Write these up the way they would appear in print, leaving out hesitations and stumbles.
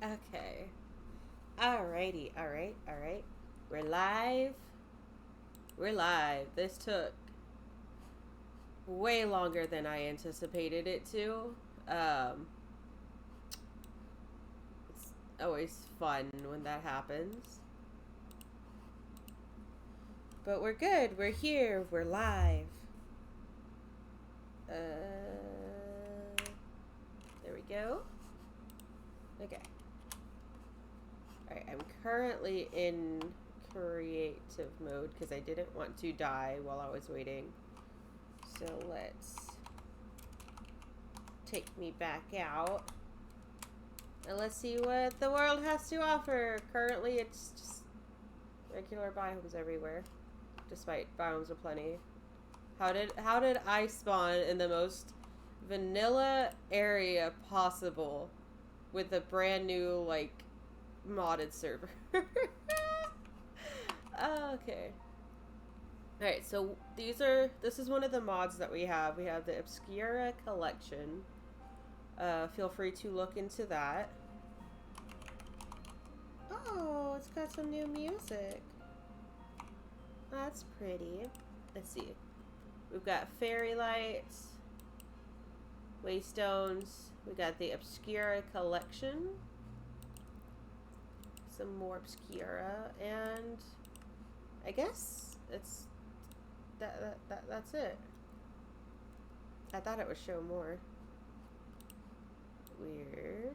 Okay. Alrighty. Alright. We're live. We're live. This took way longer than I anticipated it to. Um, it's always fun when that happens. But we're good. We're here. We're live. There we go. Okay. Alright, I'm currently in creative mode because I didn't want to die while I was waiting. So let's take me back out. And let's see what the world has to offer. Currently it's just regular biomes everywhere. Despite biomes aplenty. How did I spawn in the most vanilla area possible with a brand new like modded server? Okay. Alright, so this is one of the mods that we have. We have the Obscura collection. Feel free to look into that. Oh, it's got some new music. That's pretty. Let's see. We've got fairy lights, waystones. We got the Obscura collection. Some more Obscura, and I guess it's that's it. I thought it would show more. Weird.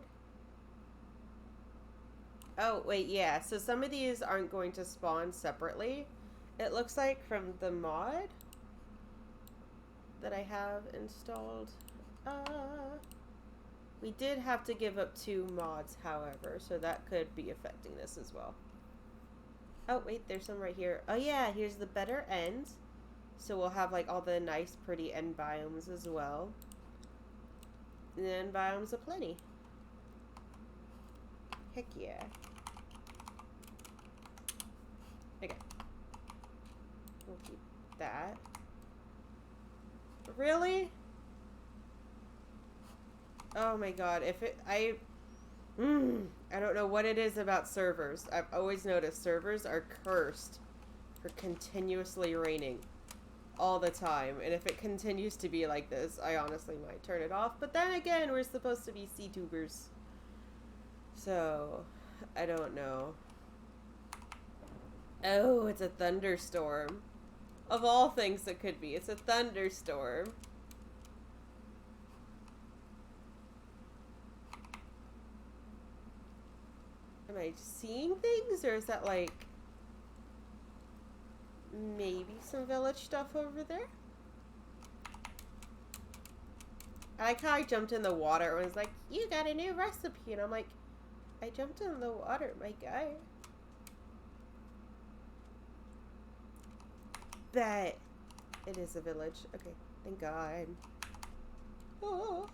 Oh, wait, yeah. So some of these aren't going to spawn separately. It looks like from the mod that I have installed. We did have to give up 2 mods, however, so that could be affecting this as well. Oh, wait, there's some right here. Oh, yeah, here's the better end. So we'll have, like, all the nice, pretty end biomes as well. And then biomes aplenty. Heck yeah. Okay. We'll keep that. Really? Oh my god, I don't know what it is about servers. I've always noticed servers are cursed for continuously raining all the time. And if it continues to be like this, I honestly might turn it off. But then again, we're supposed to be CTubers. So, I don't know. Oh, it's a thunderstorm. Of all things it could be, it's a thunderstorm. Am I seeing things, or is that like maybe some village stuff over there? I like how I jumped in the water and was like, you got a new recipe, and I'm like, I jumped in the water, my guy. Bet it is a village. Okay, thank God. Oh,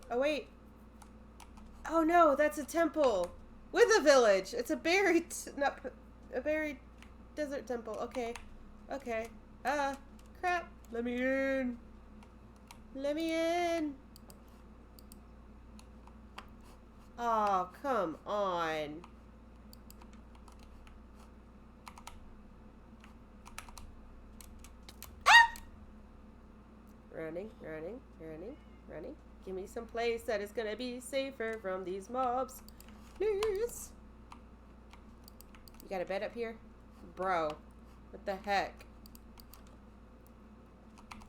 oh wait. Oh no, that's a temple with a village. It's a buried, not a buried desert temple. Okay, okay. Ah, crap. Let me in. Let me in. Oh, come on. Running. Give me some place that is gonna be safer from these mobs. Please. You got a bed up here? Bro, what the heck?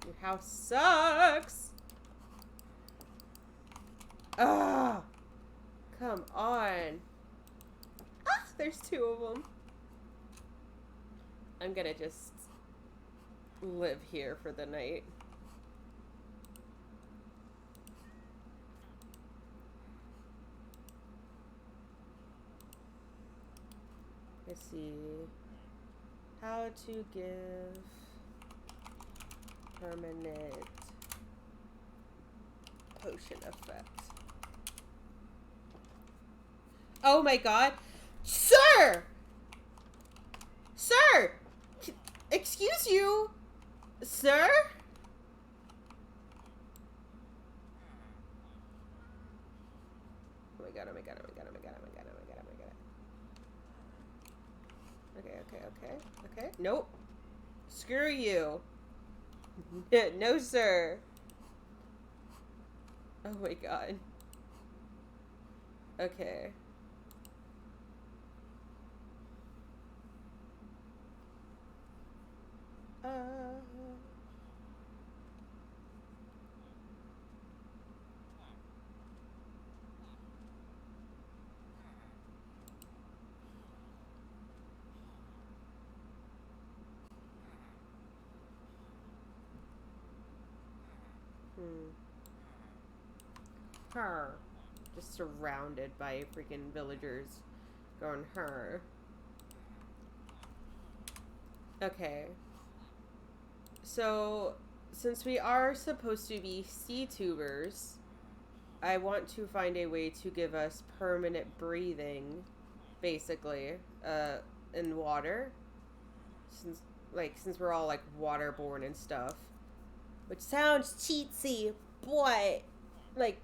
Your house sucks. Ah, come on. Ah, there's 2 of them. I'm gonna just live here for the night. Let's see. How to give permanent potion effect. Oh my god. Sir! Sir! Excuse you? Sir? Oh my god, oh my god, oh my god, oh my god, oh my god, oh my god, oh my god. Okay, okay, okay, okay. Nope. Screw you. No, sir. Oh my god. Okay. Her. Just surrounded by freaking villagers going her. Okay. So, since we are supposed to be sea tubers, I want to find a way to give us permanent breathing, basically, in water. Since we're all like waterborne and stuff. Which sounds cheatsy, but like,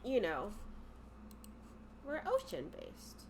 you know, we're ocean based.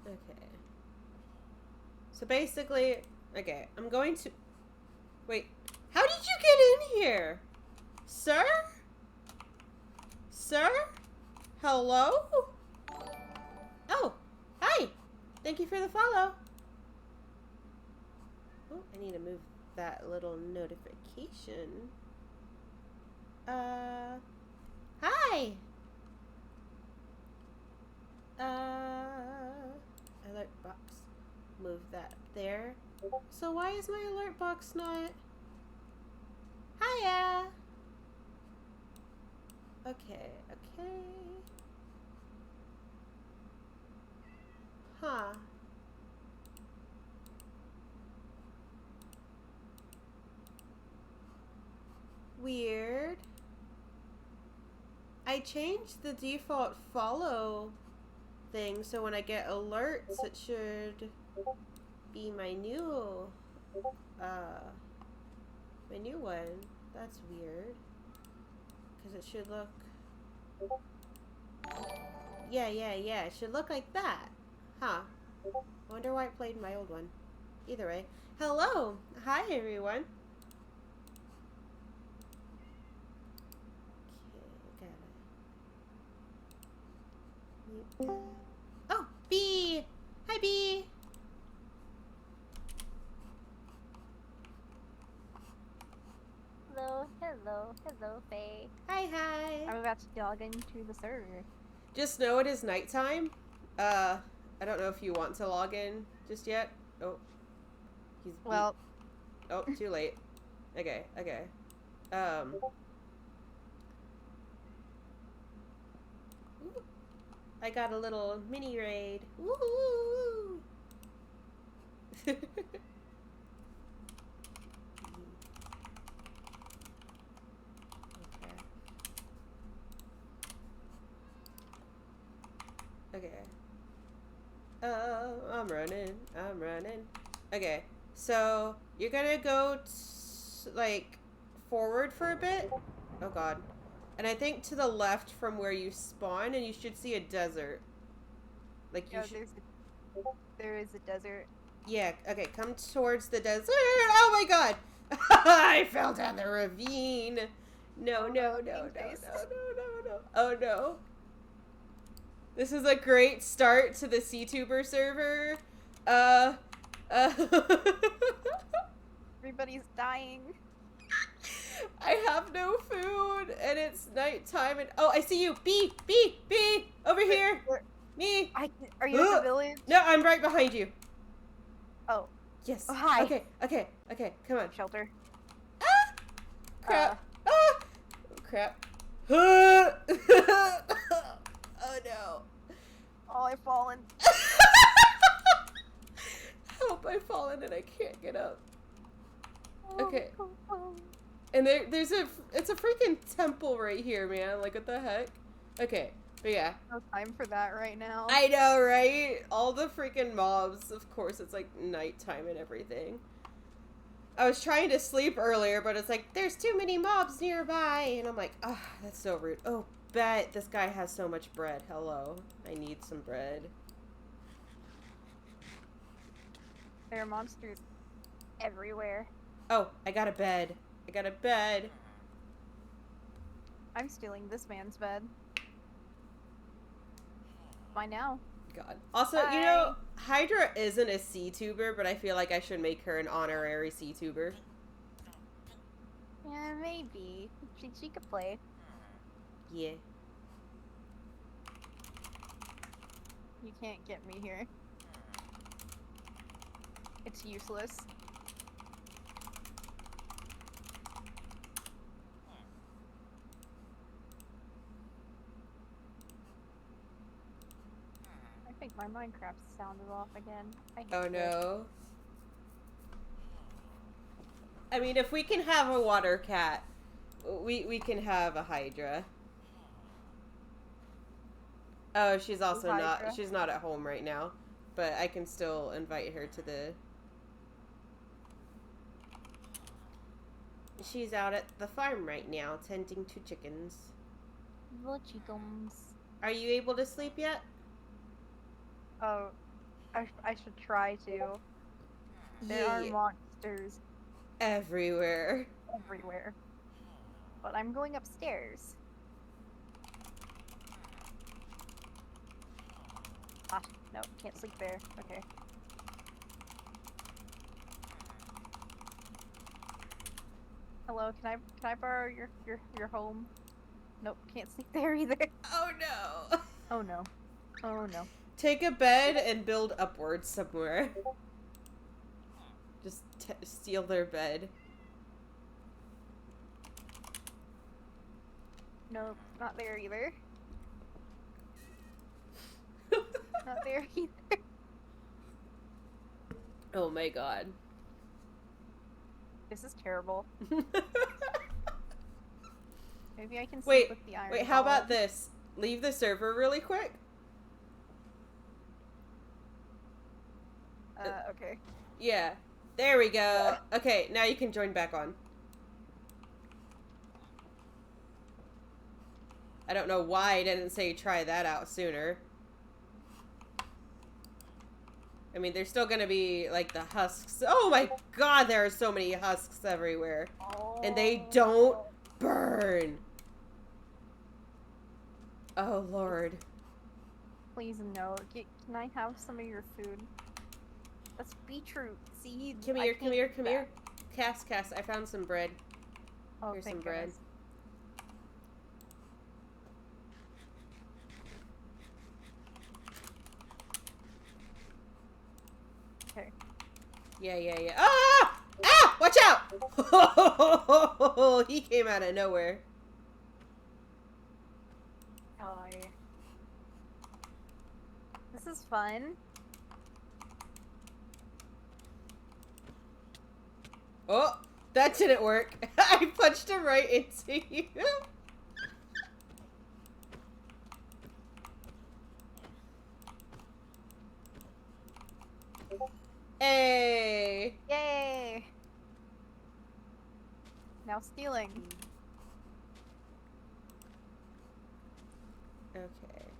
Okay. So basically, okay, I'm going to... Wait, how did you get in here? Sir? Sir? Hello? Oh, hi. Thank you for the follow. Oh, I need to move that little notification. Hi. Alert box. Move that there. So why is my alert box not... Hiya. Okay, okay. Huh. Weird. I changed the default follow thing, so when I get alerts, it should be my new one. That's weird. Because it should look... Yeah, it should look like that. Huh. I wonder why it played my old one. Either way. Hello! Hi, everyone. Okay, oh, Bee! Hi, Bee! Hello, Faye. Hi. I'm about to log into the server. Just know it is nighttime. I don't know if you want to log in just yet. Oh. Oh, too late. Okay. I got a little mini raid. Woohoo! Okay. I'm running. Okay, so you're gonna go like forward for a bit. Oh god. And I think to the left from where you spawn, and you should see a desert. Like you should... There is a desert. Yeah, okay, come towards the desert. Oh my god! I fell down the ravine. No. Oh no. This is a great start to the SeaTuber server. Everybody's dying. I have no food, and it's nighttime, and oh, I see you. Bee, over here. Me. Are you in the village? No, I'm right behind you. Oh. Yes. Oh, hi. Okay. Come on. Shelter. Ah! Crap. Crap. Oh no. Oh, I've fallen. Help, I've fallen and I can't get up. Okay. Oh. And it's a freaking temple right here, man. Like, what the heck? Okay, but yeah. No time for that right now. I know, right? All the freaking mobs. Of course, it's like nighttime and everything. I was trying to sleep earlier, but it's like, there's too many mobs nearby. And I'm like, ah, oh, that's so rude. Oh, bet this guy has so much bread. Hello. I need some bread. There are monsters everywhere. Oh, I got a bed. I got a bed. I'm stealing this man's bed. Mine now. God. Also, Bye. you know, Hydra isn't a C-tuber, but I feel like I should make her an honorary C-tuber. Yeah, maybe. She could play. Yeah. You can't get me here. It's useless. I think my Minecraft sounded off again. I hate Oh this. no. I mean, if we can have a water cat, we can have a Hydra. Oh, she's also Hydra. she's not at home right now, but I can still invite her to the... She's out at the farm right now, tending to chickens. The chickens. Are you able to sleep yet? Oh, I should try to. There are monsters Everywhere. everywhere. But I'm going upstairs. Ah, no, can't sleep there. Okay. Hello, can I borrow your home? Nope, can't sleep there either. Oh no. Oh no. Oh no. Take a bed and build upwards somewhere. Just steal their bed. Nope, not there either. Not there either. Oh my god. This is terrible. Maybe I can sleep Wait, with the iron. wait, how about golem. this? Leave the server really quick. Okay. Yeah. There we go. Okay, now you can join back on. I don't know why I didn't say try that out sooner. I mean, there's still gonna be, like, the husks. Oh my god, there are so many husks everywhere. Oh. And they don't burn. Oh, Lord. Please no. Can I have some of your food? That's beetroot seeds. Come I here, can't come here, eat come that. here. Cass, I found some bread. Oh, Here's thank some bread. goodness. Okay. Yeah. Ah! Ah! Watch out! He came out of nowhere. Die. This is fun. Oh, that didn't work. I punched him right into you. Hey. Yay! Now stealing. Okay.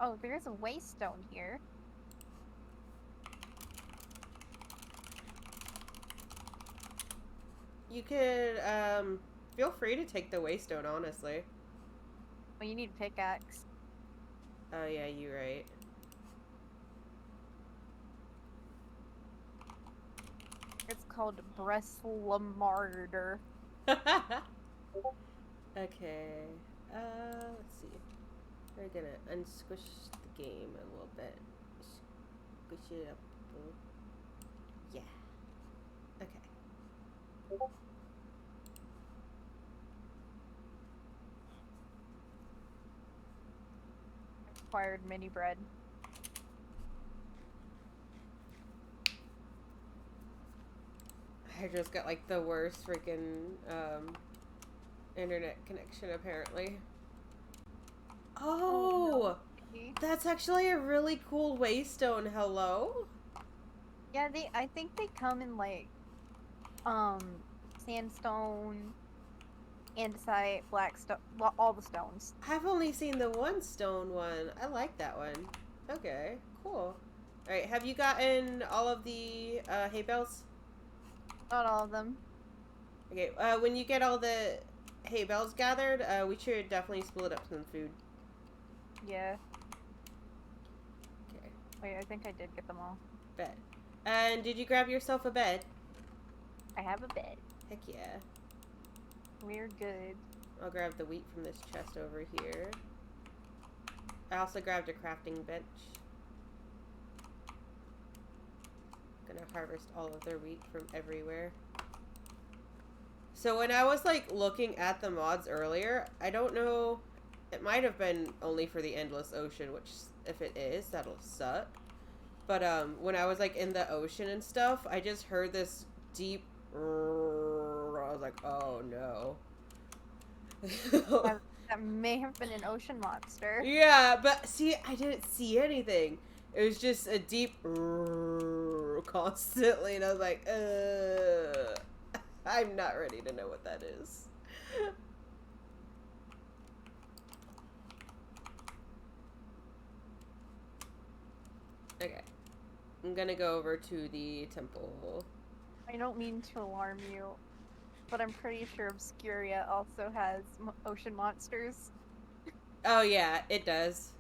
Oh, there's a waystone here. You could, feel free to take the waystone, honestly. Well, you need a pickaxe. Oh, yeah, you're right. It's called Breslamarder. Okay. Let's see. We're gonna unsquish the game a little bit. Squish it up. Yeah. Okay. required mini bread. I just got like the worst freaking internet connection apparently. Oh, Okay. that's actually a really cool waystone. Hello? Yeah, I think they come in like sandstone, andesite, black stone, well, all the stones. I've only seen the one stone one. I like that one. Okay, cool. Alright, have you gotten all of the hay bales? Not all of them. Okay, when you get all the hay bales gathered, we should definitely split up some food. Yeah. Okay, Wait, I think I did get them all. bed. And did you grab yourself a bed? I have a bed. Heck yeah. We're good. I'll grab the wheat from this chest over here. I also grabbed a crafting bench. Gonna harvest all of their wheat from everywhere. So when I was like looking at the mods earlier, I don't know, it might have been only for the Endless Ocean, which if it is, that'll suck. But when I was like in the ocean and stuff, I just heard this deep I was like, oh no. That may have been an ocean monster. Yeah, but see, I didn't see anything. It was just a deep constantly, and I was like, I'm not ready to know what that is. Okay. I'm gonna go over to the temple. I don't mean to alarm you, but I'm pretty sure Obscuria also has ocean monsters. Oh yeah, it does.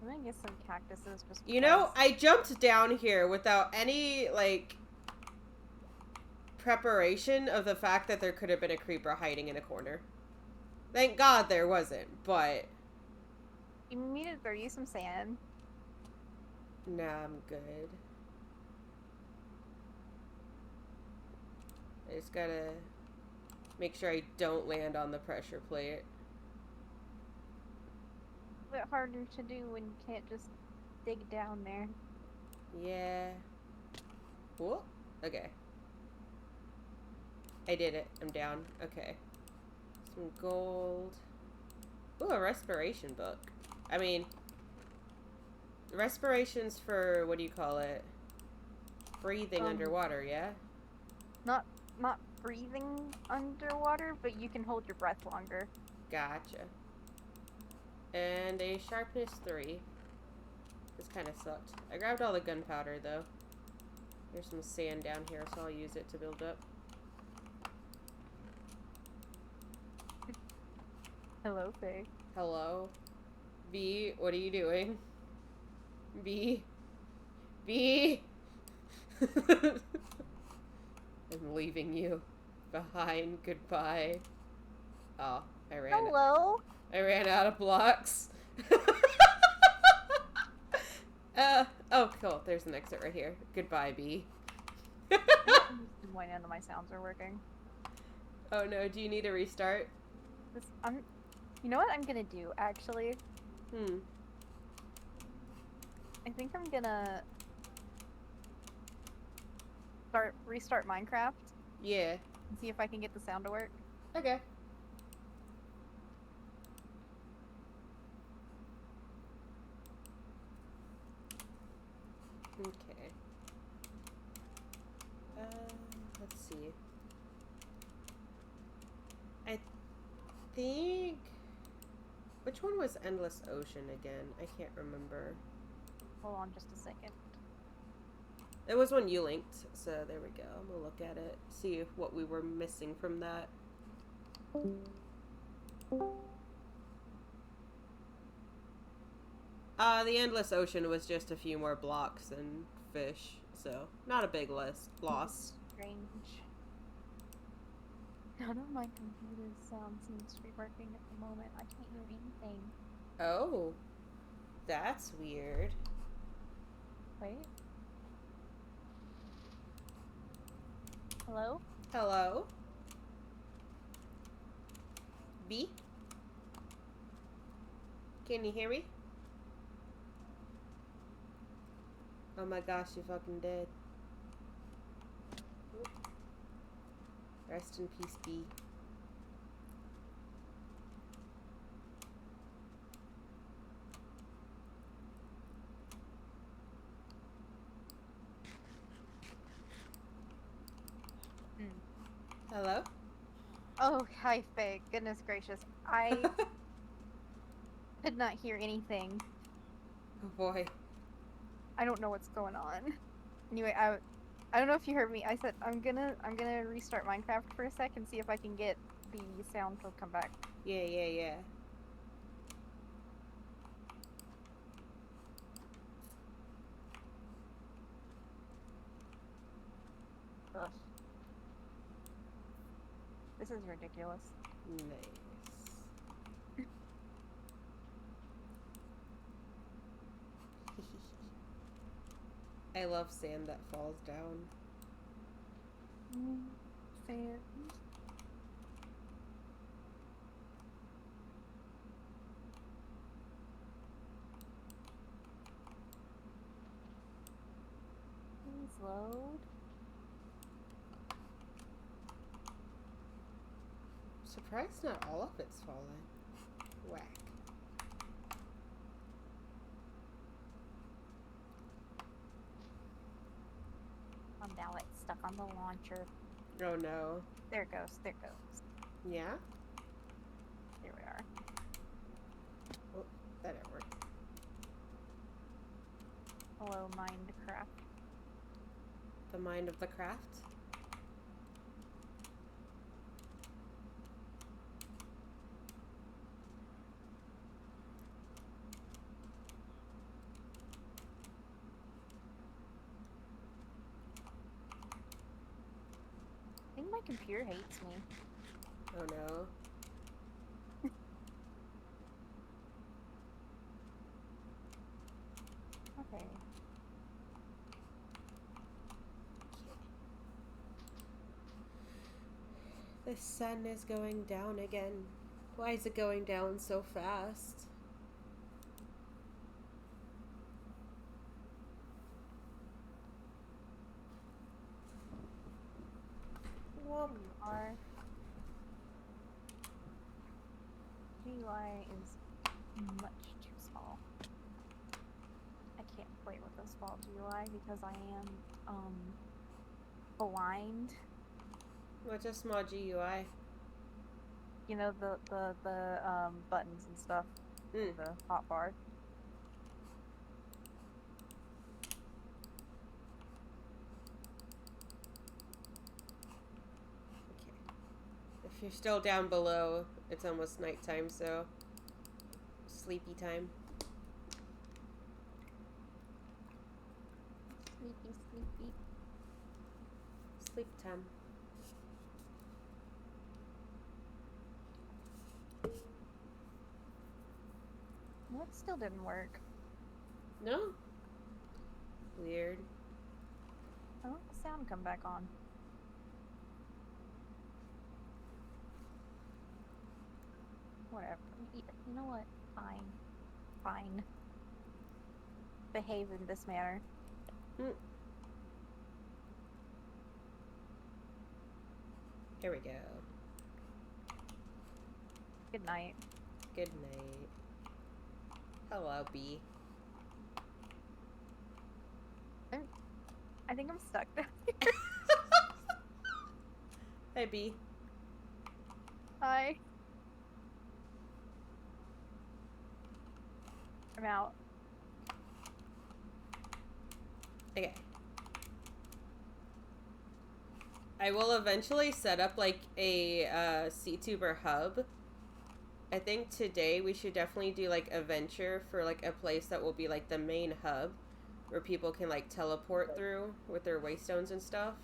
I'm gonna get some cactuses just You know, because. I jumped down here without any, like, preparation of the fact that there could have been a creeper hiding in a corner. Thank God there wasn't, but... You need me to throw you some sand? Nah, I'm good. I just gotta make sure I don't land on the pressure plate. A bit harder to do when you can't just dig down there. Yeah. Whoop. Okay. I did it. I'm down. Okay. Some gold. Ooh, a respiration book. I mean, respiration's for, what do you call it? Breathing underwater, yeah? Not breathing underwater, but you can hold your breath longer. Gotcha. And a sharpness 3. This kind of sucked. I grabbed all the gunpowder, though. There's some sand down here, so I'll use it to build up. Hello, Faye. Hello? B, what are you doing? B? B? I'm leaving you behind. Goodbye. Oh, I ran out of blocks. Oh, cool. There's an exit right here. Goodbye, B. When none of my sounds are working. Oh no, do you need a restart? You know what I'm gonna do, actually? I think I'm gonna restart Minecraft. Yeah. And see if I can get the sound to work. Okay. Okay. Let's see. I think... Which one was Endless Ocean again? I can't remember. Hold on just a second. It was one you linked, so there we go. I'm gonna look at it, see what we were missing from that. The Endless Ocean was just a few more blocks and fish, so not a big loss. Strange. None of my computer's sound seems to be working at the moment. I can't hear anything. Oh, that's weird. Wait. Hello? Hello? B? Can you hear me? Oh my gosh, you fucking dead. Rest in peace, B. Hello? Oh, hi, Faye. Goodness gracious. I did not hear anything. Oh boy. I don't know what's going on. Anyway, I don't know if you heard me. I said I'm gonna restart Minecraft for a sec and see if I can get the sound to come back. Yeah. Ugh. This is ridiculous. Nice. I love sand that falls down. Sand. Please load. Surprised not all of it's fallen. Whack. Now it's stuck on the launcher. Oh no. There it goes. There it goes. Yeah? Here we are. Oh, that didn't work. Hello, Minecraft. The mind of the craft? I think my computer hates me. Oh no. Okay. The sun is going down again. Why is it going down so fast? Well, our GUI is much too small. I can't play with a small GUI because I am blind. What's a small GUI? You know, the buttons and stuff. The hotbar. If you're still down below, it's almost nighttime, so sleepy time. Sleepy. Sleep time. No, it still didn't work. No? Weird. I want the sound come back on. Whatever. You know what? Fine. Behave in this manner. Here we go. Good night. Good night. Hello, B. I think I'm stuck down here. Hey, B. Hi. I'm out. Okay. I will eventually set up like a CTuber hub. I think today we should definitely do like a venture for like a place that will be like the main hub where people can like teleport through with their waystones and stuff.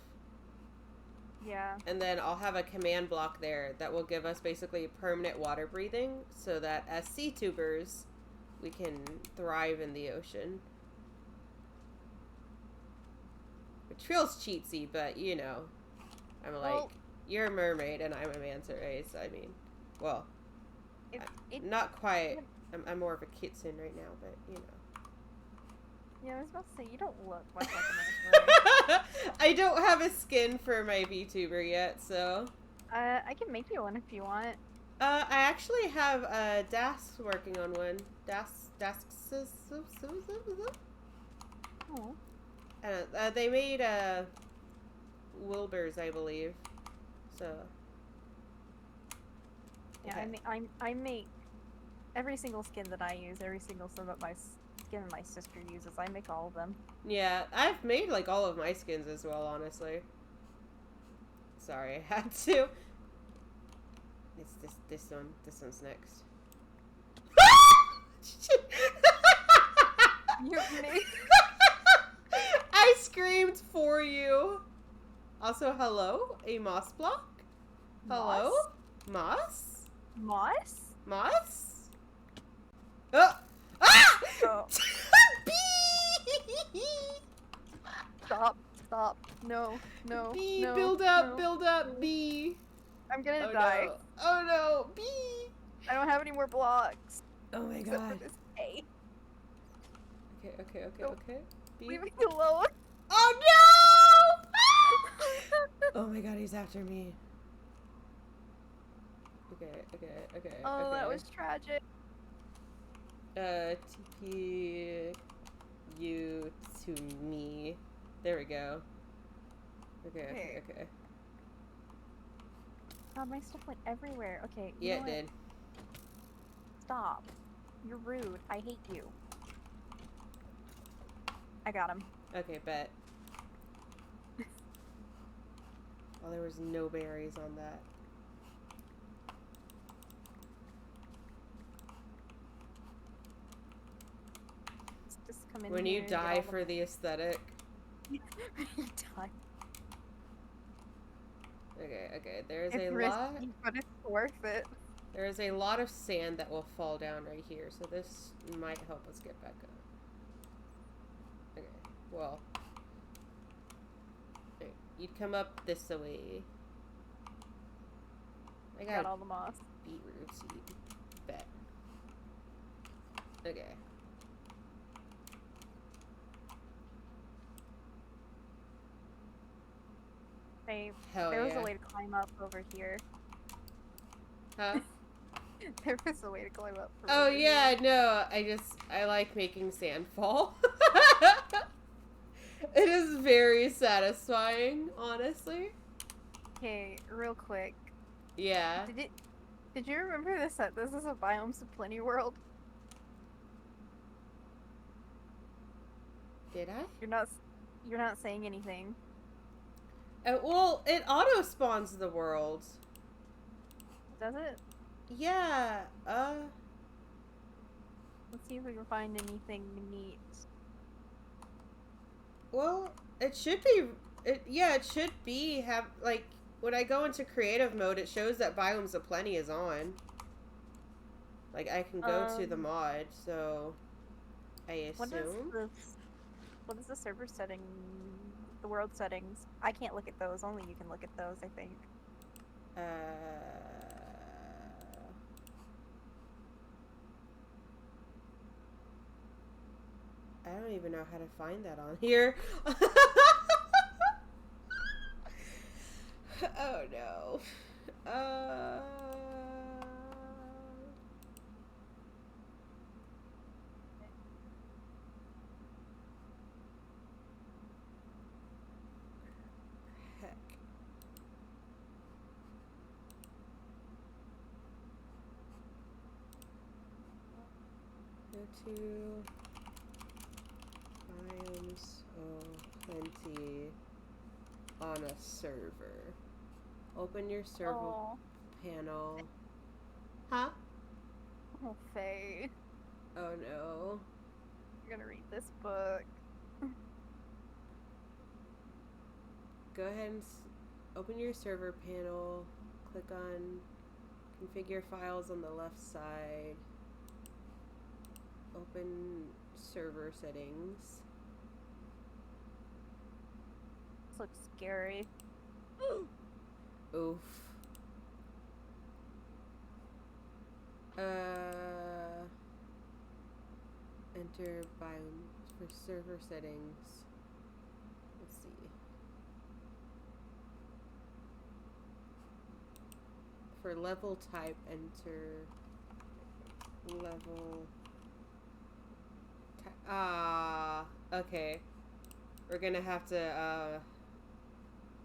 Yeah. And then I'll have a command block there that will give us basically permanent water breathing so that as CTubers we can thrive in the ocean. Which feels cheatsy, but you know, I'm like, you're a mermaid and I'm a manta ray, so I mean, well, not quite I'm more of a kitten right now, but you know. Yeah, I was about to say, you don't look much like a nice boy. I don't have a skin for my VTuber yet, so. I can make you one if you want. I actually have Das working on one. Das. Oh. They made Wilbur's, I believe. So. Yeah, Okay. I make every single skin that I use, every single skin that my sister uses. I make all of them. Yeah, I've made like all of my skins as well, honestly. Sorry, I had to. It's this one. This one's next. You me. I screamed for you. Also, hello, a moss block. Hello, moss. Moss? Moss. Oh. Ah! Oh. Bee! Stop. No. Bee, No. build up, No. build up, bee. I'm gonna Oh die. no. Oh no, bee. I don't have any more blocks. Oh my Except for god. this A. Okay. Nope. Bee. Leave me alone. Oh no! Oh my god, he's after me. Okay. Oh, that was tragic. TP you to me. There we go. Okay. God, my stuff went everywhere. Okay. You Yeah, know it what? did. Stop. You're rude. I hate you. I got him. Okay, bet. Oh, there was no berries on that. Just come in When here you and get die all for the aesthetic. you die. Okay. There's It's a risky, lot. but it's worth it. There is a lot of sand that will fall down right here, so this might help us get back up. Okay, well. Okay, you'd come up this way. I Got all the moss. beetroot seed. Bet. Okay. Hell There was yeah. a way to climb up over here. Huh? There was a way to climb up. From Oh over yeah, here. no, I like making sand fall. It is very satisfying, honestly. Okay, real quick. Yeah. Did you remember this? That this is a Biomes of Plenty world. Did I? You're not saying anything. Well, it auto spawns the world. Does it? Yeah. Let's see if we can find anything neat. Well, it should be. It should be. Like when I go into creative mode, it shows that Biomes of Plenty is on. Like I can go to the mod, so I assume. What is the server setting? The world settings. I can't look at those. Only you can look at those, I think. I don't even know how to find that on here. Oh no. Heck. Go to Biomes of Plenty on a server. Open your server panel. Huh? Oh, Faye. Oh no. I'm gonna read this book. Go ahead and open your server panel. Click on configure files on the left side. Open server settings. This looks scary. Oof. Enter biome for server settings. Let's see. For level type, enter level. Okay. We're gonna have to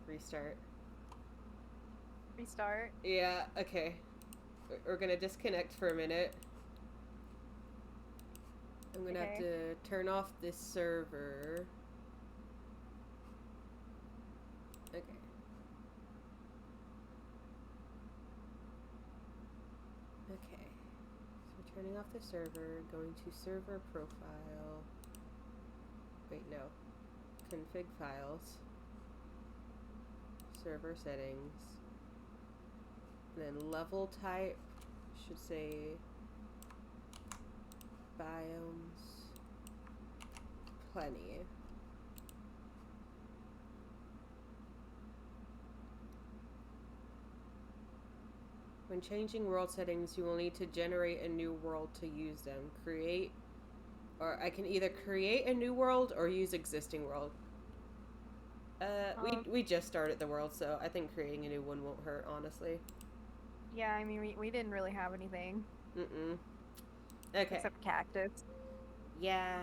restart. Restart? Yeah, okay. We're gonna disconnect for a minute. I'm gonna have to turn off this server. Okay. Okay. So turning off the server, going to server profile. Wait, no. Config files. Server settings. And then level type should say biomes plenty. When changing world settings, you will need to generate a new world to use them. Create, or I can either create a new world or use existing world. We just started the world, so I think creating a new one won't hurt, honestly. Yeah, I mean, we didn't really have anything. Mm-mm. Okay. Except cactus. Yeah.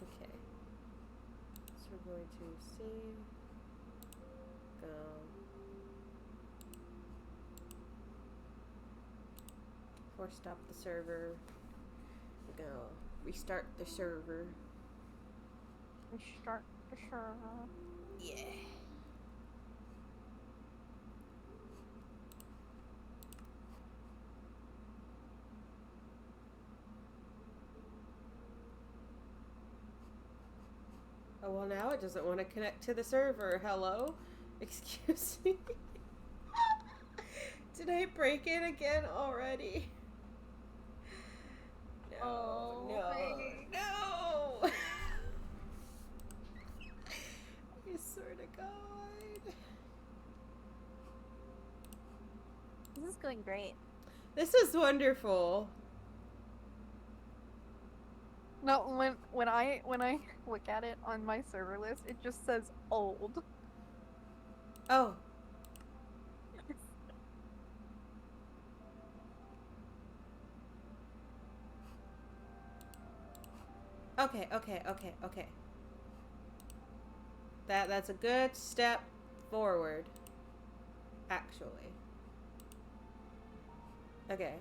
Okay. So we're going to save. Go. Force stop the server. Go. Restart the server. Restart the server. Yeah. Oh, well, now it doesn't want to connect to the server. Hello? Excuse me? Did I break it again already? No. Oh, no. baby. No! I swear to God. This is going great. This is wonderful. No, when I look at it on my server list, it just says old. Oh. Okay. That's a good step forward. Actually. Okay.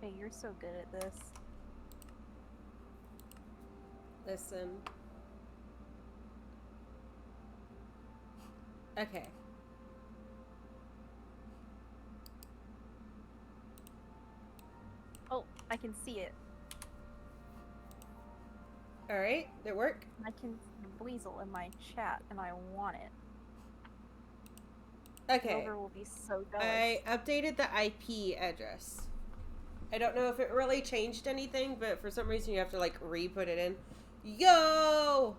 Hey, you're so good at this. Listen. Okay. Oh, I can see it. Alright, did it work? I can see Weasel in my chat, and I want it. Okay. Silver will be so jealous. I updated the IP address. I don't know if it really changed anything, but for some reason you have to, like, re-put it in. Yo!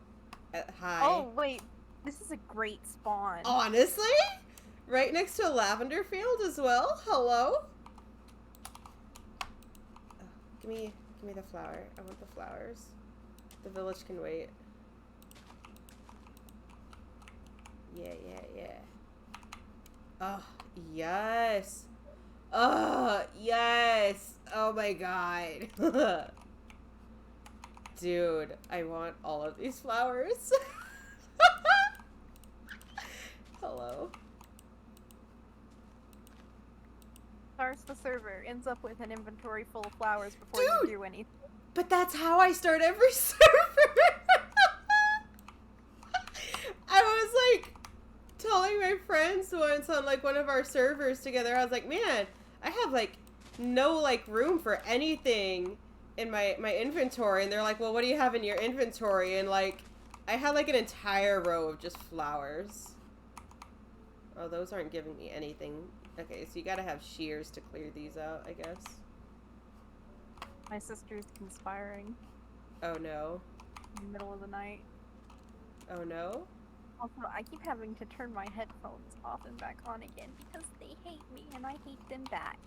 Hi. Oh, wait. This is a great spawn. Honestly? Right next to a lavender field as well? Hello? Oh, give me the flower. I want the flowers. The village can wait. Yeah. Oh, yes. Oh, yes. Oh my God. Dude, I want all of these flowers. Hello. Starts the server, ends up with an inventory full of flowers before Dude! you do anything. But that's how I start every server. I was like telling my friends once on like one of our servers together, I was like, man, I have like no like room for anything in my inventory, and they're like, well, what do you have in your inventory? And like I had like an entire row of just flowers. Oh, those aren't giving me anything. Okay, so you gotta have shears to clear these out, I guess. My sister's conspiring Oh no. in the middle of the night. Oh no? Also, I keep having to turn my headphones off and back on again because they hate me and I hate them back.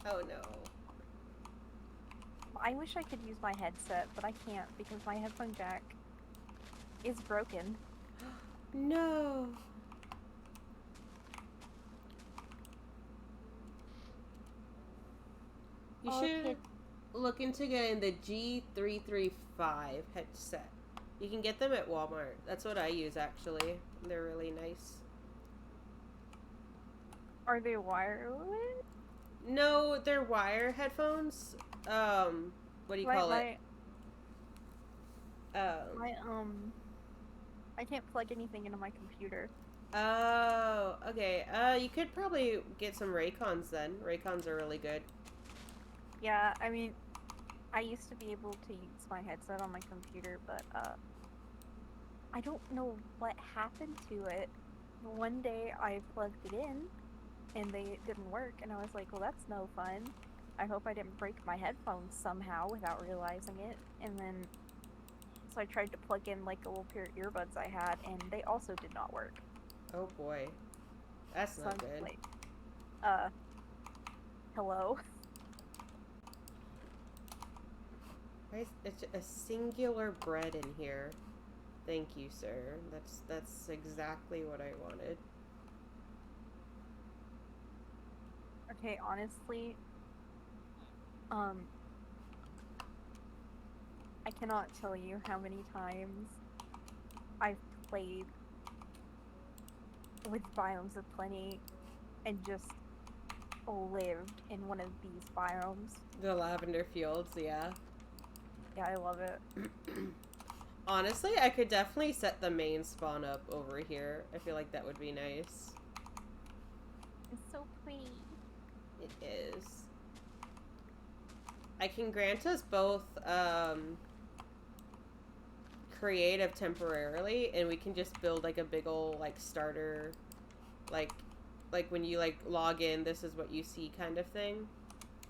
Oh no. I wish I could use my headset, but I can't because my headphone jack is broken. No. You should look into getting the G335 headset. You can get them at Walmart. That's what I use, actually. They're really nice. Are they wireless? No, they're wire headphones. What do you call it? I can't plug anything into my computer. Oh, okay. You could probably get some Raycons then. Raycons are really good. Yeah, I mean, I used to be able to use my headset on my computer, but, I don't know what happened to it. One day I plugged it in, and they didn't work, and I was like, well, that's no fun. I hope I didn't break my headphones somehow without realizing it. And then, so I tried to plug in, like, a little pair of earbuds I had, and they also did not work. Oh boy. That's not good. Like, hello? It's a singular bread in here. Thank you, sir. That's exactly what I wanted. Okay, honestly, I cannot tell you how many times I've played with Biomes of Plenty and just lived in one of these biomes. The lavender fields, yeah. Yeah, I love it. Honestly, I could definitely set the main spawn up over here. I feel like that would be nice. It's so pretty. It is. I can grant us both, creative temporarily, and we can just build, like, a big ol', like, starter, like when you, like, log in, this is what you see kind of thing.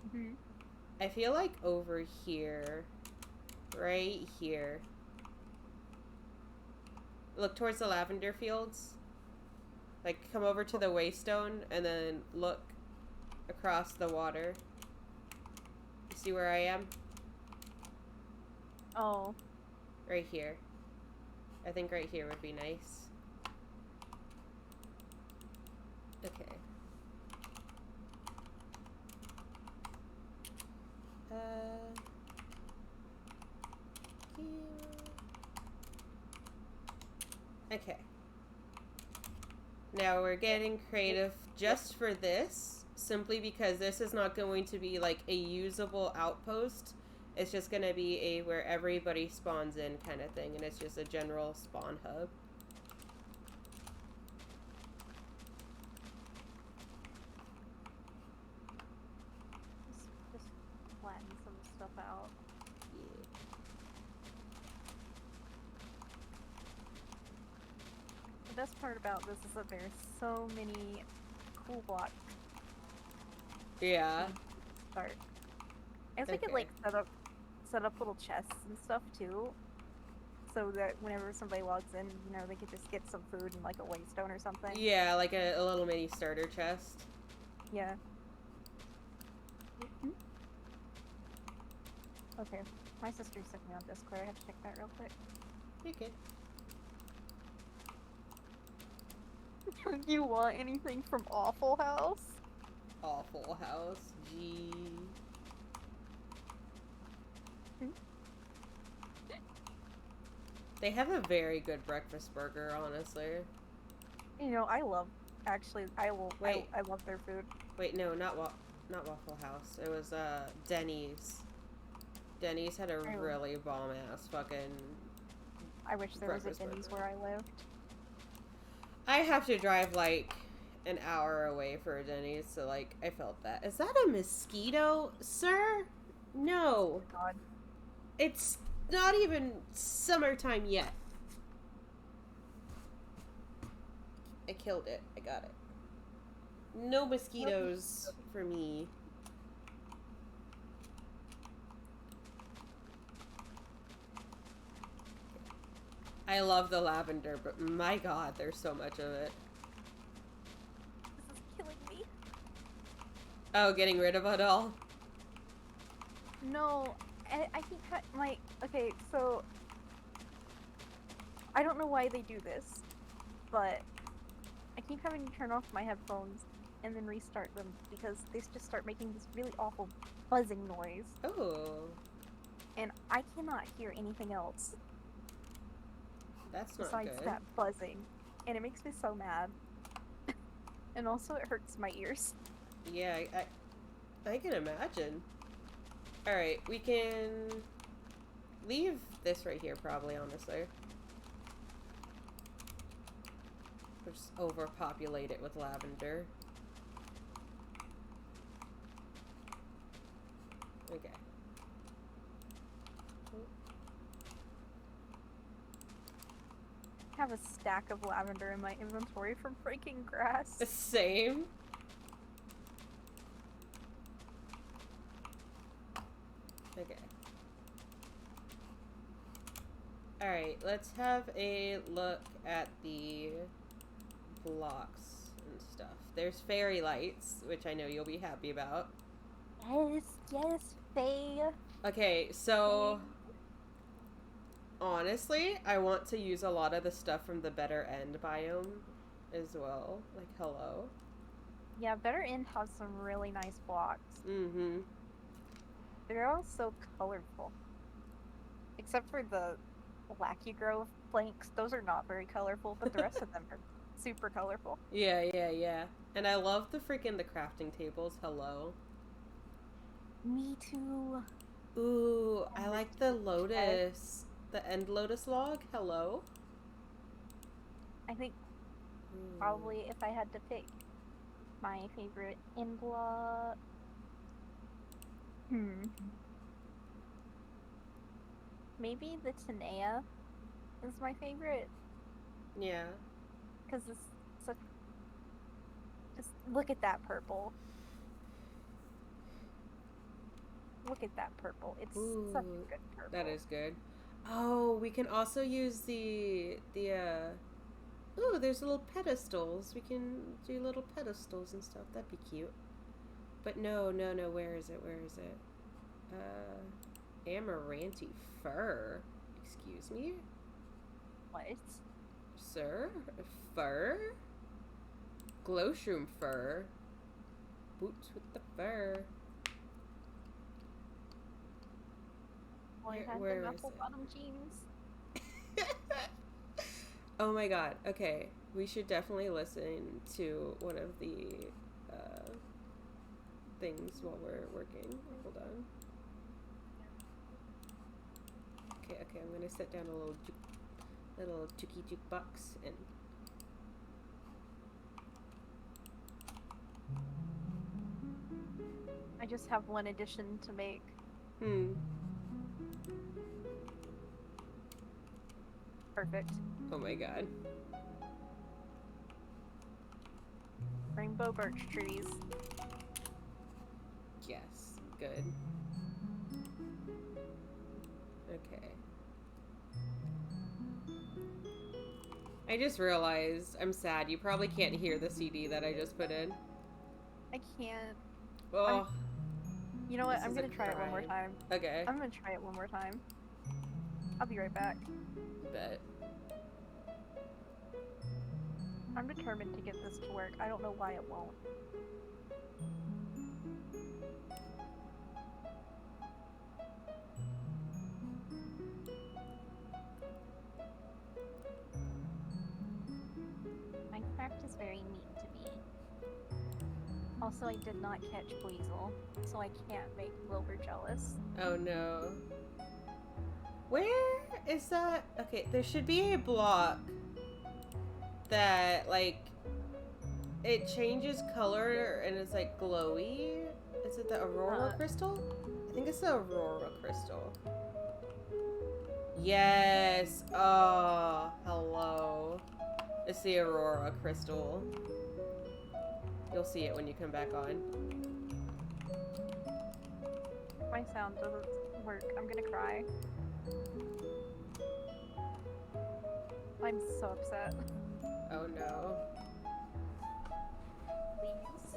Mm-hmm. I feel like over here, right here, look towards the lavender fields. Like, come over to the waystone and then look across the water. You see where I am? Oh. Right here. I think right here would be nice. Okay. Here. Okay. Now we're getting creative just for this, simply because this is not going to be like a usable outpost. It's just going to be a where everybody spawns in kind of thing, and it's just a general spawn hub. Just flatten some stuff out. Yeah. The best part about this is that there's so many cool blocks. Yeah. Start. I guess we could like set up little chests and stuff too, so that whenever somebody logs in, you know, they could just get some food and like a waystone or something. Yeah, like a little mini starter chest. Yeah. Okay, my sister's sent me on Discord. I have to check that real quick. You're good. Do you want anything from Awful House? Awful House. Gee. They have a very good breakfast burger, honestly. You know, I love their food. Wait, no, not Waffle House. It was Denny's. Denny's had a really bomb ass fucking. I wish there was a Denny's where I lived. I have to drive like an hour away for a Denny's, so like I felt that. Is that a mosquito, sir? No. God. It's not even summertime yet. I killed it. I got it. No mosquitoes for me. I love the lavender, but my god, there's so much of it. This is killing me. Oh, getting rid of it all? No, I keep like, okay, so I don't know why they do this, but I keep having to turn off my headphones and then restart them because they just start making this really awful buzzing noise. Oh. And I cannot hear anything else That's not besides good. that buzzing. And it makes me so mad. And also it hurts my ears. Yeah, I can imagine. Alright, we can leave this right here probably, honestly. We'll just overpopulate it with lavender. Okay. I have a stack of lavender in my inventory from breaking grass. The same. Okay. Alright, let's have a look at the blocks and stuff. There's fairy lights, which I know you'll be happy about. Yes, Faye. Okay, so honestly, I want to use a lot of the stuff from the Better End biome as well. Like, hello. Yeah, Better End has some really nice blocks. Mm-hmm. They're all so colorful. Except for the Wacky Grove planks. Those are not very colorful, but the rest of them are super colorful. Yeah. And I love the crafting tables. Hello. Me too. Ooh, I like the lotus. The end lotus log. Hello. I think probably if I had to pick my favorite end block. Maybe the Tanea is my favorite. Yeah. Because it's such. Just look at that purple. Look at that purple. It's such a good purple. That is good. Oh, we can also use the ooh, there's little pedestals. We can do little pedestals and stuff. That'd be cute. But no. Where is it? Amaranthi fur. Excuse me? What? Sir? Fur? Glowshroom fur. Boots with the fur. Well, I had Where the is knuckle it? bottom jeans. Oh my god. Okay. We should definitely listen to one of the things while we're working. Hold on. Okay, I'm gonna set down a little jukebox and I just have one addition to make. Perfect. Oh my god. Rainbow birch trees. Yes. Good. Okay. I just realized I'm sad. You probably can't hear the CD that I just put in. I can't. Oh. You know what? This I'm is gonna a try it one more crime. time. Okay. I'm gonna try it one more time. I'll be right back. Bet. I'm determined to get this to work. I don't know why it won't. Minecraft is very neat to me. Also, I did not catch Weasel, so I can't make Wilbur jealous. Oh no. Where is that? Okay, there should be a block that, like, it changes color and it's like glowy. Is it the Aurora crystal? I think it's the Aurora crystal. Yes. Oh, hello. It's the Aurora crystal. You'll see it when you come back on. My sound doesn't work. I'm gonna cry. I'm so upset. Oh no. Please.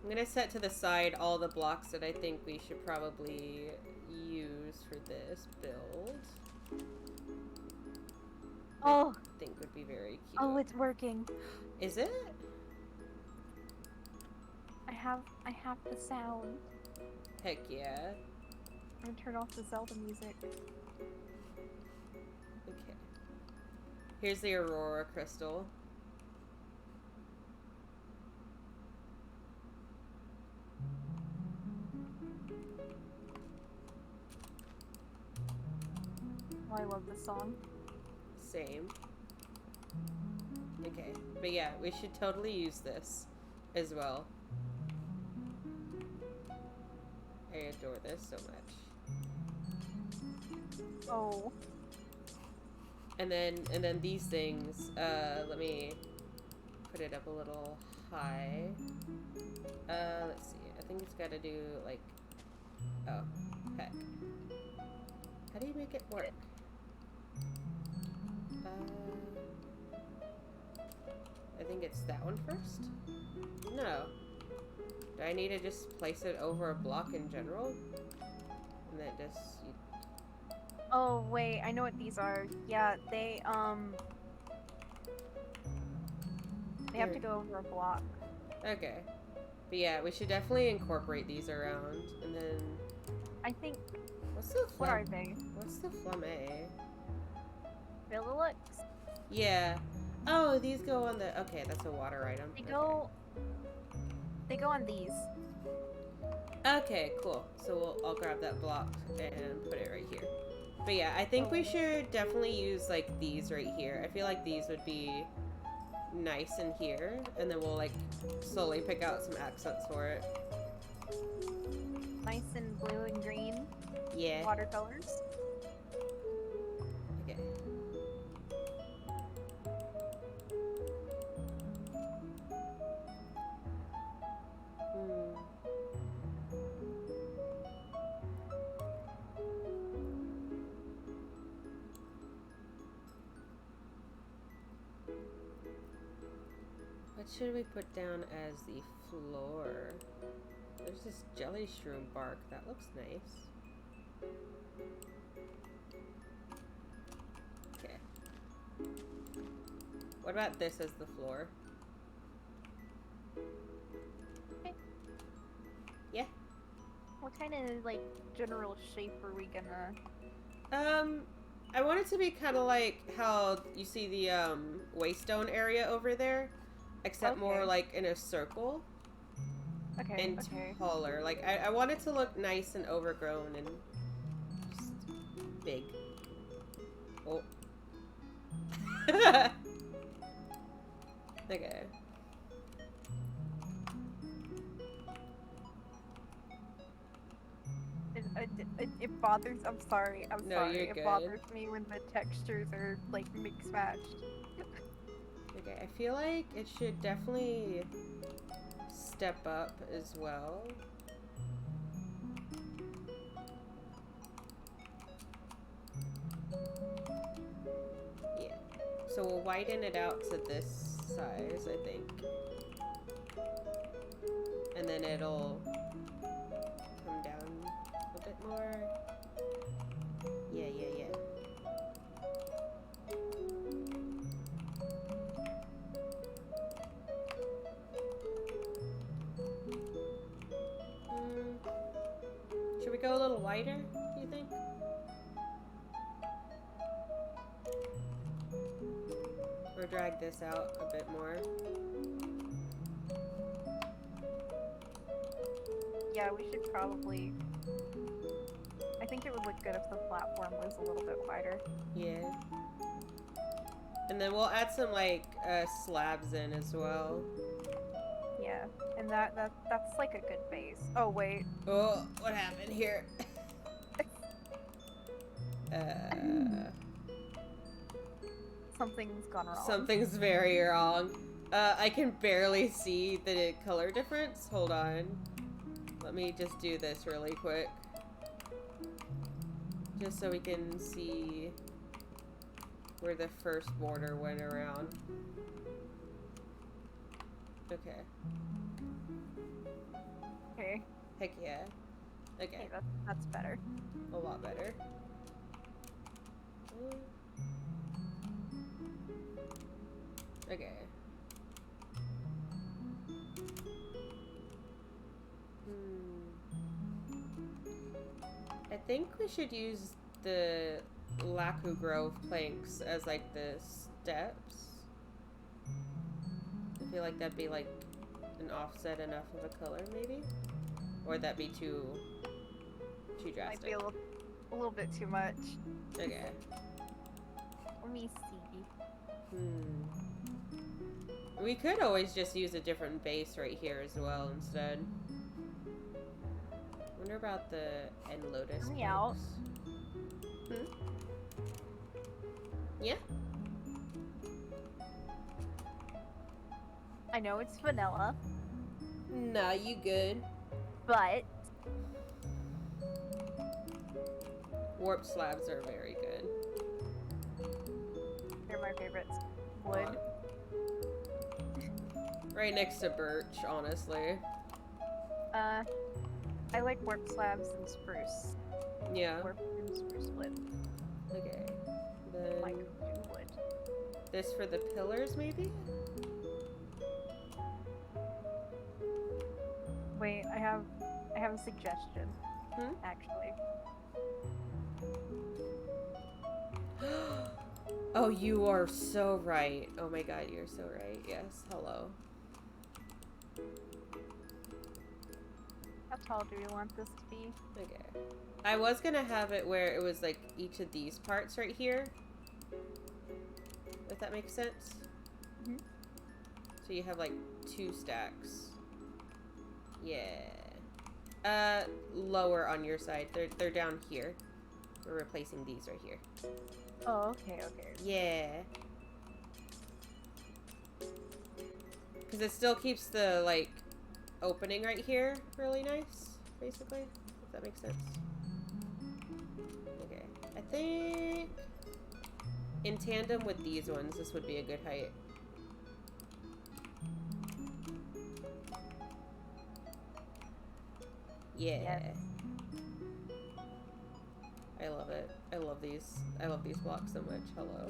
I'm gonna set to the side all the blocks that I think we should probably use for this build. Oh! I think would be very cute. Oh, it's working. Is it? I have the sound. Heck yeah. I'm gonna turn off the Zelda music. Okay. Here's the Aurora crystal. Oh, I love this song. Same. Okay. But yeah, we should totally use this as well. I adore this so much. Oh. And then these things, let me put it up a little high. Let's see. I think it's gotta do like, oh, heck. How do you make it work? I think it's that one first? No. Do I need to just place it over a block in general? And then just... Oh, wait, I know what these are. Yeah, they have to go over a block. Okay. But yeah, we should definitely incorporate these around. And then... I think... What are they? What's the flamme? Phililux? Yeah. Oh, these go on the... Okay, that's a water item. They go on these. Okay, cool. So I'll grab that block and put it right here. But yeah, I think we should definitely use like these right here. I feel like these would be nice in here. And then we'll like slowly pick out some accents for it. Nice and blue and green. Yeah. Watercolors. Okay. What should we put down as the floor? There's this jelly shroom bark. That looks nice. Okay. What about this as the floor? Okay. Yeah. What kind of like general shape are we gonna? I want it to be kind of like how you see the waystone area over there, except more like in a circle. Okay. And taller. Like I want it to look nice and overgrown and just big. Oh. Okay. It bothers. I'm sorry. I'm No, sorry. you're It good. bothers me when the textures are like mixed matched. Okay, I feel like it should definitely step up as well. Yeah. So we'll widen it out to this size, I think. And then it'll come down a bit more. Yeah. Should we go a little wider, do you think? Or drag this out a bit more. Yeah, we should probably... I think it would look good if the platform was a little bit wider. Yeah. And then we'll add some, like, slabs in as well. Yeah, and that's like a good base. Oh, wait. Oh, what happened here? Something's gone wrong. Something's very wrong. I can barely see the color difference. Hold on. Let me just do this really quick. Just so we can see where the first border went around. Okay. Okay. Heck yeah. Okay. Okay, that's better. A lot better. Okay. I think we should use the Laku Grove planks as like the steps. I feel like that'd be like an offset enough of a color maybe? Or would that be too drastic? Might be a little bit too much. Okay. Let me see. We could always just use a different base right here as well instead. Wonder about the end lotus. Hear me out. Yeah? I know it's vanilla, Nah, you good. but Warp slabs are very good. they're my favorites. Wood. Right next to birch, honestly. I like warp slabs and spruce. Yeah. Warp and spruce wood. Okay. Like Then wood. this for the pillars, maybe? Wait, I have a suggestion. Hmm? Actually. Oh, you are so right. Oh my god, you're so right. Yes, hello. How tall do we want this to be? Okay. I was gonna have it where it was like each of these parts right here. If that makes sense. Mhm. So you have like 2 stacks. Yeah. Lower on your side. They're down here. We're replacing these right here. Oh, okay, okay. Yeah. Because it still keeps the, like, opening right here really nice, basically. If that makes sense. Okay. I think in tandem with these ones, this would be a good height. Yeah. Yes. I love it. I love these. I love these blocks so much. Hello.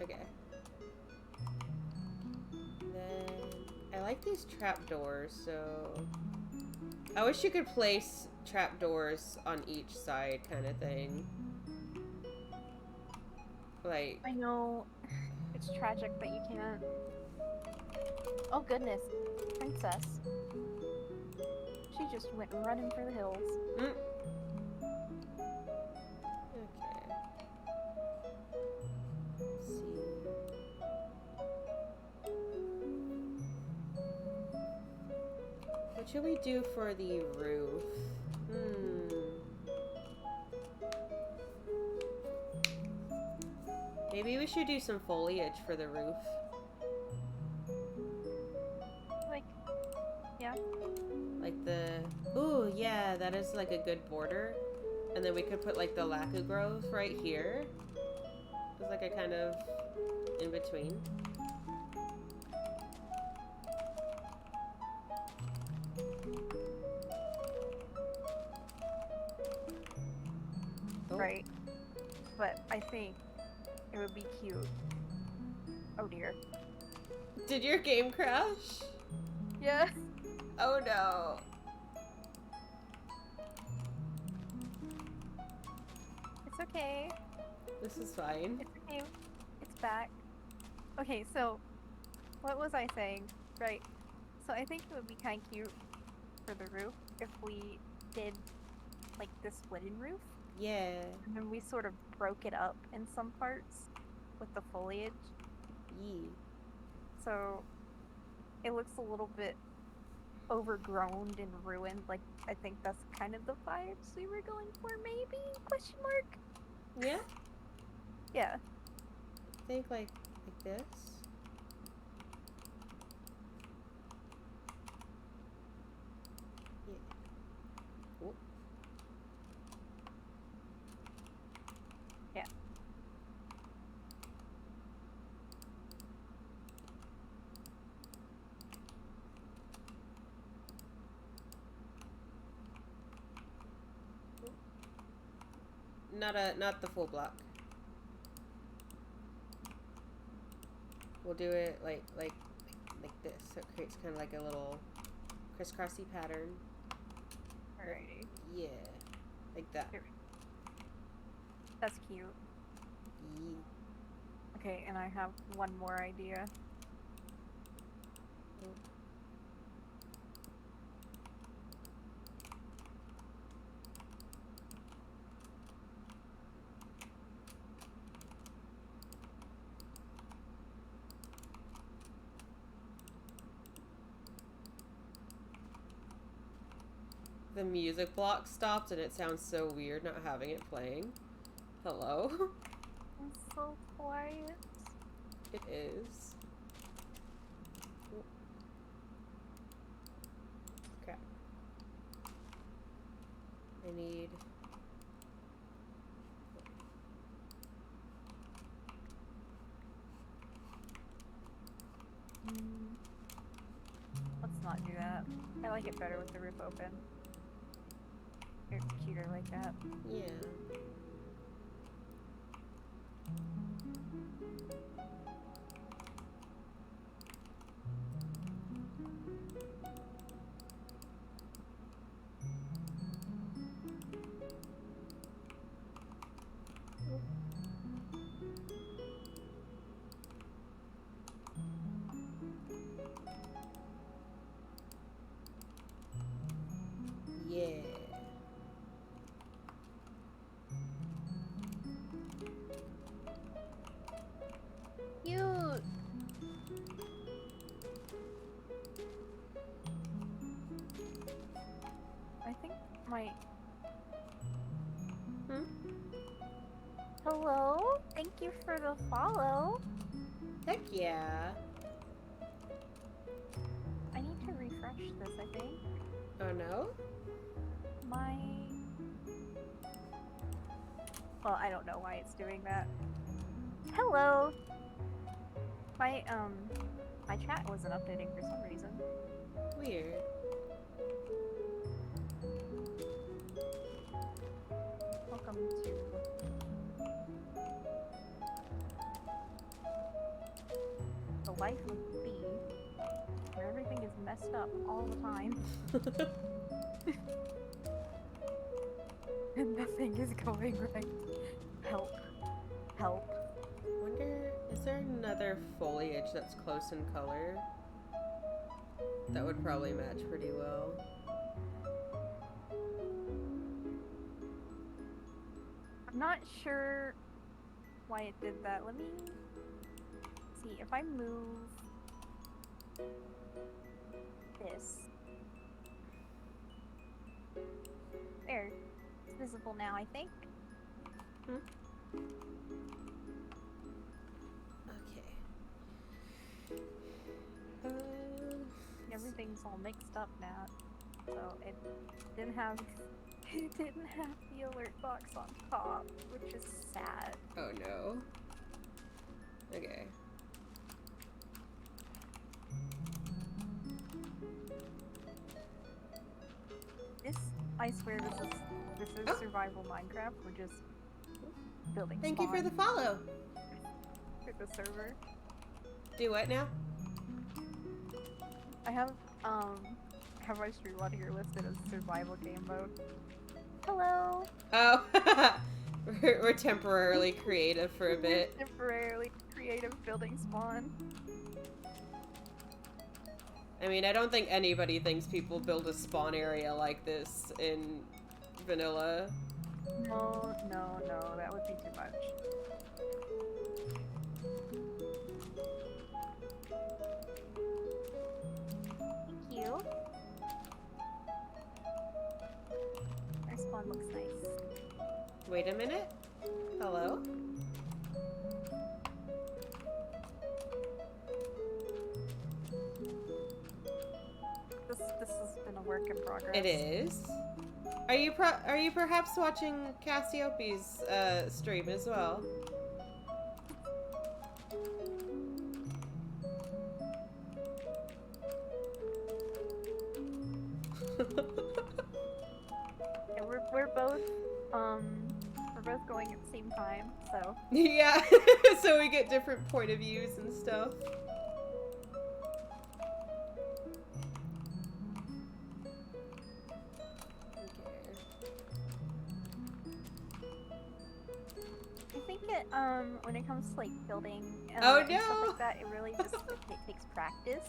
Okay. Then I like these trapdoors, so I wish you could place trapdoors on each side kind of thing. Like, I know it's tragic that you can't. Oh goodness, princess. She just went running for the hills. Okay. Let's see. What should we do for the roof? Maybe we should do some foliage for the roof. Like, yeah. Like the... Ooh, yeah, that is like a good border. And then we could put like the Laku Grove right here. It's like a kind of in between. Oh. Right. But I think it would be cute. Oh dear. Did your game crash? Yeah. Oh no. It's okay. This is fine. It's okay. It's back. Okay, so what was I saying? Right. So I think it would be kind of cute for the roof if we did like this wooden roof, Yeah. and then we sort of broke it up in some parts with the foliage. Yee. So it looks a little bit overgrown and ruined. Like I think that's kind of the vibes we were going for, maybe? Question mark? Yeah. Yeah. I think like this. Yeah. Oop. Yeah. Not the full block. We'll do it like this, so it creates kind of like a little crisscrossy pattern. Alrighty. Yeah, like that. Here. That's cute. Yee. Okay, and I have one more idea. The music block stopped and it sounds so weird not having it playing. Hello? It's so quiet. It is. Okay. I need... Let's not do that. I like it better with the roof open. It's cuter like that. Yeah. Yeah. Cute! I think my... Hello? Thank you for the follow. Heck yeah. I need to refresh this, I think. Oh no? My... Well, I don't know why it's doing that. Hello! My chat wasn't updating for some reason. Weird. Welcome to... the life of B, where everything is messed up all the time. And nothing is going right. Help. Help. Wonder, is there another foliage that's close in color? That would probably match pretty well. I'm not sure why it did that. Let me see if I move this. There. It's visible now, I think. Okay. Everything's all mixed up now. So it didn't have the alert box on top, which is sad. Oh no. Okay. This, I swear, this is Oh. survival Minecraft. We're just building. Thank you for spawn the follow. for the server. Do what now? I have my stream on here listed as survival game mode. Hello. Oh. We're temporarily creative for a bit. Temporarily creative. creative building spawn. I mean, I don't think anybody thinks people build a spawn area like this in vanilla. No, no, no, that would be too much. Thank you. Our spawn looks nice. Wait a minute. Hello? This has been a work in progress. It is. Are you perhaps watching Cassiopei's stream as well? Yeah, we're both going at the same time, so Yeah, so we get different point of views and stuff. I think when it comes to like building Oh, and stuff no! like that, it really just it takes practice.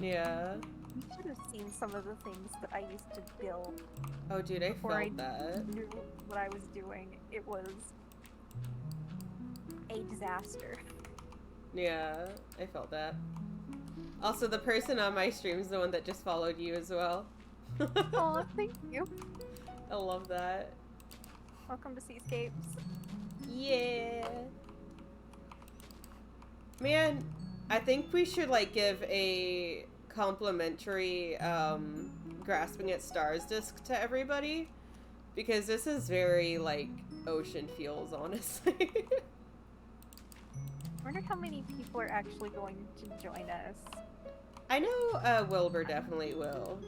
Yeah. You should have seen some of the things that I used to build Oh, dude, I before I felt that. knew what I was doing. It was a disaster. Yeah, I felt that. Also, the person on my stream is the one that just followed you as well. Oh, thank you. I love that. Welcome to Seascapes. Yeah. Man, I think we should like give a complimentary grasping at stars disc to everybody, because this is very like ocean feels, honestly. I wonder how many people are actually going to join us. I know Wilbur definitely will.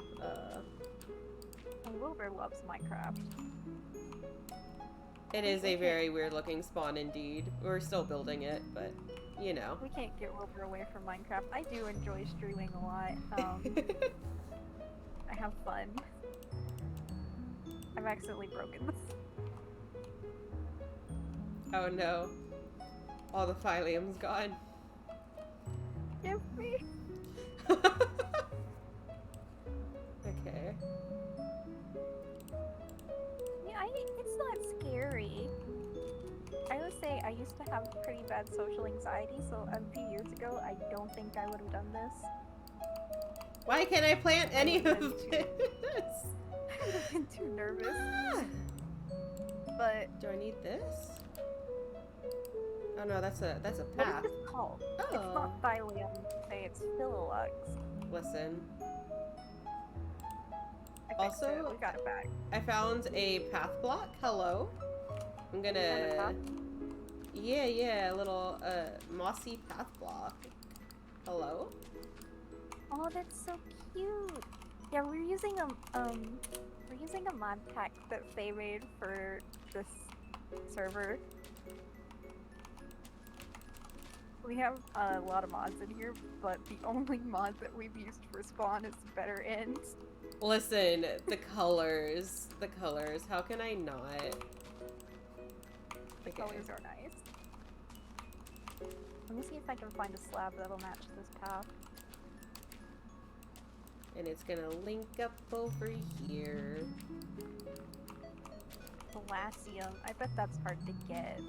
And Wilbur loves Minecraft. It is a very weird looking spawn indeed. We're still building it, but you know. We can't get Wilbur away from Minecraft. I do enjoy streaming a lot. I have fun. I've accidentally broken this. Oh no. All the phyllium's gone. Give me. Okay. Yeah, it's not scary. I would say I used to have pretty bad social anxiety, so a few years ago, I don't think I would have done this. Why can't I plant any of this? I would have been too nervous. Ah! But Do I need this? Oh no, that's a what path. is this called? It's Oh. not thylium, say it's philolux. Listen. I fixed Also- it. We got it back. I found a path block. Hello. I'm found a gonna path? Yeah, a little mossy path block. Hello? Oh, that's so cute. Yeah, we're using a mod pack that they made for this server. We have a lot of mods in here, but the only mod that we've used for spawn is Better Ends. Listen, the colors. The colors. How can I not? The Okay. colors are nice. Let me see if I can find a slab that'll match this path. And it's gonna link up over here. Glacium. I bet that's hard to get.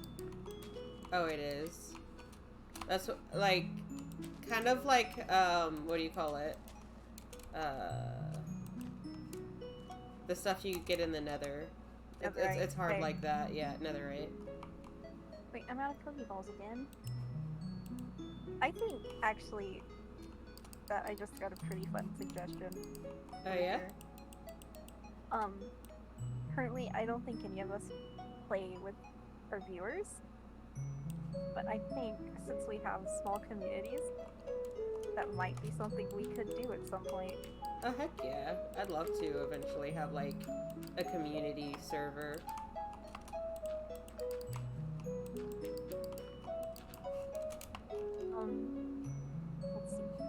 Oh, it is. That's what, like, kind of like, what do you call it? The stuff you get in the nether. It's hard Okay. like that, yeah, netherite. Wait, I'm out of Pokeballs again. I think, actually, that I just got a pretty fun suggestion. Oh, yeah? Currently, I don't think any of us play with our viewers. But I think, since we have small communities, that might be something we could do at some point. Oh, heck yeah. I'd love to eventually have, like, a community server. Let's see.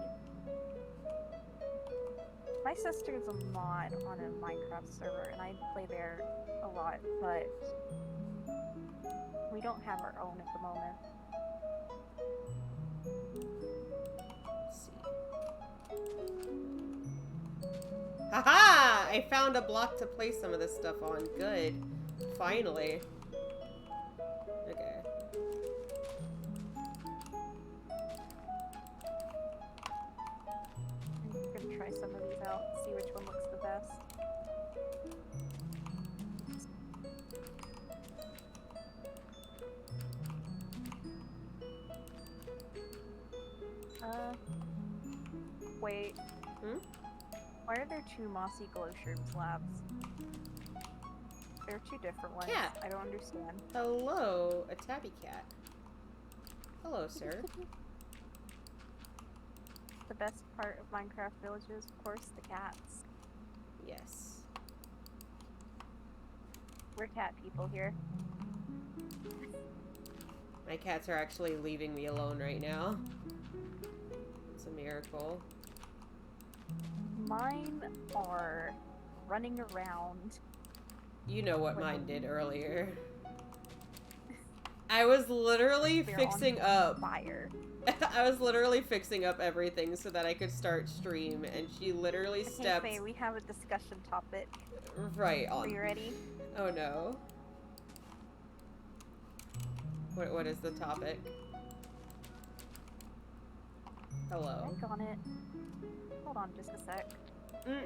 My sister's a mod on a Minecraft server, and I play there a lot, but we don't have our own at the moment. I found a block to place some of this stuff on. Good. Finally. Okay. I'm gonna try some of these out, see which one looks the best. Wait. Hmm? Why are there two mossy glow shroom slabs? There are two different ones. Cat. I don't understand. Hello, a tabby cat. Hello, sir. The best part of Minecraft villages, of course, the cats. Yes. We're cat people here. My cats are actually leaving me alone right now. It's a miracle. Mine are running around. You know what mine did earlier. I was literally They're fixing on up. fire. I was literally fixing up everything so that I could start stream, and she literally Okay, stepped Faye, we have a discussion topic. right Are on. you ready? Oh no. What is the topic? Hello. Click on it. Hold on just a sec. Mm.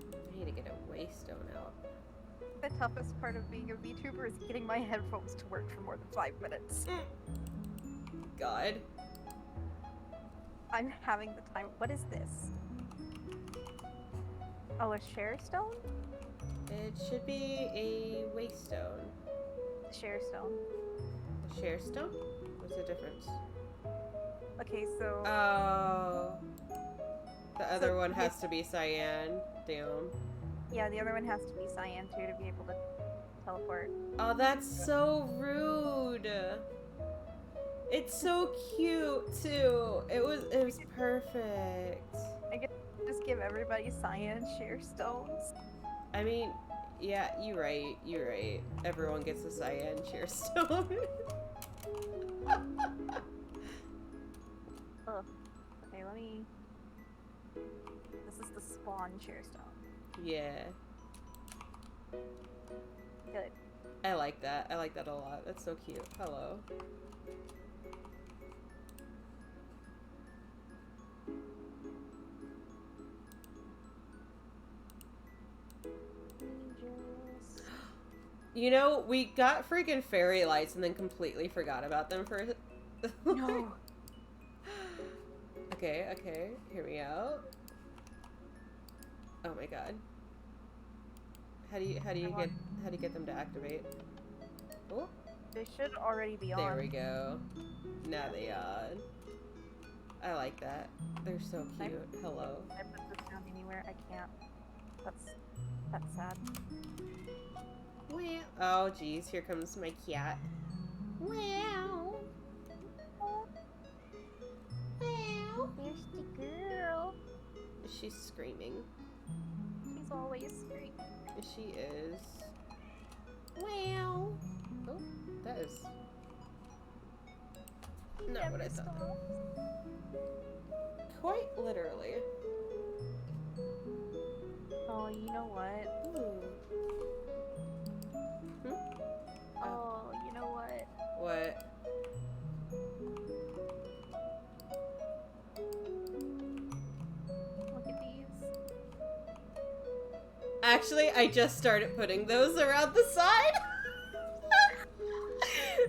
I need to get a waystone out. The toughest part of being a VTuber is getting my headphones to work for more than 5 minutes. God. I'm having the time. What is this? Oh, a share stone? It should be a waystone. Share stone. A share stone? What's the difference? Okay, so Oh. The other So, one yeah. has to be cyan. Damn. yeah, the other one has to be cyan too to be able to teleport. Oh, that's so rude. It's so cute too. It was perfect. I could just give everybody cyan share stones. I mean, yeah, you're right. You're right. Everyone gets a cyan share stone. Ugh. Okay, let me. This is the spawn share stone. Yeah. Good. I like that. I like that a lot. That's so cute. Hello. Angels. You know, we got freaking fairy lights and then completely forgot about them for No. Okay, okay. Hear me out. Oh my god. How do you get them to activate? Oh, They should already be on. there we go. Now they on. I like that. They're so cute. Hello. Can I put this down anywhere? I can't. That's sad. Wow. Oh geez, here comes my cat. Wow. Wow. There's the girl. She's screaming. She's always screaming. She is. Wow. Oh, that is not what I thought. Quite literally. Oh, you know what? Ooh. Hmm? Oh, you know what? What? Look at these. Actually, I just started putting those around the side.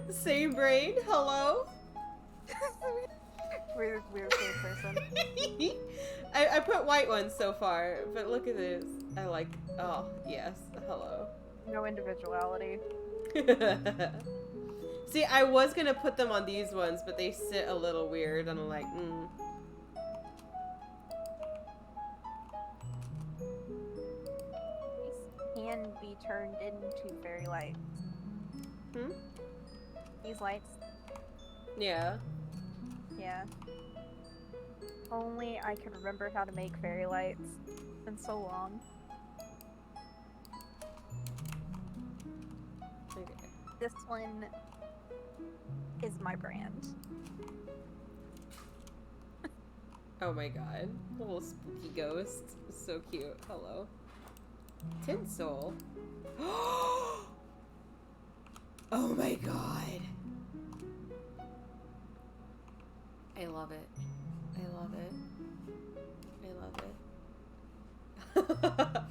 Same brain. Hello. We're the same person. I put white ones so far, but look at this. I like. Oh yes. Hello. No individuality. See, I was gonna put them on these ones, but they sit a little weird, and I'm like, These can be turned into fairy lights. Hmm? These lights, Yeah. yeah. Only I can remember how to make fairy lights. It's been so long. This one is my brand. Oh my god. Little spooky ghost. So cute. Hello. Tinsel. Oh my god. I love it. I love it. I love it.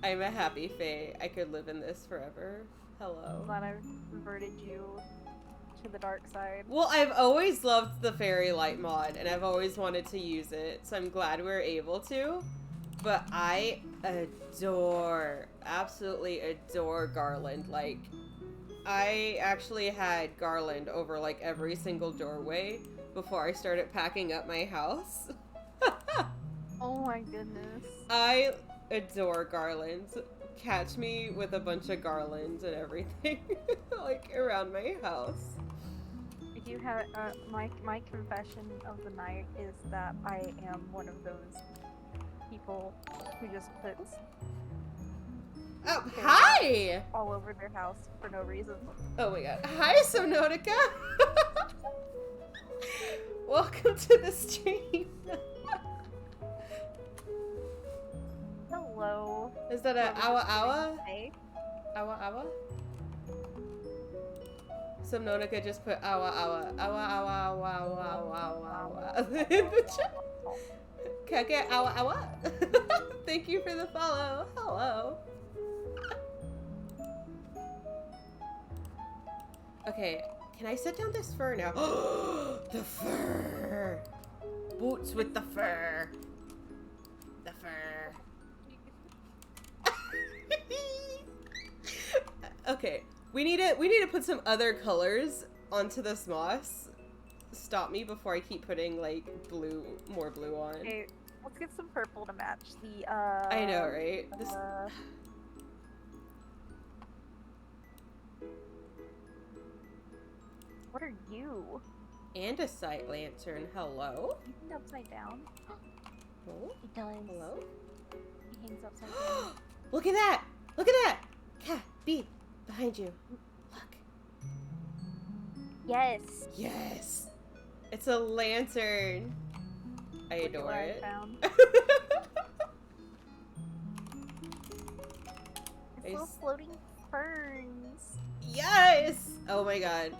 I'm a happy fae. I could live in this forever. Hello. I'm glad I've converted you to the dark side. Well, I've always loved the fairy light mod, and I've always wanted to use it, so I'm glad we're able to. But I absolutely adore Garland. Like, I actually had Garland over, like, every single doorway before I started packing up my house. Oh my goodness. I adore garlands. Catch me with a bunch of garlands and everything, like, around my house. You have my confession of the night is that I am one of those people who just puts Oh, fairy hi! all over their house for no reason. Oh my god. Hi, Sonotica! Welcome to the stream. Hello. Is that a awa awa? Hey. Awa awa? Somnonica just put awa awa. Awa awa awa awa awa awa in the chat. Can I get awa awa? Thank you for the follow. Hello. Okay, can I set down this fur now? The fur! Boots with the fur. The fur. Okay, we need to put some other colors onto this moss. Stop me before I keep putting like more blue on. Okay, let's get some purple to match the I know, right? This what are you? andesite lantern. Hello. You hang upside down? Oh, It does. hello. He hangs upside down. Look at that! Look at that! Cat, bee, behind you. Look. Yes. Yes! It's a lantern. I Look at adore what I it. found. It's little floating ferns. Yes! Oh my god.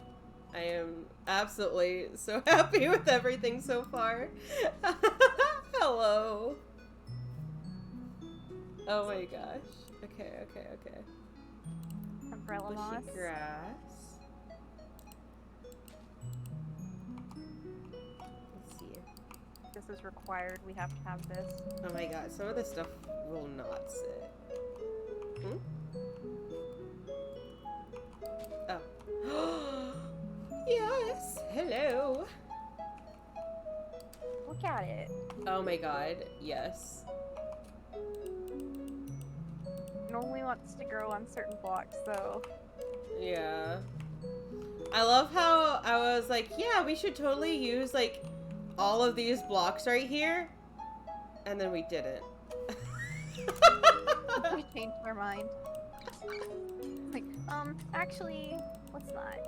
I am absolutely so happy with everything so far. Hello. Oh my gosh. Okay. Umbrella moss. Bushy grass. Let's see. This is required. We have to have this. Oh my god, some of this stuff will not sit. Oh. Yes! Hello! Look at it. Oh my god, yes. It only wants to grow on certain blocks, though. Yeah. I love how I was like, yeah, we should totally use, like, all of these blocks right here. And then we didn't. We changed our mind. Like, actually, let's not.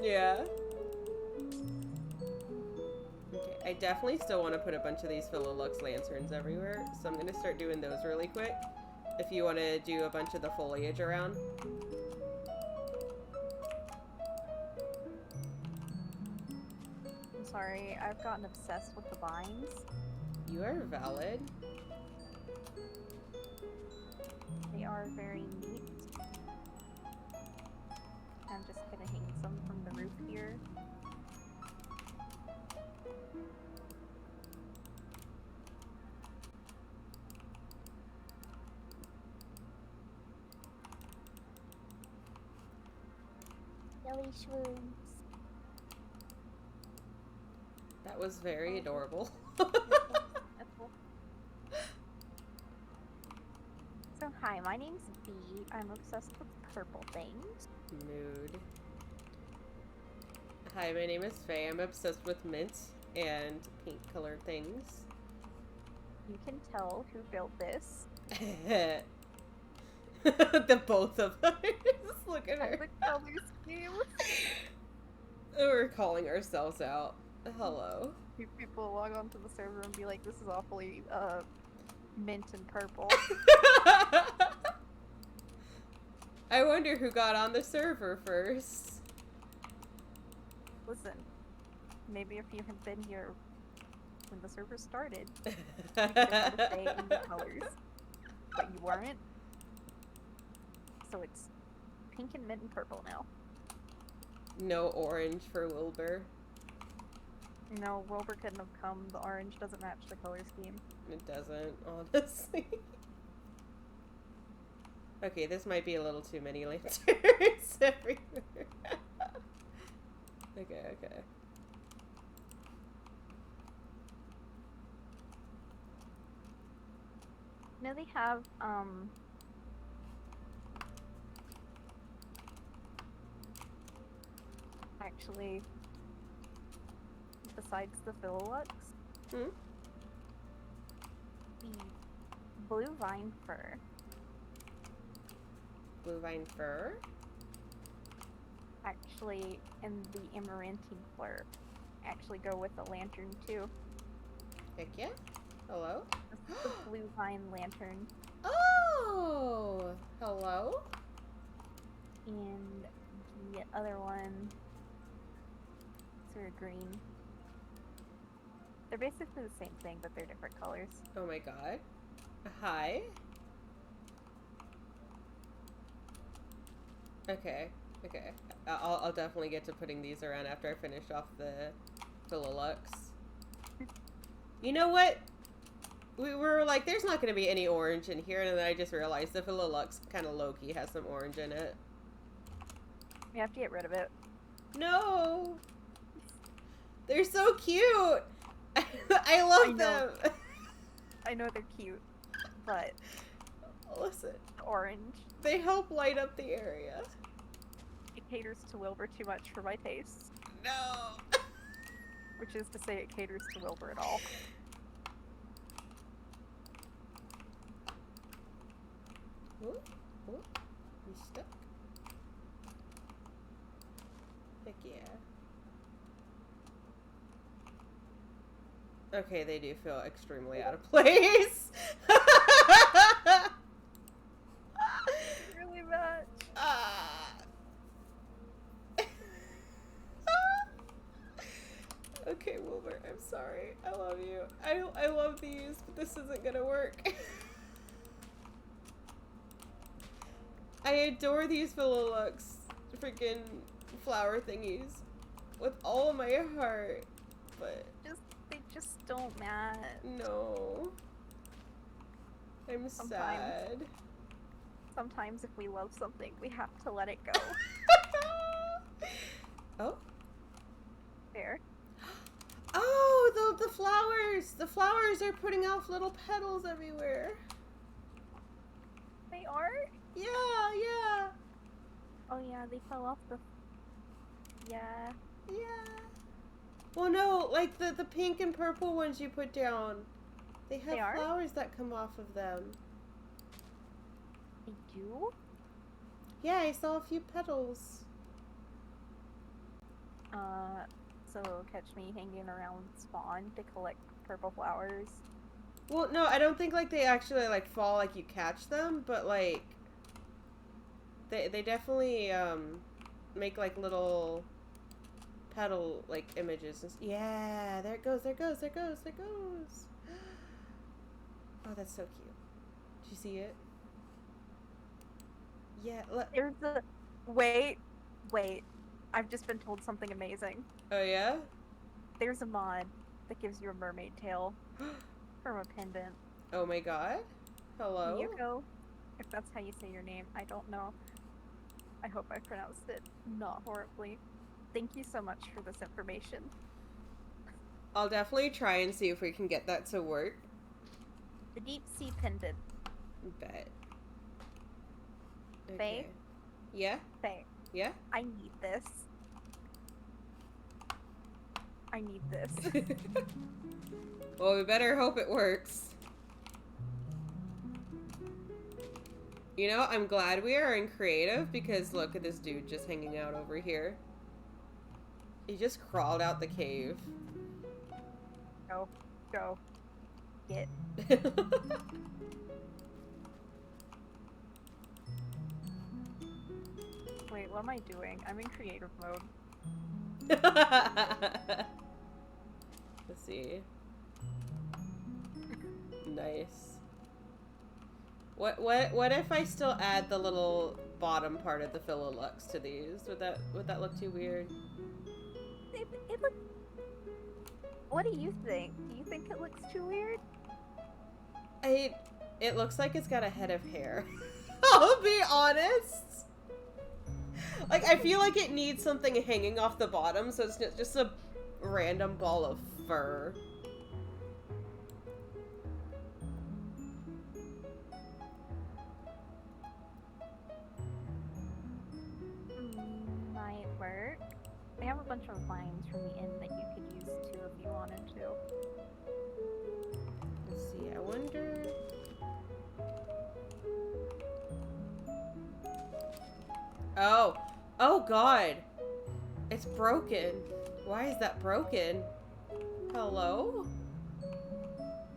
Yeah. Okay, I definitely still want to put a bunch of these Philolux lanterns everywhere, so I'm going to start doing those really quick. If you want to do a bunch of the foliage around. I'm sorry, I've gotten obsessed with the vines. You are valid. They are very neat. I'm just gonna hang some from the roof here. Jelly shrooms. That was very adorable. That's cool. So hi, my name's B. I'm obsessed with purple things. Mood. Hi, my name is Faye. I'm obsessed with mint and pink colored things. You can tell who built this. The both of us. Look at I her. the color scheme. We're calling ourselves out. Hello. People log onto the server and be like, "This is awfully mint and purple." I wonder who got on the server first. Listen, maybe if you had been here when the server started, you could have had a say in the colors, but you weren't. So it's pink and mint and purple now. No orange for Wilbur. No, Wilbur couldn't have come. The orange doesn't match the color scheme. It doesn't, honestly. Okay, this might be a little too many lanterns everywhere. Okay. No, they have, actually, besides the Philolux, the blue vine fir. Blue vine fir? Actually, and the amaranthine flirt actually go with the lantern too. Heck yeah. Hello? This is the blue vine lantern. Oh! Hello? And the other one, sort of green. They're basically the same thing, but they're different colors. Oh my god. Hi? Okay. I'll definitely get to putting these around after I finish off the Philolux. You know what? We were like, there's not going to be any orange in here, and then I just realized the Philolux kind of low-key has some orange in it. You have to get rid of it. No! They're so cute! I love them! I know they're cute, but... Listen. Orange. They help light up the area. It caters to Wilbur too much for my taste. No! Which is to say it caters to Wilbur at all. Ooh, you stuck? Heck yeah. Okay, they do feel extremely out of place. Really much. Okay, Wilbur, I'm sorry. I love you. I love these, but this isn't gonna work. I adore these Philolux freaking flower thingies with all my heart, but They just don't match. no. I'm sad. Sometimes if we love something, we have to let it go. Oh? There. Oh, the flowers! The flowers are putting off little petals everywhere. They are? Yeah. Oh yeah, they fell off the... Yeah. Well, no, like the pink and purple ones you put down. They have They are? flowers that come off of them. They do? Yeah, I saw a few petals. So catch me hanging around Spawn to collect purple flowers. Well, no, I don't think like they actually like fall like you catch them, but like they definitely make like little petal like images. Yeah, there it goes. Oh, that's so cute. Did you see it? Yeah. There's a... Wait. I've just been told something amazing. Oh yeah? There's a mod that gives you a mermaid tail from a pendant. Oh my god. Hello? Yuko, if that's how you say your name, I don't know. I hope I pronounced it not horribly. Thank you so much for this information. I'll definitely try and see if we can get that to work. The deep sea pendant. Bet. Faye? Yeah? Faye, Yeah? I need this. I need this. Well, we better hope it works. You know, I'm glad we are in creative because look at this dude just hanging out over here. He just crawled out the cave. Go. Go. Get. Wait, what am I doing? I'm in creative mode. Let's see. Nice. What if I still add the little bottom part of the Philolux to these? Would that look too weird? It looks... What do you think? Do you think it looks too weird? It looks like it's got a head of hair. I'll be honest. Like, I feel like it needs something hanging off the bottom, so it's just a random ball of fur. Might work. I have a bunch of lines from the inn that you could use too if you wanted to. Let's see, I wonder... Oh! Oh god! It's broken. Why is that broken? Hello?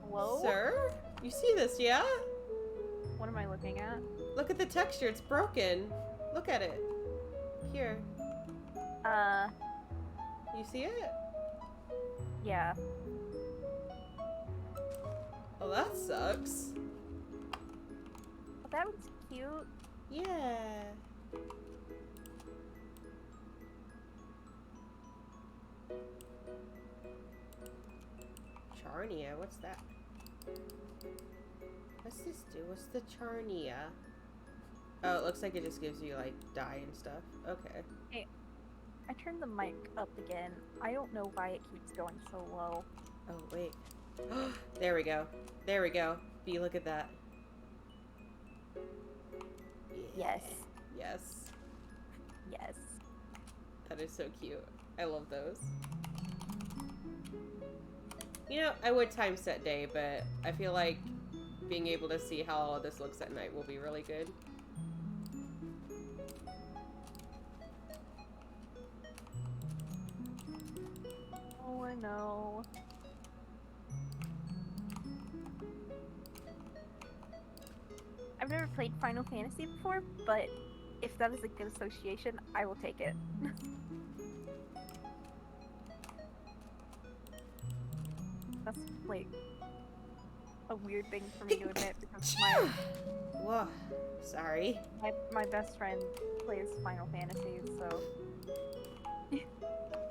Hello? Sir? You see this, yeah? What am I looking at? Look at the texture, it's broken. Look at it. Here. You see it? Yeah. Well, that sucks. Well, that was cute. Yeah. Charnia, what's that? What's this do? What's the Charnia? Oh, it looks like it just gives you, like, dye and stuff. Okay. Hey, I turned the mic up again. I don't know why it keeps going so low. Oh, wait. There we go. There we go. B, look at that. Yes. Yes. Yes. That is so cute. I love those. You know, I would time set day, but I feel like being able to see how all of this looks at night will be really good. Oh, I know. I've never played Final Fantasy before, but if that is a good association, I will take it. That's, like, a weird thing for me to admit because Whoa. Sorry. my best friend plays Final Fantasy, so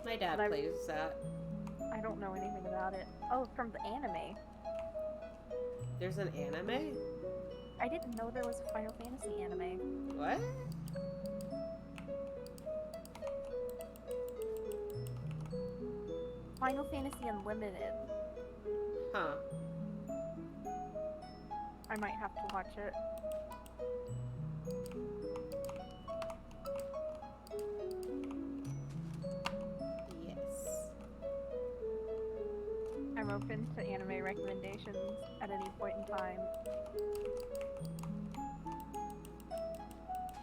My dad But plays that. I don't know anything about it. Oh, from the anime. There's an anime? I didn't know there was a Final Fantasy anime. What? Final Fantasy Unlimited. Huh. I might have to watch it. Yes. I'm open to anime recommendations at any point in time.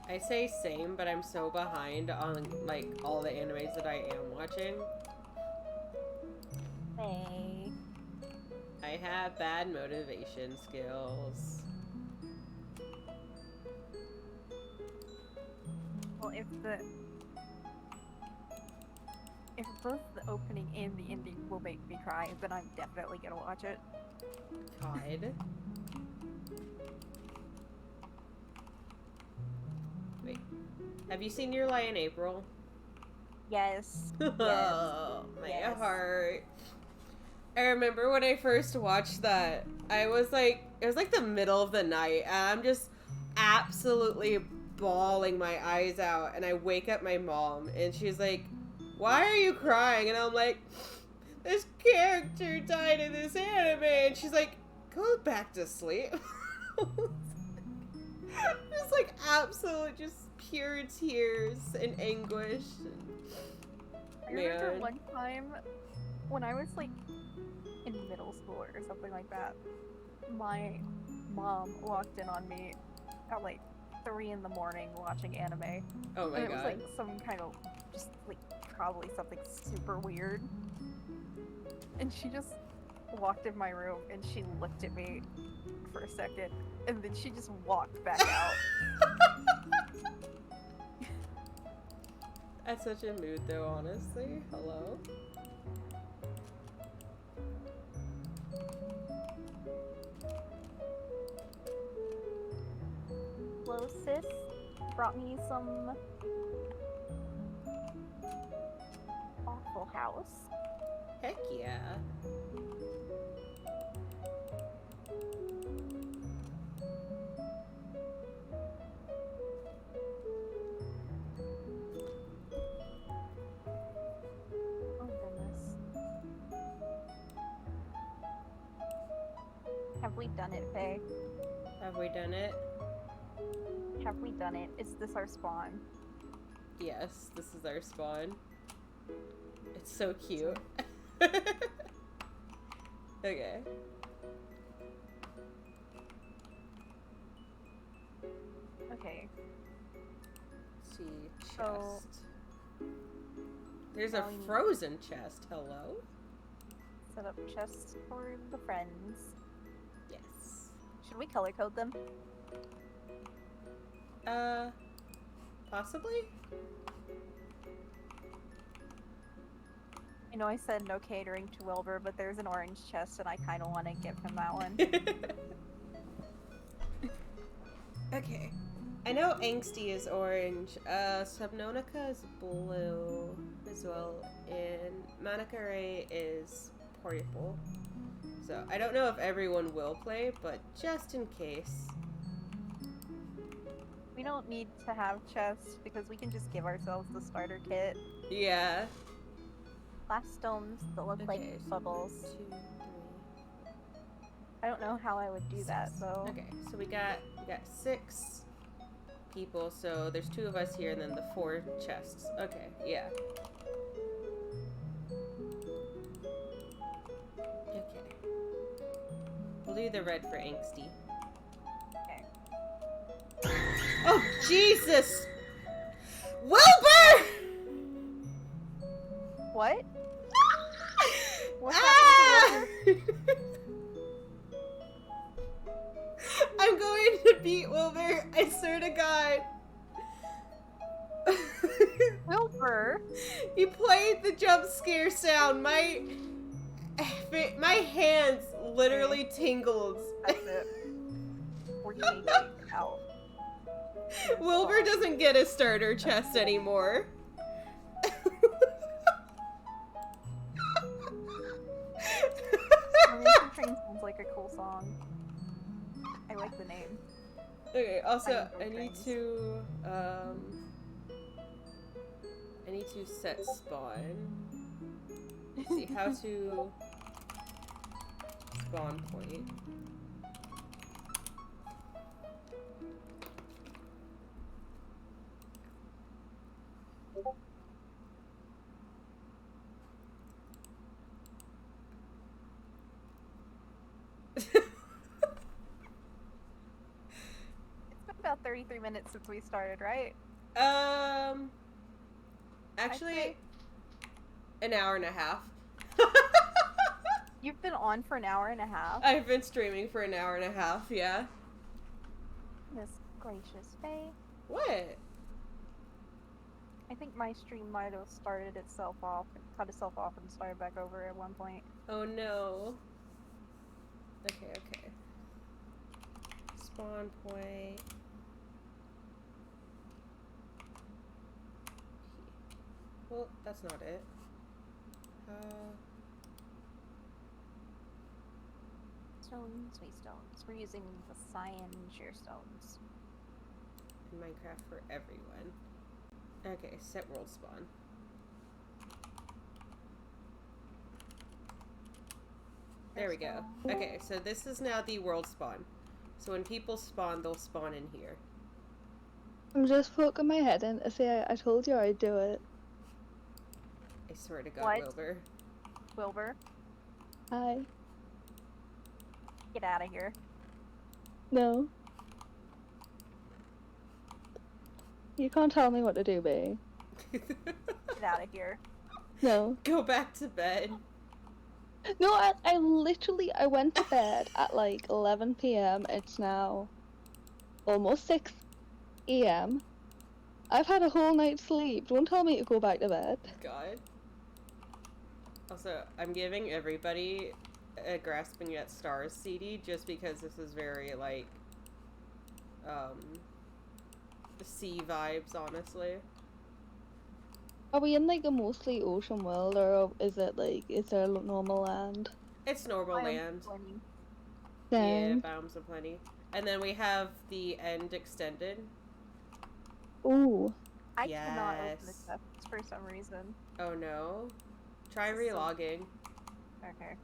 I say same, but I'm so behind on, like, all the animes that I am watching. Hey. I have bad motivation skills. Well, if both the opening and the ending will make me cry, then I'm definitely gonna watch it. God. Wait. Have you seen Your Lie in April? Yes. Oh, my Yes. heart. I remember when I first watched that, it was like the middle of the night, and I'm just absolutely bawling my eyes out, and I wake up my mom, and she's like, "Why are you crying?" And I'm like, "This character died in this anime," and she's like, "Go back to sleep." Just like absolute, just pure tears and anguish. I remember one time when I was like in middle school or something like that, my mom walked in on me at like 3 in the morning watching anime. Oh my And it god. was like some kind of, just like, probably something super weird. And she just walked in my room and she looked at me for a second and then she just walked back out. That's such a mood though, honestly. Hello? Hello, sis. Brought me some Waffle House. Heck yeah. Oh goodness. Have we done it, Faye? Have we done it? Have we done it? Is this our spawn? Yes, this is our spawn. It's so cute. Okay. Okay. Let's see, chest. So- There's a now we need- frozen chest. Hello? Set up chests for the friends. Yes. Should we color code them? Possibly? I know I said no catering to Wilbur, but there's an orange chest and I kind of want to give him that one. Okay. I know Angsty is orange. Subnautica is blue as well. And Manakare is purple. So I don't know if everyone will play, but just in case. We don't need to have chests because we can just give ourselves the starter kit. Yeah. Glass stones that look Okay, like so bubbles. 1, 2, 3. I don't know how I would do that, though. Okay, so we got 6 people, so there's 2 of us here and then the 4 chests. Okay, yeah. Okay. We'll do the red for Angsty. Okay. Oh, Jesus! Wilbur! What? What Ah! happened to I'm going to beat Wilbur. I swear to God. Wilbur? He played the jump scare sound. My hands literally tingled. That's it. We're taking out. Wilbur doesn't get a starter chest anymore. Momentum Train sounds like a cool song. I like the name. Okay, also I I need trains. to set spawn. Let's see how to spawn point. It's been about 33 minutes since we started, right? Actually, say- an hour and a half. You've been on for an hour and a half. I've been streaming for an hour and a half, yeah. Miss gracious Faye. What? I think my stream might have started itself off, cut itself off, and started back over at one point. Oh no. Okay, okay. Spawn point. Well, that's not it. Stones, we stones. We're using the cyan sheer stones. In Minecraft for everyone. Okay, set world spawn. There we go. Okay, so this is now the world spawn. So when people spawn, they'll spawn in here. I'm just poking my head in to say I told you I'd do it. I swear to God, What? Wilbur. Wilbur, Hi. get out of here. No. You can't tell me what to do, babe. Get out of here. No. Go back to bed. No, I literally, I went to bed at like 11 p.m. It's now almost 6 a.m. I've had a whole night's sleep. Don't tell me to go back to bed. God. Also, I'm giving everybody a Grasping at Stars CD just because this is very, like, sea vibes, honestly. Are we in like a mostly ocean world, or is it like, is there a normal land? It's normal land. Yeah, Then, biomes aplenty. And then we have the end extended. ooh, I cannot open the Yes. chests for some reason. Oh no. Try So- relogging. Okay.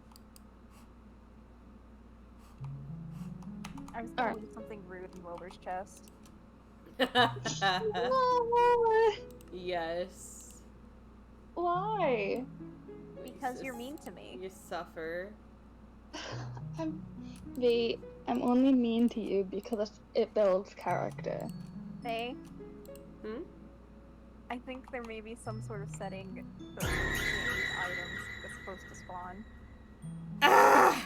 I was gonna Alright. leave something rude in Wilbur's chest. no, Yes. why? Because you're mean to me. You suffer. I'm only mean to you because it builds character. Hey, Hmm? I think there may be some sort of setting that these items that's supposed to spawn. Ah!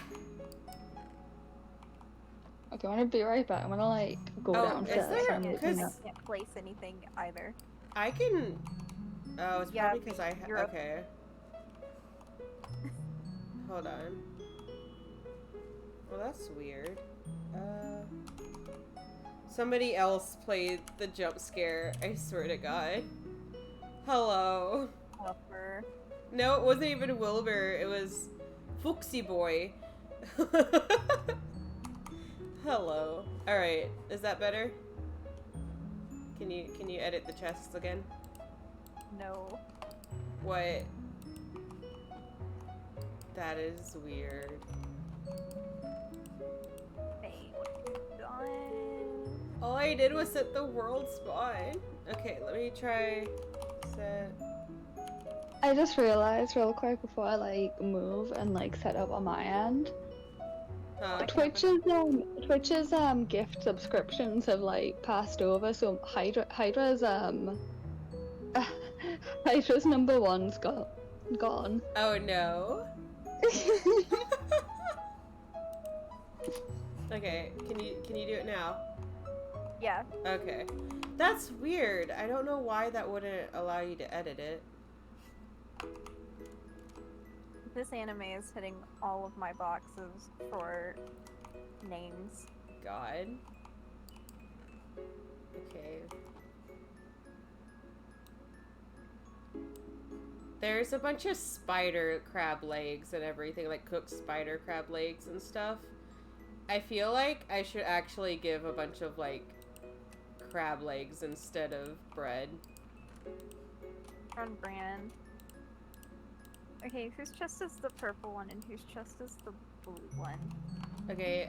Okay, I'm gonna be right back. I'm gonna like go Oh, downstairs. is there- and I look because- up. can't place anything either. I can. Oh, it's Yeah, probably because I. you're up. Okay. Hold on. Well, that's weird. Somebody else played the jump scare. I swear to God. Hello. Upper. No, it wasn't even Wilbur. It was Fuxie Boy. Hello. All right. Is that better? Can you edit the chests again? No. What? That is weird. Hey, what have you done? All I did was set the world spawn. Okay, let me try set. I just realized real quick before I like move and like set up on my end. Huh? Twitch's gift subscriptions have like passed over, so Hydra's Hydra's number one's gone. Oh no. Okay, can you do it now? Yeah, Okay. That's weird. I don't know why that wouldn't allow you to edit it. this anime is hitting all of my boxes for names. God. Okay. There's a bunch of spider crab legs and everything, like cooked spider crab legs and stuff. I feel like I should actually give a bunch of, like, crab legs instead of bread. On brand. Okay, whose chest is the purple one and whose chest is the blue one? Okay,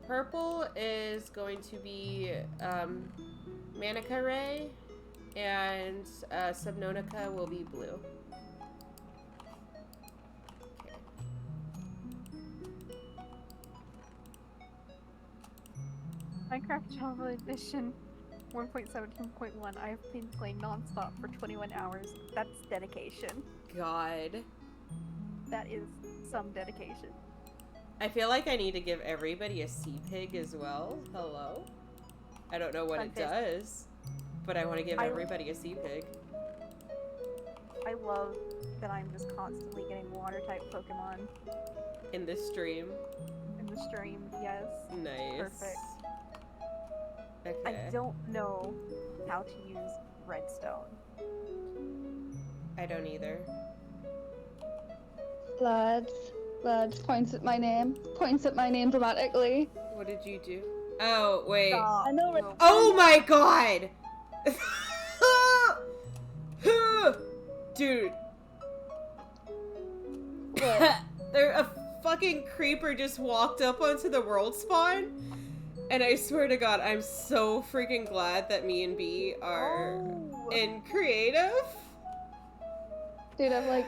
purple is going to be, Manica Ray, and, Subnautica will be blue. Okay. Minecraft Java Edition 1.17.1. I've been playing non-stop for 21 hours. That's dedication. God. That is some dedication. I feel like I need to give everybody a sea pig as well. Hello? I don't know what it Sunfish. does, but I want to give I- everybody a sea pig. I love that I'm just constantly getting water-type Pokemon In this stream. in the stream. Yes. Nice. Perfect. Okay. I don't know how to use redstone. I don't either. Lads, points at my name dramatically. What did you do? Oh, wait. Stop. I know No. redstone. Oh my god! Dude. There, a fucking creeper just walked up onto the world spawn. And I swear to God, I'm so freaking glad that me and B are Oh. in creative. Dude, I'm like,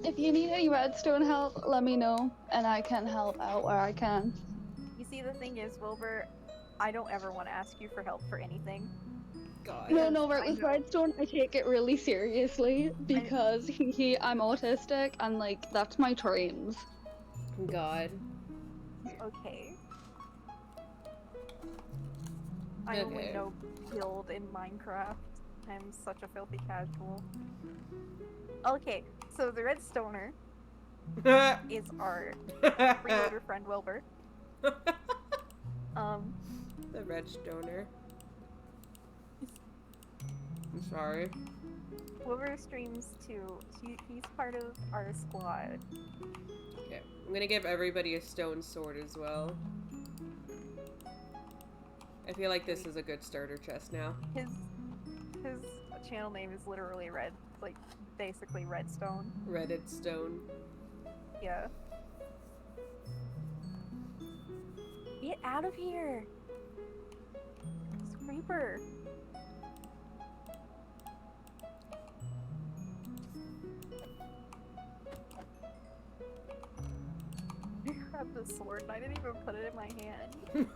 if you need any redstone help, let me know, and I can help out where I can. You see, the thing is, Wilbur, I don't ever want to ask you for help for anything. God. No, right, I with know. redstone, I take it really seriously because I'm autistic and like that's my dreams. God. Okay. I only Okay. know build in Minecraft. I'm such a filthy casual. Okay, so the redstoner is our freeloader friend Wilbur. The red stoner. I'm sorry. Wilbur streams too. He's part of our squad. Okay. I'm gonna give everybody a stone sword as well. I feel like this is a good starter chest now. His channel name is literally red, like basically redstone. Redded stone. Yeah. Get out of here! It's a creeper! I grabbed the sword and I didn't even put it in my hand.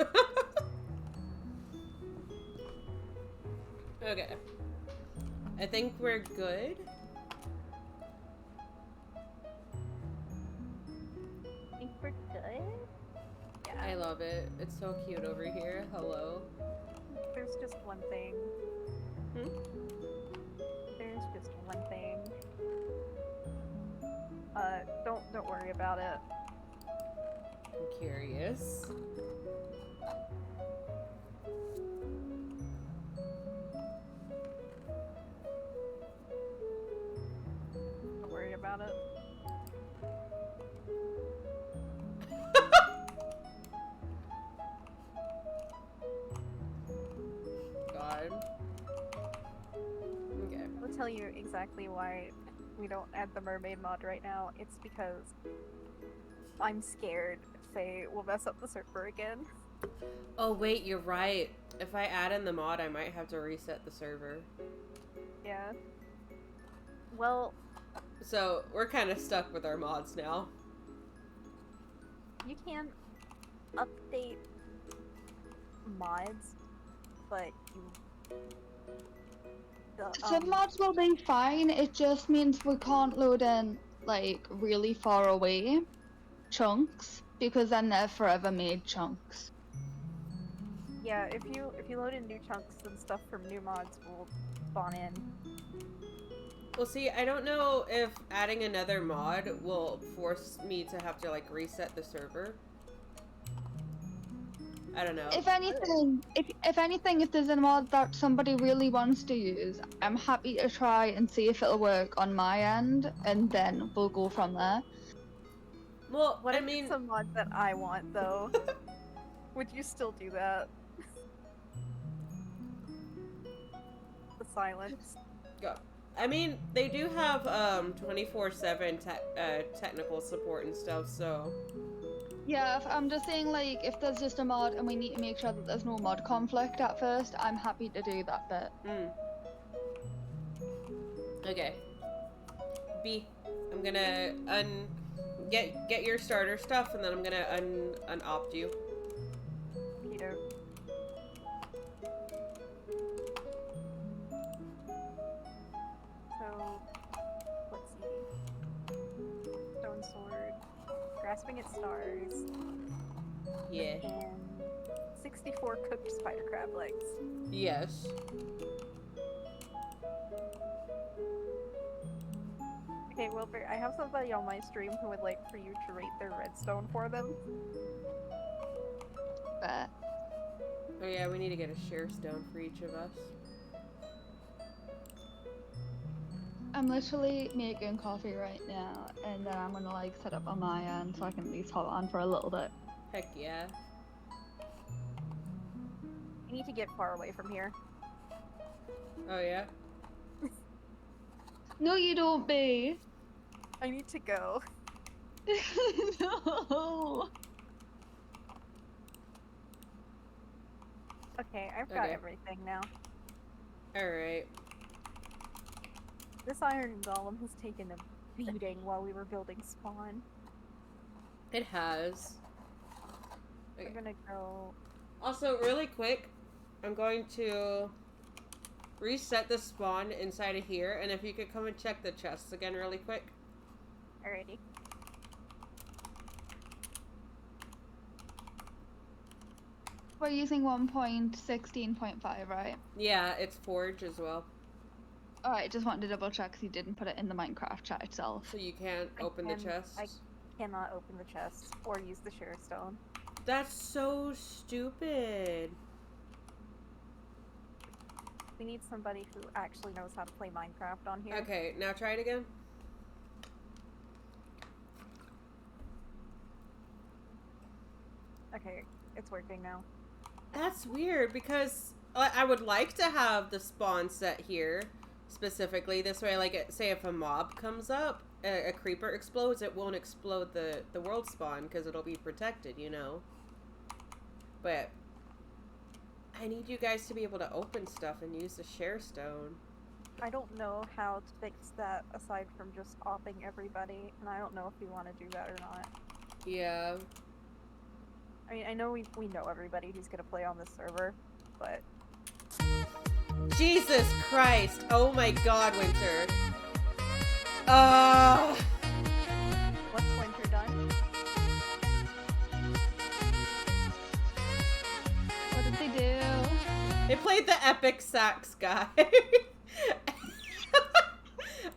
Okay. I think we're good. Think we're good? Yeah. I love it. It's so cute over here. Hello. There's just one thing. Hmm? There's just one thing. Don't worry about it. I'm curious. Don't worry about it. God. Okay. I'll tell you exactly why we don't add the mermaid mod right now. It's because I'm scared Faye will mess up the server again. Oh wait, you're right. If I add in the mod, I might have to reset the server. Yeah. Well, So we're kind of stuck with our mods now. you can update mods, but you Some mods will be fine, it just means we can't load in like really far away chunks because then they're forever made chunks. yeah, if you load in new chunks and stuff from new mods will spawn in. Well, see, I don't know if adding another mod will force me to have to like reset the server. I don't know. If anything, if there's a mod that somebody really wants to use, I'm happy to try and see if it'll work on my end, and then we'll go from there. Well, What I if mean, it's a mod that I want though? Would you still do that? The silence. go. I mean, they do have 24/7 technical support and stuff, so Yeah, I'm just saying, like, if there's just a mod and we need to make sure that there's no mod conflict at first, I'm happy to do that bit. Okay. B, I'm gonna get your starter stuff, and then I'm gonna unopt you. Peter. So, let's see. Stone sword, grasping at stars, Yeah. and 64 cooked spider crab legs. Yes. Okay, Wilbur, I have somebody on my stream who would like for you to rate their redstone for them. But Oh yeah, we need to get a share stone for each of us. I'm literally making coffee right now, and then I'm gonna like set up on my end so I can at least hold on for a little bit. Heck yeah. I need to get far away from here. Oh yeah? No, you don't, be. I need to go. No. Okay, I've got Okay. everything now. Alright. This iron golem has taken a beating while we were building spawn. It has. We're gonna go. Also, really quick, I'm going to reset the spawn inside of here, and if you could come and check the chests again really quick. Alrighty. We're using 1.16.5, right? Yeah, it's Forge as well. Alright, just wanted to double check because you didn't put it in the Minecraft chat itself. So you can't open the chests? I cannot open the chests or use the share stone. That's so stupid. We need somebody who actually knows how to play Minecraft on here. Okay, now try it again. Okay, it's working now. That's weird because I would like to have the spawn set here specifically. This way, like, say if a mob comes up, a creeper explodes, it won't explode the world spawn because it'll be protected, you know? But I need you guys to be able to open stuff and use the share stone. I don't know how to fix that aside from just opping everybody, and I don't know if we want to do that or not. Yeah. I mean, I know we know everybody who's gonna play on this server, but... Jesus Christ! Oh my god, Winter! What's Winter done? What did they do? They played the epic sax guy.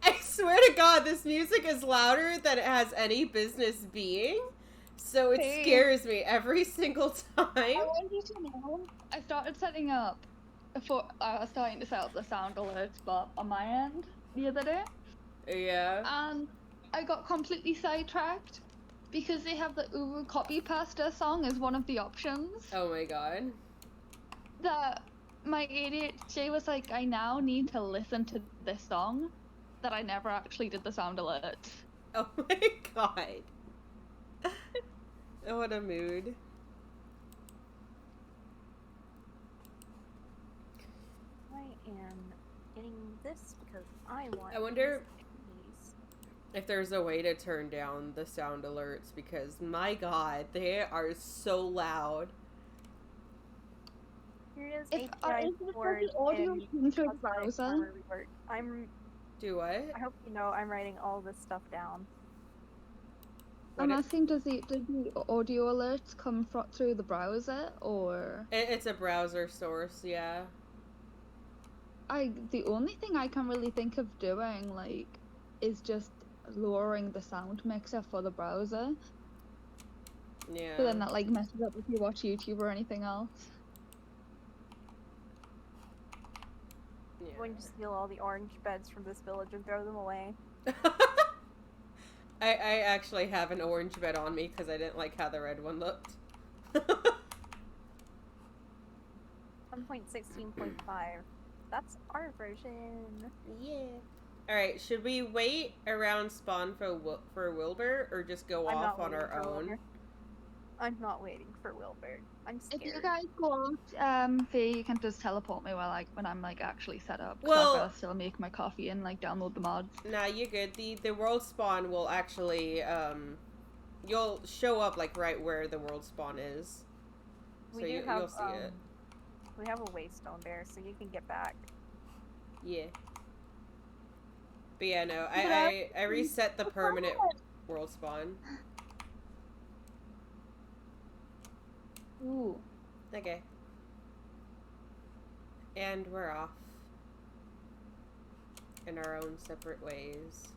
I swear to God, this music is louder than it has any business being. So it Hey. scares me every single time. I want you to know, I started setting up, I was starting to set up the sound alerts, but on my end, the other day, Yeah. and I got completely sidetracked because they have the Uru copy pasta song as one of the options. Oh my god. That my ADHD was like, I now need to listen to this song, that I never actually did the sound alerts. Oh my god. What a mood. I am getting this because I want I wonder these. if there's a way to turn down the sound alerts because my god, they are so loud. Here it is, If API is it for the audio came through the browser? Do what? I hope you know I'm writing all this stuff down. What I'm it- asking, does the audio alerts come through the browser, or It's a browser source, yeah. the only thing I can really think of doing, like, is just lowering the sound mixer for the browser. Yeah. So then that like messes up if you watch YouTube or anything else. I'm going to steal all the orange beds from this village and throw them away. I actually have an orange bed on me because I didn't like how the red one looked. 1.16.5. That's our version. Yeah. Alright, should we wait around spawn for Wilbur or just go I'm off not on waiting our for own? Wilbur. I'm not waiting for Wilbur. I'm scared. If you guys go out, Faye, you can just teleport me when I'm like actually set up. 'Cause Well- I've gotta still make my coffee and like download the mods. Nah, you're good. The world spawn will actually, you'll show up like right where the world spawn is. We So do you'll have, see it. We have a waystone there, so you can get back. Yeah. But yeah, no, I reset the permanent world spawn. Ooh. Okay. And we're off. In our own separate ways.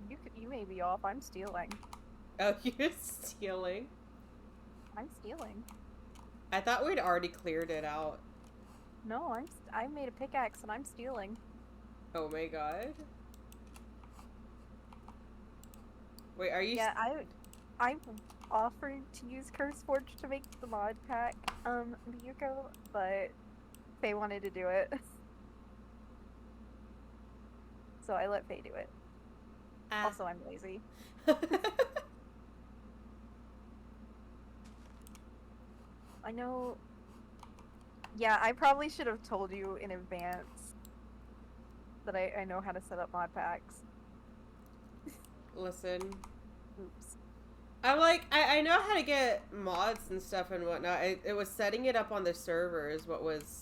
You may be off. I'm stealing. Oh, you're stealing? I'm stealing. I thought we'd already cleared it out. No, I made a pickaxe and I'm stealing. Oh my god. Wait, are you? Yeah, I offered to use CurseForge to make the mod pack, Miyuko, but Faye wanted to do it. So I let Faye do it. Also, I'm lazy. I know... Yeah, I probably should have told you in advance that I know how to set up mod packs. Listen. Oops. I'm like, I know how to get mods and stuff and whatnot. It was setting it up on the server is what was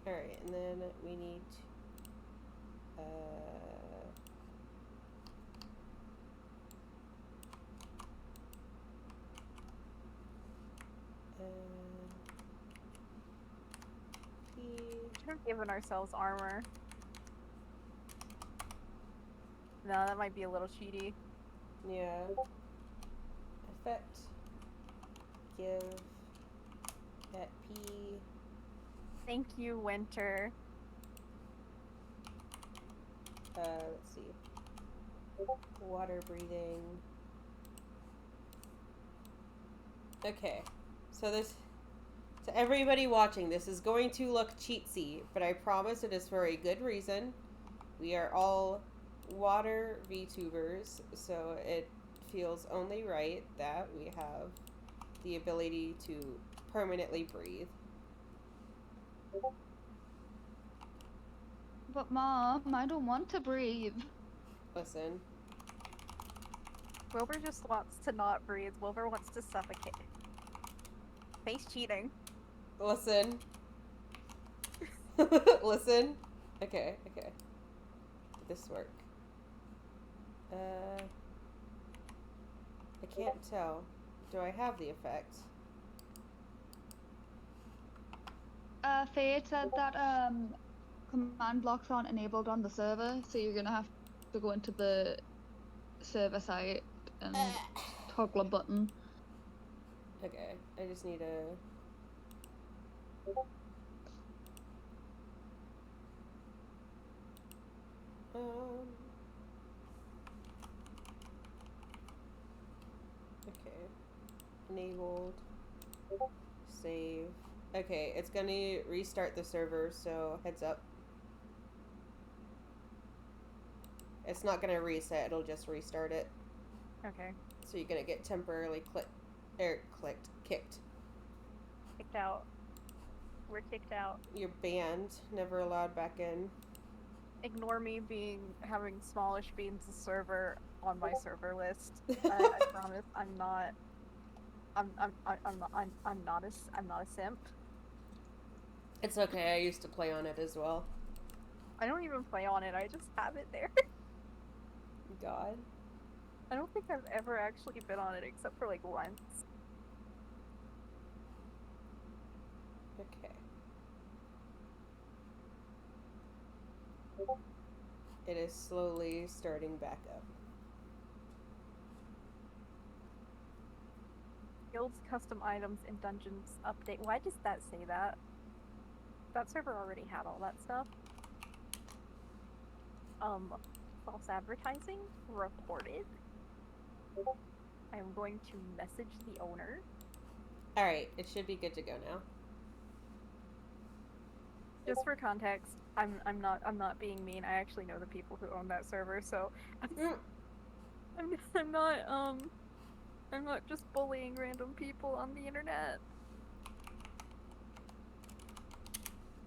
we need uh, P. Should have given ourselves armor. No, that might be a little cheaty. Yeah. Effect. Give. At P. Thank you, Winter. Let's see. Water breathing. Okay. So this, to everybody watching, this is going to look cheatsy, but I promise it is for a good reason. We are all water VTubers, so it feels only right that we have the ability to permanently breathe. But Mom, I don't want to breathe. Listen. Wilbur just wants to not breathe. Wilbur wants to suffocate. Face cheating. Listen. Listen. Okay. Did this work? I can't tell. Do I have the effect? Faye said that command blocks aren't enabled on the server, so you're gonna have to go into the server site and toggle a button. Okay, I just need a... Okay. Enabled. Save. Okay, it's gonna restart the server, so heads up. It's not gonna reset, it'll just restart it. Okay. So you're gonna get temporarily kicked. Kicked out. We're kicked out. You're banned, never allowed back in. Ignore me having smallish beans a server on my server list. I promise I'm not a simp. It's okay, I used to play on it as well. I don't even play on it, I just have it there. God. I don't think I've ever actually been on it except for like once. Okay. It is slowly starting back up. Guilds, custom items, and dungeons update. Why does that say that? That server already had all that stuff. False advertising reported. I am going to message the owner. Alright, it should be good to go now. Just for context, I'm not being mean. I actually know the people who own that server, so I'm not just bullying random people on the internet.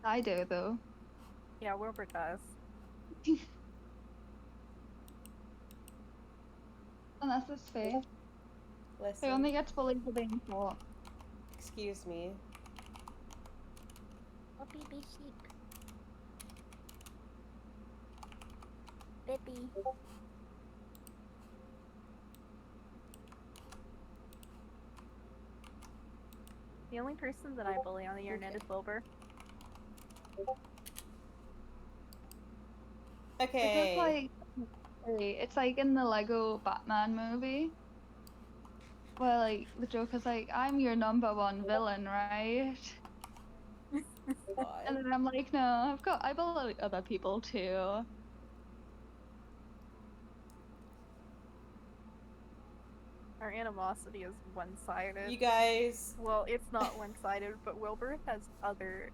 I do, though. Yeah, Wilbur does. Unless it's Faye. Listen. Faye only gets bullied for being short. Excuse me. Oh, baby sheep. Baby. The only person that I bully on the internet is Wilbur. Okay. It's like in the Lego Batman movie, where like the Joker's like, "I'm your #1 villain, right?" And then I'm like, "No, I bully other people too." Our animosity is one-sided. You guys. Well, it's not one-sided, but Wilbur has other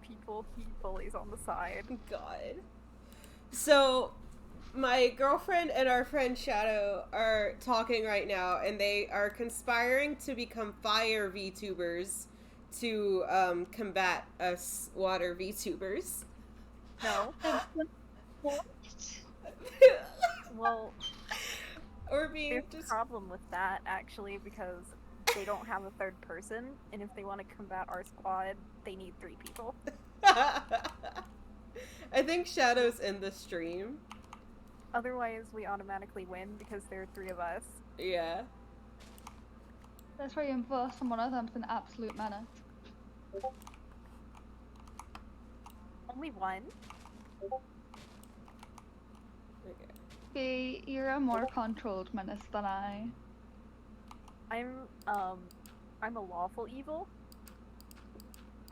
people he bullies on the side. God. So, my girlfriend and our friend Shadow are talking right now, and they are conspiring to become fire VTubers to combat us water VTubers. No. Well, or being there's just a problem with that, actually, because they don't have a third person, and if they want to combat our squad, they need 3 people. I think Shadow's in the stream. Otherwise, we automatically win because there are 3 of us. Yeah. Let's reinforce one of them's an absolute menace. Only one? Okay. B, you're a more controlled menace than I. I'm a lawful evil.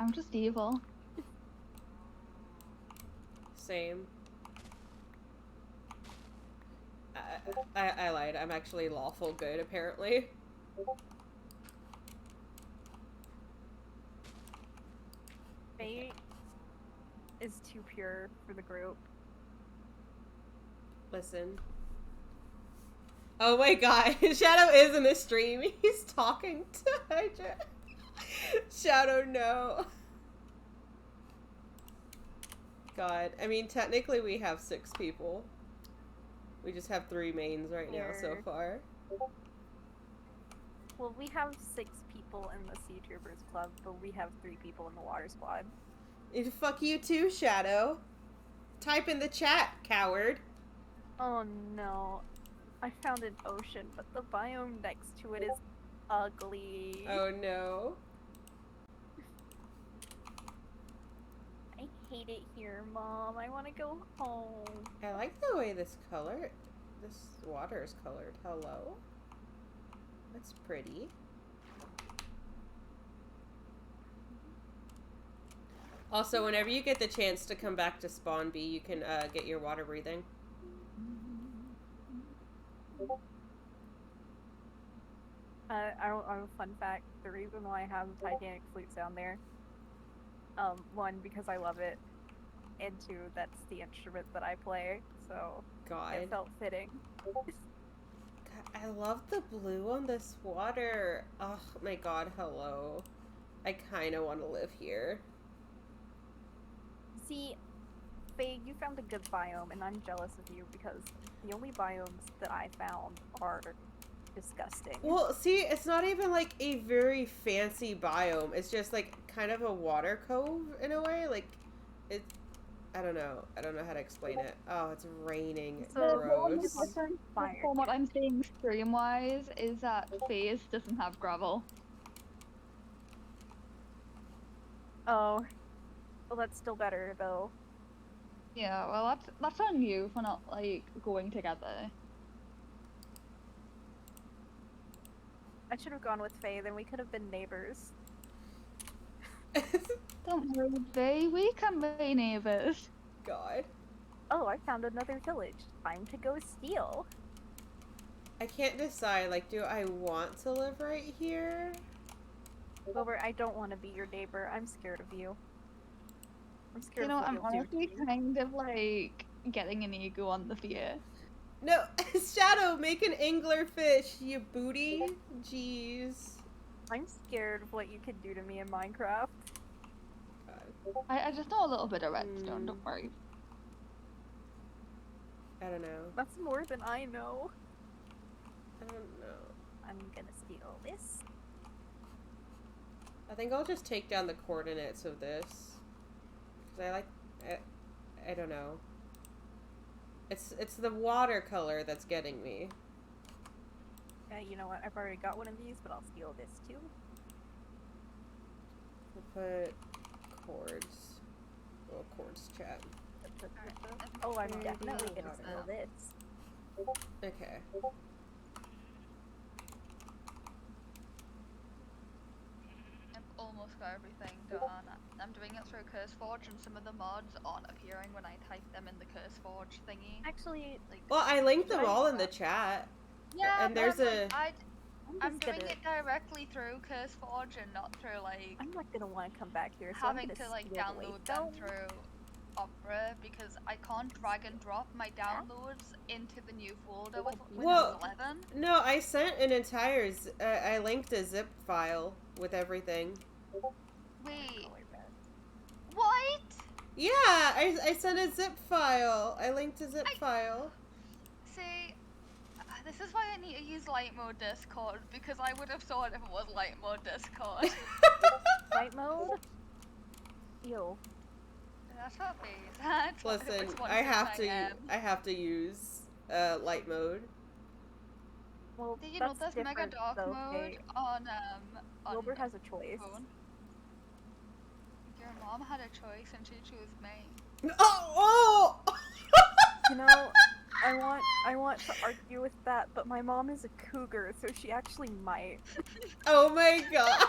I'm just evil. Same. I lied. I'm actually lawful good, apparently. Faye is too pure for the group. Listen. Oh my god, Shadow is in the stream. He's talking to Hydra. Shadow, no. God, I mean, technically we have 6 people. We just have 3 mains right now so Here. far. Well, we have 6 people in the Sea Troopers Club, but we have 3 people in the Water Squad. And fuck you too, Shadow. Type in the chat, coward. Oh no. I found an ocean, but the biome next to it is ugly. Oh no. I hate it here, Mom. I want to go home. I like the way this water is colored. Hello? That's pretty. Also, whenever you get the chance to come back to Spawn B, you can get your water breathing. I don't have a fun fact. The reason why I have Titanic flutes down there, 1, because I love it, and 2, that's the instrument that I play, so God. it felt fitting. God, I love the blue on this water. Oh my god, hello. I kind of want to live here. See, Faye, you found a good biome, and I'm jealous of you because the only biomes that I found are disgusting. Well, see, it's not even like a very fancy biome. It's just like kind of a water cove in a way. Like, I don't know. I don't know how to explain it. Oh, it's raining. So, Gross. From what I'm seeing stream-wise is that Phase doesn't have gravel. Oh, well, that's still better though. Yeah, well that's on you for not like going together. I should have gone with Faye, then we could have been neighbors. Don't worry, Faye, we can be neighbours. God. Oh, I found another village. Time to go steal. I can't decide, like, do I want to live right here? Wilbur, I don't want to be your neighbor. I'm scared of you. I'm scared You know, of what I'm you'll do honestly to me. kind of like getting an ego on the fear. No, Shadow, make an anglerfish, you booty. Jeez. I'm scared of what you could do to me in Minecraft. God. I just know a little bit of redstone, don't worry. I don't know. That's more than I know. I don't know. I'm gonna steal this. I think I'll just take down the coordinates of this. Because I like... I don't know. It's the watercolor that's getting me. Yeah, you know what? I've already got one of these, but I'll steal this too. We'll put chords. Little chords chat. Oh, I'm Maybe definitely gonna water. steal this. Okay. I've almost got everything done. I'm doing it through CurseForge and some of the mods aren't appearing when I type them in the CurseForge thingy. Actually, Like, Well, I linked them Should I- all in the chat. yeah, and but there's I'm, like, I'm just doing gonna- it directly through CurseForge and not through like I'm not gonna want to come back here, so having I'm to gonna like steal the download them Waystone. through Opera because I can't drag and drop my downloads into the new folder with Well- Windows 11. No, I sent an entire... I linked a zip file with everything. Wait, what? Yeah, I sent a zip file. I linked a zip file. See, this is why I need to use light mode Discord because I would have thought if it was light mode Discord. Light mode? Ew. That's not me. That's what- Listen, it's one I have thing I to. am. I have to use light mode. Well, Did you know that's there's Mega different, Dark though, mode okay? on Wilbur has a choice. phone? Your mom had a choice and she chose me. Oh! You know, I want to argue with that, but my mom is a cougar, so she actually might. Oh my god!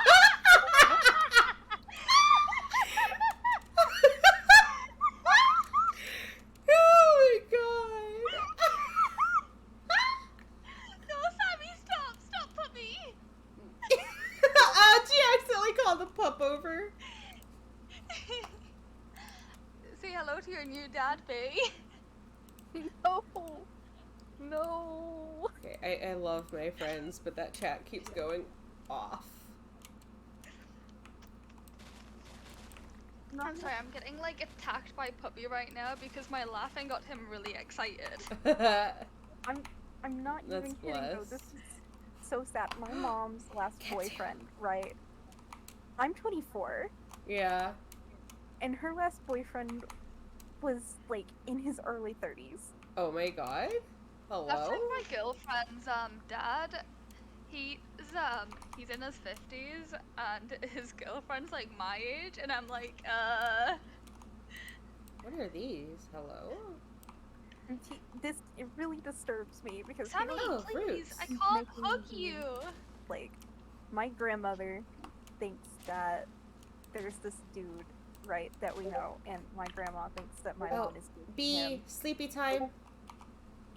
Oh my god! No, Sammy, stop! Stop, puppy! She accidentally called the pup over. Say hello to your new dad, Bee. No! No! Okay, I love my friends, but that chat keeps going off. I'm sorry, I'm getting like attacked by Puppy right now because my laughing got him really excited. I'm not even That's kidding though. This blessed. is so sad. My mom's last Cattail. boyfriend, right? I'm 24, Yeah. and her last boyfriend was like in his early 30s. Oh my god. Hello? That's like my girlfriend's dad. He's in his 50s and his girlfriend's like my age and I'm like, What are these? Hello? And it really disturbs me because Sammy, you know, Oh, please, fruits. I He's can't making hug me- you. like my grandmother thinks that there's this dude, right, that we know, and my grandma thinks that my Oh, mom is dating B, him, sleepy time.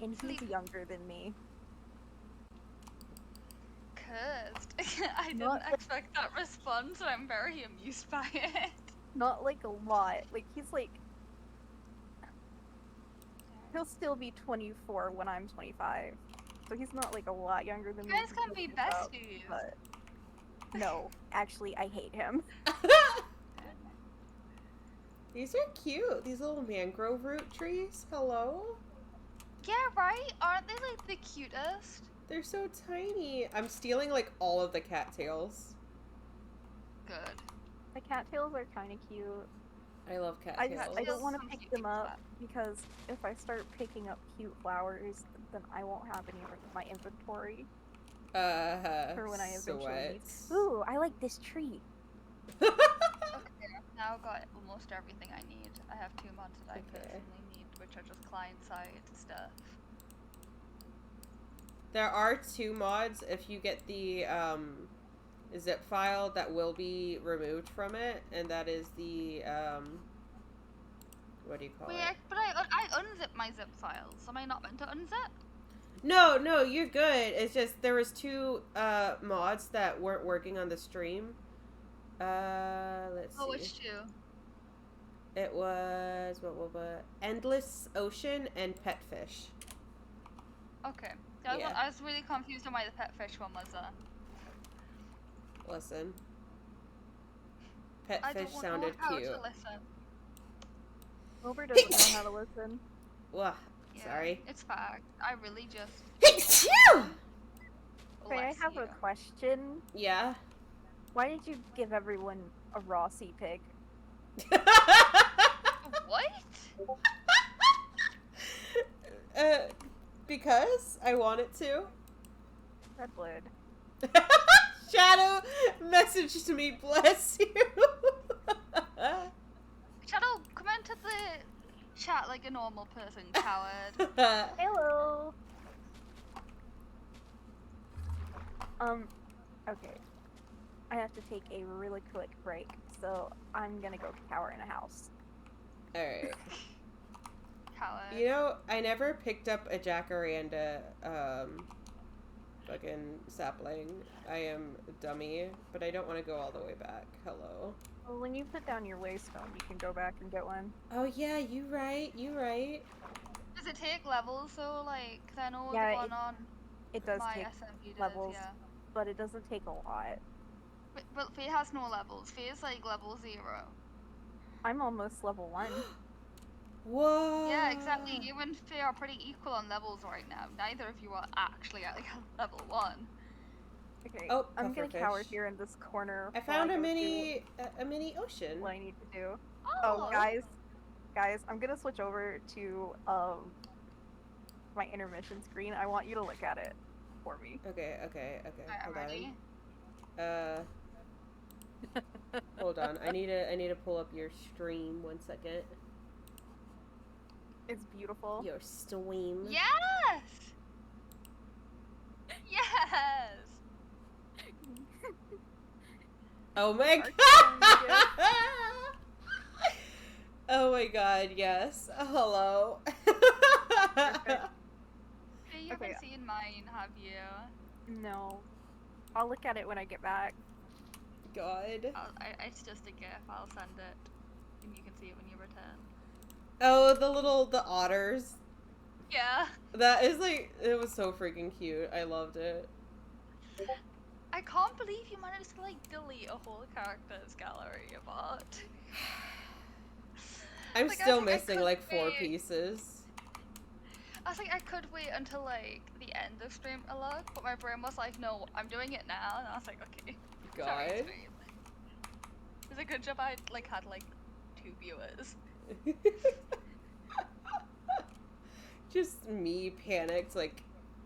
and he's Sleep. younger than me. Cursed. I didn't Not- expect that response and I'm very amused by it. Not like a lot. Like he's like he'll still be 24 when I'm 25. So he's not like a lot younger than You me. guys to can be think about, besties. But no, actually I hate him. These are cute. These little mangrove root trees. Hello? Yeah, right? Aren't they like the cutest? They're so tiny. I'm stealing like all of the cattails. Good. The cattails are kind of cute. I love I cattails. just I don't want to Some pick cute them up flowers. because if I start picking up cute flowers, then I won't have any room in my inventory for when I eventually need. sweats. Ooh, I like this tree. Okay, I've now got almost everything I need. I have 2 mods that I Okay. personally need, which are just client-side stuff. There are 2 mods if you get the zip file that will be removed from it, and that is the what do you call Wait, it? but I unzip my zip files. Am I not meant to unzip? No, you're good. It's just there was 2 mods that weren't working on the stream. Let's see. Oh, which 2? It was what? Endless Ocean and Petfish. Okay. Yeah. I was really confused on why the pet fish one was Listen. I Petfish don't know sounded how cute. to listen. Wilbur doesn't know how to listen. Wah, Yeah, sorry. It's fact. I really just. Hey, Okay, I bless have you. a question. yeah. Why did you give everyone a Rossi pick? What? Because I wanted to. Redwood. Shadow messaged me, bless you. Shadow, come into the chat like a normal person, coward. Hello. Okay. I have to take a really quick break, so I'm gonna go cower in a house. Alright. Coward. You know, I never picked up a jacaranda, fucking sapling. I am a dummy, but I don't want to go all the way back. Hello. Well, when you put down your waystone, you can go back and get one. Oh yeah, you right. Does it take levels though? Like, 'cause I know Yeah, the one on It does my take SMG does, levels. yeah. but it doesn't take a lot. But Faye has no levels. Faye is like level 0. I'm almost level 1. Whoa. Yeah, exactly. You and Faye are pretty equal on levels right now. Neither of you are actually at like level 1. Okay, Oh, I'm gonna cower pufferfish. here in this corner. I while found go a do mini ocean. What I need to do. Oh, Oh, guys, Guys, I'm gonna switch over to my intermission screen. I want you to look at it for me. Okay. Alright, I'm Hold ready. on. Hold on. I need to pull up your stream 1 second. It's beautiful. Your stream. Yes! Yes! Oh my Our god! Oh my god, yes. Hello. Perfect. Hey, you Okay. haven't seen mine, have you? No. I'll look at it when I get back. God. It's just a gif. I'll send it, and you can see it when you return. Oh, the otters. Yeah. That is like, it was so freaking cute. I loved it. I can't believe you managed to like delete a whole characters gallery of art. I'm Like, I still think I missing could like 4 wait. pieces. I was like, I could wait until like the end of stream to look, but my brain was like, no, I'm doing it now, and I was like, okay. Sorry, God. stream. It was a good job I like had like 2 viewers. Just me panicked like,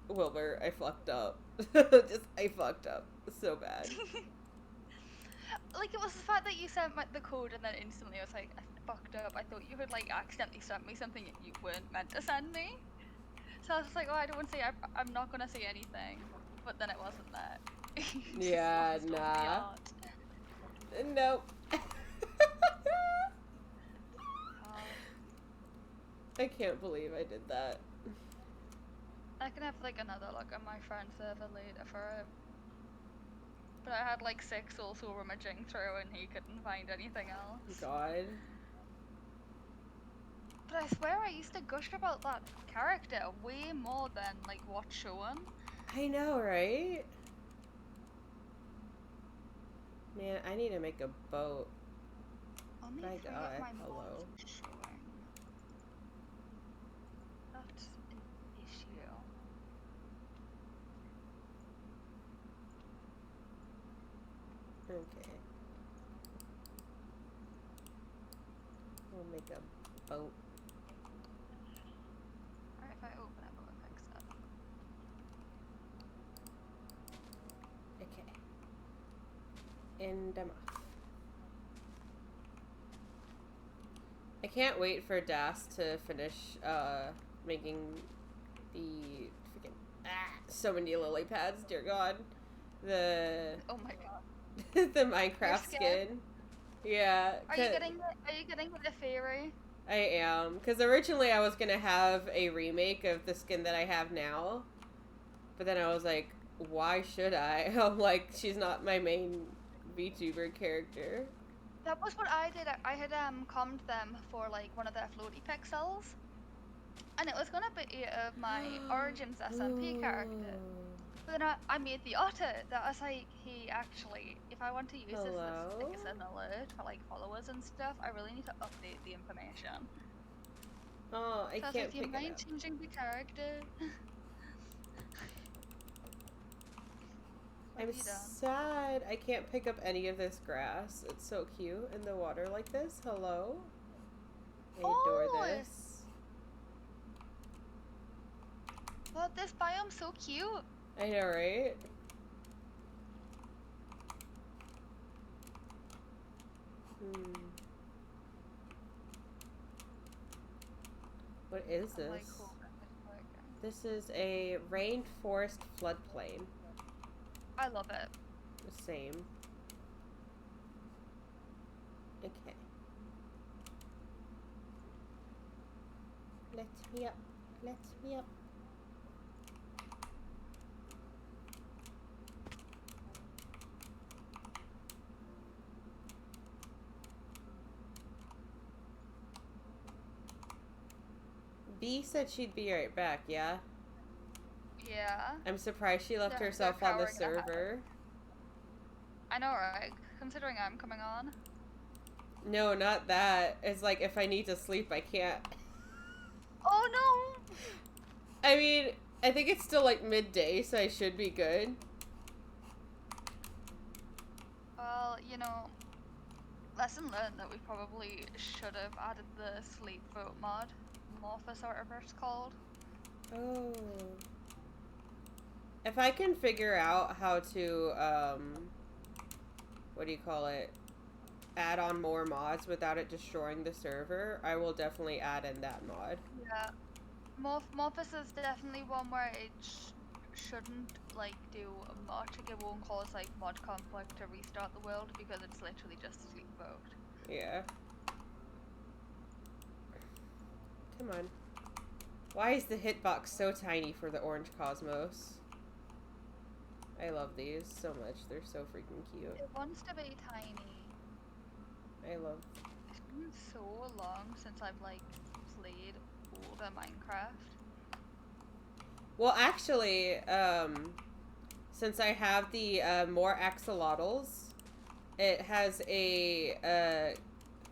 Wilbur, I fucked up. I fucked up so bad. Like, it was the fact that you sent the code and then instantly I was like, I fucked up. I thought you had like accidentally sent me something that you weren't meant to send me. So I was just like, oh, I don't want to say, I'm not gonna say anything. But then it wasn't that. Yeah, nah. Nope. I can't believe I did that. I can have like another look at my friend server later for it. But I had like 6 also rummaging through and he couldn't find anything else. God. But I swear I used to gush about that character way more than like what's shown. I know, right? Man, I need to make a boat. Only My 3 God, of my hello. mods showing. That's an issue. Okay. We'll make a boat. Alright, if I open it, will it fix it? Okay. And I'm off. I can't wait for Das to finish making the freaking so many lily pads, dear God. The Oh my god. the Minecraft skin? skin. Yeah. Are you getting the fairy? I am, because originally I was gonna have a remake of the skin that I have now, but then I was like, why should I? I'm like, she's not my main VTuber character. That was what I did. I had commed them for like one of their floaty pixels, and it was gonna be of my Origins SMP character. But then I made the otter that I was like, hey, actually, if I want to use this like, as an alert for like followers and stuff, I really need to update the information. Oh, I So I was can't like, do you pick it mind up. changing the character? What I'm have you done? sad. I can't pick up any of this grass. It's so cute in the water like this. Hello? I adore Oh! this. Well, this biome's so cute. I know, right? What is I'm, this? like, hoping it's working. This is a rainforest floodplain. I love it. Same. Okay. Let me up. Let me up. B said she'd be right back, yeah? Yeah. I'm surprised she left They're herself on the powering it up. server. I know, right? Considering I'm coming on. No, not that. It's like if I need to sleep, I can't. Oh no! I mean, I think it's still like midday, so I should be good. Well, you know, Lesson learned that we probably should have added the sleep boat mod. Morphus or whatever it's called. Oh. If I can figure out how to, what do you call it? Add on more mods without it destroying the server, I will definitely add in that mod. Yeah. Morphus is definitely one where it shouldn't like do much. Like, it won't cause like mod conflict to restart the world because it's literally just a sleep boat. Yeah. Come on. Why is the hitbox so tiny for the orange cosmos? I love these so much. They're so freaking cute. It wants to be tiny. I love. It's been so long since I've like played older Minecraft. Well, actually, since I have the more axolotls, it has a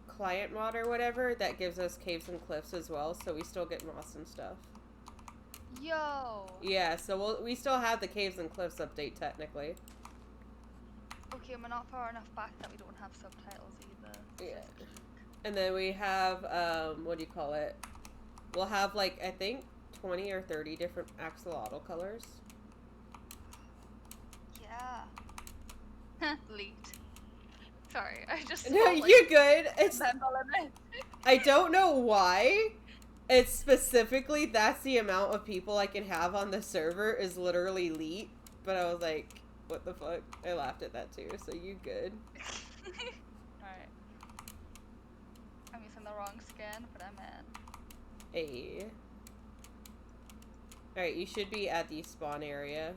client mod or whatever that gives us caves and cliffs as well, so we still get moss and stuff. Yo! Yeah, so we still have the caves and cliffs update technically. Okay, we're not far enough back that we don't have subtitles either. Yeah. And then we have, what do you call it? We'll have, like, I think 20 or 30 different axolotl colors. Yeah. Leaked. Sorry, I just No, felt like you're good. It's, them element. I don't know why. It's specifically, that's the amount of people I can have on the server is literally elite. But I was like, what the fuck? I laughed at that too, so you good. Alright. I'm using the wrong skin, but I'm in. Hey. Alright, you should be at the spawn area.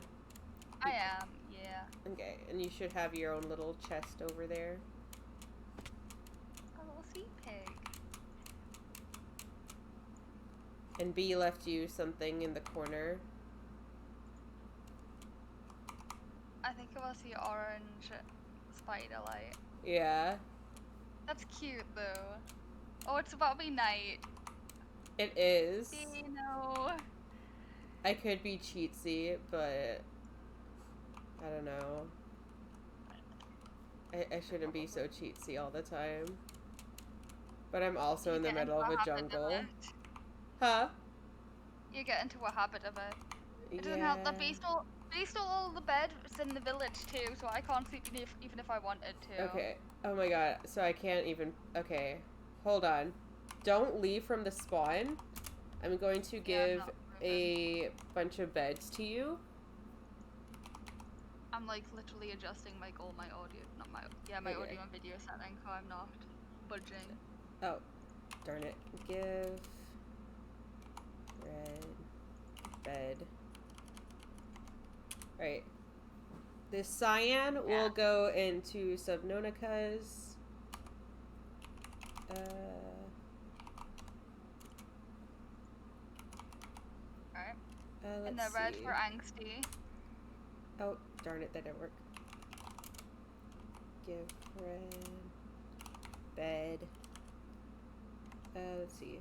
I am, yeah. Okay, and you should have your own little chest over there. A little sea pig. And B left you something in the corner. I think it was the orange spider light. Yeah, That's cute though. Oh, it's about to be night. it is. No. I could be cheatsy, but I don't know. I shouldn't be so cheatsy all the time. But I'm also in the You get middle of into a habit of jungle. it. Huh? You get into a habit of it. It doesn't Yeah. help that they stole all the beds in the village too, so I can't sleep even if I wanted to. Okay. Oh my god. So I can't even. Okay. Hold on. Don't leave from the spawn. I'm going to Yeah, I'm give not a bunch of beds to you. I'm like literally adjusting like all my audio, not my my Okay. audio and video setting, so I'm not budging. Oh, darn it. Give red bed. Right. This cyan will go into Subnauticas. Alright. Let's And the red see. for angsty. Oh, darn it, that didn't work. Give red bed. Let's see.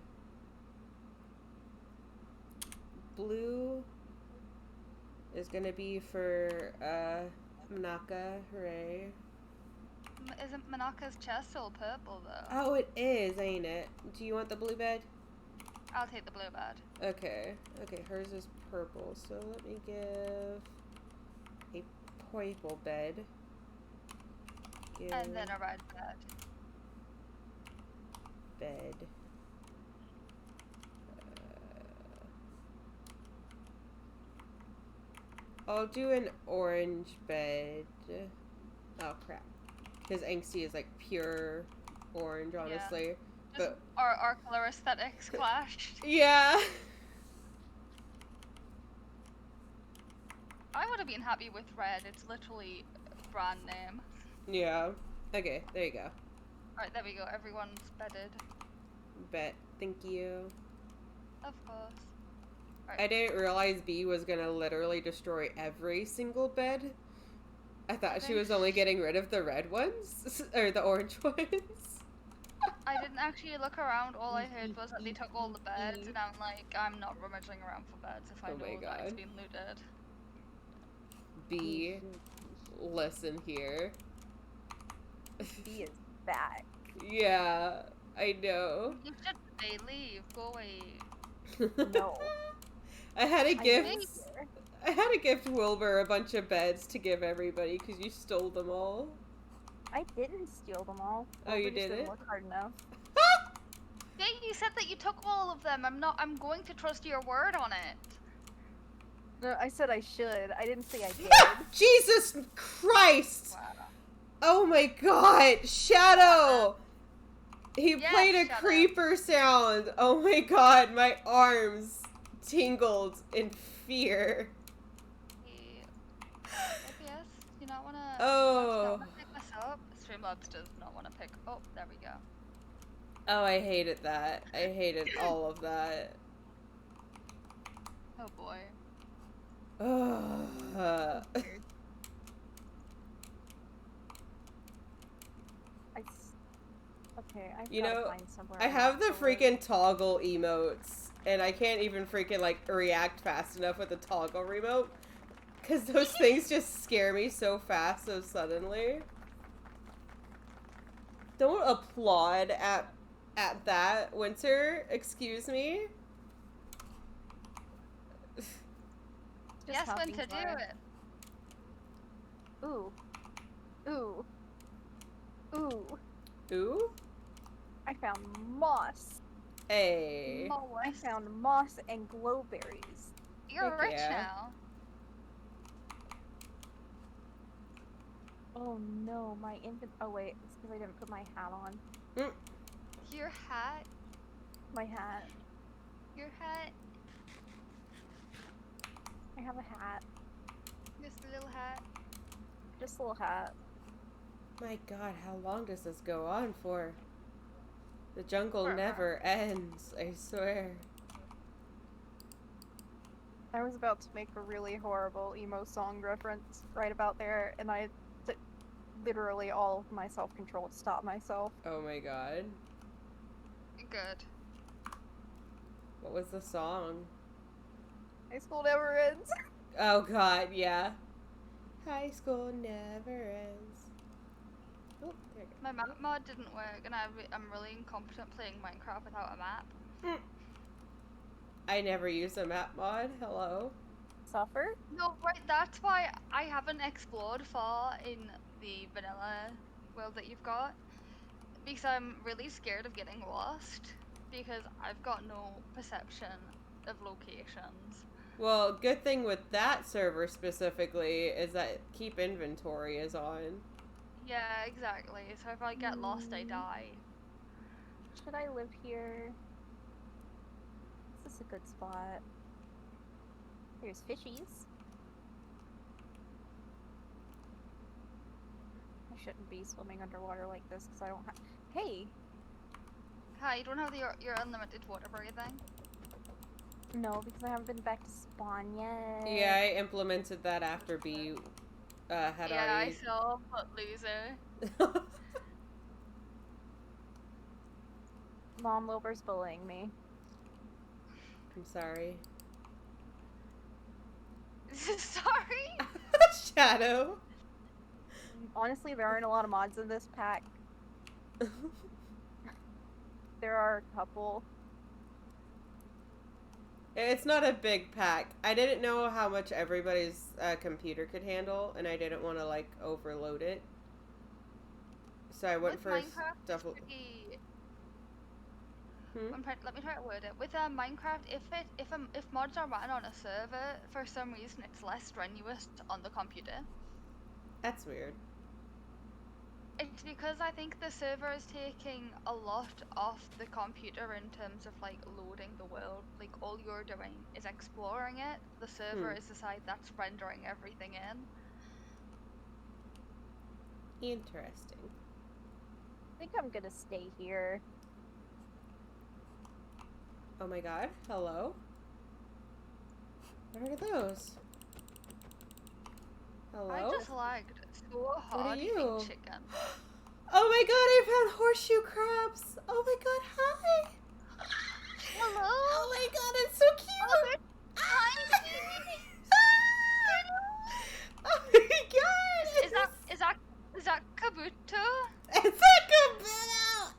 Blue is gonna be for Manaka, hooray. Isn't Manaka's chest all purple though? Oh, it is, ain't it? Do you want the blue bed? I'll take the blue bed. Okay. Okay, hers is purple, so let me give a purple bed. Give And then a red bed. bed. I'll do an orange bed. Oh crap. His angsty is like pure orange, honestly. Just But our color aesthetics clashed. yeah. I would have been happy with red. It's literally a brand name. Yeah. Okay, there you go. Alright, there we go. Everyone's bedded. Bet. Thank you. Of course. I didn't realize B was gonna literally destroy every single bed. I thought she Okay. was only getting rid of the red ones, or the orange ones. I didn't actually look around. All I heard was that they took all the beds, and I'm like, I'm not rummaging around for beds if I Oh my know that it's God. been looted. B, listen here. B is back. Yeah, I know. You should say leave. Go away. No. I had a I gift. live Thank here. I had to gift Wilbur a bunch of beds to give everybody because you stole them all. I didn't steal them all. Oh, you Wilbur just didn't? look hard enough. Yeah, you said that you took all of them. I'm going to trust your word on it. No, I said I should. I didn't say I did. Jesus Christ! Wow. Oh my God, Shadow! He Yes, played a Shadow. creeper sound. Oh my God, my arms tingled in fear. Yes, do you not want to Oh. pick this up? Streamlabs does not want to pick. Oh, there we go. Oh, I hated that. I hated all of that. Oh boy. Ugh. Okay, I You gotta know, find somewhere. I have the not to live. freaking toggle emotes, and I can't even freaking, like, react fast enough with the toggle remote. Because those things just scare me so fast, so suddenly. Don't applaud at that, Winter. Excuse me. Just Yes, when hopping to do somewhere. it. Ooh. Ooh. Ooh. Ooh? I found moss. Hey. I found moss and glowberries. You're Heck rich yeah. now. Oh no, my infant. Oh wait, it's because I didn't put my hat on. Your hat. My hat. Your hat. I have a hat. Just a little hat. Just a little hat. My God, how long does this go on for? The jungle Forever. never ends, I swear. I was about to make a really horrible emo song reference right about there, and I took literally all of my self-control to stop myself. Oh my God. Good. What was the song? High school never ends. Oh God, yeah. High school never ends. Oh, there you My map mod didn't work, and I'm really incompetent playing Minecraft without a map. go. I never use a map mod. Hello. Suffer? No, right, that's why I haven't explored far in the vanilla world that you've got. Because I'm really scared of getting lost. Because I've got no perception of locations. Well, good thing with that server specifically is that keep inventory is on. Yeah, exactly. So if I get lost, I die. Should I live here? Is this a good spot? There's fishies. I shouldn't be swimming underwater like this because I don't have. Hey! Hi, you don't have your unlimited water breathing? No, because I haven't been back to spawn yet. Yeah, I implemented that after B had Yeah, I already. saw, but loser. Mom Wilbur's bullying me. I'm sorry. Sorry? Shadow. Honestly, there aren't a lot of mods in this pack. There are a couple. It's not a big pack. I didn't know how much everybody's computer could handle, and I didn't want to like overload it. So I went With for Minecraft, stuff. it's pretty... Hmm? Let me try to word it. With Minecraft, if mods are run on a server, for some reason it's less strenuous on the computer. That's weird. It's because I think the server is taking a lot off the computer in terms of like loading the world. Like all you're doing is exploring it. The server is the side that's rendering everything in. Interesting. I think I'm gonna stay here. Oh my God. Hello. What are those? Hello. I just lagged so hard you? eating chicken. Oh my God! I found horseshoe crabs. Oh my God! Hi. Hello. Oh my God! It's so cute. Oh my God! Is that Kabuto? It's a Kabuto!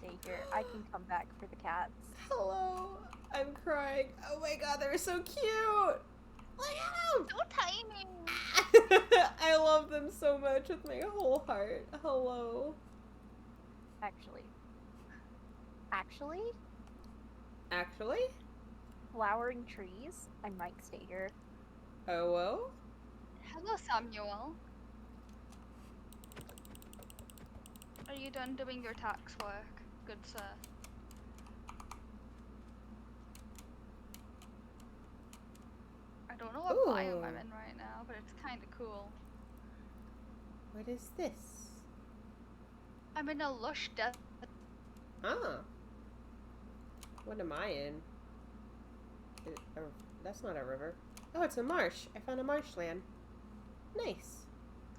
stay here. I can come back for the cats. Hello. I'm crying. Oh my god, they're so cute. Look at So tiny. them. I love them so much with my whole heart. Hello. Actually, Actually? flowering trees. I might stay here. Oh, well? Hello, Samuel. Are you done doing your tax work, good sir? I don't know what biome I'm Ooh. in right now, but it's kind of cool. What is this? I'm in a lush desert. Ah. What am I in? That's not a river. Oh, it's a marsh. I found a marshland. Nice.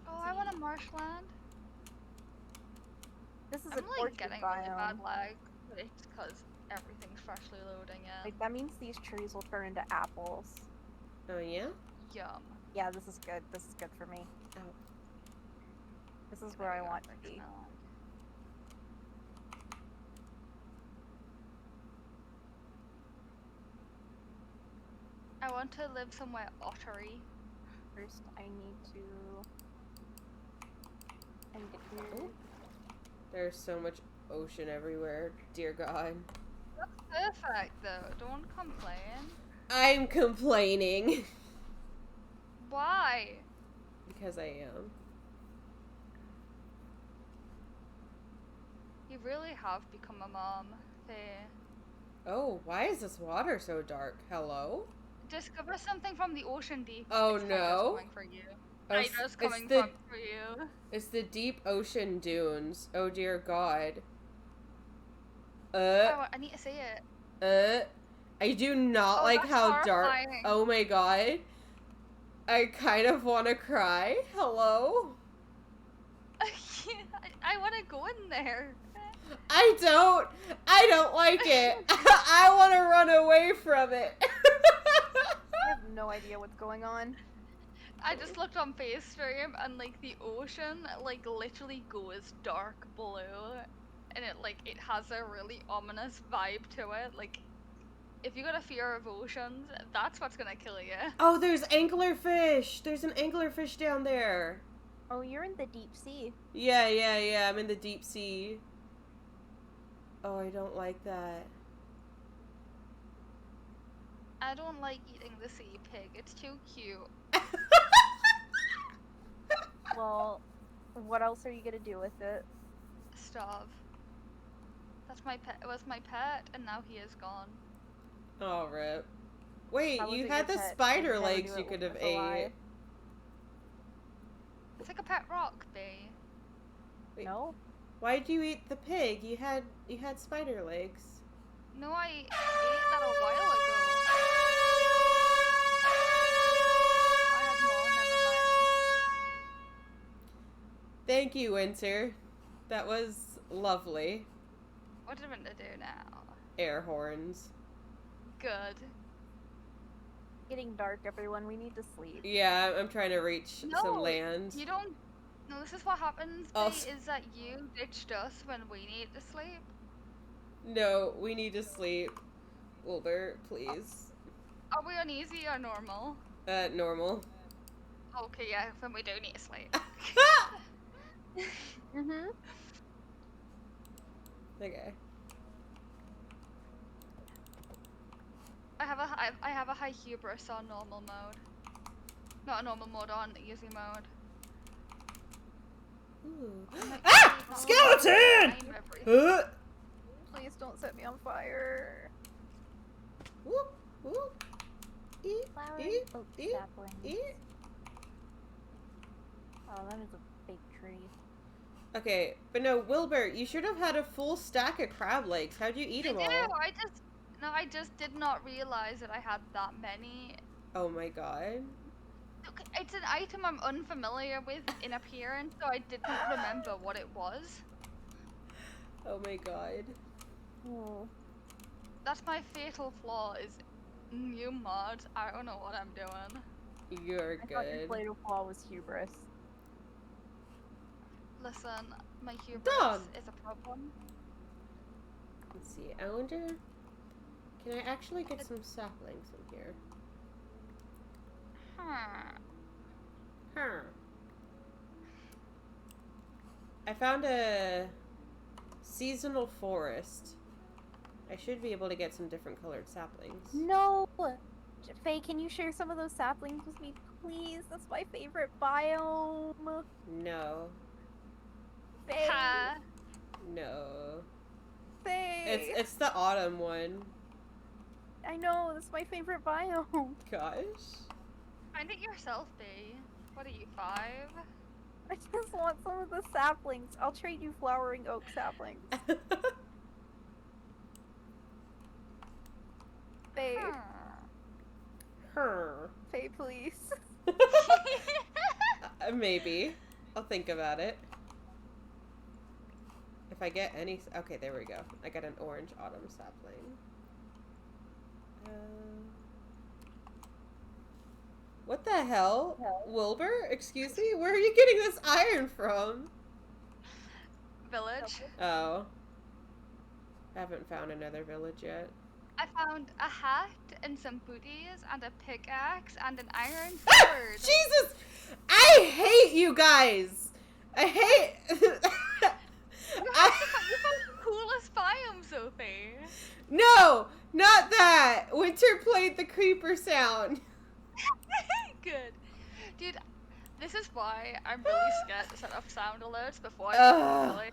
Oh, I want a marshland. This is I'm an like orchard getting biome. really bad lag, but it's because everything's freshly loading in. Like, that means these trees will turn into apples. Oh, yeah? Yum. Yeah, this is good. This is good for me. Oh. This is where I want to be. I want to live somewhere ottery. First, I need to get here. There's so much ocean everywhere. Dear God. That's perfect though. Don't complain. I'm complaining. Why? Because I am. You really have become a mom. Faye. Oh, why is this water so dark? Hello? Discover something from the ocean deep. Oh, It's no. coming for you. Oh, Tiger's coming for you. It's the deep ocean dunes. Oh dear God. Oh, I need to see it. I do not Oh, like that's how dark. horrifying. Oh my God. I kind of want to cry. Hello? I want to go in there. I don't like it. I want to run away from it. I have no idea what's going on. I just looked on FaceStream and like the ocean like literally goes dark blue, and it has a really ominous vibe to it. Like if you got a fear of oceans, that's what's gonna kill you. Oh, there's anglerfish. There's an anglerfish down there. Oh, you're in the deep sea. Yeah. I'm in the deep sea. Oh, I don't like that. I don't like eating the sea pig. It's too cute. Well, what else are you gonna do with it? Starve. That's my pet. It was my pet, and now he is gone. Oh, rip. Wait, How was you it had your the pet? spider You never legs knew you it could was have ate. alive. It's like a pet rock, bee. Wait. No? Why'd you eat the pig? You had spider legs. No, I ate that a while ago. I had more. Never mind. Thank you, Winter. That was lovely. What am I gonna do now? Air horns. Good. Getting dark, everyone. We need to sleep. Yeah, I'm trying to reach some land. You don't. No, this is what happens. Oh, Bee, is that you ditched us when we need to sleep? No, we need to sleep. Wilbur, please. Are we on easy or normal? Normal. Okay, yeah, then we do need to sleep. Mm-hmm. Okay. I have a high hubris on normal mode. Not a normal mode, on easy mode. Ooh. I'm Ah! not Skeleton! time everything. Please don't set me on fire. Whoop, whoop. Eat, Flowers. eat, Oh, eat, saplings. eat. Oh, that is a big tree. Okay, but no, Wilbur, you should have had a full stack of crab legs. How'd you eat them all? I just did not realize that I had that many. Oh my God. Look, it's an item I'm unfamiliar with in appearance, so I didn't remember what it was. Oh my God. Oh. That's my fatal flaw, is new mods. I don't know what I'm doing. You're I thought your good. fatal flaw was hubris. Listen, my hubris Dog. is a problem. Let's see. I wonder. Can I actually get some saplings in here? Huh. I found a seasonal forest. I should be able to get some different colored saplings. No! Faye, can you share some of those saplings with me, please? That's my favorite biome. No. Faye! Ha. No. Faye! It's the autumn one. I know, that's my favorite biome. Gosh. Find it yourself, B. What are you, 5? I just want some of the saplings. I'll trade you flowering oak saplings. Faye. Her. Faye, please. Maybe. I'll think about it. If I get any... Okay, there we go. I got an orange autumn sapling. What the hell? Wilbur? Excuse me? Where are you getting this iron from? Village. Oh. I haven't found another village yet. I found a hat and some booties and a pickaxe and an iron Ah! sword. Jesus! I hate you guys! I hate... You found the coolest biome, Sophie. No! Not that! Winter played the creeper sound. Good. Dude, this is why I'm really scared to set off sound alerts before I Ugh. play.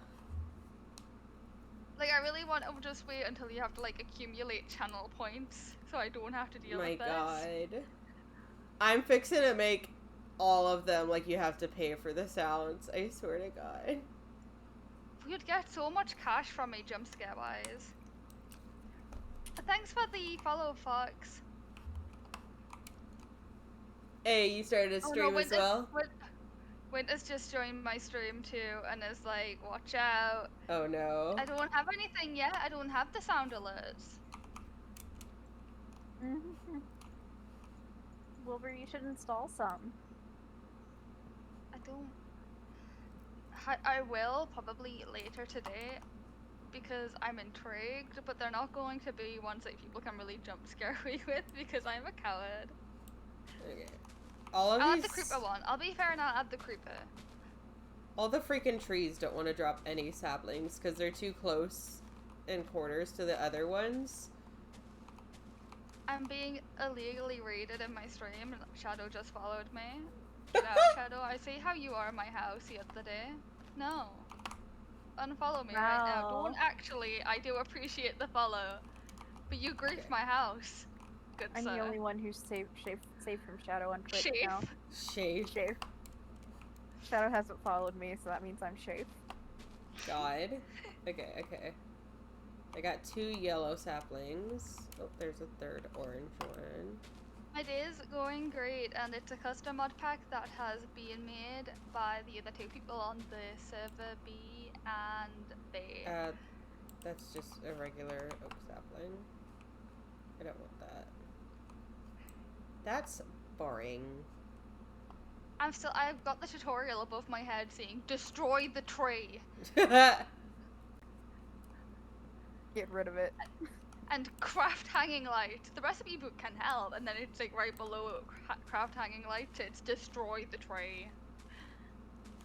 Like, I really want to just wait until you have to, like, accumulate channel points so I don't have to deal My with this. god. I'm fixing to make all of them like you have to pay for the sounds. I swear to god. We'd get so much cash from me, jump scare wise. Thanks for the follow, Fox. Hey, you started a stream as well? Winter's just joined my stream too and is like, watch out. Oh no. I don't have anything yet. I don't have the sound alerts. Wilbur, you should install some. I don't. I will probably later today because I'm intrigued, but they're not going to be ones that people can really jump scare me with because I'm a coward. Okay. All of I'll these... add the creeper one. I'll be fair and I'll add the creeper. All the freaking trees don't want to drop any saplings because they're too close in quarters to the other ones. I'm being illegally raided in my stream and Shadow just followed me. Get out, Shadow. I see how you are in my house the other day. No. Unfollow me right now. No. Don't actually. I do appreciate the follow. But you griefed Okay. my house. Good I'm sir. the only one who's safe from Shadow on Twitch Shafe. now. Shave. Shafe. Shadow hasn't followed me, so that means I'm safe. God. Okay, okay. I got 2 yellow saplings. Oh, there's a third orange one. It is going great, and it's a custom mod pack that has been made by the other 2 people on the server, B and B. That's just a regular oak sapling. I don't want that. That's boring. I've got the tutorial above my head saying, destroy the tree, Get rid of it. and craft hanging light. The recipe book can help, and then it's like right below craft hanging light, it's destroy the tree.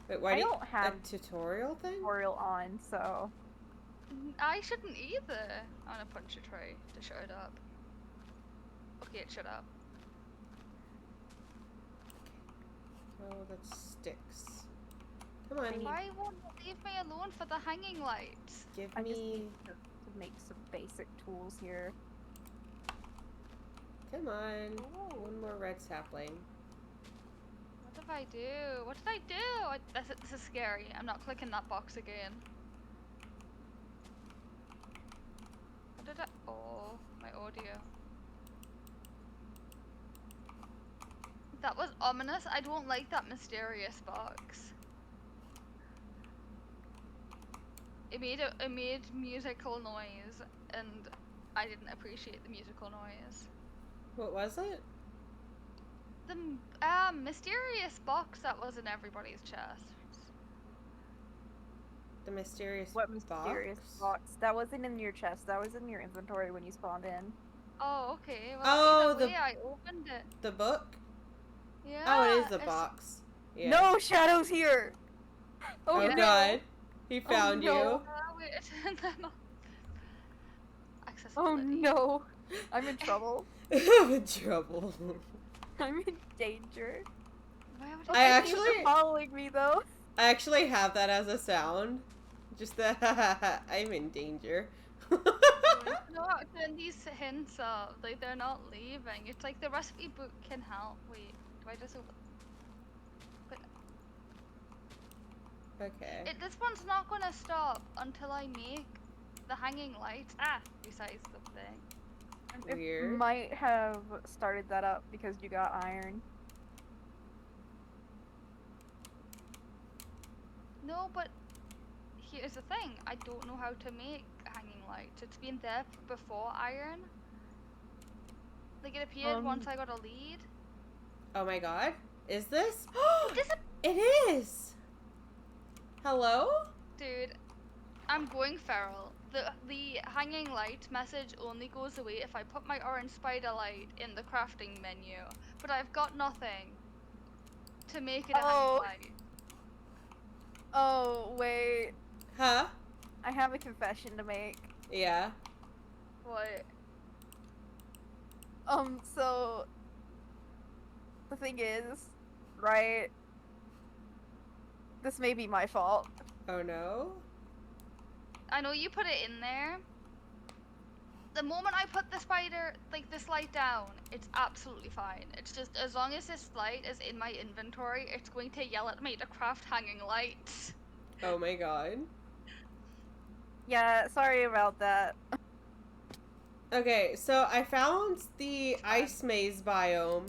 Wait, why I do you... don't have a tutorial thing? tutorial on, so I shouldn't either. I'm gonna punch a tree to shut it up. Okay, it shut up. Oh, that sticks. Come on, Why won't you leave me alone for the hanging lights? give I just me... need to make some basic tools here. Come on. Ooh. One more red sapling. What did I do? What did I do? This is scary. I'm not clicking that box again. What did I... Oh, my audio. That was ominous. I don't like that mysterious box. It made musical noise, and I didn't appreciate the musical noise. What was it? The mysterious box that was in everybody's chest. The mysterious What mysterious box? That wasn't in your chest. That was in your inventory when you spawned in. Oh, okay. Well, Oh, either way, I opened it. The book? Yeah. Oh, it is the it's- box. Yeah. No, Shadow's here! Oh, Oh no! god. He found no. wait, no. Oh Accessibility. no! I'm in trouble. you. I'm in trouble. I'm in danger. Why would I Thank you for actually- following me though. I actually have that as a sound. Just that I'm in danger. No, then these hints are like they're not leaving. It's like the recipe book can help. Wait, do I just open? But Okay. this one's not gonna stop until I make the hanging lights. Resize the thing. It Weird. might have started that up because you got iron. No, but here's the thing. I don't know how to make hanging lights. It's been there before iron. Like it appeared once I got a lead. Oh my god. Is this? This is- It is. Hello? Dude, I'm going feral. The hanging light message only goes away if I put my orange spider light in the crafting menu. But I've got nothing to make it a hanging light. Oh, wait. Huh? I have a confession to make. Yeah. What? So the thing is, right? This may be my fault. Oh no. I know you put it in there. The moment I put the spider, like this light down, it's absolutely fine. It's just as long as this light is in my inventory, it's going to yell at me to craft hanging lights. Oh my god. Yeah, sorry about that. Okay, so I found the ice maze biome,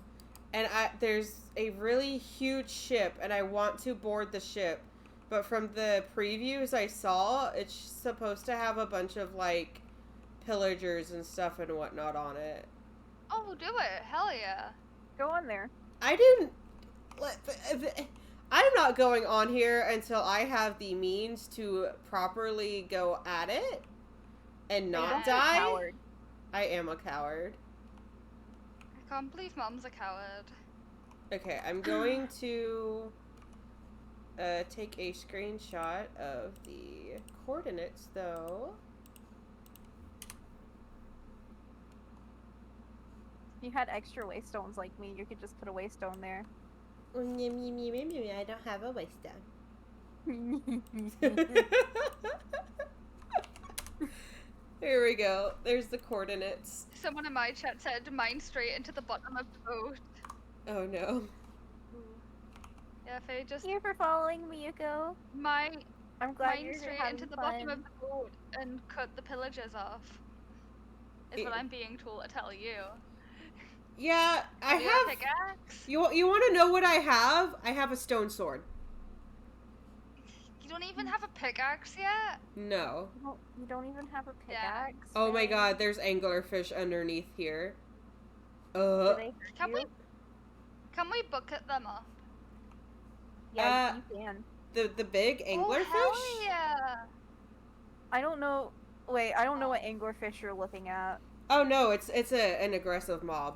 and there's a really huge ship, and I want to board the ship. But from the previews I saw, it's supposed to have a bunch of, like, pillagers and stuff and whatnot on it. Oh, do it. Hell yeah. Go on there. I didn't... I'm not going on here until I have the means to properly go at it and not Don't be a die. Coward. I am a coward. I can't believe Mom's a coward. Okay, I'm going to take a screenshot of the coordinates, though. If you had extra waystones like me, you could just put a waystone there. I don't have a waystone. Here we go. There's the coordinates. Someone in my chat said mine straight into the bottom of the boat. Oh no. Yeah, Faye, just Thank you for following me, Yuko. mine I'm glad you're straight having into the fun. bottom of the boat and cut the pillagers off. Is what I'm being told to tell you. Yeah, I You have. a pickaxe? You want to know what I have? I have a stone sword. You don't even have a pickaxe yet? No. You don't even have a Yeah. pickaxe. Oh my man? god, there's anglerfish underneath here. Do they hurt Can you? Can we bucket them up? Yeah, you can. the big anglerfish? Oh, hell yeah! I don't know. Wait, I don't know what anglerfish you're looking at. Oh no, it's an aggressive mob.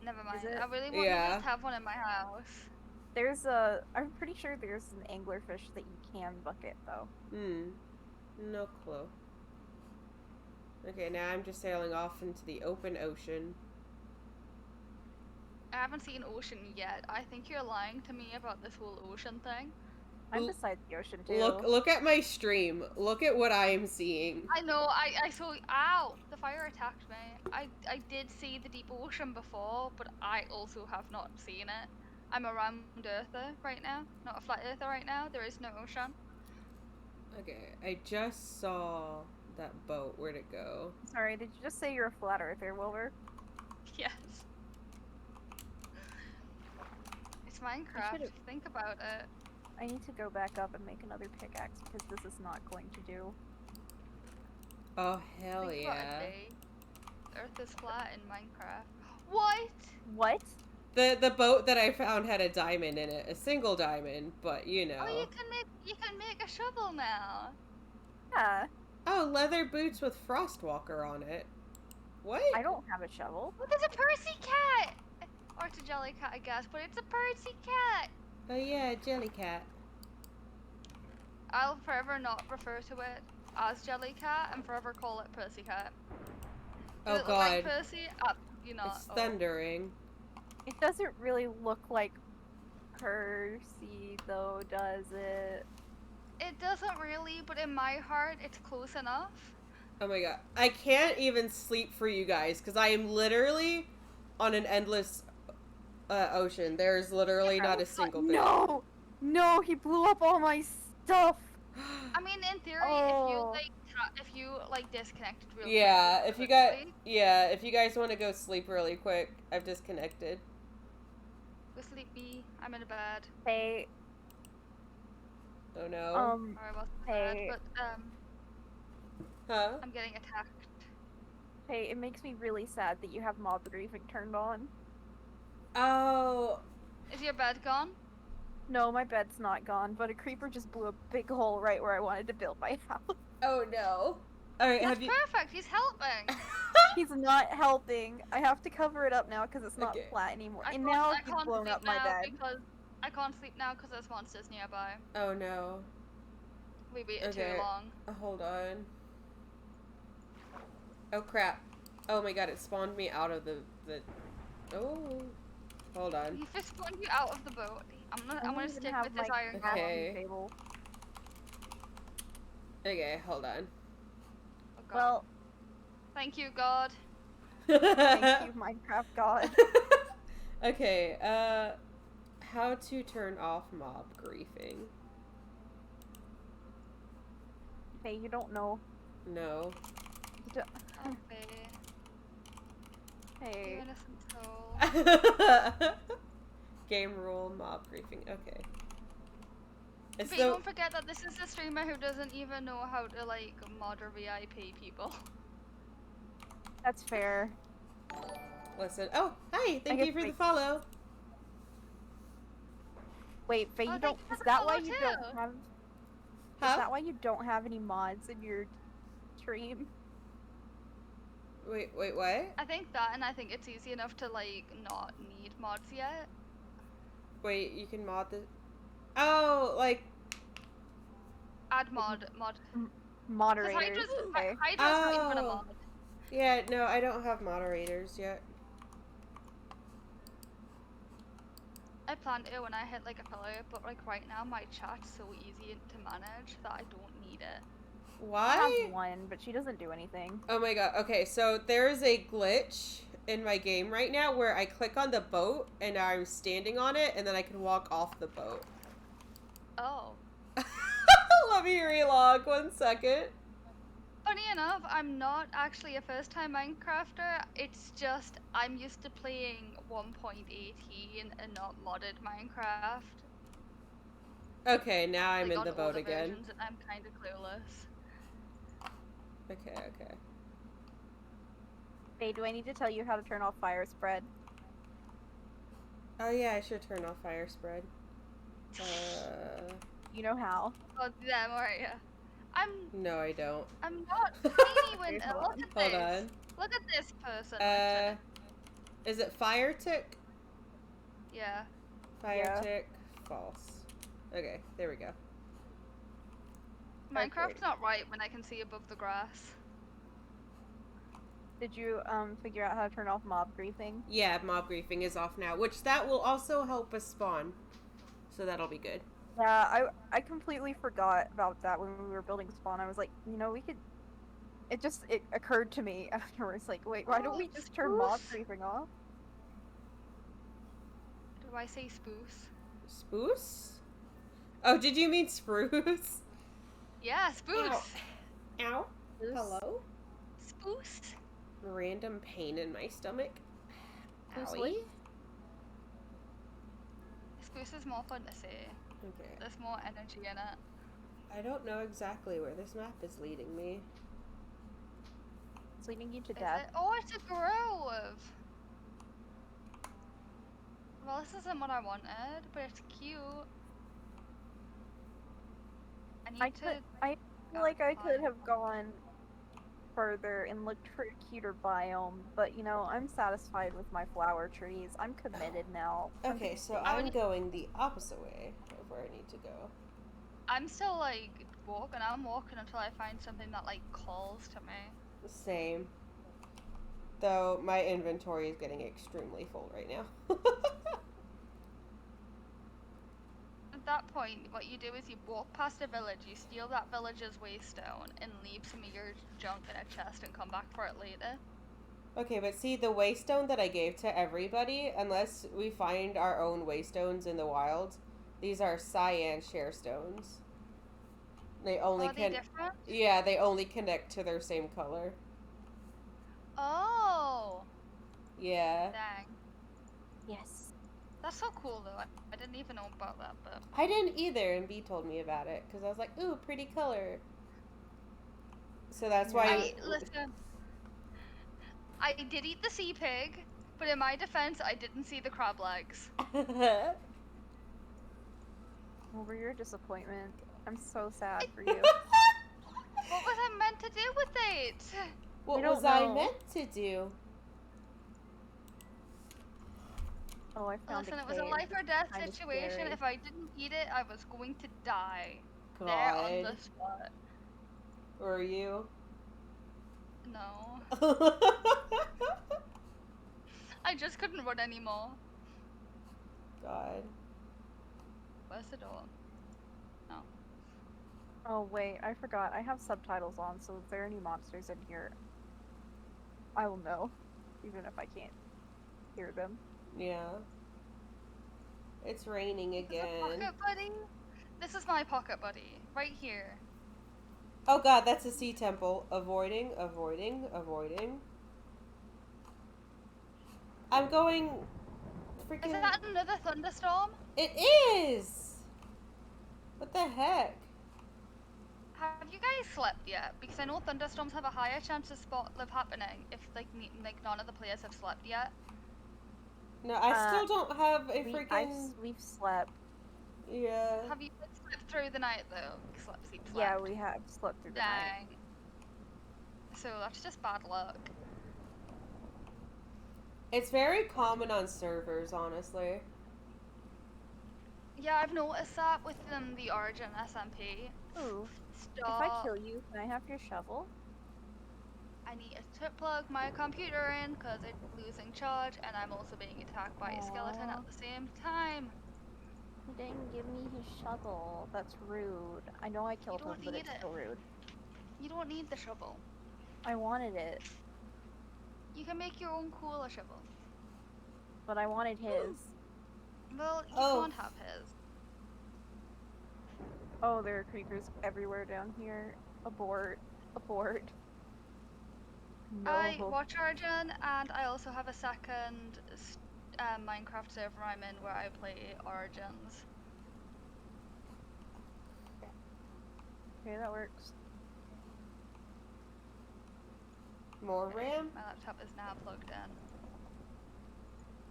Never mind. it? I really want Yeah. to have one in my house. I'm pretty sure there's an anglerfish that you can bucket though. No clue. Okay, now I'm just sailing off into the open ocean. I haven't seen ocean yet. I think you're lying to me about this whole ocean thing. I'm L- beside the ocean too. Look at my stream. Look at what I am seeing. I know, I saw, ow, the fire attacked me. I did see the deep ocean before, but I also have not seen it. I'm a round earther right now, not a flat earther right now. There is no ocean. Okay, I just saw that boat. Where'd it go? Sorry, did you just say you're a flat earther, Wilbur? Yes. It's Minecraft, should've- think about it. I need to go back up and make another pickaxe because this is not going to do. Oh, hell Think about yeah. it, Earth is flat in Minecraft. What? What? The boat that I found had a diamond in it, a single diamond, but you know. Oh, you can make a shovel now. Yeah, Oh, leather boots with Frostwalker on it. What? I don't have a shovel. Oh, there's a Percy cat. Or it's a jelly cat, I guess, but it's a Percy cat. Oh yeah, Jellycat. I'll forever not refer to it as jelly cat and forever call it Percy cat. Oh Does it look like god. Percy? Absolutely not. It's thundering. It doesn't really look like Percy, though, does it? It doesn't really, but in my heart, it's close enough. Oh my god. I can't even sleep for you guys because I am literally on an endless ocean. There's literally not a single bit. No! No, he blew up all my stuff! I mean, in theory, Oh. if you disconnected real Yeah, quick, if you could got sleep. if you guys want to go sleep really quick, I've disconnected. Go sleep, me. I'm in a bed. Hey, Oh no. Or I wasn't in Hey. bed, but Huh? I'm getting attacked. hey, it makes me really sad that you have mob griefing turned on. Oh. Is your bed gone? No, my bed's not gone, but a creeper just blew a big hole right where I wanted to build my house. Oh no. All right, That's have you perfect. He's helping. He's not helping. I have to cover it up now because it's not Okay. flat anymore. I And can't- now I he's can't blown sleep up my now bed. because I can't sleep now because there's monsters nearby. Oh no. We waited Okay. too long. Hold on. Oh crap. Oh my god, it spawned me out of the Oh. Hold on. He just spawned you out of the boat. I'm I gonna don't even stick have with this my iron crafting Okay. table. Okay, hold on. Oh, God. Well, Thank you, God. thank you, Minecraft God. Okay, how to turn off mob griefing? Hey, you don't know. No. You don't- Okay. You Hey, innocent soul. Game rule, mob griefing. Okay. It's But the don't forget that this is a streamer who doesn't even know how to like mod or VIP people. that's fair. listen. Oh, hi! Thank guess you for the wait. follow. Wait, Faye, Oh, you thank don't. you for Is the that why follow, you too. don't have? Is Huh? that why you don't have any mods in your stream? Wait, what? I think that, and I think it's easy enough to like not need mods yet. Wait, you can mod the. Oh, like. Add mod. Because Moderators. Okay. Hydra's not even a Oh. mod. Yeah, no, I don't have moderators yet. I plan to when I hit like affiliate, but like right now my chat's so easy to manage that I don't need it. I Why? have one, but she doesn't do anything. Oh my god. Okay, so there's a glitch in my game right now where I click on the boat and I'm standing on it and then I can walk off the boat. Oh. Let me relog 1 second. Funny enough, I'm not actually a first-time Minecrafter. It's just I'm used to playing 1.18 and not modded Minecraft. Okay, now I'm Like, in on the boat older again. versions, and I'm kind of clueless. Okay. Faye, do I need to tell you how to turn off fire spread? Oh yeah, I should turn off fire spread. You know how. Oh, them, right? Yeah. No, I don't. I'm not tiny when. Wait, hold Look on. at Hold this. on. Look at this person. Is it fire tick? Yeah. Fire Yeah. tick, false. Okay, there we go. Minecraft's not right when I can see above the grass. Did you figure out how to turn off mob griefing? Yeah, mob griefing is off now, which that will also help us spawn. So that'll be good. Yeah, I completely forgot about that when we were building spawn. I was like, you know, we could. It occurred to me afterwards, like, wait, why don't we just turn mob spoof. griefing off? Do I say spruce? Spruce? Oh, did you mean spruce? Yeah, spruce. Ow. Hello? Spruce. Random pain in my stomach. Spruce Owie. leaf? Spruce is more fun to say. Okay. There's more energy in it. I don't know exactly where this map is leading me. It's leading you to Is death. it? Oh, it's a grove. Well, this isn't what I wanted, but it's cute. I need to. I feel like I could have gone further and looked for a cuter biome, but you know, I'm satisfied with my flower trees. I'm committed now. Okay, so I I'm would- going the opposite way of where I need to go. I'm still like walking. I'm walking until I find something that like calls to me. Same. Though my inventory is getting extremely full right now. At that point, what you do is you walk past a village, you steal that villager's waystone, and leave some of your junk in a chest and come back for it later. Okay, but see, the waystone that I gave to everybody, unless we find our own waystones in the wild, these are cyan share stones. They only Are they different? Yeah, they only connect to their same color. Oh, Yeah. dang. Yes. That's so cool though. I didn't even know about that, but I didn't either, and B told me about it because I was like, "Ooh, pretty color." So that's why. listen. I did eat the sea pig, but in my defense, I didn't see the crab legs. Over your disappointment. I'm so sad for you. What was I meant to do with it? What don't was I know. meant to do? Oh, I found Listen, a it was a cave. life or death Kinda situation. scary. If I didn't eat it, I was going to die. There on God. the spot. Were you? No. I just couldn't run anymore. God. Where's the door? Oh wait, I forgot. I have subtitles on, so if there are any monsters in here, I will know, even if I can't hear them. Yeah. It's raining again. Pocket buddy? This is my pocket buddy. Right here. Oh God, that's a sea temple. Avoiding, avoiding, avoiding. I'm going. Freaking. Is that another thunderstorm? It is. What the heck? Have you guys slept yet? Because I know thunderstorms have a higher chance of happening if like none of the players have slept yet. No, I still don't have a We've slept. Yeah. Have you slept through the night though? Slept. Yeah, we have slept through the night. Dang. So that's just bad luck. It's very common on servers, honestly. Yeah, I've noticed that with the Origin SMP. Ooh. Stop. If I kill you, can I have your shovel? I need to plug my computer in because it's losing charge, and I'm also being attacked by a skeleton at the same time. He didn't give me his shovel. That's rude. I know I killed him, don't but need it's it. still rude. You don't need the shovel. I wanted it, You can make your own cooler shovel. but I wanted his. Well, you Oh. can't have his. Oh, there are creepers everywhere down here. Abort. Abort. No. I watch Origin, and I also have a second Minecraft server I'm in where I play Origins. Okay, that works. More RAM? My laptop is now plugged in.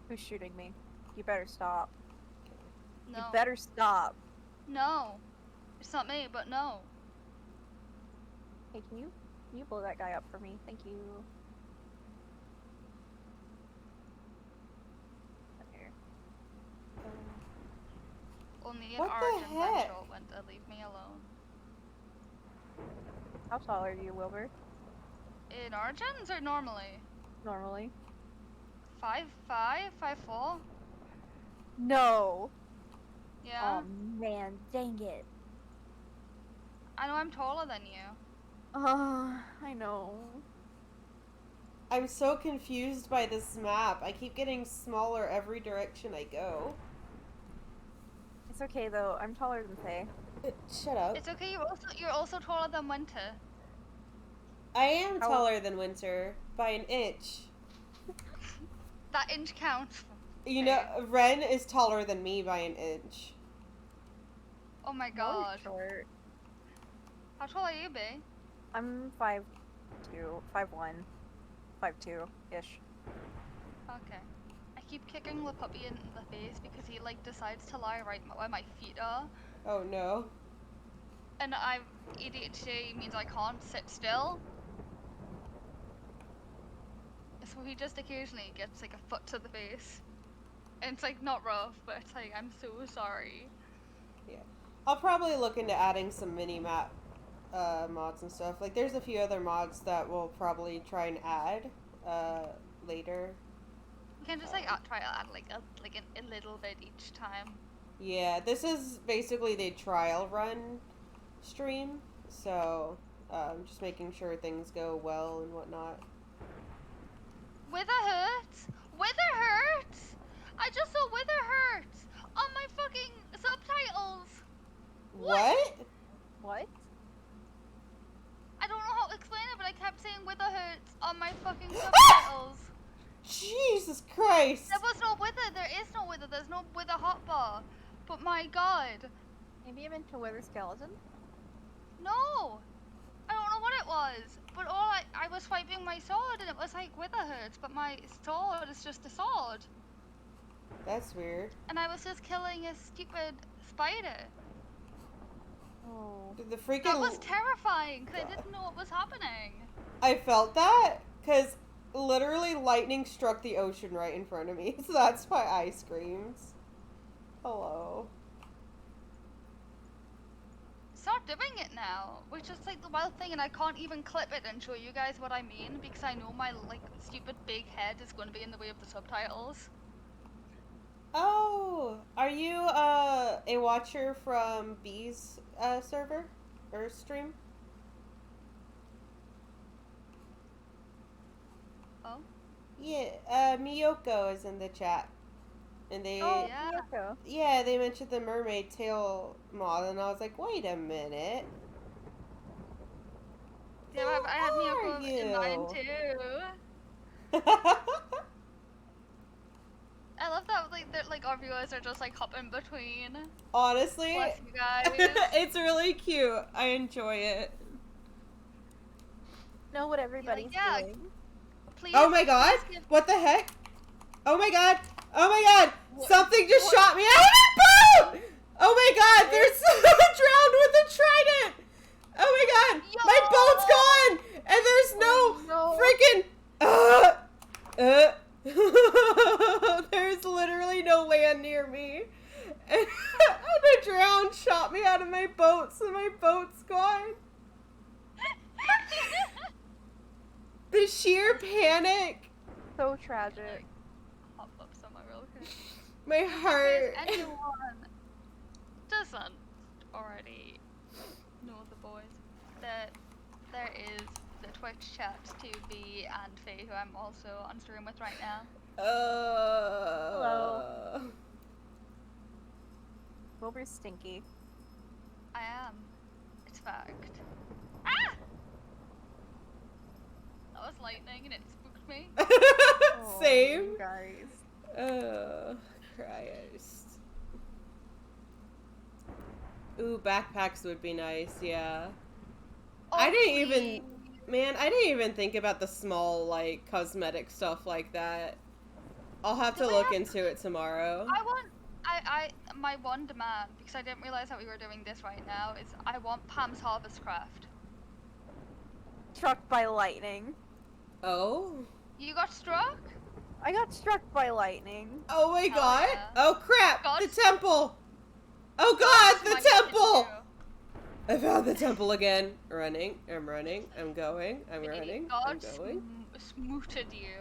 Who's shooting me? You better stop. No. You better stop. No. It's not me, but no. Hey, can you blow that guy up for me? Thank you. Come here. Only an What the Origin heck? Central went to leave me alone. How tall are you, Wilbur? In Origins or normally? Normally. 5'5", 5'4"? No. Yeah. Oh man, dang it. I know I'm taller than you. I know. I'm so confused by this map. I keep getting smaller every direction I go. It's okay though. I'm taller than Faye. Shut up. It's okay. You're also taller than Winter. I am How- taller than Winter by an inch. That inch counts. You know, Ren is taller than me by an inch. Oh my No, god. short. How tall are you, B? I'm 5'2", 5'1", 5'2" ish. Okay. I keep kicking the puppy in the face because he like decides to lie right where my feet are, Oh no. and ADHD means I can't sit still. So he just occasionally gets like a foot to the face, and it's like not rough, but it's like I'm so sorry. Yeah. I'll probably look into adding some mini map mods and stuff. Like there's a few other mods that we'll probably try and add later. We can just like try to add like a little bit each time. Yeah, this is basically the trial run stream, so just making sure things go well and whatnot. Wither hurts! Wither hurts! I just saw Wither hurts on my fucking subtitles! What? What? I don't know how to explain it, but I kept saying Wither hurts on my fucking subtitles. Jesus Christ! There was no Wither, there is no Wither, there's no Wither hotbar. But my god. Maybe you meant to wither skeleton? No! I don't know what it was, but I was swiping my sword and it was like Wither hurts, but my sword is just a sword. That's weird. And I was just killing a stupid spider. Oh. The freaking... That was terrifying, because I didn't know what was happening. I felt that, because literally lightning struck the ocean right in front of me, so that's why I screamed. Hello. Start doing it now, which is like the wild thing, and I can't even clip it and show you guys what I mean, because I know my like stupid big head is going to be in the way of the subtitles. Oh, are you a watcher from B's server or stream? Oh? Yeah, Miyoko is in the chat, and they Oh, Yeah. Miyoko. yeah, they mentioned the mermaid tail mod, and I was like, wait a minute. Yeah, I had Who Miyoko are in mine you? too. I love that like our viewers are just like hopping between. Honestly, Bless you guys. it's really cute. I enjoy it. Know what everybody's yeah. doing. Please. Oh my god! please give- What the heck? Oh my god! Oh my god! What- Something just what- shot me out of my boat! Oh my god! There's drowned with a trident! Oh my god! My boat's gone! And there's no freaking there's literally no land near me. And the drown shot me out of my boat, so my boat's gone. The sheer panic. So tragic. Hop up somewhere real quick. My If heart. anyone doesn't already know the boys, there is the Twitch chat to B and Faye, who I'm also on stream with right now. Hello. Wilbur's stinky. I am. It's fact. Ah! That was lightning and it spooked me. Oh, Same. you guys. Oh, Christ. Ooh, backpacks would be nice, yeah. I didn't even- Man, I didn't even think about the small, like, cosmetic stuff like that. I'll have to Do we look have- into it tomorrow. My one demand, because I didn't realize that we were doing this right now, is I want Pam's Harvest Craft. Struck by lightning. Oh? You got struck? I got struck by lightning. Oh my Hell god! yeah. Oh crap! God. The temple! Oh god, the My shit temple! too. I found the temple again. Running, I'm running, I'm going, I'm Baby, running, I'm God going. smooted you.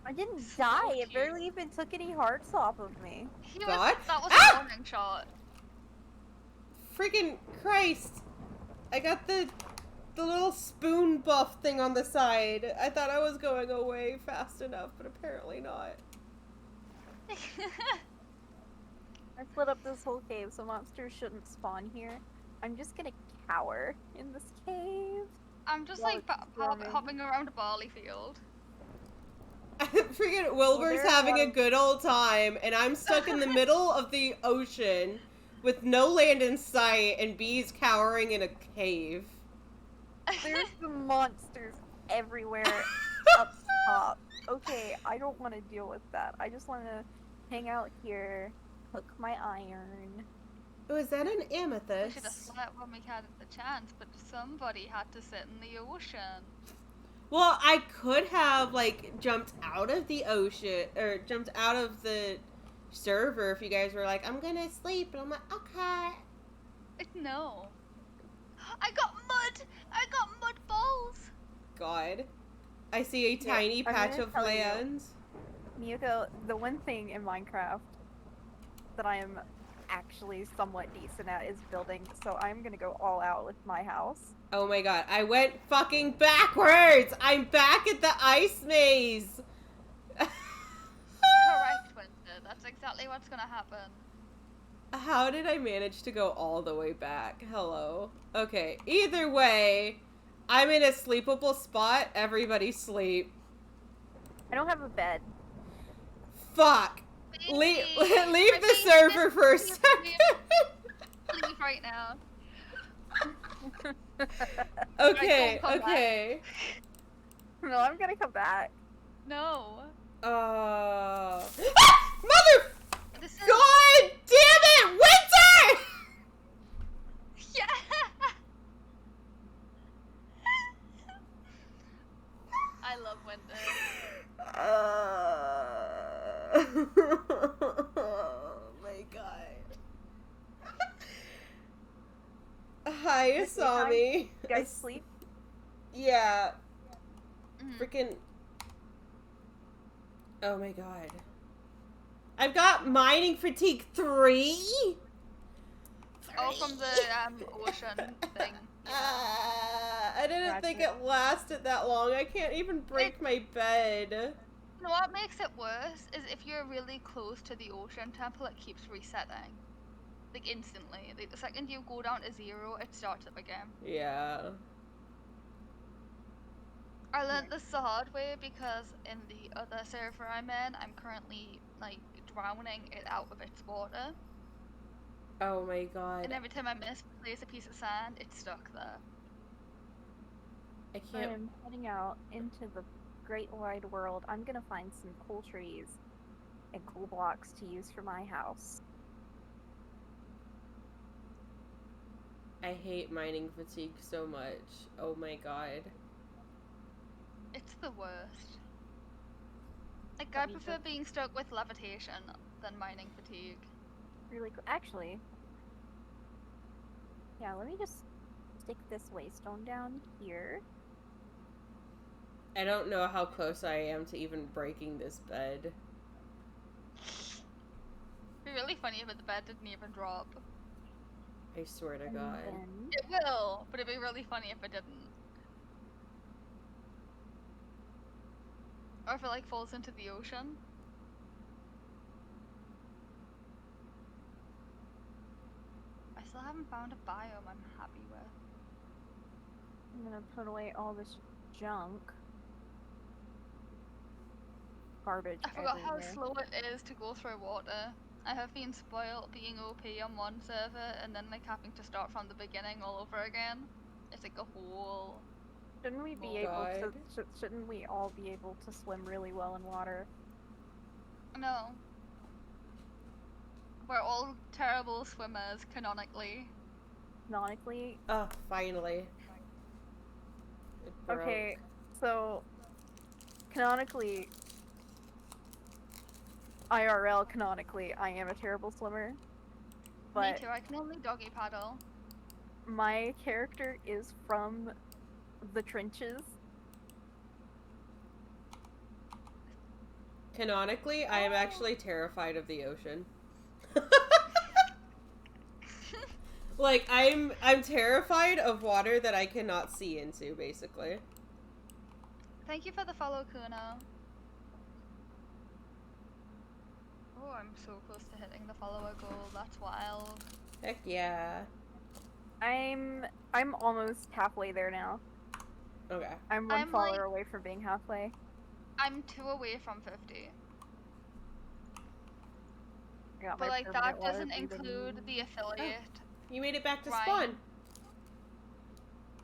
I didn't So die. It cute. barely even took any hearts off of me. He God? that was Ah! a warning shot. Freaking Christ! I got the little spoon buff thing on the side. I thought I was going away fast enough, but apparently not. I split up this whole cave so monsters shouldn't spawn here. I'm just gonna cower in this cave. I'm just While like it's storming. hopping around a barley field. Freaking Wilbur's there's having a one. good old time, and I'm stuck in the middle of the ocean with no land in sight and bees cowering in a cave. There's the monsters everywhere up top. okay, I don't want to deal with that. I just want to hang out here, cook my iron. Oh, is that an We should have amethyst? slept when we had the chance, but somebody had to sit in the ocean. Well, I could have, like, jumped out of the ocean, or jumped out of the server if you guys were like, I'm gonna sleep. And I'm like, okay. No. I got mud! I got mud balls! God. I see a Yeah, tiny I'm patch gonna of tell you. land. Miyuko, the one thing in Minecraft that I am actually somewhat decent at is building, so I'm gonna go all out with my house. Oh my god, I went fucking backwards! I'm back at the ice maze! Correct, Winter. That's exactly what's gonna happen. How did I manage to go all the way back? Hello. Okay, either way, I'm in a sleepable spot. Everybody sleep. I don't have a bed. Fuck. Leave the server for a second. Leave right now. Okay, Don't come back. okay. No, I'm gonna come back. No. Mother! This is... God damn it! Winter! Yeah! I love winter. Oh my god. Hi, Is it Asami. You guys sleep? Yeah. Mhm. Freaking. Oh my god. I've got mining fatigue 3? Oh, from the ocean thing. I didn't Gotcha. think it lasted that long. I can't even break my bed. You know what makes it worse is if you're really close to the ocean temple, it keeps resetting. Like instantly. Like the second you go down to 0, it starts up again. Yeah. I learned this the hard way because in the other server I'm in, I'm currently like drowning it out of its water. Oh my god. And every time I misplace a piece of sand, it's stuck there. I I can't. am heading out into the great wide world. I'm gonna find some cool trees and cool blocks to use for my house. I hate mining fatigue so much. Oh my god. It's the worst. Like, I Me prefer too. being stuck with levitation than mining fatigue. Really cool. Actually, yeah, let me just stick this waystone down here. I don't know how close I am to even breaking this bed. It'd be really funny if the bed didn't even drop. I swear to And god. then It will, but it'd be really funny if it didn't. Or if it like falls into the ocean. I still haven't found a biome I'm happy with. I'm gonna put away all this junk. Garbage I forgot how everywhere. slow it is to go through water. I have been spoiled being OP on one server and then like having to start from the beginning all over again. It's like a whole... Shouldn't we be Oh able to? God. Shouldn't we all be able to swim really well in water? No. We're all terrible swimmers, canonically. Canonically, Oh, finally. It broke. okay. So, canonically, IRL canonically, I am a terrible swimmer. Me But too, I can only doggy paddle. my character is from the trenches. Canonically, I am actually terrified of the ocean. Like, I'm terrified of water that I cannot see into, basically. Thank you for the follow, Kuno. Oh, I'm so close to hitting the follower goal. That's wild. Heck yeah. I'm almost halfway there now. Okay. I'm one I'm, follower like- away from being halfway. I'm 2 away from 50. I got But my like permanent that water doesn't breathing. include the affiliate. You made it back to Right. spawn.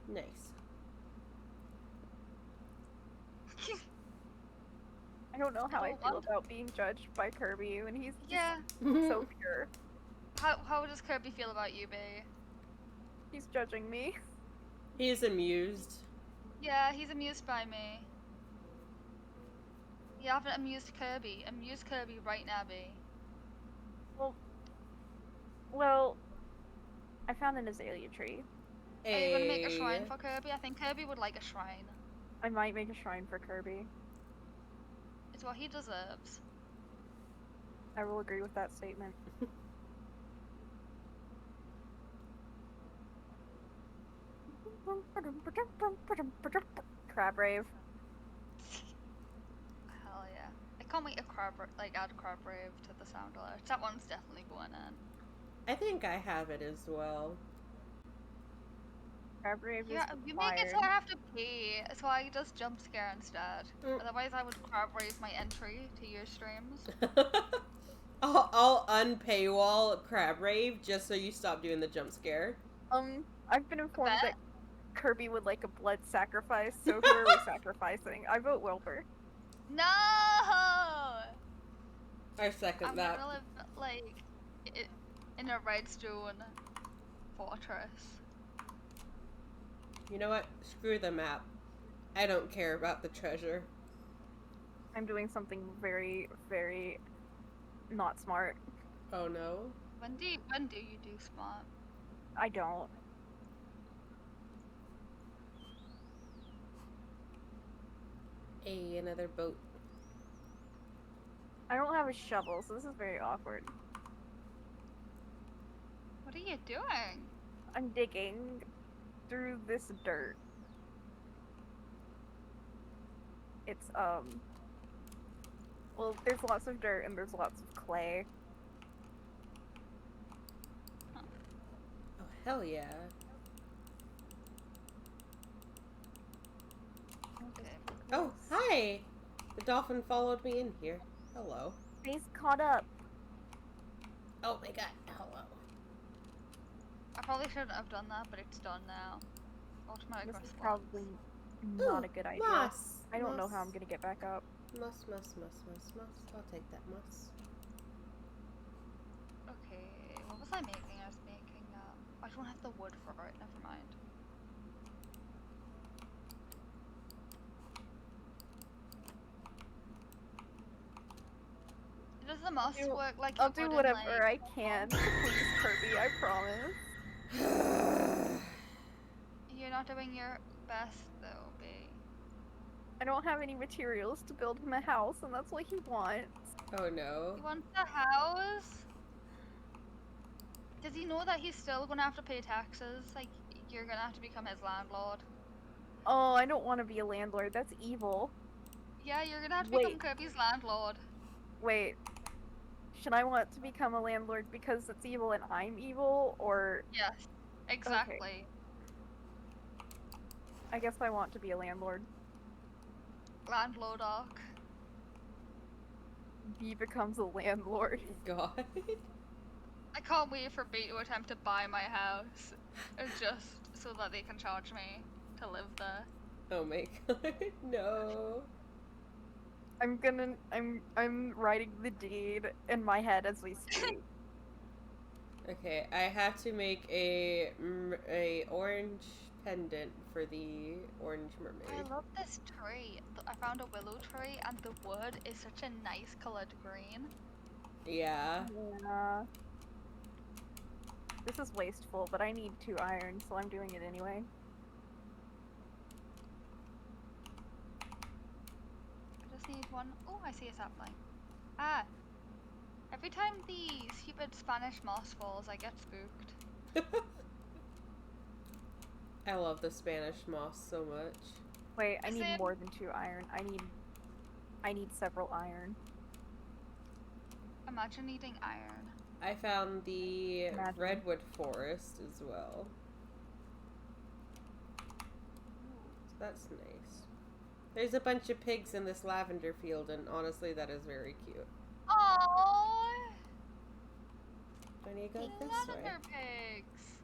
Nice. I don't know how I don't feel want- about being judged by Kirby when he's just Yeah. so pure. How does Kirby feel about you, Bea? He's judging me. He's amused. Yeah, he's amused by me. You haven't amused Kirby. Amuse Kirby right now, Bea. Well, I found an azalea tree. Are you gonna make a shrine Hey. for Kirby? I think Kirby would like a shrine. I might make a shrine for Kirby. It's what he deserves. I will agree with that statement. Crab rave. Hell yeah. I can't wait to add crab rave to the sound alert. That one's definitely going in. I think I have it as well. Crab rave Yeah, is you make it so I required. have to pay, so I just jump scare instead. Mm. Otherwise I would crab rave my entry to your streams. I'll unpaywall Crab Rave just so you stop doing the jump scare. I've been informed Bet. that Kirby would like a blood sacrifice, so who are we sacrificing? I vote Wilbur. No! I second I'm that. gonna live like in a redstone fortress. You know what? Screw the map. I don't care about the treasure. I'm doing something very, very not smart. Oh no. When do you do smart? I don't. Hey, another boat. I don't have a shovel, so this is very awkward. What are you doing? I'm digging through this dirt. It's, well, there's lots of dirt and there's lots of clay. Oh, hell yeah. Okay. Oh, hi! The dolphin followed me in here. Hello. He's caught up. Oh my god, hello. I probably shouldn't have done that, but it's done now. Automatic This is response. probably not Ooh, a good idea. Moss! I don't know how I'm Moss. gonna get back up. Moss. I'll take that moss. Okay, what was I making? I was making, I don't have the wood for it, never mind. Does the moss Do- work like I'll it do would in, whatever like, I can to please Kirby, I promise. You're not doing your best though, Bea. I don't have any materials to build him a house, and that's what he wants. Oh no. He wants a house? Does he know that he's still gonna have to pay taxes? Like, you're gonna have to become his landlord? Oh, I don't want to be a landlord. That's evil. Yeah, you're gonna have to become Wait. Kirby's landlord. Wait. Should I want to become a landlord because it's evil and I'm evil, or Yes, exactly. I guess I want to be a landlord. Landlord arc. B becomes a landlord. God. I can't wait for B to attempt to buy my house, just so that they can charge me to live there. Oh my god. No. I'm writing the deed in my head as we speak. Okay, I have to make a orange pendant for the orange I mermaid. love this tree. I found a willow tree and the wood is such a nice colored green. Yeah. Yeah. This is wasteful, but I need 2 iron, so I'm doing it anyway. I just need one. Oh, I see a sapling. Ah. Every time the stupid Spanish moss falls, I get spooked. I love the Spanish moss so much. Wait, I need Same. more than 2 iron. I need several iron. Imagine needing iron. I found the Imagine. redwood forest as well. So that's nice. There's a bunch of pigs in this lavender field, and honestly, that is very cute. Oh, I need to go this way. lavender pigs.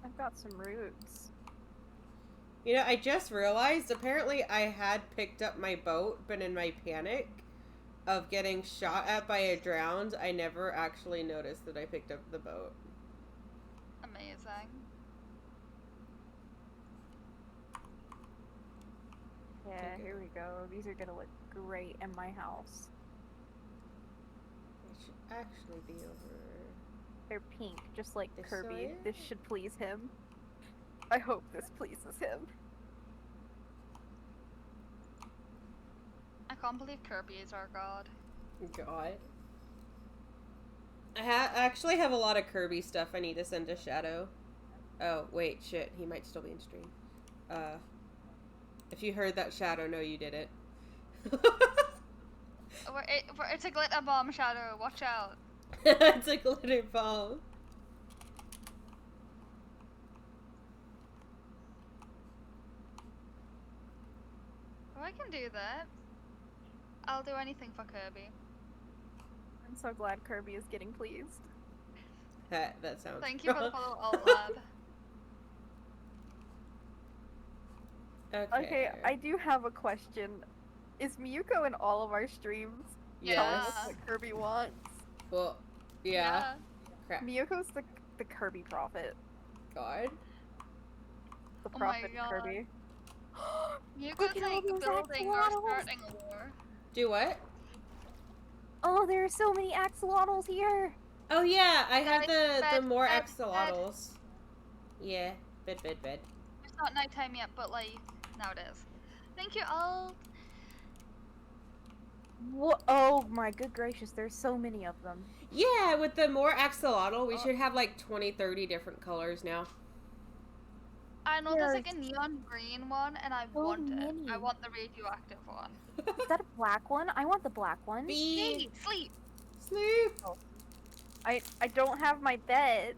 I've got some roots. You know, I just realized apparently I had picked up my boat, but in my panic of getting shot at by a drowned, I never actually noticed that I picked up the boat. Amazing. Yeah, Okay. here we go. These are gonna look great in my house. It should actually be over. They're pink, just like This Kirby. way? This should please him. I hope this pleases him. I can't believe Kirby is our god. God. I actually have a lot of Kirby stuff I need to send to Shadow. Oh, wait, shit. He might still be in stream. If you heard that, Shadow, no, you didn't. It's a glitter bomb, Shadow. Watch out. It's a glitter bomb. Oh, I can do that. I'll do anything for Kirby. I'm so glad Kirby is getting pleased. That sounds Thank you for the wrong. follow, Alt Lab. Okay, I do have a question. Is Miyuko in all of our streams? Yes. Telling us what Kirby wants? Well, yeah. Crap. Miyuko's the Kirby prophet. God. The Oh my prophet God. Kirby. Yuko's Look at all like those building or axolotls. starting a war. Do what? Oh, there are so many axolotls here! Oh yeah, I have Guys, the bed, more bed, axolotls. Yeah, bed. It's not nighttime yet, but like, now it is. Thank you, Alt. What? Oh my good gracious, there's so many of them. Yeah, with the more axolotl, we should have like 20, 30 different colors now. I know there's like a neon green one, and I So want it. many. I want the radioactive one. Is that a black one? I want the black one. Bee, Sleep! sleep. I don't have my bed.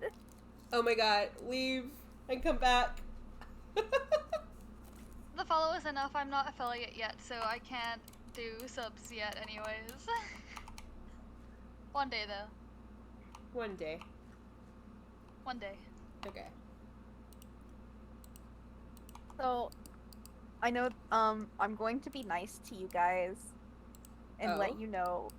Oh my god, leave and come back. The follow is enough. I'm not affiliate yet, so I can't do subs yet anyways. One day though. One day. One day. Okay. So, I know, I'm going to be nice to you guys and Oh. let you know.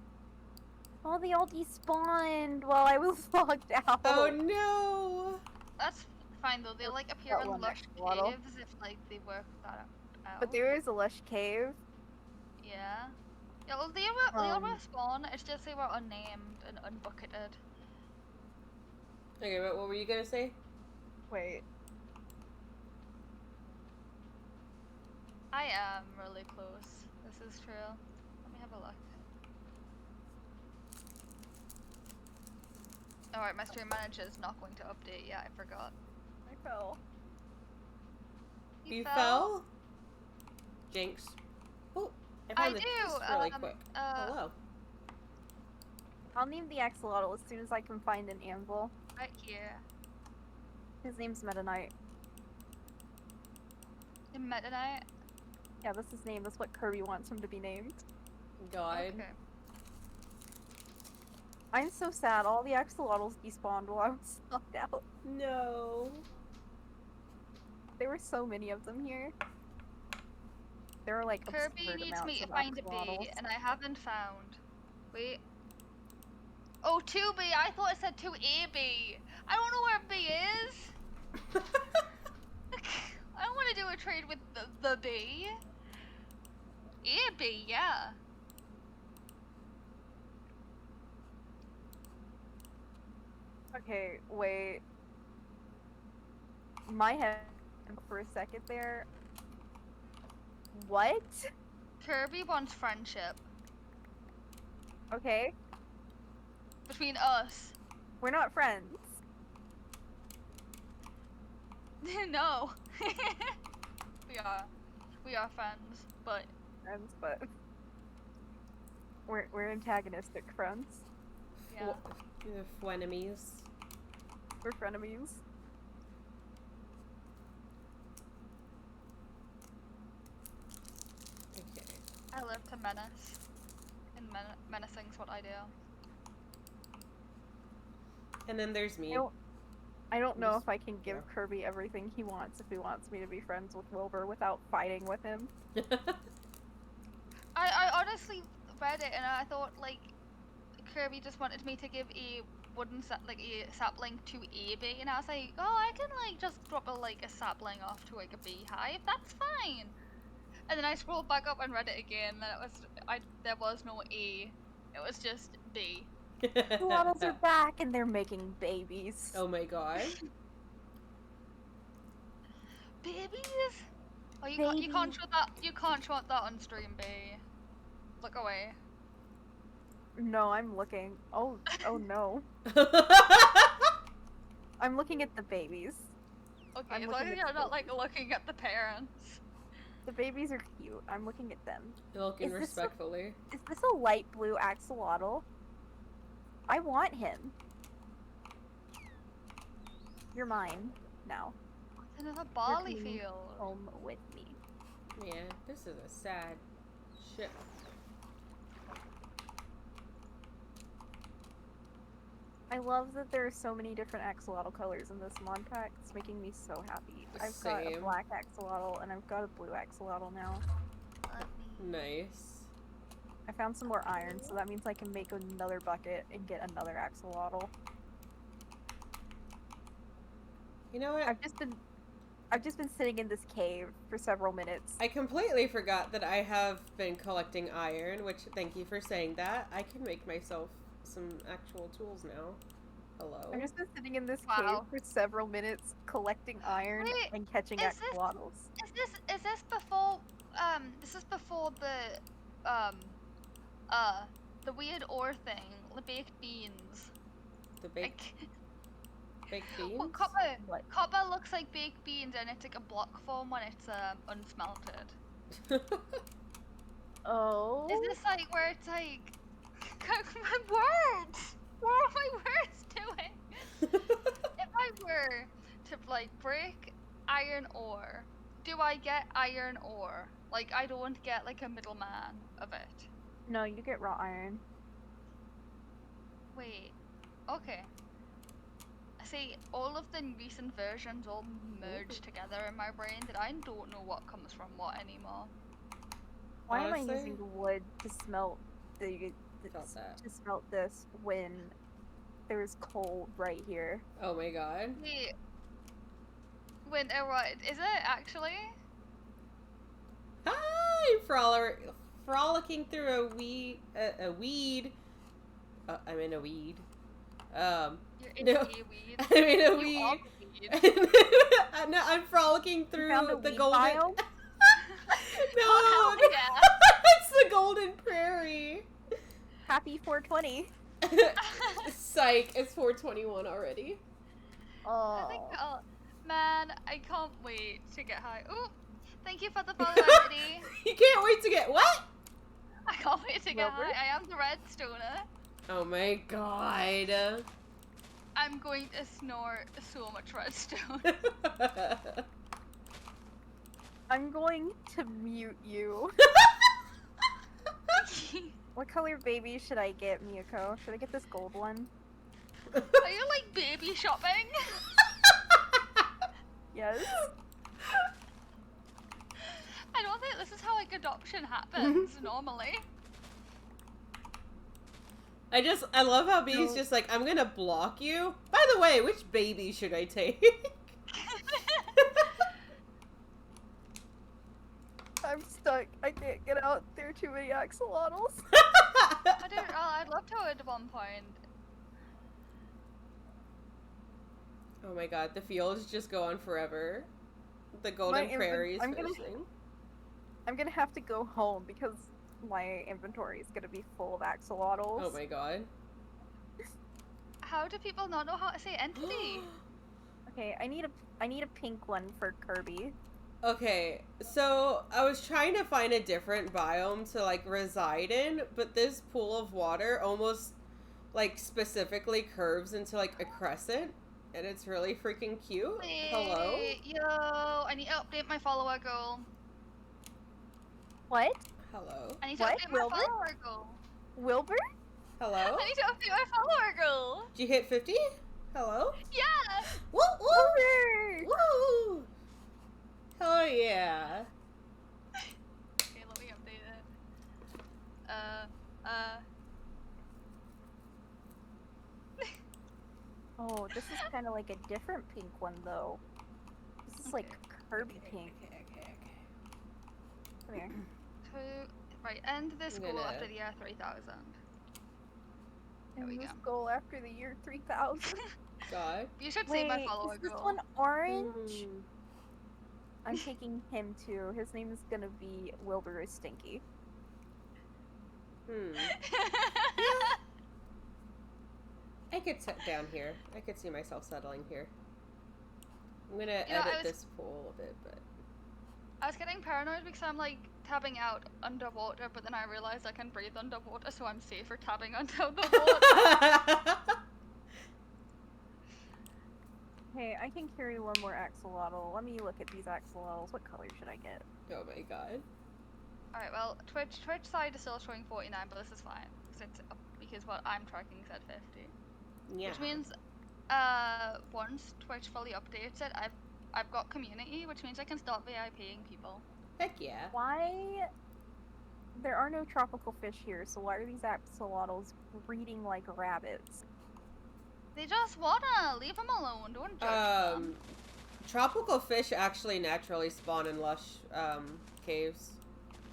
Oh, they all despawned while I was logged out. Oh no. That's fine though. They like appear That in one lush axolotl. caves if like they work that out. But there is a lush cave. Yeah. Yeah, well, they were respawn. It's just they were unnamed and unbucketed. Okay, but what were you gonna say? Wait. I am really close. This is true. Let me have a look. Alright, my stream manager is not going to update yet. I forgot. I fell. You fell? Jinx. Oh, I found I the do, chest really quick. Hello. I'll name the axolotl as soon as I can find an anvil. Right here. His name's Meta Knight. The Meta Knight. Yeah, that's his name. That's what Kirby wants him to be named. God. Okay. I'm so sad. All the axolotls despawned while I was knocked out. No. There were so many of them here. There were like Kirby absurd needs amounts me to of find a bee, axolotls. and I haven't found. Wait. Oh, 2B. I thought it said 2AB. I don't know where B is. I don't want to do a trade with the bee. AB, yeah. Okay, wait. My head for a second there. What? Kirby wants friendship Okay, between us. we're not friends. No. We are. We are friends, but Friends, but we're antagonistic friends. yeah. The frenemies. We're frenemies. Okay. I live to menace. And menacing's what I do. And then there's me. You know, I don't know Just- if I can give yeah. Kirby everything he wants if he wants me to be friends with Wilbur without fighting with him. I honestly read it and I thought like Kirby just wanted me to give a a sapling to a bee, and I was like, oh, I can like just drop a sapling off to like a beehive. That's fine. And then I scrolled back up and read it again, and there was no A. It was just B. Axolotls are back and they're making babies. Oh my god. Babies? Oh, you Babies. can't show that. You can't show that on stream, B. Look away. No, I'm looking. Oh no. I'm looking at the babies. Okay, I'm as long looking as at you're the not like looking at the parents. The babies are cute. I'm looking at them. Looking Is this a- respectfully. Is this a light blue axolotl? I want him. You're mine now. It's another barley coming field. Home with me. Man, this is a sad ship. I love that there are so many different axolotl colors in this mod pack. It's making me so happy. I've got a Same. black axolotl and I've got a blue axolotl now. Nice. I found some more iron, so that means I can make another bucket and get another axolotl. You know what? I've just been sitting in this cave for several minutes. I completely forgot that I have been collecting iron, which, thank you for saying that. I can make myself some actual tools now. Hello. I've just been sitting in this Wow. cave for several minutes collecting iron Wait, and catching is this- axolotls. Is this before this is before the weird ore thing, the baked beans. The baked beans? Well, copper What? copper looks like baked beans and it's like a block form when it's unsmelted. Oh. Is this like where it's like my words? What are my words doing? If I were to like break iron ore, do I get iron ore? Like I don't get like a middleman of it. No, you get raw iron. Wait. Okay. See, all of the recent versions all merged together in my brain that I don't know what comes from what anymore. Why am I Honestly? using wood to smelt Felt that. to smelt this when there's coal right here? Oh my god. Wait. When what is it actually? Hi! Frolicking through a weed. I'm in a weed. You're in No. a weed. I'm in a You weed. are the weed. No, I'm frolicking through found a the weed golden. biome? No, Oh, hell yeah. it's the golden prairie. Happy 420. Psych! It's 421 already. Oh. I think, man, I can't wait to get high. Ooh, thank you for the follow, Eddie. You can't wait to get what? I can't wait to get Wilbur? high. I am the redstoner. Oh my god. I'm going to snort so much redstone. I'm going to mute you. What color baby should I get, Miyako? Should I get this gold one? Are you like baby shopping? Yes. I don't think this is how like adoption happens normally. I love how B's No. just like, I'm gonna block you. By the way, which baby should I take? I'm stuck. I can't get out. There are too many axolotls. I'd love to at one point. Oh my god, the fields just go on forever. The golden prairie is I'm gonna- finishing. I'm gonna have to go home because my inventory is gonna be full of axolotls. Oh my god. How do people not know how to say entity? Okay, I need a pink one for Kirby. Okay, so I was trying to find a different biome to like reside in, but this pool of water almost like specifically curves into like a crescent, and it's really freaking cute. Hello? Wait, yo, I need to update my follower goal. What? Hello? I need to What, update my Wilbur? follower goal. Wilbur? Hello? I need to update my follower goal. Did you hit 50? Hello? Yeah! Woo woo! Hooray! Woo! Oh yeah. Okay, let me update it. Oh, this is kind of like a different pink one, though. This is like Kirby pink. Okay. Come here. Right, end this I'm goal gonna- after the year 3000. There we And this go. goal after the year 3000. God. You should see Wait, my follower is this goal. one orange? Mm. I'm taking him too. His name is gonna be Wilbur Stinky. I could sit down here. I could see myself settling here. I'm gonna You know, edit this pool a bit, but I was getting paranoid because I'm like tabbing out underwater, but then I realized I can breathe underwater, so I'm safer tabbing under the water. Hey, I can carry one more axolotl. Let me look at these axolotls. What color should I get? oh my god. Alright, well, Twitch side is still showing 49, but this is fine. Because what I'm tracking said 50. Yeah. Which means, once Twitch fully updates it, I've got community, which means I can start VIPing people. Heck yeah. Why? There are no tropical fish here, so why are these axolotls breeding like rabbits? They just wanna leave them alone. Don't judge them. Tropical fish actually naturally spawn in lush caves.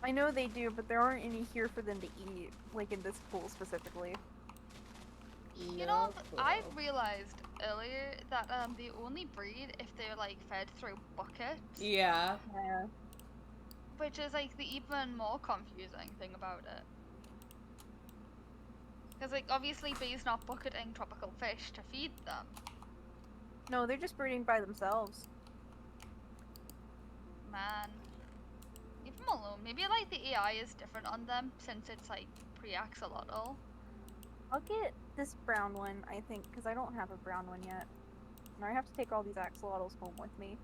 I know they do, but there aren't any here for them to eat, like in this pool specifically. You know, No I clue. realized earlier that they only breed if they're like fed through buckets. Yeah. Yeah. Which is like the even more confusing thing about it. Because like obviously bees not bucketing tropical fish to feed them. No, they're just breeding by themselves. Man. Leave them alone. Maybe like the AI is different on them since it's like pre-axolotl. I'll get this brown one, I think, because I don't have a brown one yet. And I have to take all these axolotls home with me.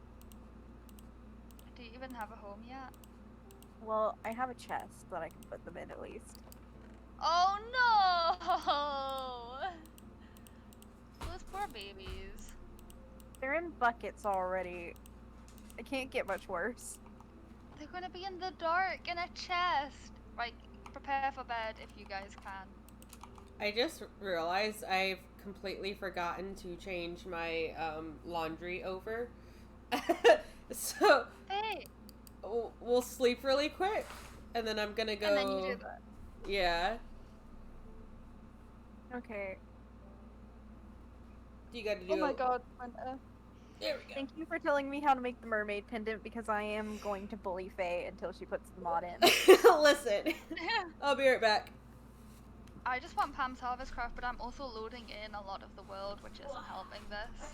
Do you even have a home yet? Well, I have a chest that I can put them in at least. Oh no! Those poor babies. They're in buckets already. It can't get much worse. They're gonna be in the dark in a chest. Right, prepare for bed if you guys can. I just realized I've completely forgotten to change my laundry over. So Hey! we'll sleep really quick, and then I'm gonna go. And then you do that. Yeah. Okay. You gotta do. Oh my god, Brenda. There we go. Thank you for telling me how to make the mermaid pendant because I am going to bully Faye until she puts the mod in. Listen, I'll be right back. I just want Pam's Harvest Craft, but I'm also loading in a lot of the world, which isn't helping this.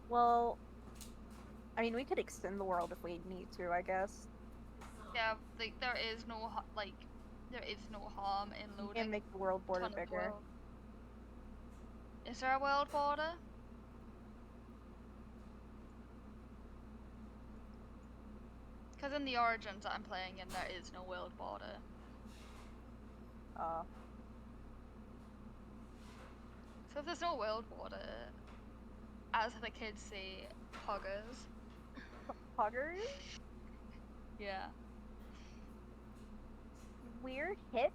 Well, I mean, we could extend the world if we need to, I guess. Yeah, like there is no harm in You loading. can make the world border ton of bigger. world. Is there a world border? Because in the Origins that I'm playing in, there is no world border. So if there's no world border, as the kids say, poggers. Poggers? Yeah. We're hip.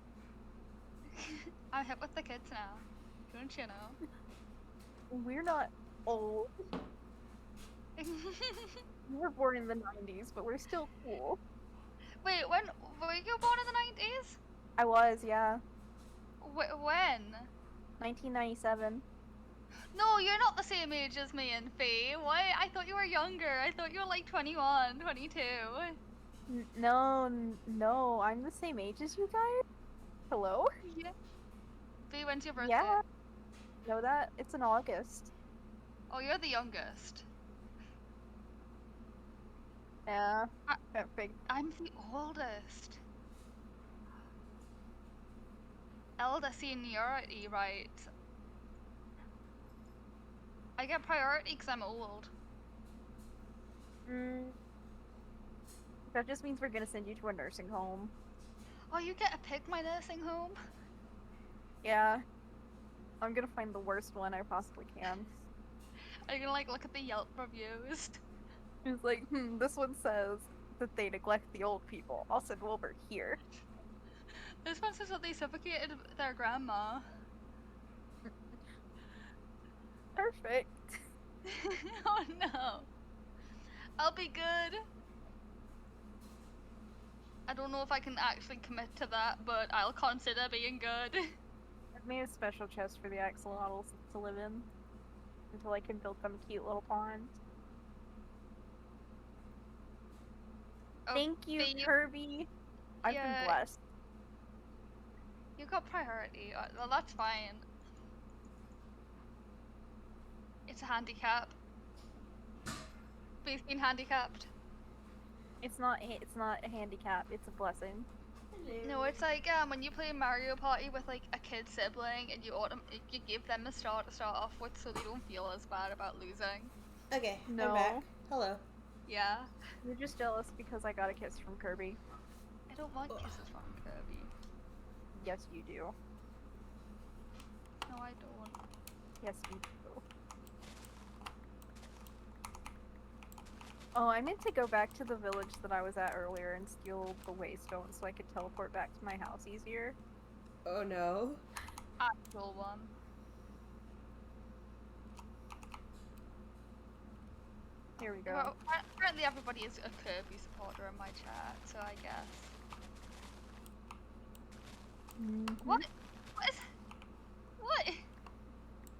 I'm hip with the kids now. Don't you know? We're not old. We were born in the 90s, but we're still cool. Wait, when were you born in the 90s? I was, yeah. When? 1997. No, you're not the same age as me and Faye. Why? I thought you were younger. I thought you were like 21, 22. No, I'm the same age as you guys. Hello? Yeah. Faye, when's your birthday? Yeah. Know that? It's in August. Oh, you're the youngest. Yeah. I- That big. I'm the oldest. Elder seniority, right? I get priority because I'm old. That just means we're gonna send you to a nursing home. Oh, you get to pick my nursing home? Yeah. I'm gonna find the worst one I possibly can. Are you gonna like look at the Yelp reviews? It's like, this one says that they neglect the old people. I'll send Wilbur here. This one says that they suffocated their grandma. Perfect. Oh no. I'll be good. I don't know if I can actually commit to that, but I'll consider being good. I've made a special chest for the axolotls to live in until I can build them cute little ponds. Oh, Thank you, babe, Kirby. I've been yeah. blessed. You got priority. Well, that's fine. It's a handicap. We've been handicapped. It's not a handicap. It's a blessing. No, it's like when you play Mario Party with like a kid sibling and you give them a star to start off with so they don't feel as bad about losing. Okay, No. I'm back. Hello. Yeah. You're just jealous because I got a kiss from Kirby. I don't want kisses from Kirby. Yes, you do. No, I don't. Yes, you do. Oh, I meant to go back to the village that I was at earlier and steal the waystone so I could teleport back to my house easier. Oh no. Actual one. Here we go. Well, apparently everybody is a Kirby supporter in my chat, so I guess. What? What is... What?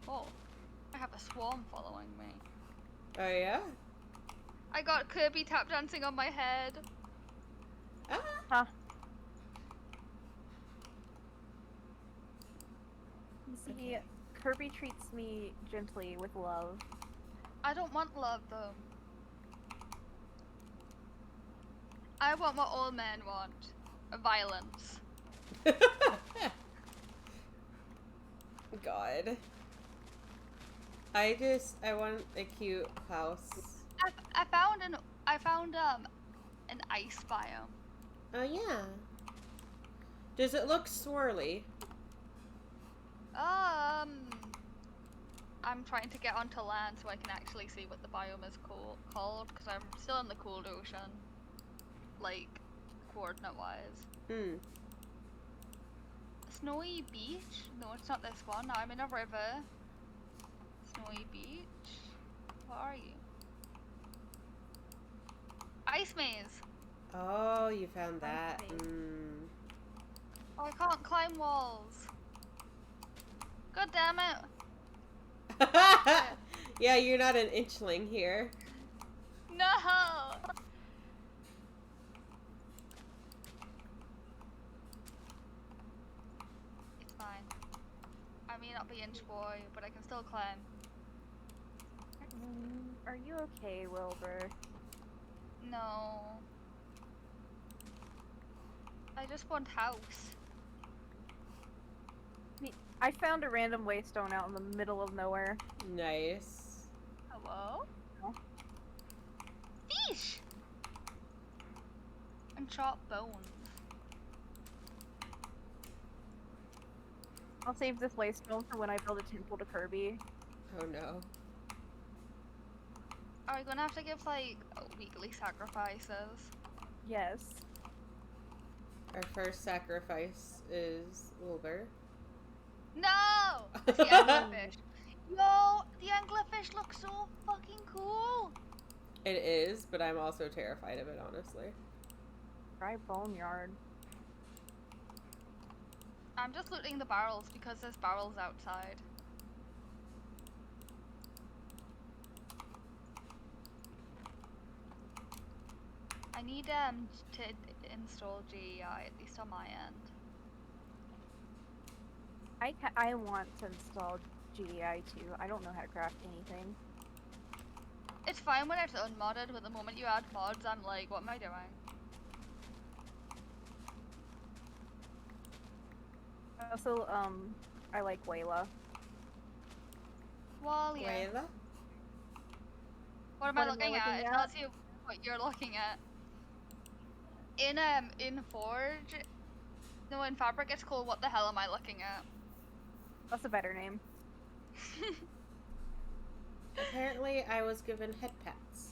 Oh. I have a swarm following me. Oh yeah? I got Kirby tap dancing on my head. Ah. Huh. You see, Okay. Kirby treats me gently with love. I don't want love though. I want what all men want. Violence. God. I want a cute house. I found an ice biome. Oh yeah. Does it look swirly? I'm trying to get onto land so I can actually see what the biome is called because I'm still in the cold ocean, like coordinate wise. Snowy beach? No, it's not this one. No, I'm in a river. Snowy beach. What are you? Ice maze. Oh, you found that. see. Oh, I can't climb walls. God damn it. Yeah, you're not an inchling here. No. It's fine. I may not be inch boy, but I can still climb. Are you okay, Wilbur? No. I just want house. I found a random waystone out in the middle of nowhere. Nice. Hello? Oh. Fish! And chopped bones. I'll save this waystone for when I build a temple to Kirby. Oh no. Are we gonna have to give like weekly sacrifices? Yes. Our first sacrifice is Wilbur. No! It's the anglerfish. Yo, the anglerfish looks so fucking cool. It is, but I'm also terrified of it, honestly. Try boneyard. I'm just looting the barrels because there's barrels outside. I need to install GEI at least on my end. I want to install GEI too. I don't know how to craft anything. It's fine when it's unmodded, but the moment you add mods, I'm like, what am I doing? Also, I like Wayla. Well, yeah. Layla? What am I looking at? It tells you what you're looking at. In Forge, no, in Fabric, it's called what the hell am I looking at? That's a better name. Apparently, I was given head pats.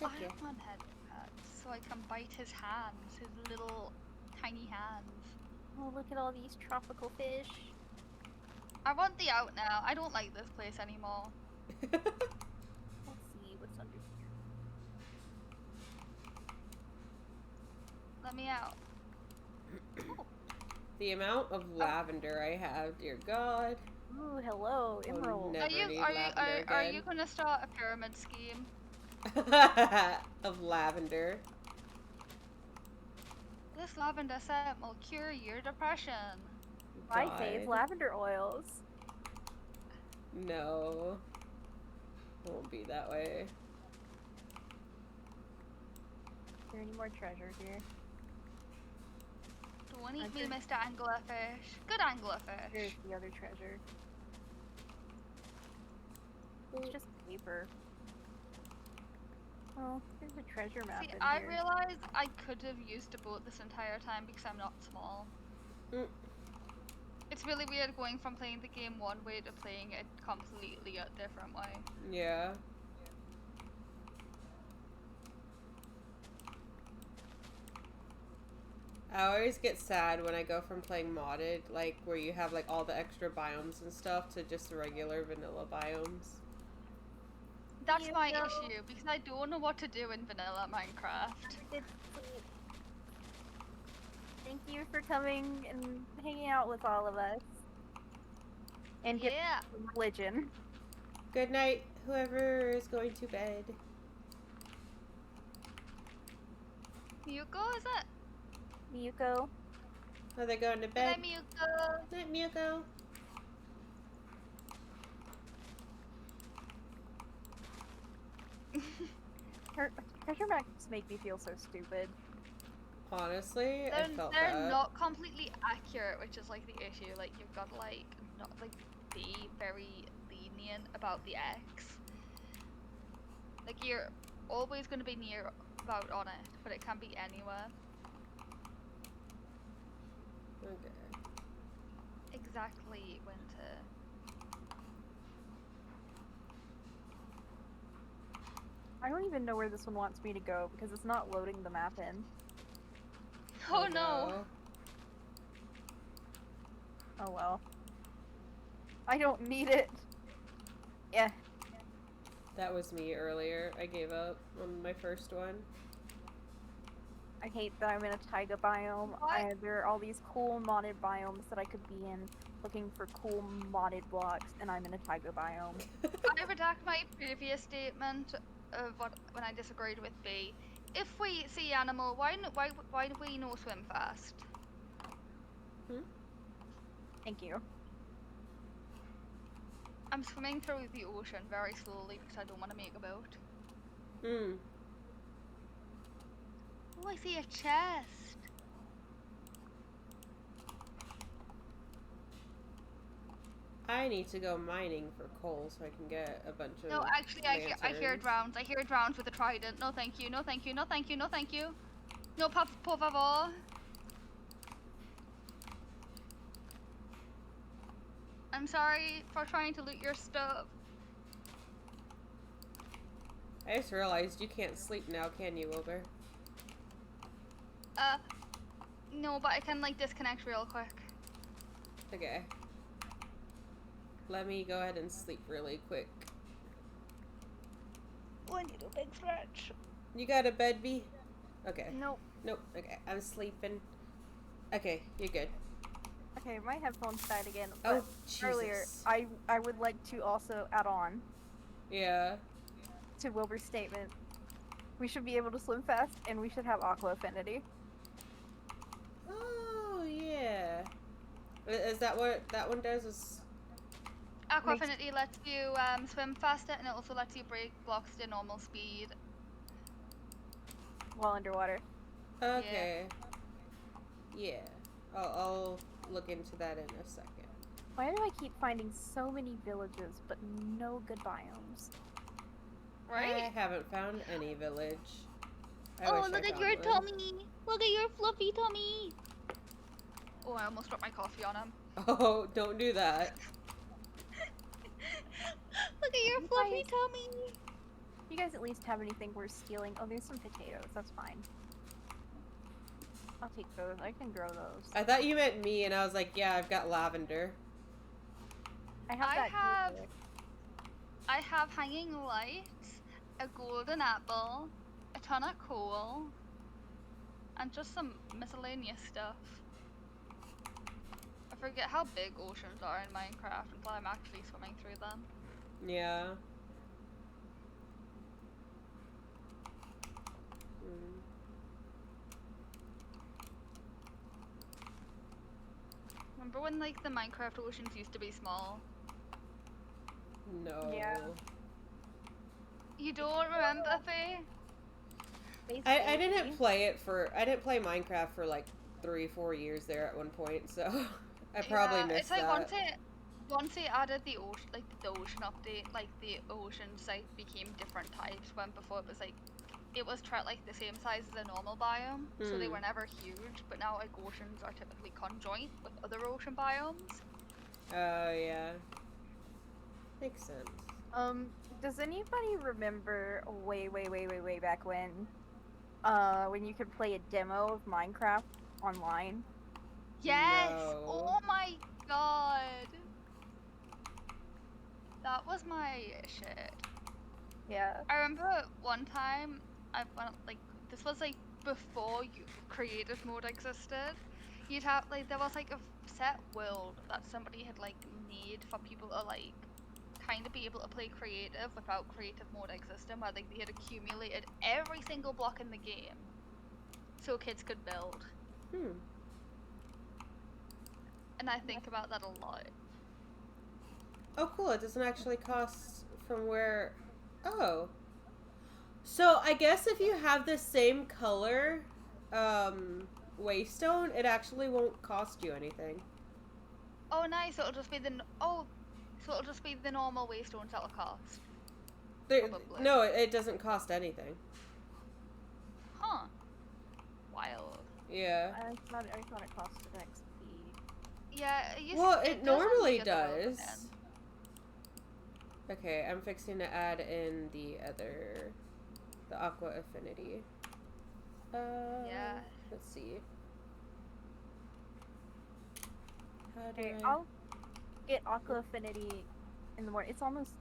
I Heck yeah. want head pats so I can bite his hands, his little tiny hands. Oh, look at all these tropical fish. I want the out now. I don't like this place anymore. Let's see what's under here. Let me out. The amount of lavender I have, dear God. Ooh, hello, I'll emerald. never need lavender Are you again. gonna start a pyramid scheme? Of lavender. This lavender scent will cure your depression. I fave God. lavender oils. No. It won't be that way. Is there any more treasure here? Don't eat me, Mr. Anglerfish. Good anglerfish. Here's the other treasure. It's just paper. Well, there's a treasure map See, in I here. realized I could have used a boat this entire time because I'm not small. Mm. It's really weird going from playing the game one way to playing it completely a different way. Yeah. I always get sad when I go from playing modded, like where you have like all the extra biomes and stuff, to just the regular vanilla biomes. That's my No. issue because I don't know what to do in vanilla Minecraft. It's sweet. Thank you for coming and hanging out with all of us. And get Yeah. religion. Good night, whoever is going to bed. Miyuko, is it? Miyuko. Are they going to Good bed? night, Miyuko. Night, Miyuko. Her treasure maps make me feel so stupid. Honestly, I felt They're that. not completely accurate, which is like the issue. Like you've got to like not like be very lenient about the X. Like you're always going to be near about on it, but it can be anywhere. Okay. Exactly when to. I don't even know where this one wants me to go because it's not loading the map in. Oh no! Oh well. I don't need it. Yeah. That was me earlier. I gave up on my first one. I hate that I'm in a taiga biome. What? There are all these cool modded biomes that I could be in, looking for cool modded blocks, and I'm in a taiga biome. I redact my previous statement of when I disagreed with B. If we see animal, why do we no swim fast? Thank you. I'm swimming through the ocean very slowly because I don't want to make a boat. Hmm. Oh, I see a chest. I need to go mining for coal so I can get a bunch of No, actually, I hear lanterns. drowns. I hear drowns with a trident. No, thank you. No, thank you. No, thank you. No, thank you. No, por favor. I'm sorry for trying to loot your stuff. I just realized you can't sleep now, can you, Wilbur? No, but I can like disconnect real quick. Okay. Let me go ahead and sleep really quick. Oh, I need a big stretch. You got a bed, B? Okay. Nope. Nope. Okay. I'm sleeping. Okay, you're good. Okay, my headphones died again. Oh, But Jesus. earlier, I would like to also add on Yeah. to Wilbur's statement. We should be able to swim fast, and we should have aqua affinity. Oh, yeah. Is that what that one does? Is... Aqua Makes- Affinity lets you swim faster, and it also lets you break blocks to normal speed. While underwater. Okay. Yeah. I'll look into that in a second. Why do I keep finding so many villages but no good biomes? I Right? haven't found any village. I Oh, wish I look at found your one. tummy! Look at your fluffy tummy! Oh, I almost dropped my coffee on him. Oh, don't do that. Look at your You fluffy guys- tummy. You guys at least have anything worth stealing? Oh, there's some potatoes. That's fine. I'll take those. I can grow those. I thought you meant me, and I was like, yeah, I've got lavender. I have that too. I have hanging lights, a golden apple, a ton of coal, and just some miscellaneous stuff. I forget how big oceans are in Minecraft until I'm actually swimming through them. Yeah. Hmm. Remember when like the Minecraft oceans used to be small? No. Yeah. You don't remember, Faye? I didn't play Minecraft for like 3-4 years there at one point, so I probably missed it's like that. once they added the ocean, like the ocean update, like the oceans like became different types. When before it was like like the same size as a normal biome, so they were never huge. But now like oceans are typically conjoint with other ocean biomes. Oh yeah. Makes sense. Does anybody remember way back when you could play a demo of Minecraft online? Yes! No. Oh my god! That was my shit. Yeah. I remember one time I went like this was like before creative mode existed. You'd have like there was like a set world that somebody had like made for people to like kind of be able to play creative without creative mode existing, where like they had accumulated every single block in the game so kids could build. And I think about that a lot. Oh, cool. It doesn't actually cost from where... Oh. So, I guess if you have the same color waystone, it actually won't cost you anything. Oh, nice. So it'll just be the normal waystones that'll cost. Probably. No, it doesn't cost anything. Huh. Wild. Yeah. I thought it costed XP. Yeah, It does on normally the other world does. then. Okay, I'm fixing to add in the aqua affinity. Yeah. Let's see. How do Okay, I... I'll get Aqua Affinity in the morning. It's almost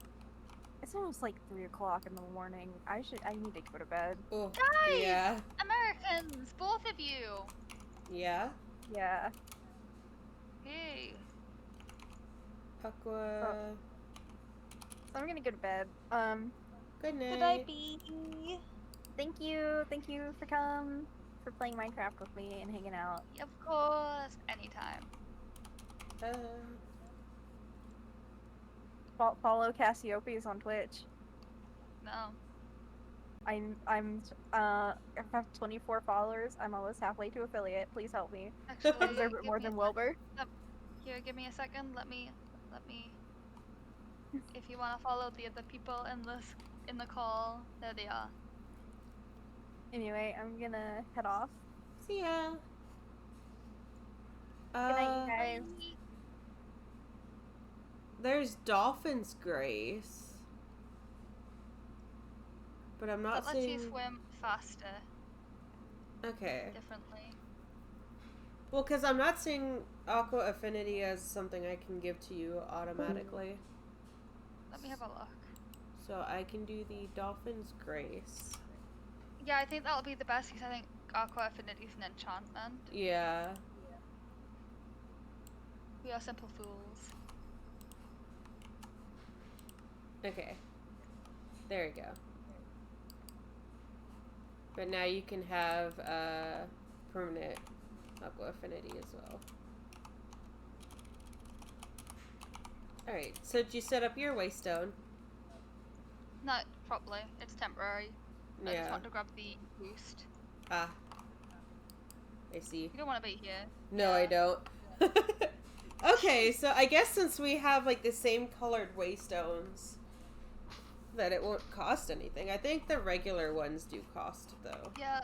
like 3 o'clock in the morning. I need to go to bed. Oh, Guys! yeah. Americans, both of you. Yeah. Yeah. Hey. Aqua. So I'm gonna go to bed. Good night. Good night, B. Thank you for playing Minecraft with me and hanging out. Of course, anytime. Follow Cassiopes on Twitch. No. I have 24 followers. I'm almost halfway to affiliate. Please help me. Actually, I deserve it give more me than a Wilbur. Here, give me a second. Let me. If you want to follow the other people in the call, there they are. Anyway, I'm gonna head off. See ya. Good night, you guys. There's Dolphin's Grace. But I'm not That lets seeing... you swim faster, Okay. differently. Well, because I'm not seeing Aqua Affinity as something I can give to you automatically. Let me have a look. So I can do the Dolphin's Grace. Yeah, I think that'll be the best because I think Aqua Affinity is an enchantment. Yeah. We are simple fools. Okay. There we go. But now you can have permanent Aqua Affinity as well. Alright, so did you set up your waystone? Not properly. It's temporary. I just Yeah. want to grab the boost. Ah. I see. You don't want to be here. No, I don't. Okay, so I guess since we have like the same colored waystones, that it won't cost anything. I think the regular ones do cost though. Yeah,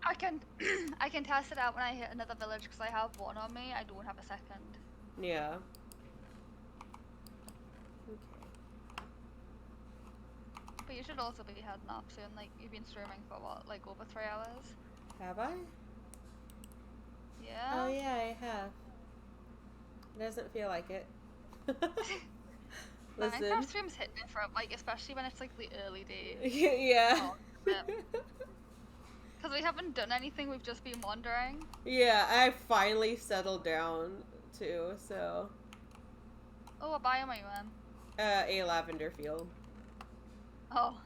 I can I can test it out when I hit another village because I have one on me. I don't have a second. Yeah. Okay. But you should also be heading off soon. Like, you've been streaming for what, like over 3 hours? Have I? Yeah. Oh yeah, I have. It doesn't feel like it. Listen. Minecraft streams hit different, like especially when it's like the early days. Yeah. Because we haven't done anything, we've just been wandering. Yeah, I finally settled down too, so. Oh, what biome are you in? A lavender field. Oh.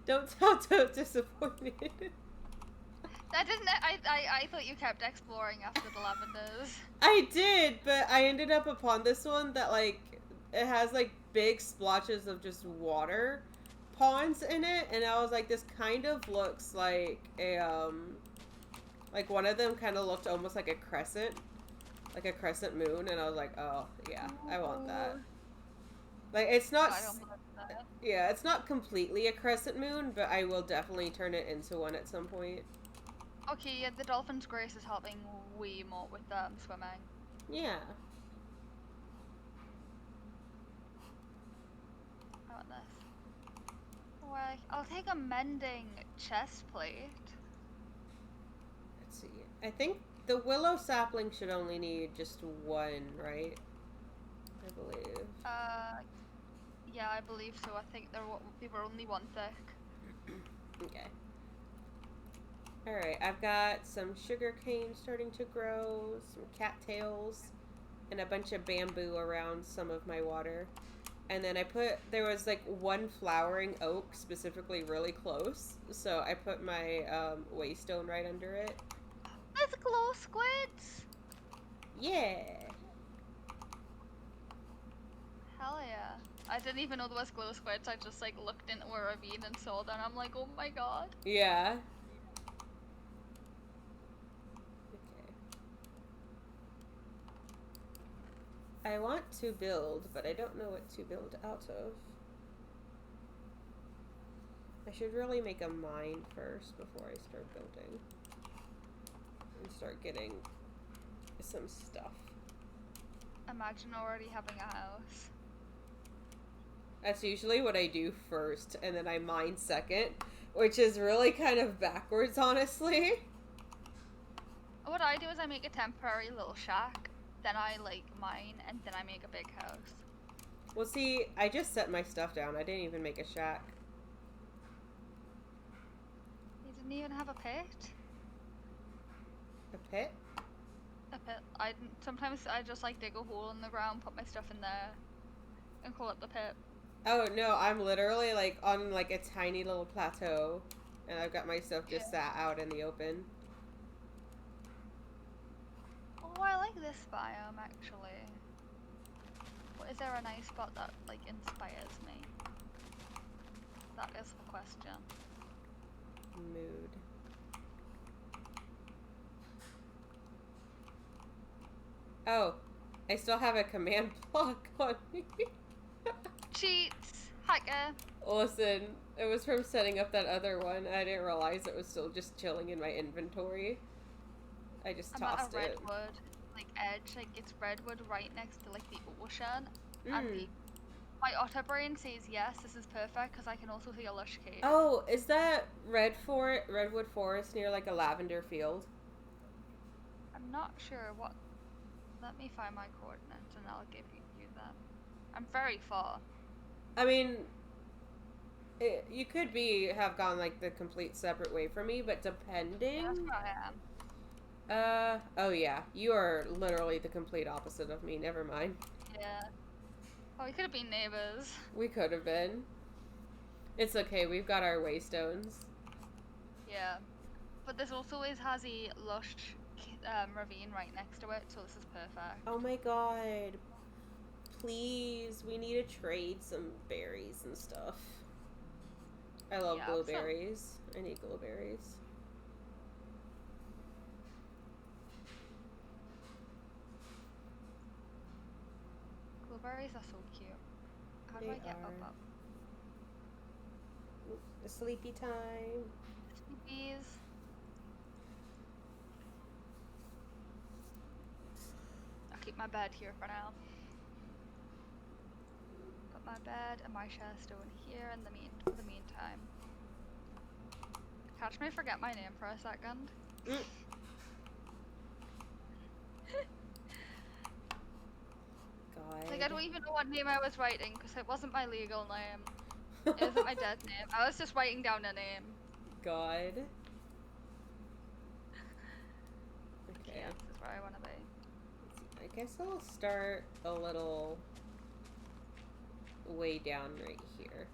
Don't sound so disappointed. I didn't. I thought you kept exploring after the lavenders. I did, but I ended up upon this one that like it has like big splotches of just water ponds in it, and I was like, this kind of looks like a like one of them kind of looked almost like a crescent moon, and I was like, oh yeah, I want that. Like it's not. I don't want that. Yeah, it's not completely a crescent moon, but I will definitely turn it into one at some point. Okay, yeah, the dolphin's grace is helping way more with swimming. Yeah. I want this. Well, I'll take a mending chest plate. Let's see. I think the willow sapling should only need just one, right? I believe. Yeah, I believe so. I think they were only one thick. Okay. Alright, I've got some sugar cane starting to grow, some cattails, and a bunch of bamboo around some of my water. And then there was like one flowering oak specifically really close, so I put my waystone right under it. There's glow squids! Yeah! Hell yeah. I didn't even know there was glow squids, I just like looked into a ravine and saw them, I'm like, oh my god. Yeah. I want to build, but I don't know what to build out of. I should really make a mine first before I start building. And start getting some stuff. Imagine already having a house. That's usually what I do first, and then I mine second, which is really kind of backwards, honestly. What I do is I make a temporary little shack, then I like mine, and then I make a big house. Well, see, I just set my stuff down. I didn't even make a shack. You didn't even have a pit? A pit? A pit. Sometimes I just like dig a hole in the ground, put my stuff in there, and call it the pit. Oh, no, I'm literally, like, on, like, a tiny little plateau, and I've got my stuff just sat out in the open. Oh, I like this biome, actually. Is there a nice spot that, like, inspires me? That is the question. Mood. Oh, I still have a command block on me. Cheats! Hacker! Listen, it was from setting up that other one. I didn't realize it was still just chilling in my inventory. I just tossed I'm at a it. redwood, like, edge, like, it's redwood right next to, like, the ocean. And my otter brain says, yes, this is perfect, because I can also see a lush cave. Oh, is that redwood forest near, like, a lavender field? I'm not sure what... Let me find my coordinates, and I'll give you that. I'm very far. I mean, you could have gone, like, the complete separate way from me, but depending... That's where I am. Oh yeah, you are literally the complete opposite of me, never mind. Yeah. Oh, we could have been neighbors. We could have been. It's okay, we've got our waystones. Yeah. But this also always has a lush ravine right next to it, so this is perfect. Oh my god. Please, we need to trade some berries and stuff. I love blueberries. I need blueberries. Blueberries are so cute. How do I get up? Sleepy time. Sleepies. my bed here for now. Put my bed and my chest stone here in the meantime. Catch me forget my name for a second. God. Like, I don't even know what name I was writing because it wasn't my legal name. It wasn't my dead name. I was just writing down a name. God. Okay. Yeah, this is where I want to be. I guess I'll start a little way down right here.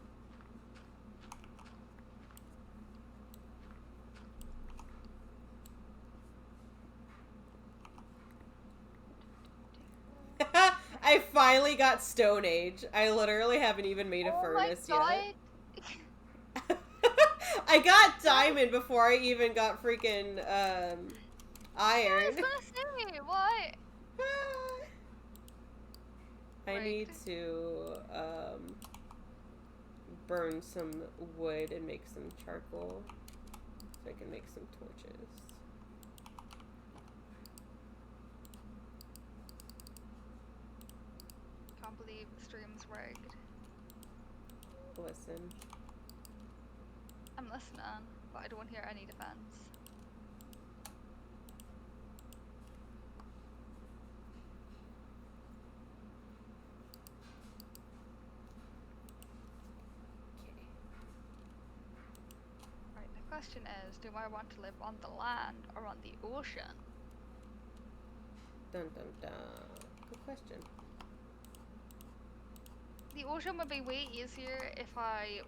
I finally got Stone Age. I literally haven't even made a furnace yet. I got Diamond before I even got freaking Iron. I was gonna say, what? I need to burn some wood and make some charcoal so I can make some torches. Can't believe the stream's rigged. Listen. I'm listening, but I don't hear any defense. Right, the question is, do I want to live on the land or on the ocean? Dun dun dun. Good question. The ocean would be way easier if I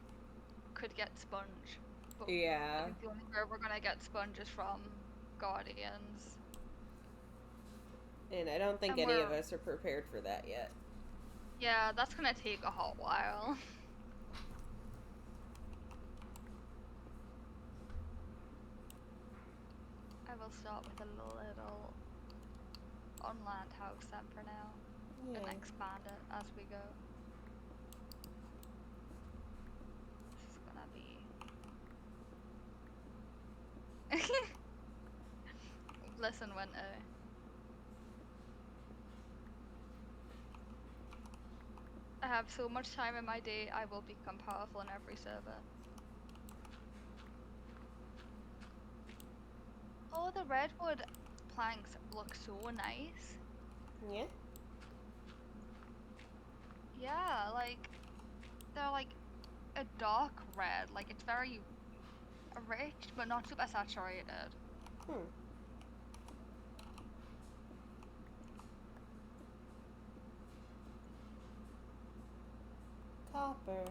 could get sponge. But Yeah. I think the only where we're gonna get sponge is from Guardians. And I don't think And any of us are prepared for that yet. Yeah, that's gonna take a hot while. I will start with a little on-land house then for now. Yeah. And expand it as we go. This is gonna be... Listen, Winter. I have so much time in my day, I will become powerful in every server. Oh, the redwood planks look so nice. Yeah? Yeah, like, they're like a dark red, like it's very rich, but not super saturated. Hmm. Copper.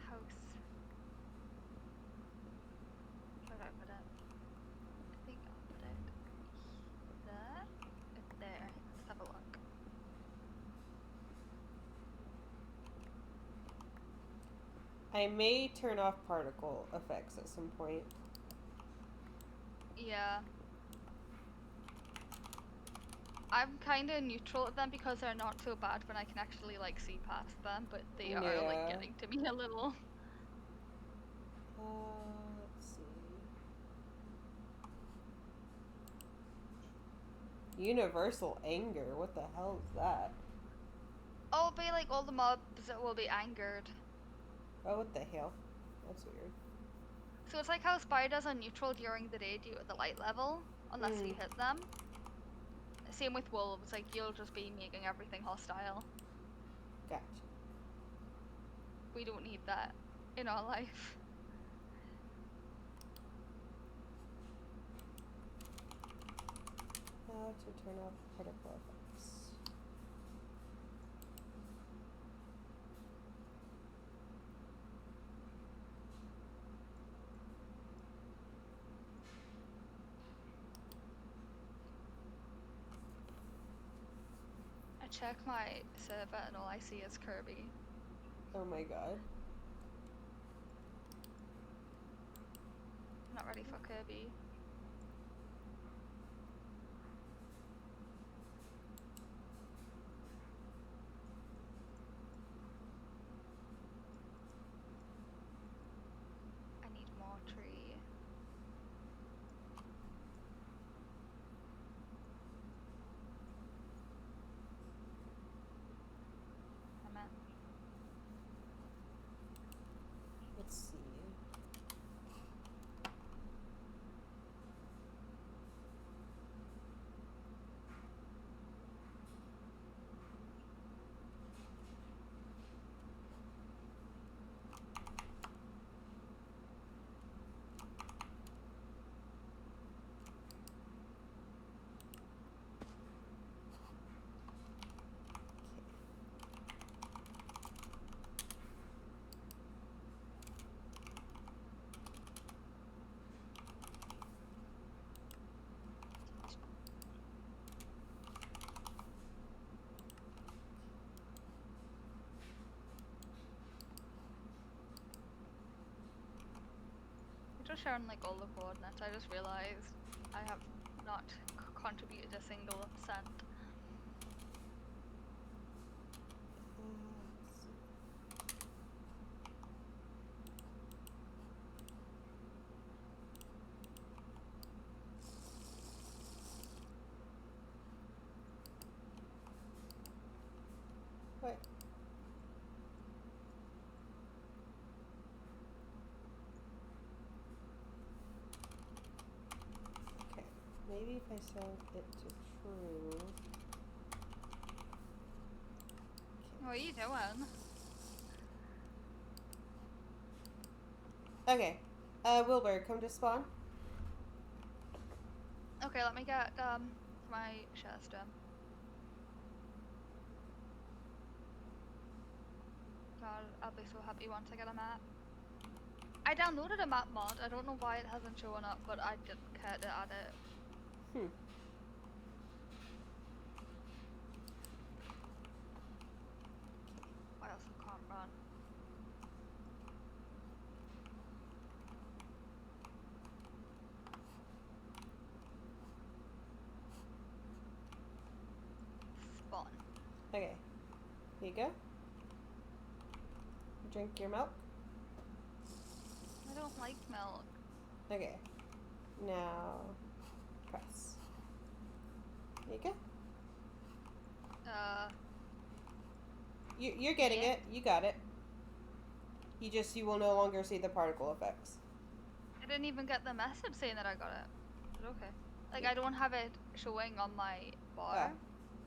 House. Where did I put it? I think I'll put it there. There. Let's have a look. I may turn off particle effects at some point. Yeah. I'm kind of neutral with them because they're not so bad when I can actually like see past them, but they are like Yeah. getting to me a little. Let's see. Universal anger. What the hell is that? Oh, be like all the mobs that will be angered. Oh, what the hell? That's weird. So it's like how spiders are neutral during the day due to the light level, unless you hit them. Same with wolves, like you'll just be making everything hostile. Gotcha. We don't need that in our life. How to turn off particle effects. I check my server and all I see is Kirby. Oh my god. I'm not ready for Kirby. was sharing like all the coordinates. I just realized I have not contributed a single cent. What? Okay, maybe if I set it to true. What are you doing? Okay, Wilbur, come to spawn. Okay, let me get my chest done. God, I'll be so happy once I get a map. I downloaded a map mod. I don't know why it hasn't shown up, but I didn't care to add it. I also can't run. Spawn. Okay, here you go. Drink your milk. I don't like milk. Okay, now press. There you go. You're getting Yeah. it. You got it. You will no longer see the particle effects. I didn't even get the message saying that I got it. But okay. Like, Yeah. I don't have it showing on my bar.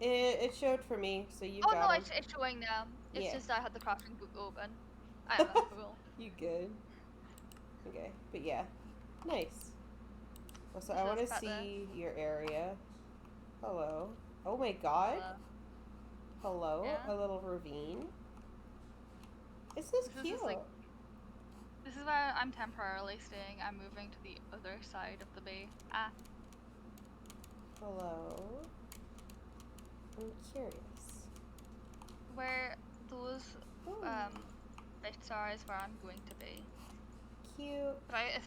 It showed for me, so you Oh got no, 'em. it's showing now. It's Yeah. just I had the crafting book open. I am a fool. You good? Okay, but yeah, nice. Also, I This want to is better. see your area. Hello. Oh my God. Hello. Yeah. A little ravine. This is This is cute. just, like- This is where I'm temporarily staying. I'm moving to the other side of the bay. Ah, Hello. I'm curious. where those Ooh, bits are is where I'm going to be. cute. But I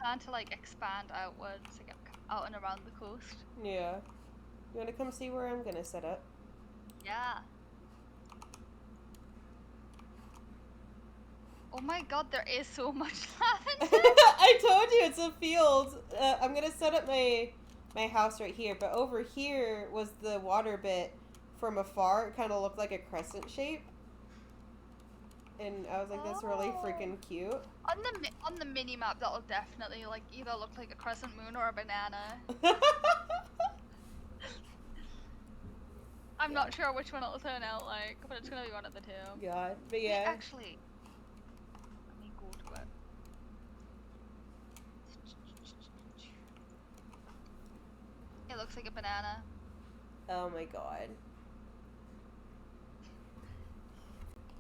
plan to like expand outwards, like out and around the coast. Yeah. You want to come see where I'm gonna set up? Yeah. Oh my god, there is so much lavender. I told you it's a field. I'm gonna set up my house right here, but over here was the water bit. From afar, it kind of looked like a crescent shape, and I was like, "That's really freaking cute." On the mini map, that'll definitely like either look like a crescent moon or a banana. I'm not sure which one it'll turn out like, but it's gonna be one of the two. God, but Wait, yeah. actually, let me go to it. It looks like a banana. Oh my God.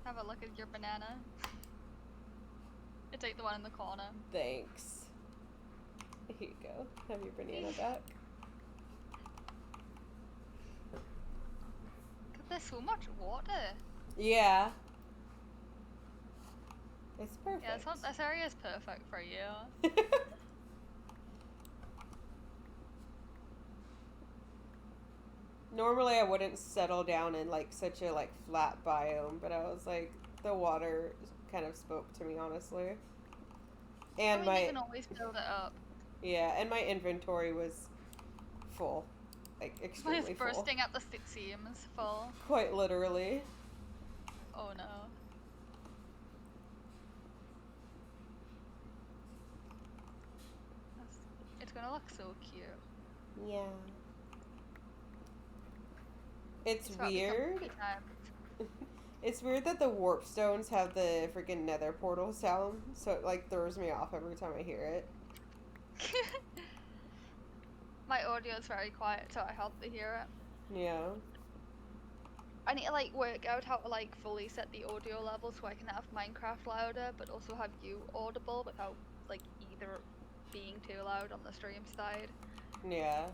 Have a look at your banana. It's like the one in the corner. Thanks. Here you go. Have your banana back. There's so much water. Yeah. It's perfect. Yeah, this area is perfect for you. Normally I wouldn't settle down in like such a like flat biome, but I was like the water kind of spoke to me honestly. And I mean, you can always build it up. yeah, and my inventory was full. Like extremely Mine's full. bursting at the seams full. Quite literally. Oh no. It's gonna look so cute. Yeah. It's about to become weird. tea time. It's weird that the warp stones have the freaking nether portal sound, so it like throws me off every time I hear it. My audio is very quiet, so I hope to hear it. Yeah. I need to like work out how to like fully set the audio level so I can have Minecraft louder, but also have you audible without like either being too loud on the stream side. Yeah.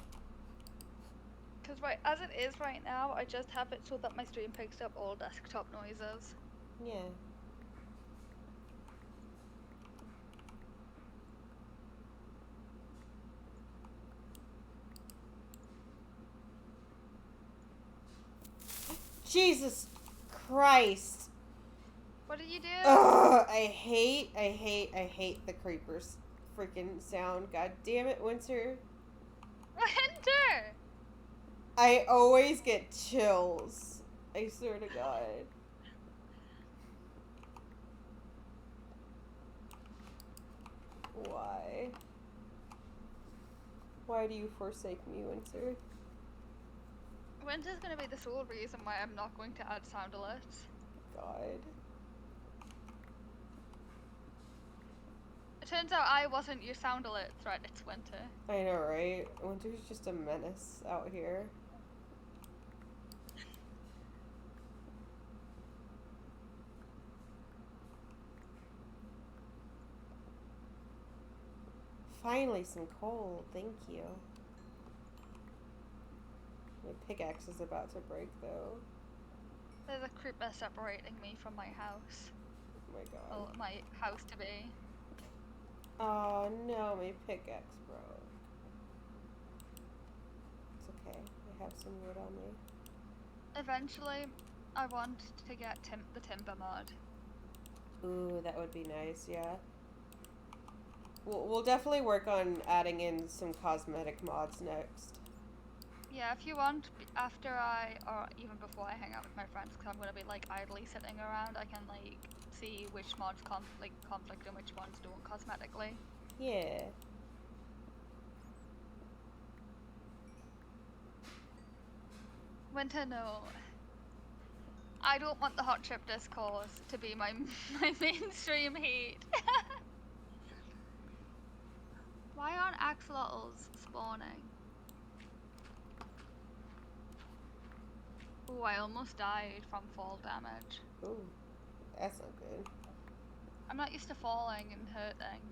Because right as it is right now, I just have it so that my stream picks up all desktop noises. Yeah. Jesus Christ. What did you do? Ugh, I hate the creepers freaking sound. God damn it, Winter. Winter! I always get chills. I swear to God. Why? Why do you forsake me, Winter? Winter's gonna be the sole reason why I'm not going to add sound alerts. God. It turns out I wasn't your sound alert threat, it's Winter. I know, right? Winter's just a menace out here. Finally, some coal. Thank you. My pickaxe is about to break, though. There's a creeper separating me from my house. Oh my God. Well, my house to be. Oh no, my pickaxe broke. It's okay. I have some wood on me. Eventually, I want to get the timber mod. Ooh, that would be nice, yeah. We'll definitely work on adding in some cosmetic mods next. Yeah, if you want, after or even before I hang out with my friends, because I'm gonna be like idly sitting around, I can like see which mods conflict and which ones don't cosmetically. Yeah. Winter, no. I don't want the hot chip discourse to be my mainstream hate. Why aren't axolotls spawning? Ooh, I almost died from fall damage. Ooh, that's not good. I'm not used to falling and hurting.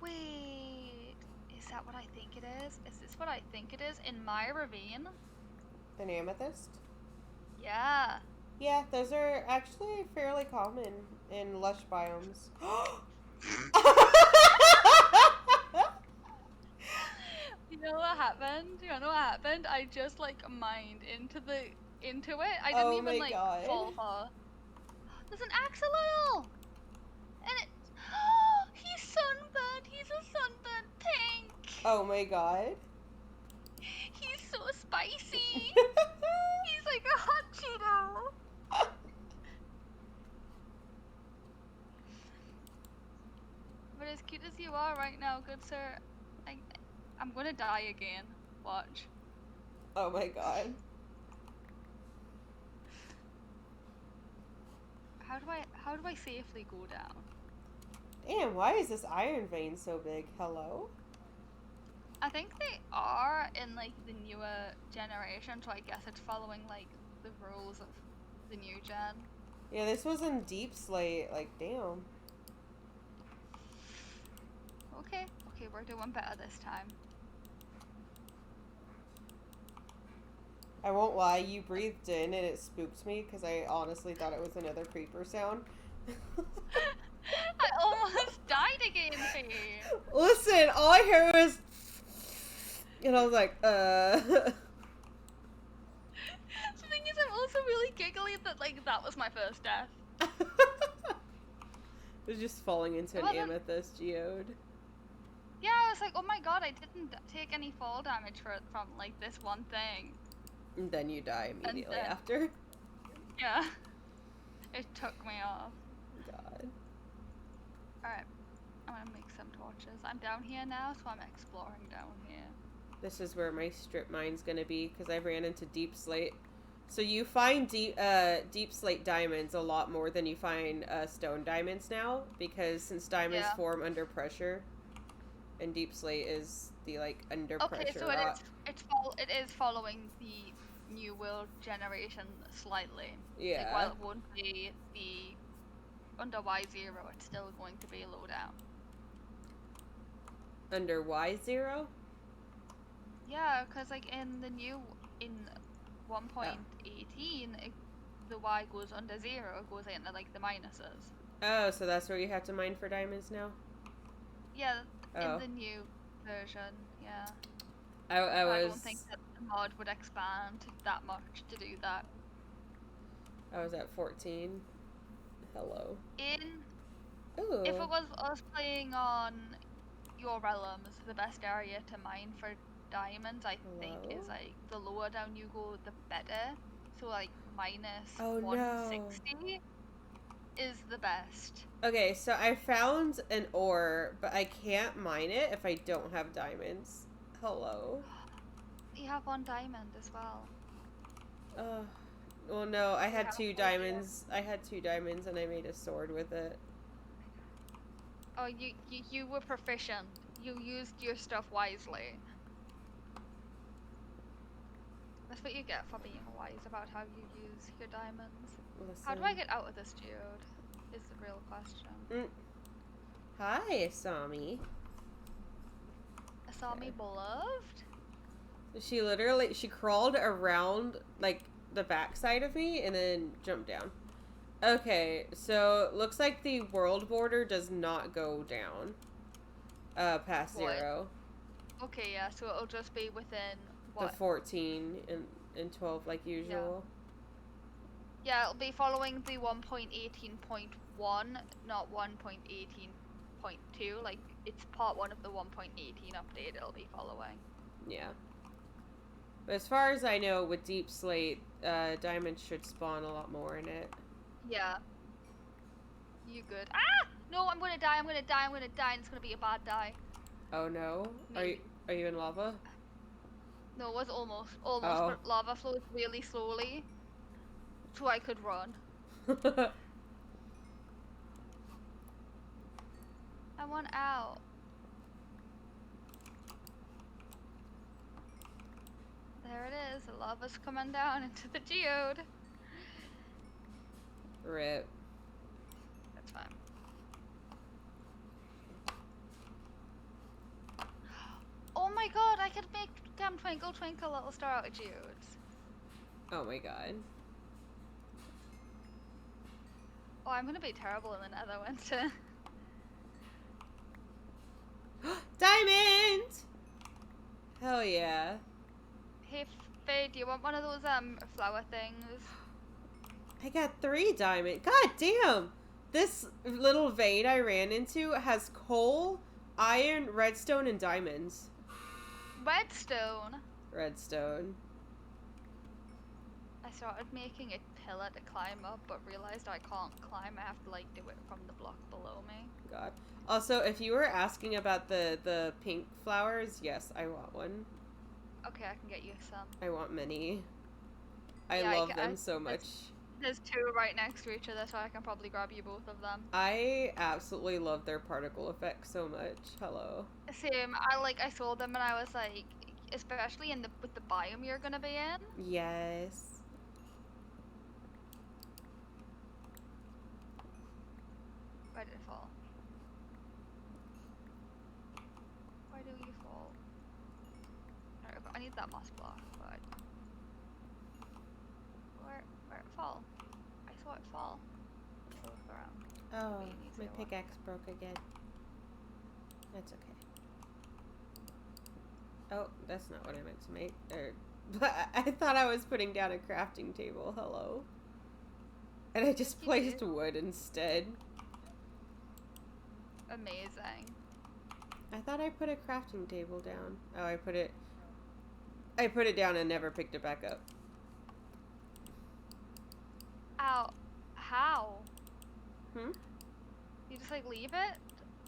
Wait, is that what I think it is? Is this what I think it is? In my ravine? An amethyst? Yeah. Yeah, those are actually fairly common in lush biomes. You know what happened? You know what happened? I just like mined into it. I didn't Oh even my like God. fall far. There's an axolotl! And it he's sunburned! He's a sunburned pink! Oh my God. He's so spicy! He's like a hot Cheeto! But as cute as you are right now, good sir, I'm gonna die again. Watch. Oh my God. How do I safely go down? Damn, why is this iron vein so big? Hello? I think they are in like the newer generation, so I guess it's following like the rules of the new gen. Yeah, this was in Deep Slate. Like, damn. Okay, we're doing better this time. I won't lie, you breathed in and it spooked me because I honestly thought it was another creeper sound. I almost died again, Faye. Listen, all I heard was... And I was like, The thing is, I'm also really giggly that like that was my first death. It was just falling into an amethyst geode. Yeah, I was like, oh my god, I didn't take any fall damage from like this one thing. And then you die immediately then- after. Yeah. It took me off. God. Alright, I'm gonna make some torches. I'm down here now, so I'm exploring down here. This is where my strip mine's gonna be because I ran into Deep Slate. So you find Deep Slate diamonds a lot more than you find stone diamonds now, because since diamonds form under pressure, and Deep Slate is the like under pressure so rock. it is following the New World generation slightly. Yeah. Like, while it won't be the under Y0, it's still going to be low down. Under Y0? Yeah, because like in 1.18, the Y goes under 0, it goes into like the minuses. Oh, so that's where you have to mine for diamonds now? Yeah, Oh. in the new version, yeah. I don't think that the mod would expand that much to do that. I was at 14. Hello. Ooh. If it was us playing on your realms, the best area to mine for diamonds, I think, Hello? is like the lower down you go, the better. So like minus Oh, no. 160 is the best. Okay, so I found an ore, but I can't mine it if I don't have diamonds. Hello. You have 1 diamond as well. Well, no, I had Yeah, 2 well, yeah. diamonds. I had 2 diamonds and I made a sword with it. Oh, you were proficient. You used your stuff wisely. That's what you get for being wise about how you use your diamonds. Listen. How do I get out of this geode? Is the real question. Hi, Asami. Asami beloved? She crawled around, like, the backside of me and then jumped down. Okay, so looks like the world border does not go down past What? 0. Okay, yeah, so it'll just be within what? The 14 and 12 like usual. Yeah, it'll be following the 1.18.1, not 1.18.2. Like, it's part 1 of the 1.18 update it'll be following. Yeah. But as far as I know, with Deep Slate, diamonds should spawn a lot more in it. Yeah. You good? Ah! No, I'm gonna die, I'm gonna die, I'm gonna die, and it's gonna be a bad die. Oh no? Maybe. Are you in lava? No, it was almost, Oh. but lava flows really slowly, so I could run. I want out. There it is, the lava's coming down into the geode. Rip. That's fine. Oh my god, I could make damn twinkle twinkle little star out of geodes. Oh my god. Oh, I'm gonna be terrible in the nether winter. Diamond! Hell yeah. Hey, Faye, do you want one of those flower things? I got 3 diamond. God damn! This little vein I ran into has coal, iron, redstone, and diamonds. Redstone? Redstone. I started making a pillar to climb up, but realized I can't climb. I have to like do it from the block below me. God. Also, if you were asking about the pink flowers, yes, I want one. Okay, I can get you some. I want many. I Yeah, love them so much. There's 2 right next to each other, so I can probably grab you both of them. I absolutely love their particle effect so much. Hello. Same. I saw them and I was like, especially with the biome you're gonna be in. Yes. Why did it fall? Why do you fall? Alright, I need that moss block, but where it fall? I saw it fall. Look around. Oh, Wait, it needs my to go up. pickaxe broke again. That's okay. Oh, that's not what I meant to make. But I thought I was putting down a crafting table. Hello. And I just You placed did. wood instead. Amazing. I thought I put a crafting table down. Oh, I put it down and never picked it back up. Ow. How? Hmm? You just like leave it?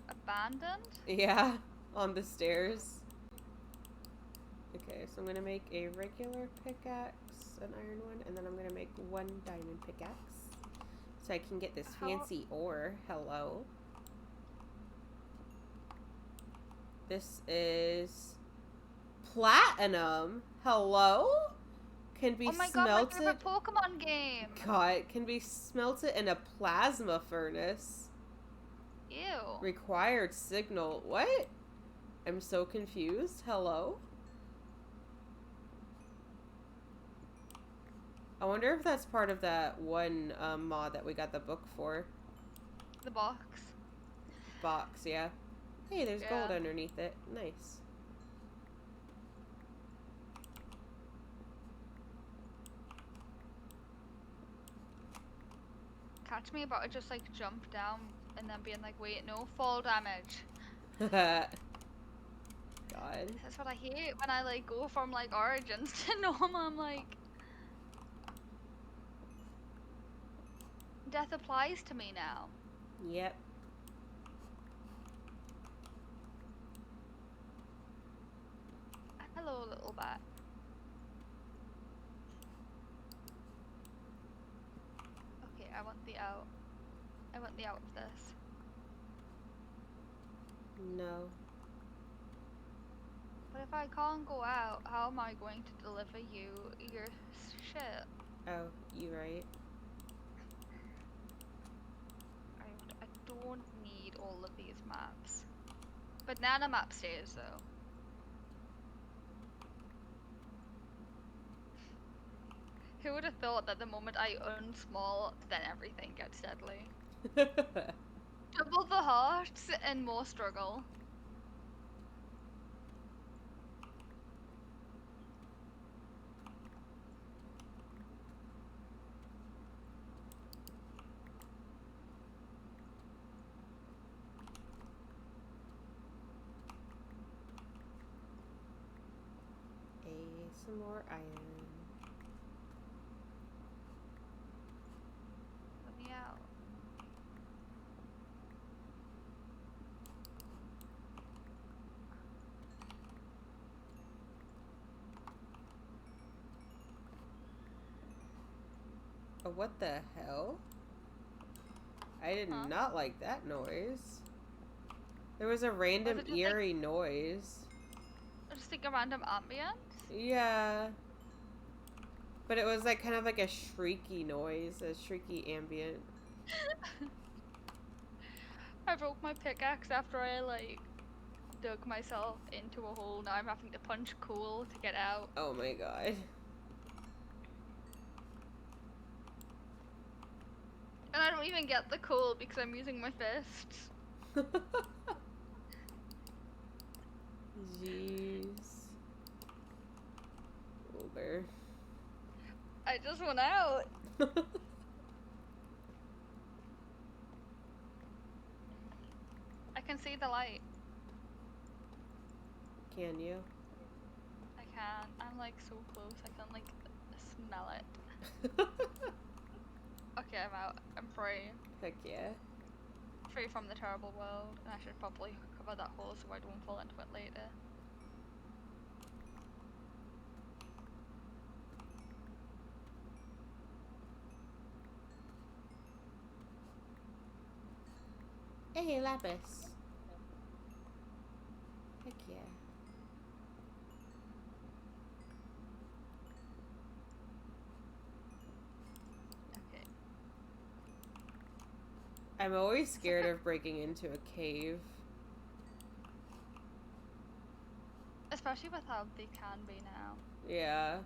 Abandoned? Yeah, on the stairs. Okay, so I'm gonna make a regular pickaxe, an iron one, and then I'm gonna make 1 diamond pickaxe. So I can get this How- fancy ore. Hello. This is platinum. Hello? Can be Oh my god, my smelted. favorite Pokemon game! God, can be smelted in a plasma furnace. Ew. Required signal. What? I'm so confused. Hello? I wonder if that's part of that one mod that we got the book for. The box. Box, yeah. Hey, there's Yeah. gold underneath it. Nice. catch me, but I just like jump down and then being like, wait, no, fall damage. God. That's what I hate when I like go from like Origins to normal. I'm like, death applies to me now. Yep. Hello, little bat. Okay, I want the out. I want the out of this. No. But if I can't go out, how am I going to deliver you your shit? Oh, you right. I don't need all of these maps. Banana map stays though. Who would have thought that the moment I unsmall, then everything gets deadly? Double the hearts and more struggle. Some more iron. Let me out. Oh, what the hell? I did Huh? not like that noise. There was a random it just, eerie noise. Just like a random ambience? Yeah. But it was like kind of like a shrieky noise, a shrieky ambient. I broke my pickaxe after I like dug myself into a hole. Now I'm having to punch coal to get out. Oh my god. And I don't even get the coal because I'm using my fists. Jeez. Older. I just went out. I can see the light. Can you? I can. I'm like so close. I can like smell it. Okay, I'm out. I'm free. Heck yeah. Free from the terrible world. And I should probably cover that hole so I don't fall into it later. Hey, Lapis. Heck yeah. Okay. I'm always scared of breaking into a cave. Especially with how they can be now. Yeah.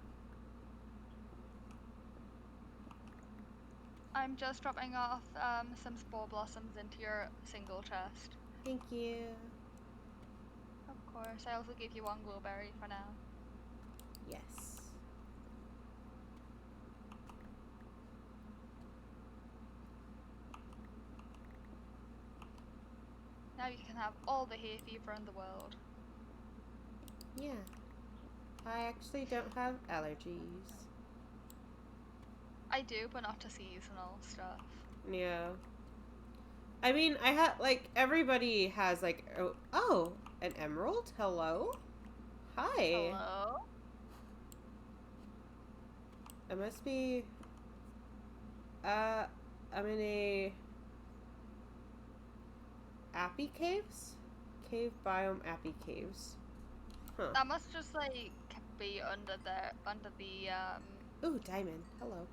I'm just dropping off some spore blossoms into your single chest. Thank you. Of course. I also gave you one glowberry for now. Yes. Now you can have all the hay fever in the world. Yeah. I actually don't have allergies. I do, but not to seasonal stuff. Yeah. I mean, I had, like, everybody has, like, oh, an emerald? Hello? Hi. Hello? I must be, I'm in a Appy Caves? Cave biome Appy Caves. Huh. That must just like be under the Ooh, diamond. Hello.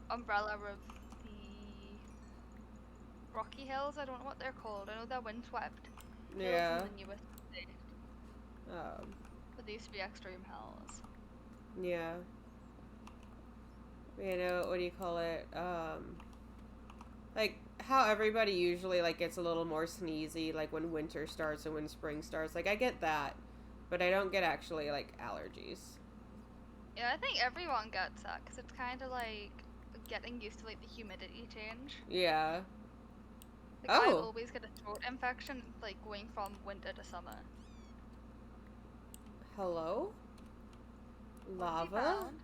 umbrella of the Rocky Hills. I don't know what they're called. I know they're windswept. Yeah. Hills in the newest state. But they used to be extreme hills. Yeah. You know, what do you call it? Like, how everybody usually, like, gets a little more sneezy, like, when winter starts and when spring starts. Like, I get that. But I don't get, actually, like, allergies. Yeah, I think everyone gets that, because it's kind of like getting used to like the humidity change. Yeah. Like I Oh. always get a throat infection like going from winter to summer. Hello? What have you Lava? found?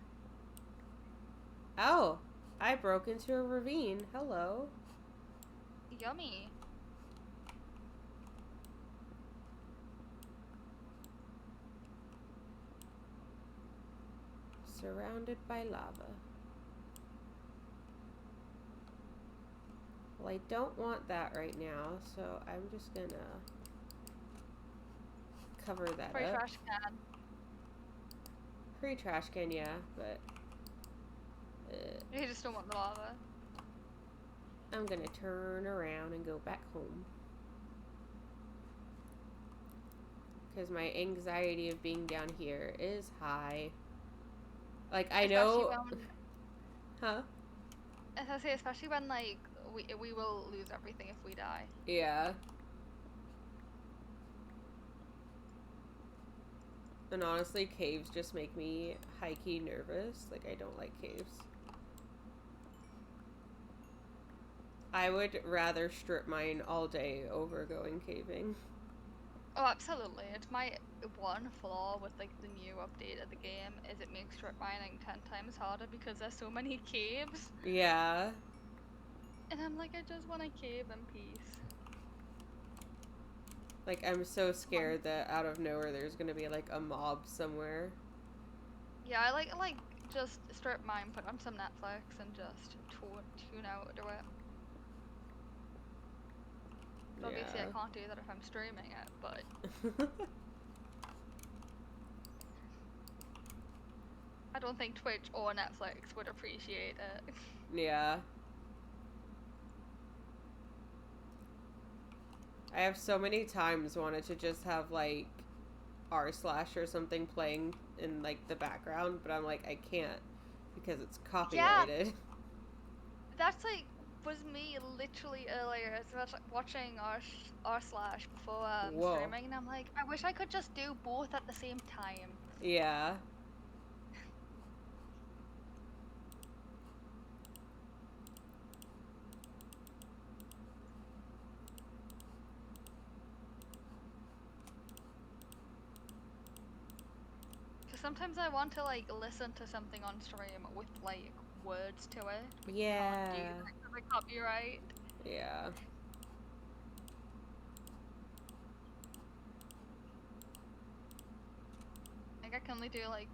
Oh. I broke into a ravine. Hello. Yummy. Surrounded by lava. Well, I don't want that right now, so I'm just gonna cover that Free up. trash can. Free trash can, yeah, but You just don't want the lava. I'm gonna turn around and go back home. Because my anxiety of being down here is high. Like, I know... Especially when, Huh? as I say, especially when like we will lose everything if we die. Yeah. And honestly, caves just make me high-key nervous. Like, I don't like caves. I would rather strip mine all day over going caving. Oh, absolutely. It's my one flaw with like the new update of the game is it makes strip mining 10 times harder because there's so many caves. Yeah. And I'm like, I just want a cave in peace. Like, I'm so scared that out of nowhere there's gonna be, like, a mob somewhere. Yeah, I like just strip mine, put on some Netflix, and just tune out to it. Obviously, I can't do that if I'm streaming it, but I don't think Twitch or Netflix would appreciate it. Yeah. I have so many times wanted to just have, like, r slash or something playing in, like, the background, but I'm like, I can't because it's copyrighted. That's like was me literally earlier. I was watching r slash before Whoa. streaming, and I'm like, I wish I could just do both at the same time. Yeah. Because sometimes I want to like listen to something on stream with like words to it. Yeah. Can't do that 'cause of copyright. Yeah. Like I can only do like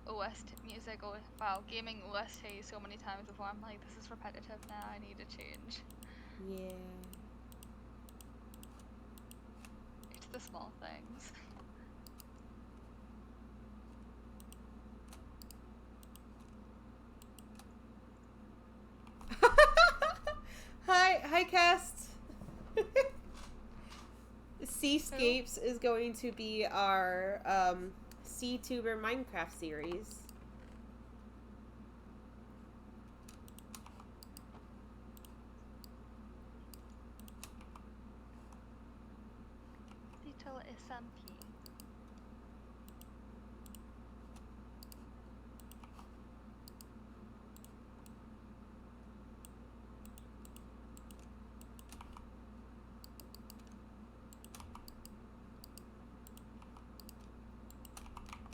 OST music or wow gaming OST so many times before I'm like, this is repetitive now. I need to change. Yeah. It's the small things. Hi, cast. Seascapes is going to be our SeaTuber Minecraft series. Detail SMP.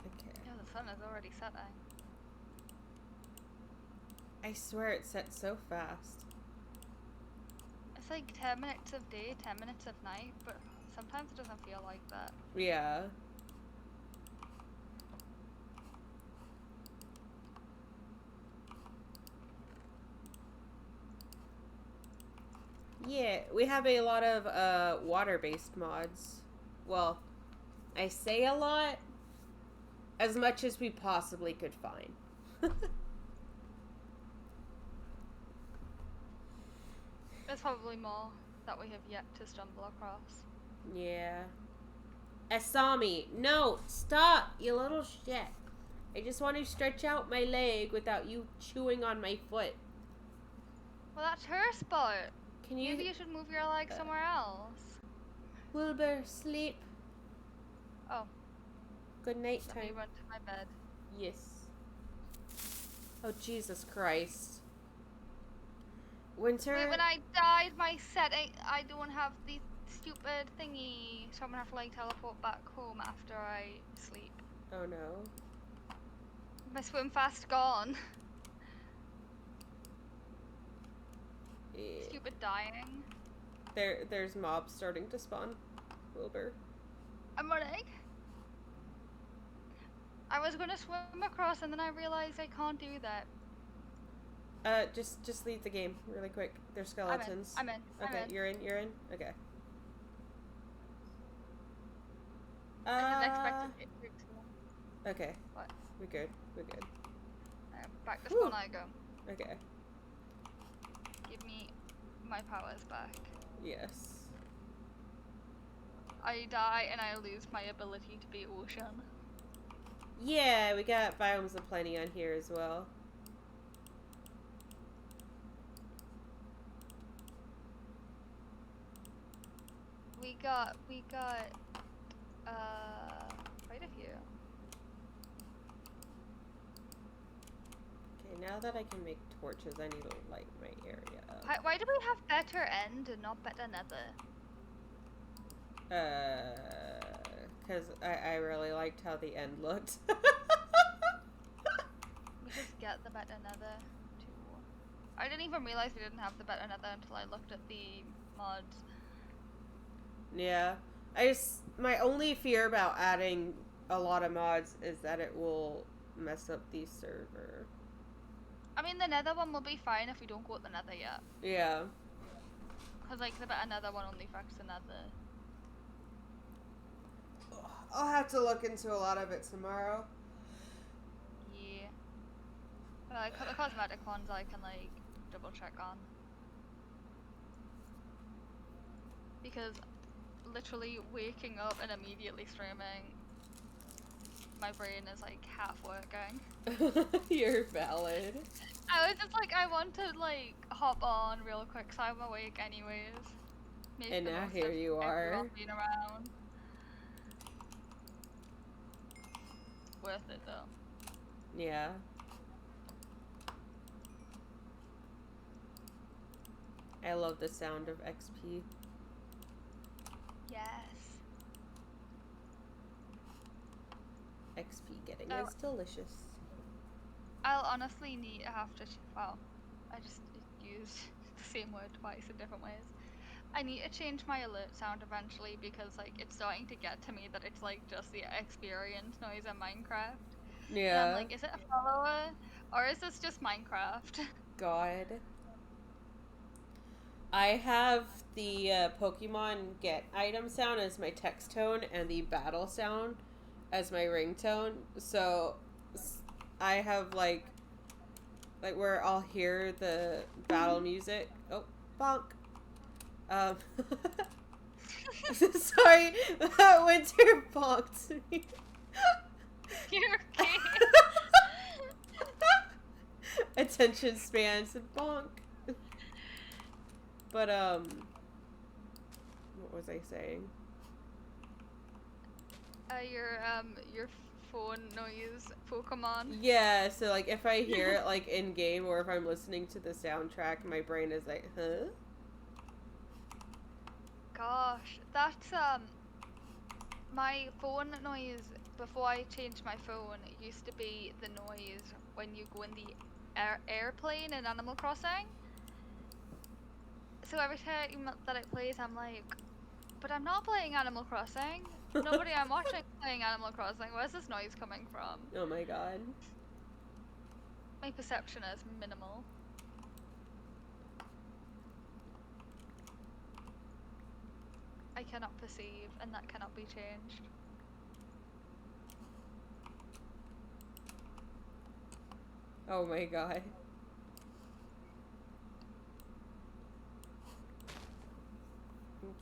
Okay. Yeah, the sun is already setting. I swear it set so fast. It's like 10 minutes of day, 10 minutes of night, but sometimes it doesn't feel like that. Yeah. Yeah, we have a lot of water-based mods. Well, I say a lot, as much as we possibly could find. There's probably more that we have yet to stumble across. Yeah. Asami, no, stop, you little shit. I just want to stretch out my leg without you chewing on my foot. Well, that's her spot. Can you... Maybe you should move your leg somewhere else. Wilbur, sleep. Oh. Good night Let me time. run to my bed. Yes. Oh, Jesus Christ. Winter? Wait, when I died, my setting, I don't have the stupid thingy, so I'm gonna have to like teleport back home after I sleep. Oh no. My swim fast gone. Yeah. Stupid dying. There's mobs starting to spawn, Wilbur. I'm running. I was gonna swim across and then I realized I can't do that. Just leave the game really quick. There's I'm in. skeletons. I'm in. Okay, I'm in. you're in. Okay. I didn't expect it to. Okay. What? We're good. Back to spawn I go. Okay. Give me my powers back. Yes. I die and I lose my ability to be ocean. Yeah, we got biomes aplenty on here as well. We got quite a few. Okay, now that I can make torches, I need to light my area up. Why do we have better end and not better nether? Because I really liked how the end looked. We just get the better nether too. I didn't even realize we didn't have the better nether until I looked at the mods. Yeah. My only fear about adding a lot of mods is that it will mess up the server. I mean, the nether one will be fine if we don't go to the nether yet. Yeah. Because, like, the better nether one only affects the nether. I'll have to look into a lot of it tomorrow. Yeah. But, like, the cosmetic ones I can, like, double check on. Because literally waking up and immediately streaming, my brain is, like, half working. You're valid. I was just like, I want to, like, hop on real quick, so I'm awake anyways. Make And the now most here of you are. everyone being around. Worth it though. Yeah. I love the sound of XP. Yes. XP getting Oh. is delicious. I'll honestly have to, well, I just used the same word twice in different ways. I need to change my alert sound eventually because, like, it's starting to get to me that it's, like, just the experience noise in Minecraft. Yeah. And I'm like, is it a follower? Or is this just Minecraft? God. I have the Pokemon get item sound as my text tone and the battle sound as my ringtone. So I have like where I'll hear the battle music. Oh, bonk. Sorry, Winter bonked me. You're okay. Attention spans and bonk. But what was I saying? Your phone noise Pokemon. Yeah, so like if I hear it like in game or if I'm listening to the soundtrack, my brain is like, huh? Gosh, that's my phone noise before I changed my phone used to be the noise when you go in the airplane in Animal Crossing. So every time that it plays, I'm like, but I'm not playing Animal Crossing. Nobody I'm watching is playing Animal Crossing. Where's this noise coming from? Oh my god. My perception is minimal. I cannot perceive, and that cannot be changed. Oh my god. Okay.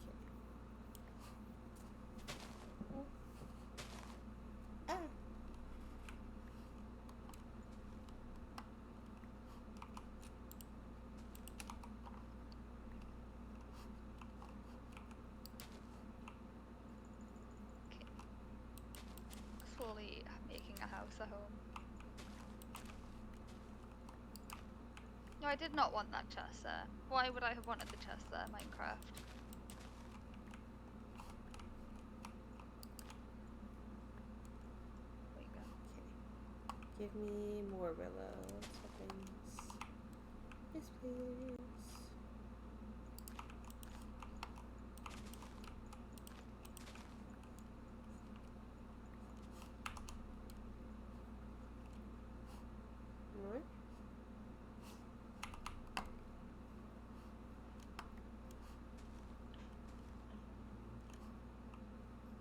Ah. Slowly making a house a home. No, I did not want that chest there. Why would I have wanted the chest there, Minecraft? There you go. Give me more willow saplings. Yes, please. More?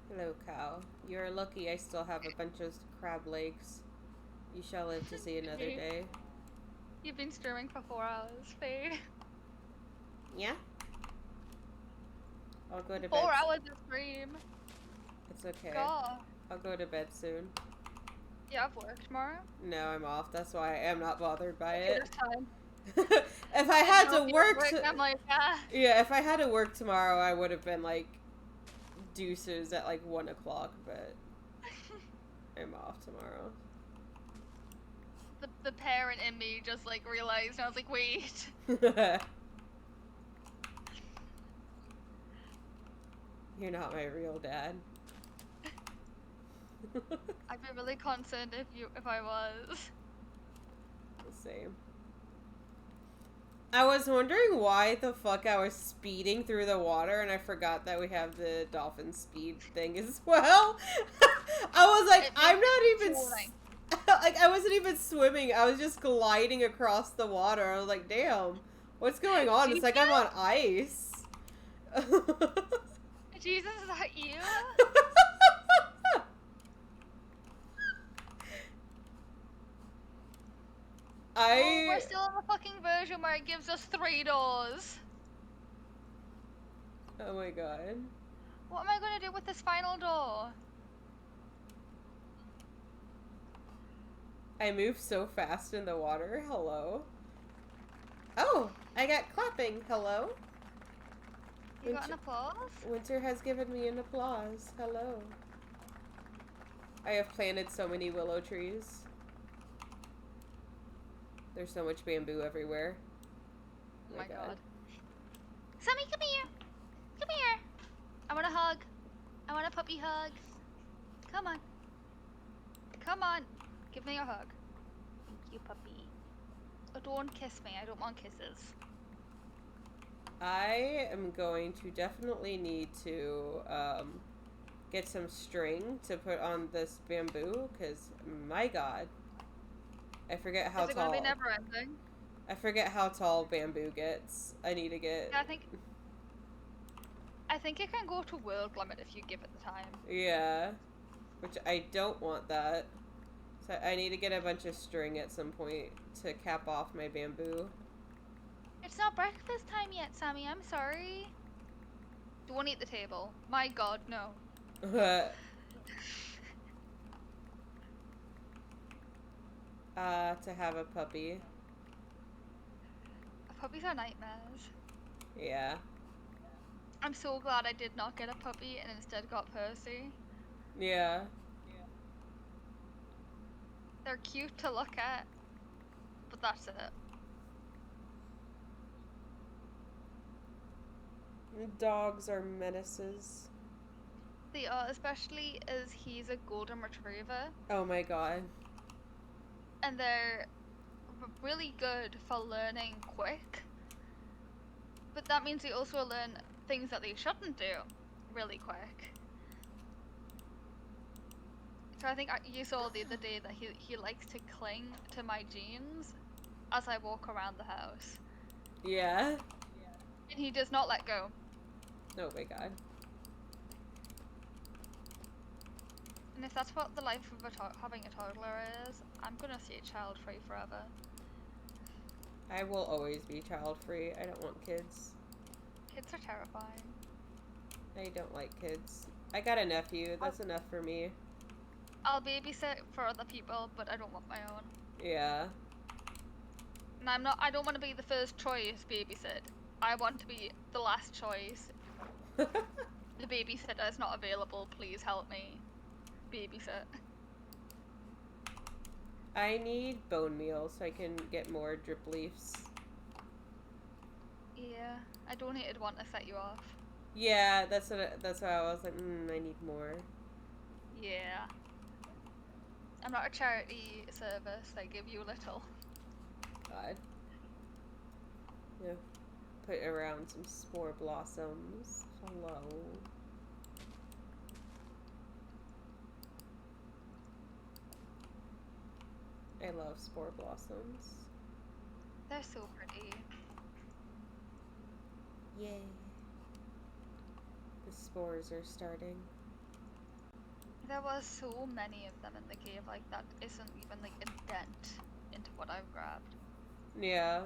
Hello, cow. You're lucky I still have a bunch of crab legs. You shall live to see another day. You've been streaming for 4 hours, Faye. Yeah? I'll go to bed. 4 hours of stream. It's okay. God. I'll go to bed soon. Yeah, I've work tomorrow. No, I'm off. That's why I am not bothered by Okay, it. there's time. If I had know to if work, you I'm like, ah. yeah, if I had to work tomorrow, I would have been like deuces at like 1 o'clock. But I'm off tomorrow. The parent in me just like realized, and I was like, wait. You're not my real dad. I'd be really concerned if I was. The same. I was wondering why the fuck I was speeding through the water, and I forgot that we have the dolphin speed thing as well. I was like, I'm not even like, I wasn't even swimming. I was just gliding across the water. I was like, damn, what's going on? It's like I'm on ice. Jesus, is that you? Oh, we're still in the fucking version where it gives us 3 doors. Oh my god. What am I gonna do with this final door? I move so fast in the water. Hello. Oh, I got clapping. Hello. You got an applause? Winter has given me an applause. Hello. I have planted so many willow trees. There's so much bamboo everywhere. Oh my god. Sammy, come here. Come here. I want a hug. I want a puppy hug. Come on. Come on. Give me a hug. Thank you, puppy. Oh, don't kiss me. I don't want kisses. I am going to definitely need to get some string to put on this bamboo, because my god. I forget how Is it tall. gonna be never ending? I forget how tall bamboo gets. I need to get. Yeah, I think it can go to world limit if you give it the time. Yeah, which I don't want that. So I need to get a bunch of string at some point to cap off my bamboo. It's not breakfast time yet, Sammy. I'm sorry. Don't eat the table. My god, no. To have a puppy. Puppies are nightmares. Yeah. I'm so glad I did not get a puppy and instead got Percy. Yeah. They're cute to look at, but that's it. Dogs are menaces. They are, especially as he's a golden retriever, Oh my god. and they're really good for learning quick. But that means they also learn things that they shouldn't do really quick. So I think you saw the other day that he likes to cling to my jeans as I walk around the house. Yeah. And he does not let go. Oh my god. And if that's what the life of having a toddler is, I'm gonna stay child-free forever. I will always be child-free. I don't want kids. Kids are terrifying. I don't like kids. I got a nephew. That's enough for me. I'll babysit for other people, but I don't want my own. Yeah. And I don't want to be the first choice babysit. I want to be the last choice. The babysitter is not available, please help me. Babysit. I need bone meal so I can get more drip leaves. Yeah, I donated one to set you off. Yeah, that's why I was like, I need more. Yeah. I'm not a charity service, I give you little. God. Yeah. Put around some spore blossoms. Hello. I love spore blossoms. They're so pretty. Yay. The spores are starting. There was so many of them in the cave, like that isn't even like a dent into what I've grabbed. Yeah.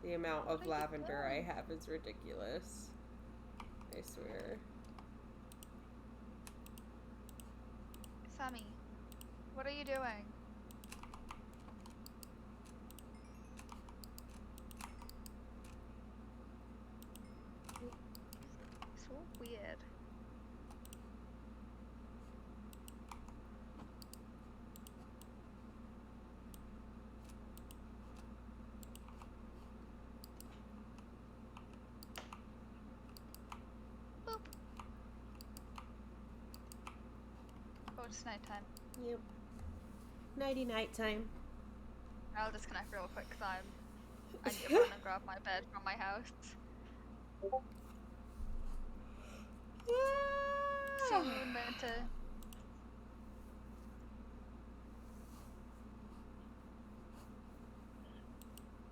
The amount of What are you lavender I doing? have is ridiculous. I swear. Sammy, what are you doing? So weird. Boop. Oh, it's nighttime. Yep. Nighty night time. I'll disconnect real quick because I need to run and grab my bed from my house. See you later.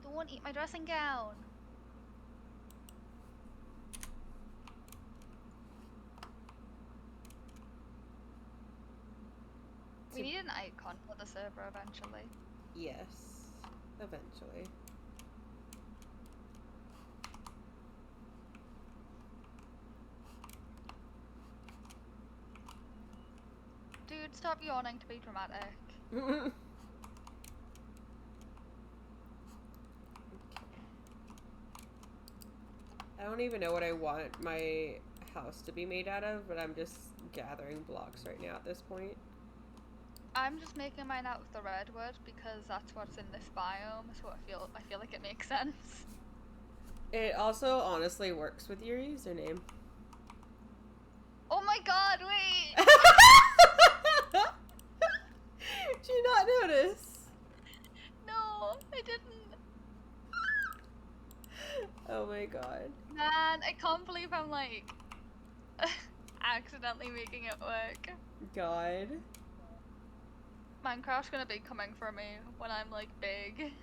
Don't eat my dressing gown. We need an icon for the server eventually. Yes. Eventually. Dude, stop yawning to be dramatic. I don't even know what I want my house to be made out of, but I'm just gathering blocks right now at this point. I'm just making mine out of the redwood because that's what's in this biome, so I feel like it makes sense. It also honestly works with your username. Oh my god, wait! Did you not notice? No, I didn't. Oh my god. Man, I can't believe I'm like accidentally making it work. God. Minecraft's gonna be coming for me when I'm like big.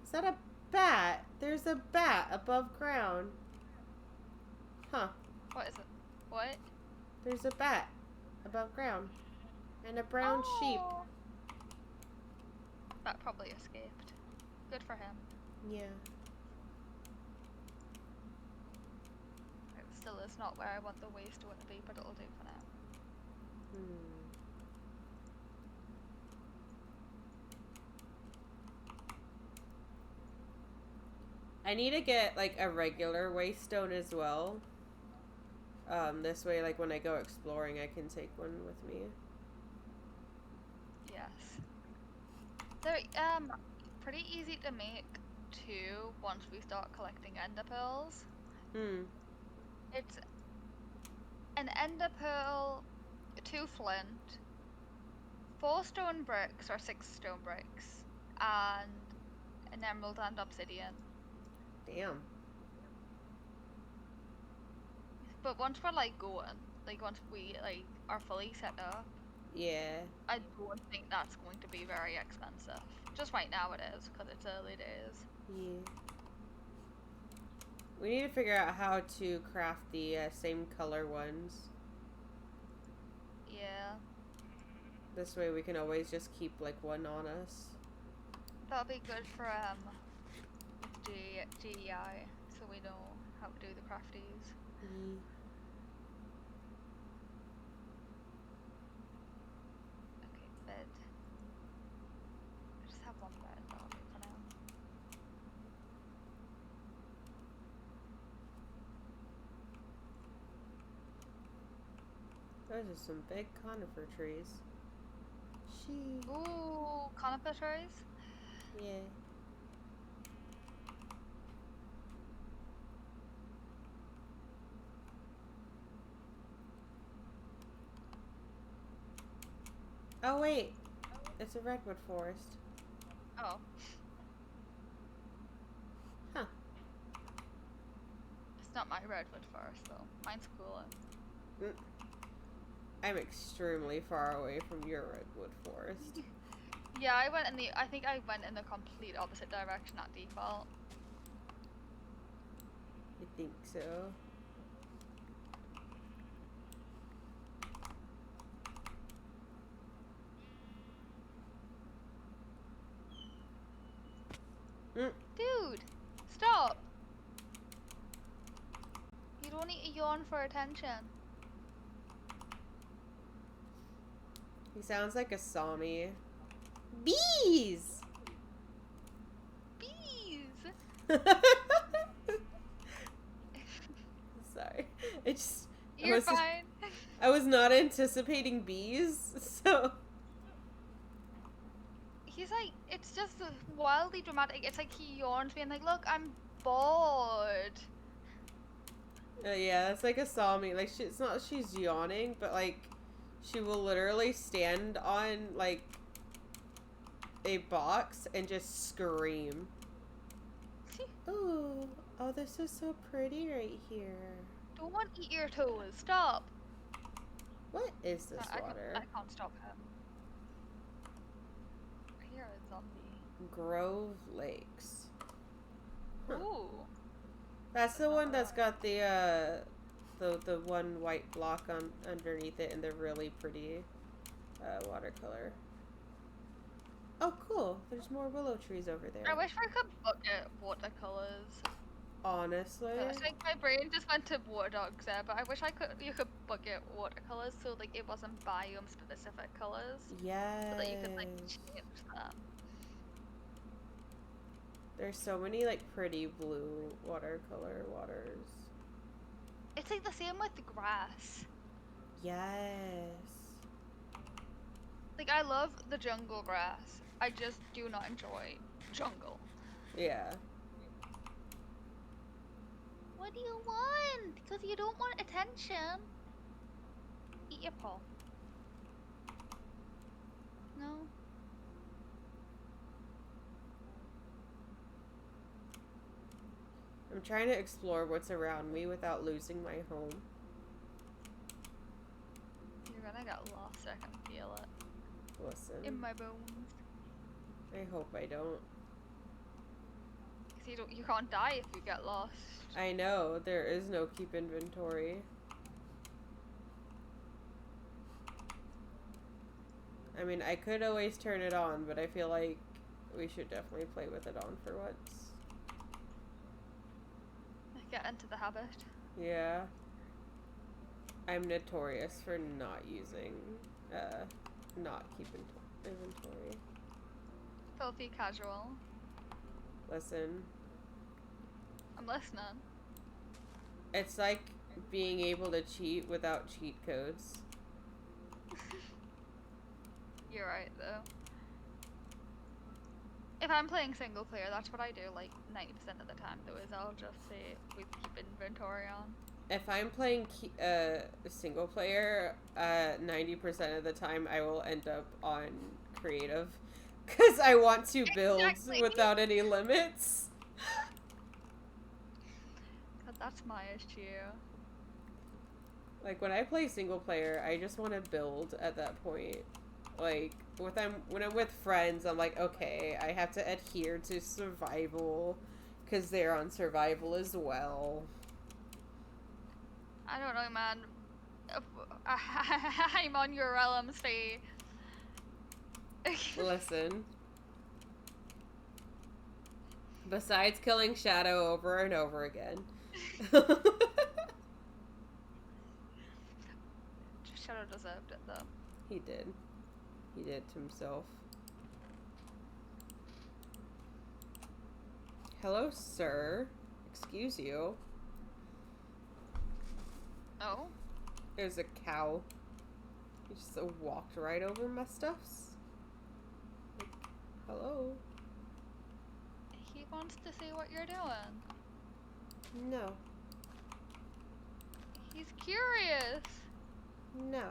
Is that a bat? There's a bat above ground. Huh. What is it? What? There's a bat above ground. And a brown sheep. Oh. That probably escaped. Good for him. Yeah. It still is not where I want the waste to be, but it'll do for now. I need to get like a regular waystone as well. This way, like when I go exploring, I can take one with me. Yes. They're pretty easy to make too once we start collecting ender pearls. It's an ender pearl, 2 flint, 4 stone bricks or 6 stone bricks, and an emerald and obsidian. Damn. But once we're like going, like once we like are fully set up, Yeah. I don't think that's going to be very expensive. Just right now it is, because it's early days. Yeah. We need to figure out how to craft the same color ones. Yeah. This way we can always just keep like one on us. That'll be good for GEI, so we know how to do the crafties. Okay, bed. I just have one bed, that'll do for now. Those are some big conifer trees. Ooh, conifer trees. Yeah. Oh wait, it's a redwood forest. Oh. Huh. It's not my redwood forest though. Mine's cooler. I'm extremely far away from your redwood forest. Yeah, I think I went in the complete opposite direction at default. I think so. Dude, stop! You don't need to yawn for attention. He sounds like a Sami. Bees! Bees! Sorry. It's You're fine. I was not anticipating bees, so He's like, it's just wildly dramatic. It's like he yawns being like, look, I'm bored. yeah, it's like a Sami. Like it's not she's yawning, but like she will literally stand on like a box and just scream. Ooh, oh, this is so pretty right here. Don't want to eat your toes. Stop. What is this I water? can't stop him. I hear a zombie. Grove Lakes. Huh. Ooh. That's the one that's got the one white block on underneath it and the really pretty watercolor. Oh, cool. There's more willow trees over there. I wish I could bucket watercolors. Honestly. It's like my brain just went to water dogs there, but I wish you could bucket watercolors so like it wasn't biome specific colors. Yes. So that you could like change them. There's so many like pretty blue watercolor waters. It's like the same with the grass. Yes. Like I love the jungle grass. I just do not enjoy jungle. Yeah. What do you want? Because you don't want attention. Eat your paw. No. I'm trying to explore what's around me without losing my home. You're gonna get lost. I can feel it. Listen. In my bones. I hope I don't. Cause you can't die if you get lost. I know, there is no keep inventory. I mean, I could always turn it on, but I feel like we should definitely play with it on for once. Get into the habit. Yeah. I'm notorious for not using, not keeping inventory. Filthy casual. Listen. I'm listening. It's like being able to cheat without cheat codes. You're right, though. If I'm playing single player, that's what I do, like, 90% of the time, though, is I'll just say we keep inventory on. If I'm playing single player, 90% of the time I will end up on creative. Because I want to build without any limits. Cause that's my issue. Like, when I play single player, I just want to build at that point. Like, when I'm with friends, I'm like, okay, I have to adhere to survival. Because they're on survival as well. I don't know, man. I'm on your LMC. Listen. Besides killing Shadow over and over again. Shadow deserved it, though. He did. He did to himself. Hello, sir. Excuse you. Oh? There's a cow. He just walked right over my stuffs. Like, hello? He wants to see what you're doing. No. He's curious. No.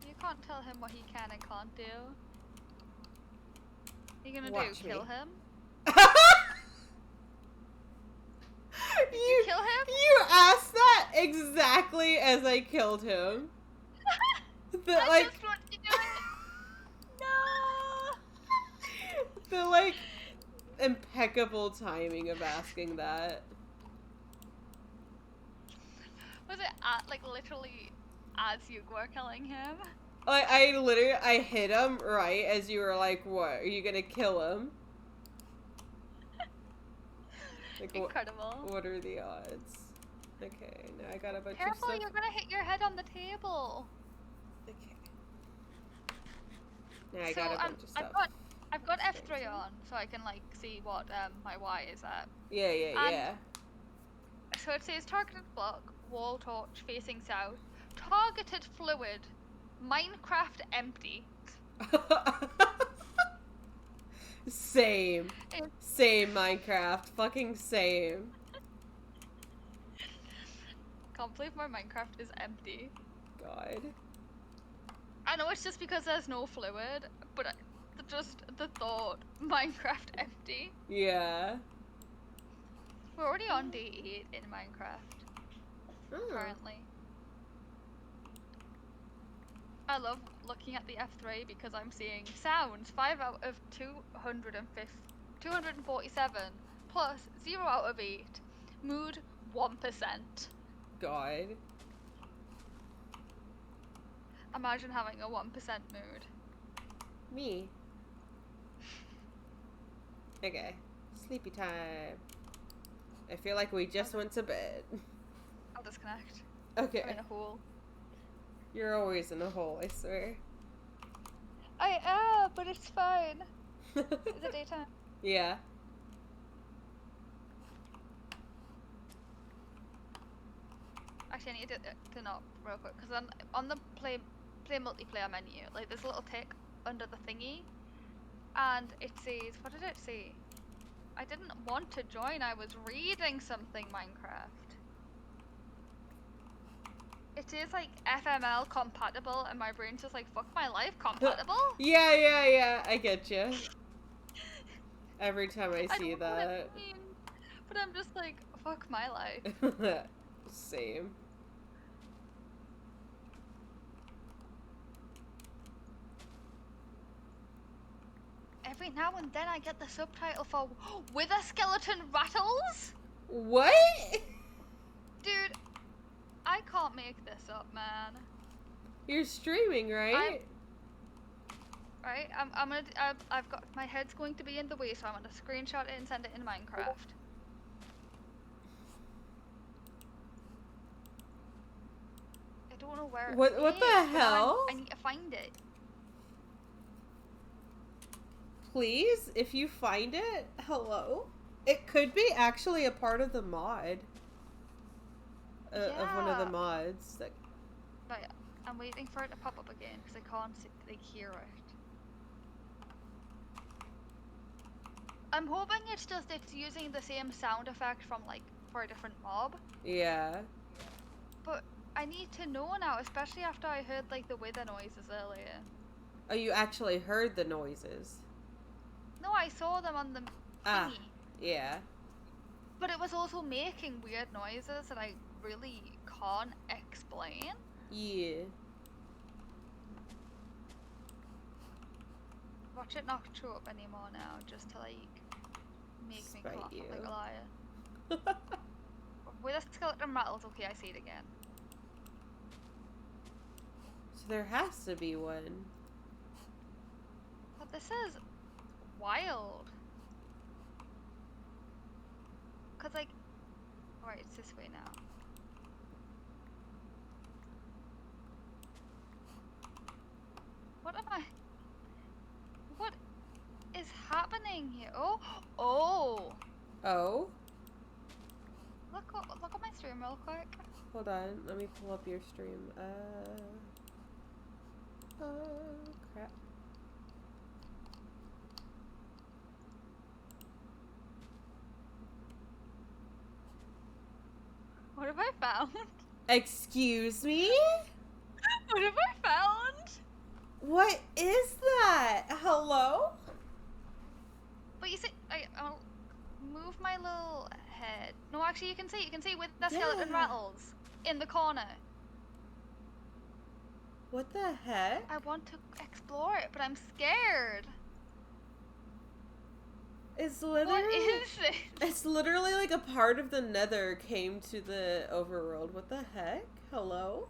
You can't tell him what he can and can't do. What are you gonna Watch do? Kill me. him? Did you kill him? You asked that exactly as I killed him. The, I like, just want to do it. No. the like impeccable timing of asking that. Was it like literally as you were killing him? Like I hit him right as you were like, "What? Are you gonna kill him?" Like, Incredible. What are the odds? Okay, now I got a bunch of Careful, stuff. you're gonna hit your head on the table. Okay. Now I got a bunch of stuff. I've got F3 on, so I can like see what my Y is at. Yeah, yeah. So it says targeted block, wall torch facing south, targeted fluid, Minecraft empty. Same. Same Minecraft. Fucking same. Can't believe my Minecraft is empty. God. I know it's just because there's no fluid, but just the thought, Minecraft empty. Yeah. We're already on day 8 in Minecraft. Currently. I love looking at the F3 because I'm seeing sounds 5 out of 247 plus 0 out of 8. Mood 1%. God. Imagine having a 1% mood. Me. Okay. Sleepy time. I feel like we just went to bed. I'll disconnect. Okay. I'm in a hole. You're always in a hole, I swear. I am, but it's fine. Is it daytime? Yeah. Actually, I need to not real quick because on the play multiplayer menu, like there's a little tick under the thingy, and it says, what did it say? I didn't want to join. I was reading something. Minecraft. It is like FML compatible, and my brain's just like, fuck my life, compatible? Yeah. I get you. Every time I see don't know what that. it means, but I'm just like, fuck my life. Same. Every now and then I get the subtitle for Wither Skeleton Rattles? What? Dude, I can't make this up, man. You're streaming, right? Right, I've got, my head's going to be in the way, so I'm gonna screenshot it and send it in Minecraft. I don't know where What it the is, but now hell? I need to find it. Please, if you find it, hello? It could be actually a part of the mod. Of one of the Yeah. mods. That... Right, I'm waiting for it to pop up again, because I can't like, hear it. I'm hoping it's just it's using the same sound effect from like for a different mob. Yeah. But I need to know now, especially after I heard like the wither noises earlier. Oh, you actually heard the noises. No, I saw them on the Ah, thingy. yeah. But it was also making weird noises that I really can't explain. Yeah. Watch it not show up anymore now, just to like make me Spite cough you. like a liar. With a skeleton rattles, okay, I see it again. So there has to be one. But this is wild. Cause like, alright, it's this way now. What am I? What is happening here? Oh, oh! Oh? Look at my stream real quick. Hold on, let me pull up your stream. Oh, crap. What have I found? Excuse me? What have I found? What is that? Hello? But you see, I'll move my little head. No, actually, you can see with the skeleton Yeah. rattles in the corner. What the heck? I want to explore it, but I'm scared. It's literally, What is it? it's literally like a part of the nether came to the overworld. What the heck? Hello?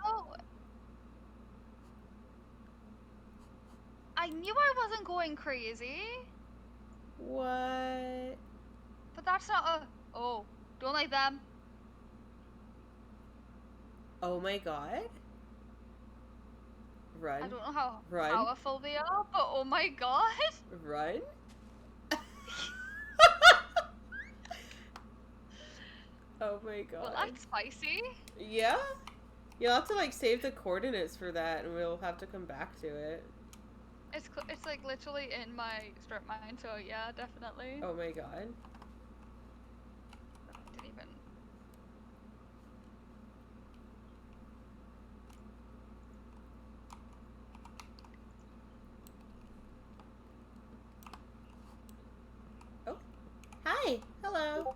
Oh. I knew I wasn't going crazy, What? but that's not a. Oh, don't like them. Oh my god. Run. I don't know how Run. powerful they are, but oh my god. Run? Oh my god. Well, that's spicy. Yeah? You'll have to like save the coordinates for that and we'll have to come back to it. It's like literally in my strip mine, so yeah, definitely. Oh my god. Didn't even. Oh. Hi. Hello.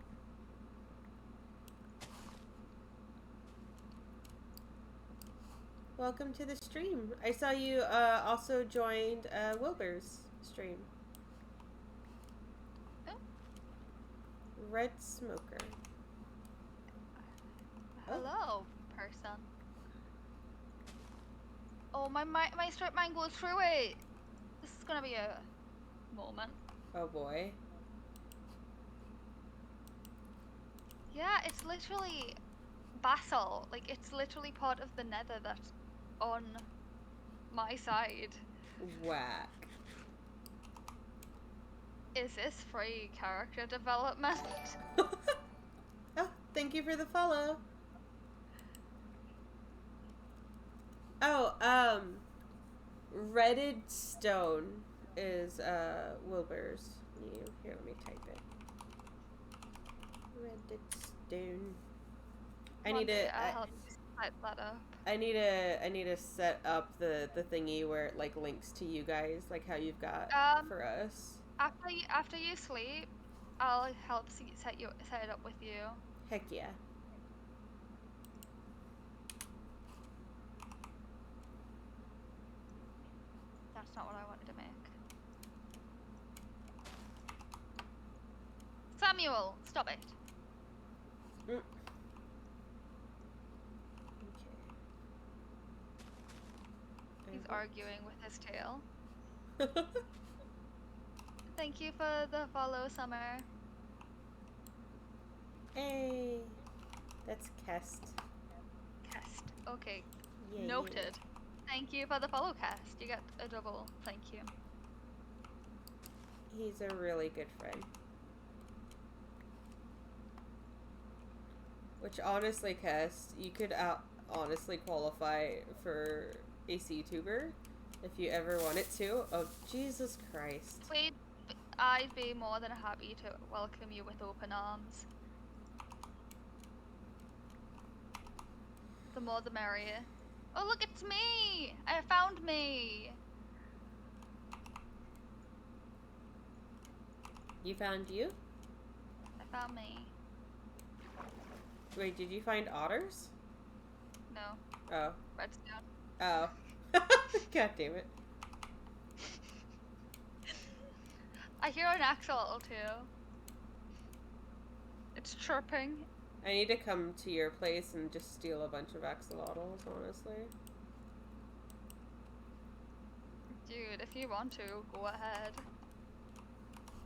Welcome to the stream. I saw you also joined Wilbur's stream. Oh. Red Smoker. Hello, person. Oh, my strip mine goes through it. This is gonna be a moment. Oh boy. Yeah, it's literally basalt. Like, it's literally part of the nether that's on my side. Whack. Is this free character development? Oh, thank you for the follow. Oh, Redded Stone is Wilbur's new. Here, let me type it. Redded Stone. I need to. I'll help you set that up. I need to set up the thingy where it like links to you guys, like how you've got for us. After you sleep, I'll help set it up with you. Heck yeah. That's not what I wanted to make. Samuel, stop it. Mm. He's Okay. arguing with his tail. Thank you for the follow, Summer. Hey, that's Kest. Cast. Okay, Yeah, noted. Thank you for the follow, Cast. You get a double. Thank you. He's a really good friend. Which honestly, Kest, you could honestly qualify for a CTuber if you ever wanted to. Oh, Jesus Christ. Wait, I'd be more than happy to welcome you with open arms. The more the merrier. Oh, look, it's me! I found me! You found you? I found me. Wait, did you find otters? No, Oh. redstone. Oh. God damn it. I hear an axolotl too. It's chirping. I need to come to your place and just steal a bunch of axolotls, honestly. Dude, if you want to, go ahead.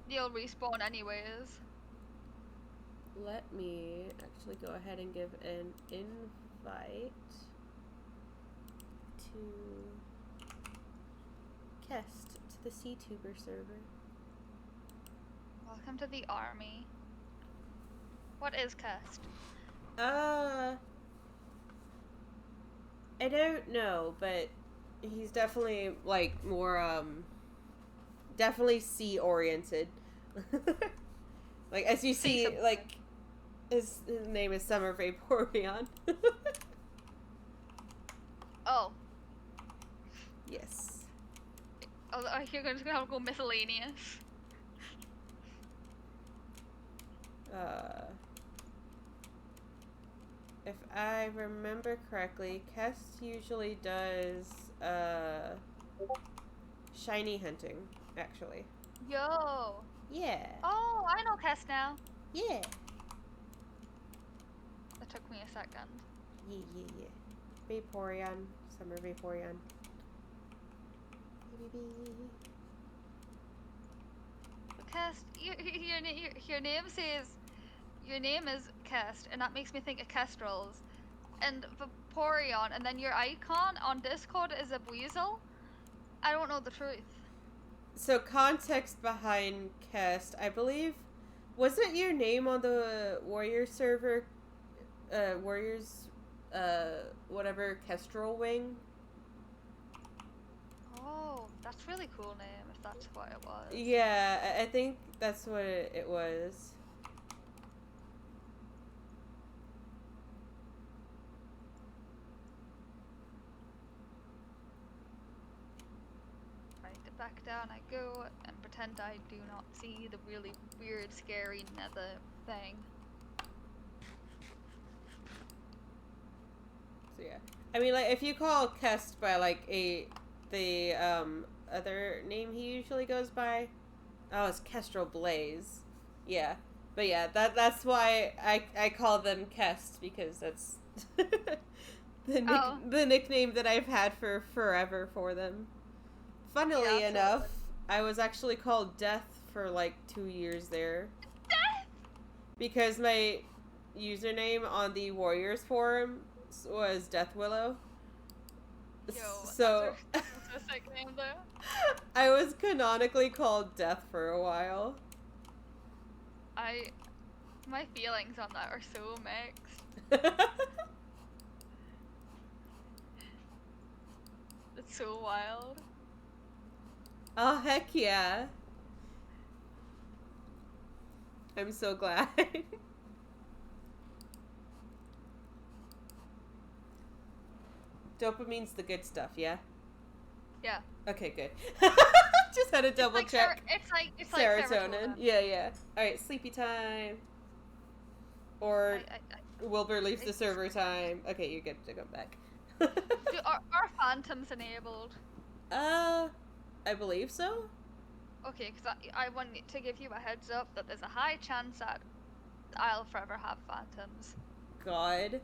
You'll respawn anyways. Let me actually go ahead and give an invite to Kest to the CTuber server. Welcome to the army. What is Cast? I don't know, but He's definitely like more definitely sea oriented. Like as you see, Sea like his name is Summer Vaporeon. Oh. Yes. Oh, you're just gonna have to go miscellaneous. If I remember correctly, Kest usually does shiny hunting, actually. Yo. Yeah. Oh, I know Kess now. Yeah. That took me a second. Yeah. Vaporeon. Summer Vaporeon. Kest, your name is Kest, and that makes me think of Kestrels. And Vaporeon, and then your icon on Discord is a weasel? I don't know the truth. So context behind Kest, I believe, wasn't your name on the Warrior server, Warriors, whatever, Kestrel Wing? Oh, that's really cool name, if that's what it was. Yeah, I think that's what it was. Right, back down I go, and pretend I do not see the really weird, scary nether thing. So yeah, I mean, like if you call Kest by like the other name he usually goes by, oh, it's Kestrel Blaze. Yeah, but yeah, that's why I call them Kest, because that's Oh. the nickname that I've had for forever for them. Funnily Yeah, enough, I was actually called Death for like 2 years there. Death! Because my username on the Warriors forum was Death Willow. Yo, So that's a sick name though. I was canonically called Death for a while. My feelings on that are so mixed. It's so wild. Oh, heck yeah. I'm so glad. Dopamine's the good stuff, yeah? Yeah. Okay, good. Just had to double It's check. like Serotonin. Yeah. Alright, sleepy time. Or Wilbur leaves the server time. Okay, you're good to go back. Are phantoms enabled? I believe so. Okay, because I want to give you a heads up that there's a high chance that I'll forever have phantoms. God.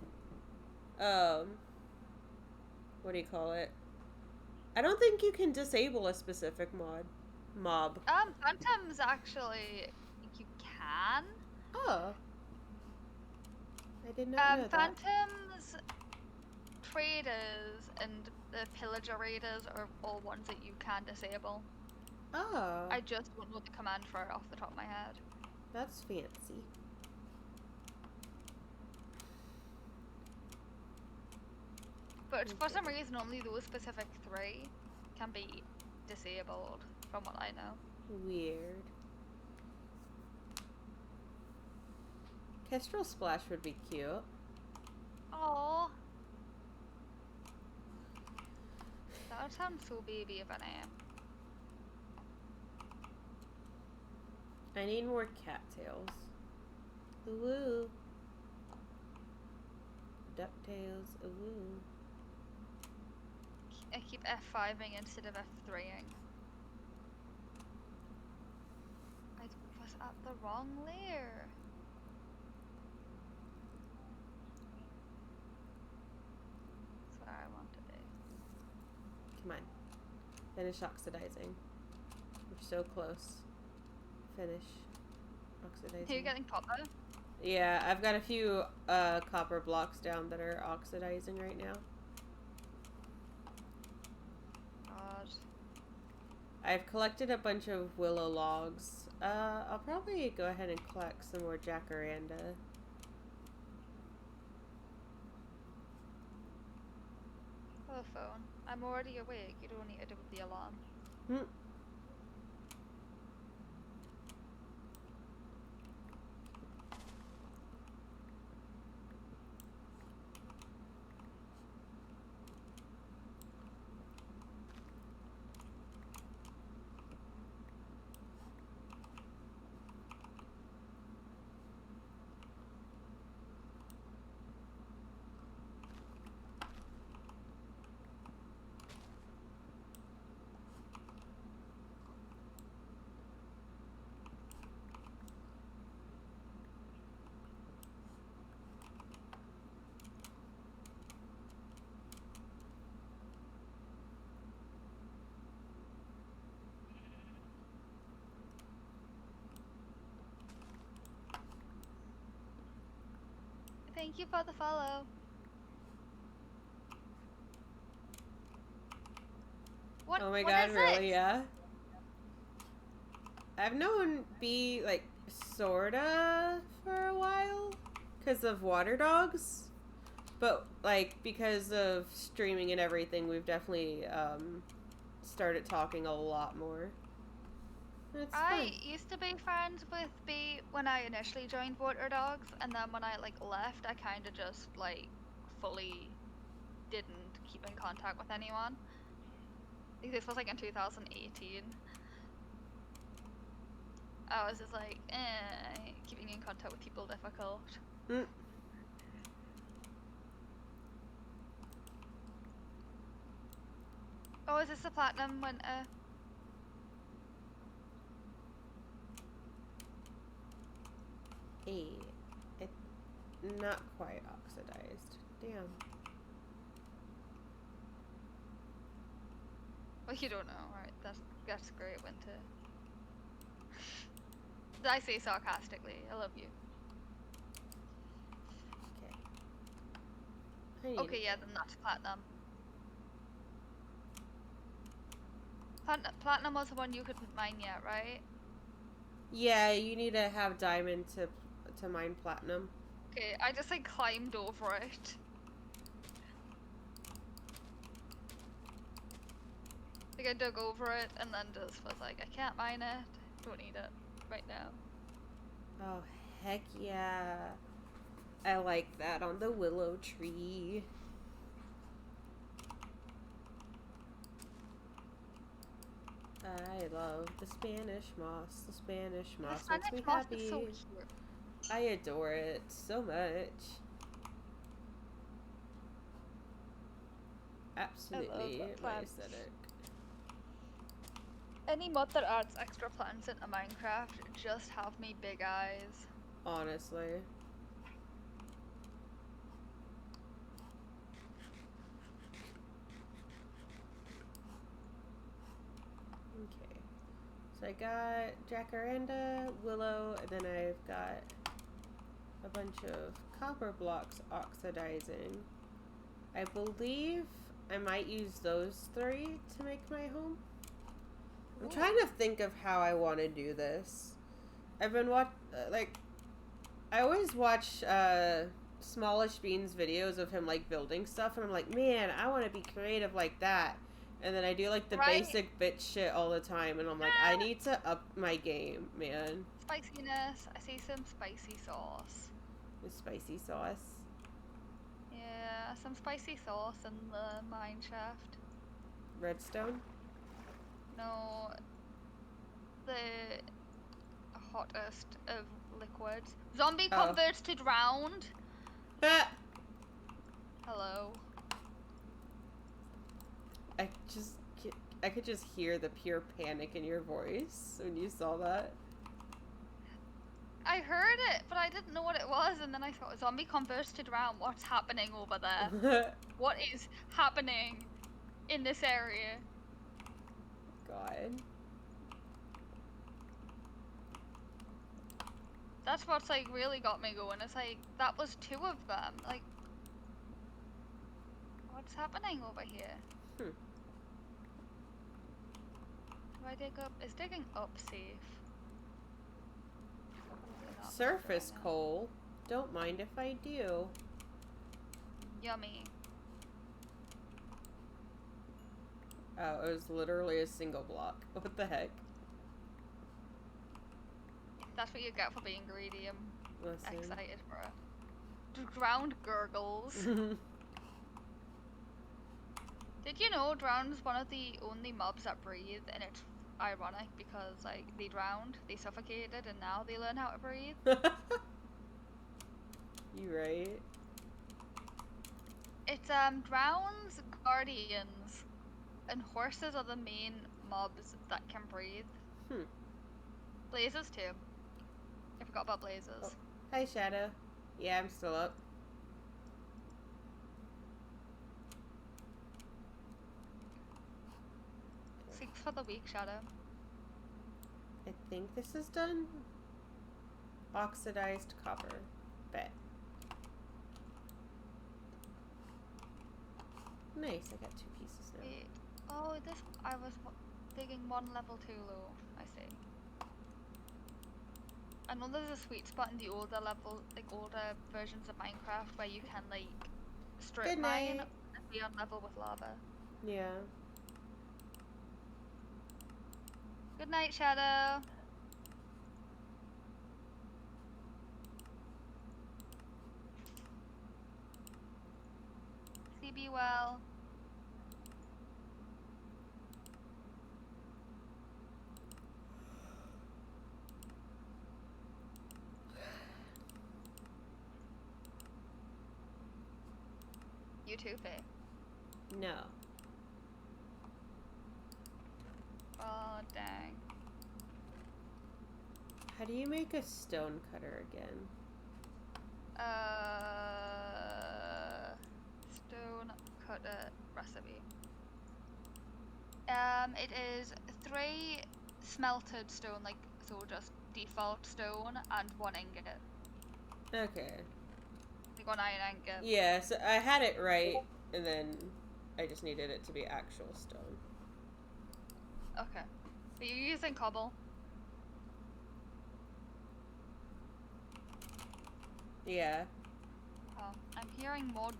What do you call it? I don't think you can disable a specific mob. Phantoms actually, you can. Oh. I did not know that. Phantoms, traders, and the pillager raiders are all ones that you can disable. Oh. I just don't know the command for it off the top of my head. That's fancy. But for some reason, only those specific 3 can be disabled, from what I know. Weird. Kestrel Splash would be cute. Oh, that sounds so baby of a name. I need more cattails. Ooh. DuckTales. Ooh. I keep F5ing instead of F3ing. I was at the wrong layer. That's what I want to do. Come on. Finish oxidizing. We're so close. Finish oxidizing. Are you getting copper? Yeah, I've got a few copper blocks down that are oxidizing right now. God. I've collected a bunch of willow logs. I'll probably go ahead and collect some more jacaranda. Oh, phone. I'm already awake. You don't need to do the alarm. Hmm. Thank you for the follow. What? Oh my what god, is really? it? Yeah. I've known B, like, sorta for a while because of water dogs. But, like, because of streaming and everything, we've definitely started talking a lot more. It's I fun. used to be friends with B when I initially joined Water Dogs, and then when I like left, I kind of just like fully didn't keep in contact with anyone. I think this was like in 2018. I was just like, keeping in contact with people difficult. Mm. Oh, is this the platinum winter? Hey, it not quite oxidized. Damn. Well, you don't know, right? That's great winter. Did I say sarcastically? I love you. Okay. Okay, yeah, then that's platinum. Platinum was the one you couldn't mine yet, right? Yeah, you need to have diamond to mine platinum. Okay, I just like climbed over it. Like I dug over it and then just was like, I can't mine it. Don't need it right now. Oh, heck yeah. I like that on the willow tree. I love the Spanish moss. The Spanish moss The makes me Spanish moss happy. is so cute. I adore it so much. Absolutely that my plant. aesthetic. Any mod that adds extra plants into Minecraft, just have me big eyes. Honestly. Okay. So I got jacaranda, willow, and then I've got a bunch of copper blocks oxidizing. I believe I might use those 3 to make my home. I'm trying to think of how I want to do this. I've been I always watch Smallish Bean's videos of him like building stuff, and I'm like, man, I want to be creative like that. And then I do like the basic bit shit all the time, and I'm like, I need to up my game, man. Spiciness. I see some spicy sauce. The spicy sauce. Yeah, some spicy sauce in the mine shaft. Redstone. No, the hottest of liquids. Zombie converts to drowned. Ah! Hello. I could just hear the pure panic in your voice when you saw that. I heard it, but I didn't know what it was, and then I thought, zombie converts to drown. What's happening over there? What is happening in this area? God. That's what's like really got me going. It's like that was 2 of them. Like, what's happening over here? Do I dig up? Is digging up safe? Surface coal. Don't mind if I do. Yummy. Oh, it was literally a single block. What the heck? That's what you get for being greedy. I'm Listen. excited for it. Drowned gurgles. Did you know drowned's one of the only mobs that breathe, and it's ironic because like they drowned, they suffocated, and now they learn how to breathe. You right? It's drowns, guardians, and horses are the main mobs that can breathe. Blazes too. I forgot about blazes. Oh. Hi, Shadow. Yeah, I'm still up. Six for the week, Shadow. I think this is done. Oxidized copper. Bet. Nice, I got 2 pieces now. Wait. Oh, this. I was digging one level too low. I see. I know there's a sweet spot in the older level, like older versions of Minecraft where you can like strip Good mine night. and be on level with lava. Yeah. Good night, Shadow. Be well. You too, Faye. No. Oh, dang. How do you make a stone cutter again? Stone cutter recipe. It is 3 smelted stone, like, so just default stone, and 1 ingot. Okay. Like 1 iron ingot. Yeah, so I had it right, and then I just needed it to be actual stone. Okay. But you're using cobble. Yeah. Oh, I'm hearing more,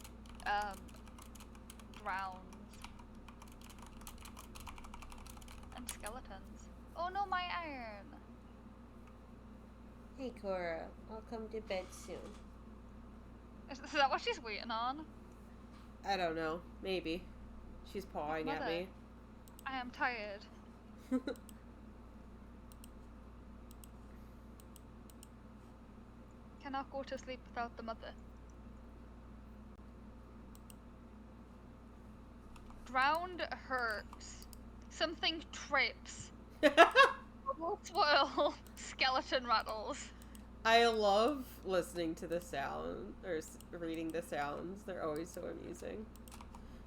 drowns. And skeletons. Oh no, my iron! Hey, Cora. I'll come to bed soon. Is that what she's waiting on? I don't know. Maybe. She's pawing at Mother. me. I am tired. Cannot go to sleep without the mother. Drowned hurts. Something trips. Bubble swirl. Skeleton rattles. I love listening to the sound, or reading the sounds. They're always so amusing.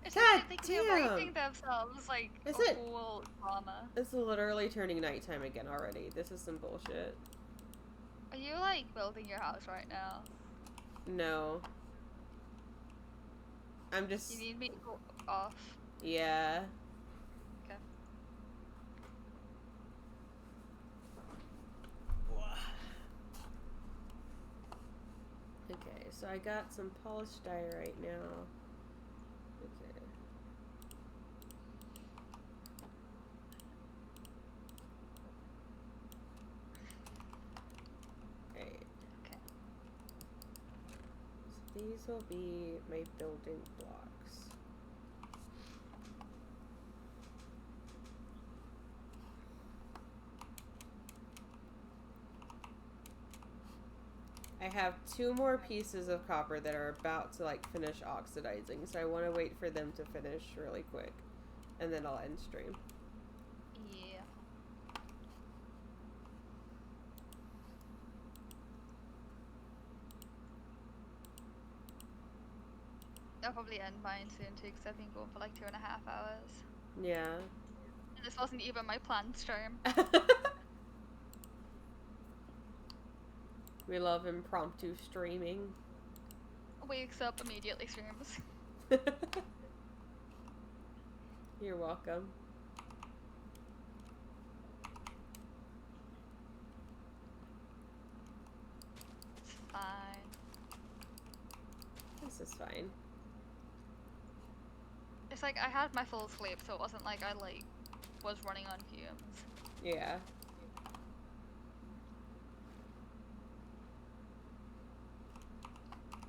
It's God like they're damn. writing themselves like Is a it? whole drama. It's literally turning nighttime again already. This is some bullshit. Are you like building your house right now? No. I'm just... You need me to go off. Yeah. Okay. Okay, so I got some polished diorite now. Okay. Right. Okay. So these will be my building blocks. I have 2 more pieces of copper that are about to like finish oxidizing, so I want to wait for them to finish really quick, and then I'll end stream. Yeah. I'll probably end mine soon too, because I've been going for like 2.5 hours. Yeah. And this wasn't even my planned stream. We love impromptu streaming. Wakes up, immediately streams. You're welcome. It's fine. This is fine. As it's like I had my full sleep, so it wasn't like I like was running on fumes. Yeah.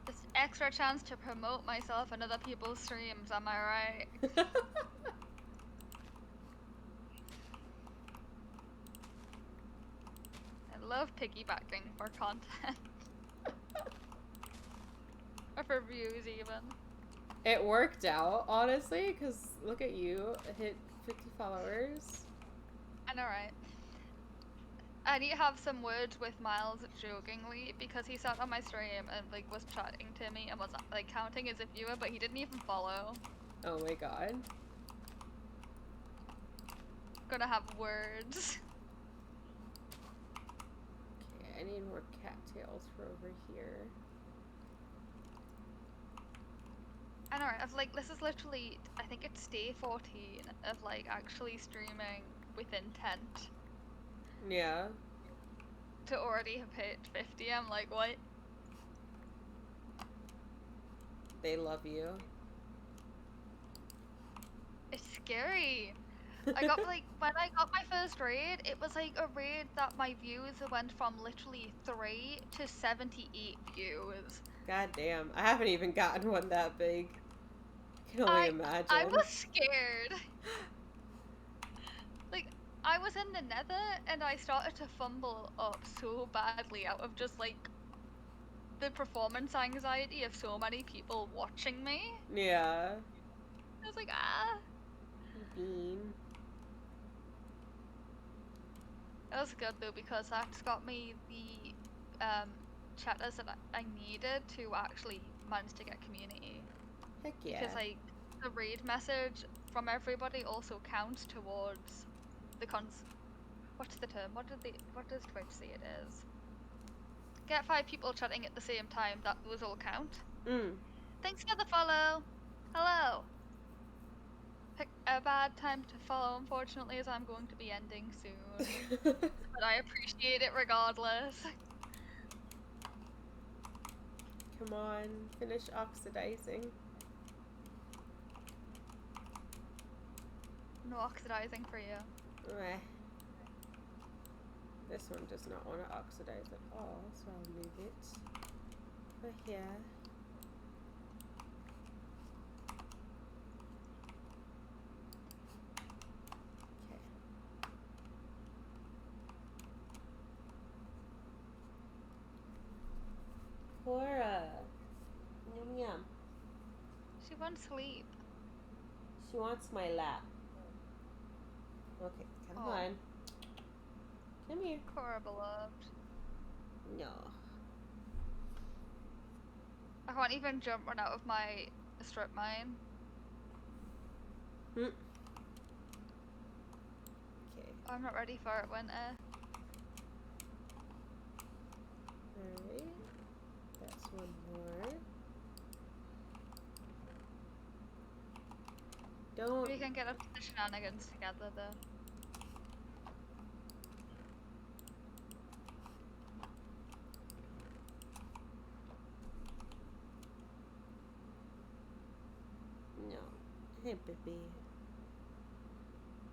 Just extra chance to promote myself in other people's streams, am I right? I love piggybacking for content. Or for views even. It worked out, honestly, because look at you, hit 50 followers. I know, right? I need to have some words with Miles jokingly because he sat on my stream and like was chatting to me and was like counting as a viewer, but he didn't even follow. Oh my god. Gonna have words. Okay, I need more cattails for over here. I know, right? I've like, this is literally, I think it's day 14 of like actually streaming with intent Yeah. to already have hit 50. I'm like, what? They love you. It's scary. I got like, when I got my first raid, it was like a raid that my views went from literally 3 to 78 views. God damn. I haven't even gotten one that big. I can only imagine. I was scared. Like, I was in the nether and I started to fumble up so badly out of just like the performance anxiety of so many people watching me. Yeah. I was like, ah. Bean. That was good though because that's got me the chatters that I needed to actually manage to get community. Heck yeah. Because like the raid message from everybody also counts towards the what's the term? What does Twitch say it is? Get 5 people chatting at the same time, that those all count. Thanks for the follow. Hello. Pick a bad time to follow, unfortunately, as I'm going to be ending soon. But I appreciate it regardless. Come on, finish oxidizing. No oxidizing for you. Meh. This one does not want to oxidize at all, so I'll move it over here. Okay. Cora. Yum yum. She wants sleep. She wants my lap. Okay, come Oh. on. Come here. Cora beloved. No. I can't even jump run out of my strip mine. Okay. I'm not ready for it, winter. Alright. That's one more. Don't. We can get up to the shenanigans together though. No. Hey, baby.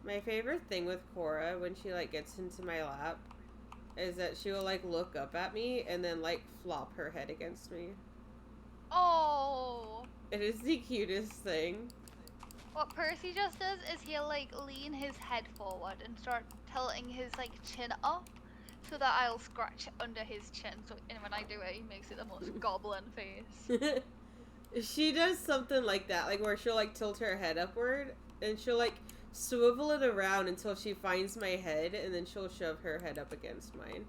My favorite thing with Cora when she like gets into my lap is that she will like look up at me and then like flop her head against me. Oh! It is the cutest thing. What Percy just does is he'll like lean his head forward and start tilting his like chin up so that I'll scratch under his chin. So and when I do it, he makes it the most goblin face. She does something like that, like where she'll like tilt her head upward and she'll like swivel it around until she finds my head and then she'll shove her head up against mine.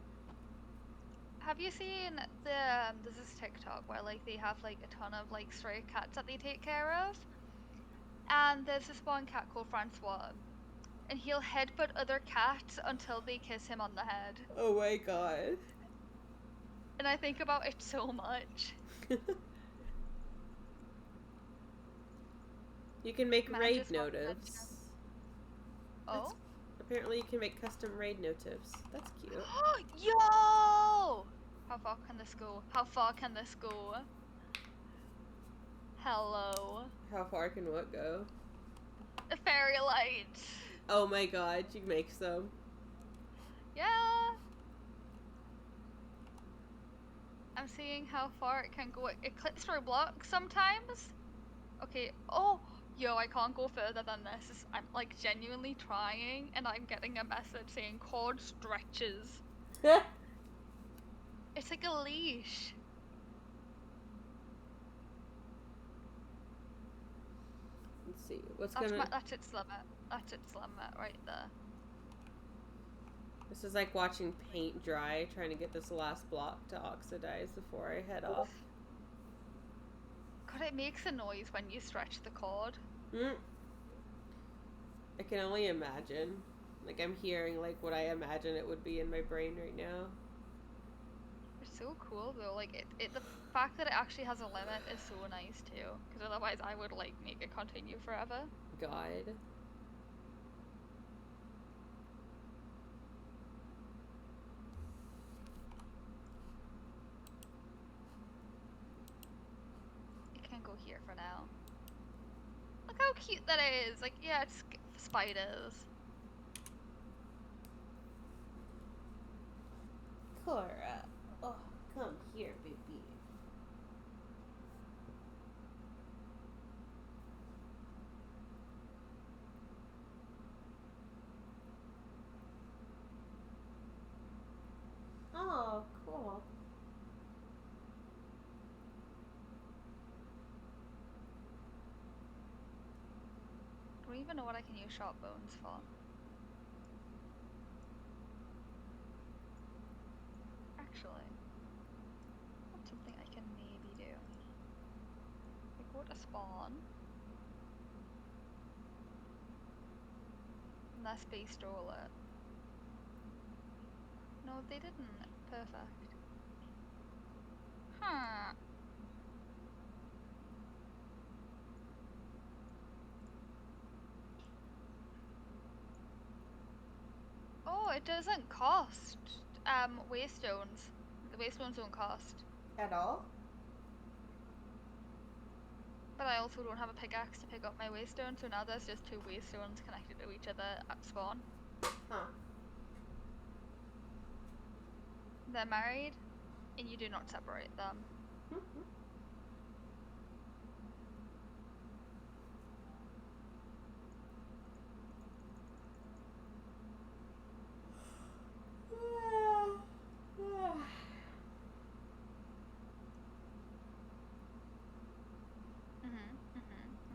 Have you seen the there's this TikTok where like they have like a ton of like stray cats that they take care of, and there's this one cat called Francois, and he'll headbutt other cats until they kiss him on the head. Oh my god. And I think about it so much. You can make Man, raid just want notives. Oh? Apparently you can make custom raid notives. That's cute. Yo! How far can this go? How far can this go? Hello. How far can what go? a fairy light. Oh my god, you make some. Yeah. I'm seeing how far it can go. It clips through blocks sometimes. Okay. Oh, yo, I can't go further than this. I'm like genuinely trying, and I'm getting a message saying cord stretches. It's like a leash. Let's see. What's That's gonna... that's its limit. That's its limit right there. This is like watching paint dry, trying to get this last block to oxidize before I head off. God, it makes a noise when you stretch the cord. I can only imagine. Like, I'm hearing, like, what I imagine it would be in my brain right now. It's so cool though. Like the fact that it actually has a limit is so nice too. Because otherwise, I would like make it continue forever. God. It can go here for now. Look how cute that is. Like, yeah, it's spiders. Cora. Oh, come here, baby. Oh, cool. I don't even know what I can use sharp bones for. Actually, that's something I can maybe do. I go to spawn. Unless they stole it. No, they didn't. Perfect. Huh. Oh, it doesn't cost waystones. The waystones don't cost. At all? But I also don't have a pickaxe to pick up my waystone, so now there's just two waystones connected to each other at spawn. Huh. They're married, and you do not separate them.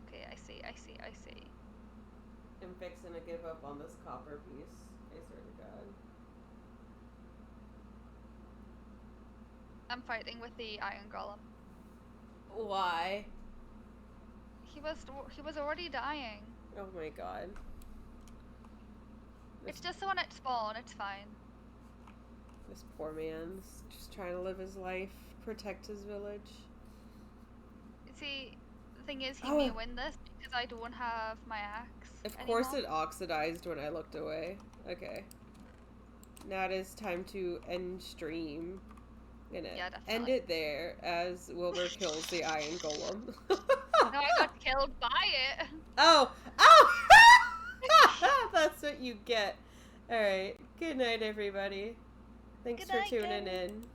Okay, I see. I'm fixing to give up on this copper piece. I swear to God. I'm fighting with the iron golem. Why? He was already dying. Oh my God. It's just the one at spawn, it's fine. This poor man's just trying to live his life, protect his village. See, the thing is, he may win this because I don't have my axe. Of course it oxidized when I looked away. Okay. Now it is time to end stream. I'm gonna end it there as Wilbur kills the iron golem. No, I got killed by it. Oh! That's what you get. Alright. Good night, everybody. Thanks for tuning in.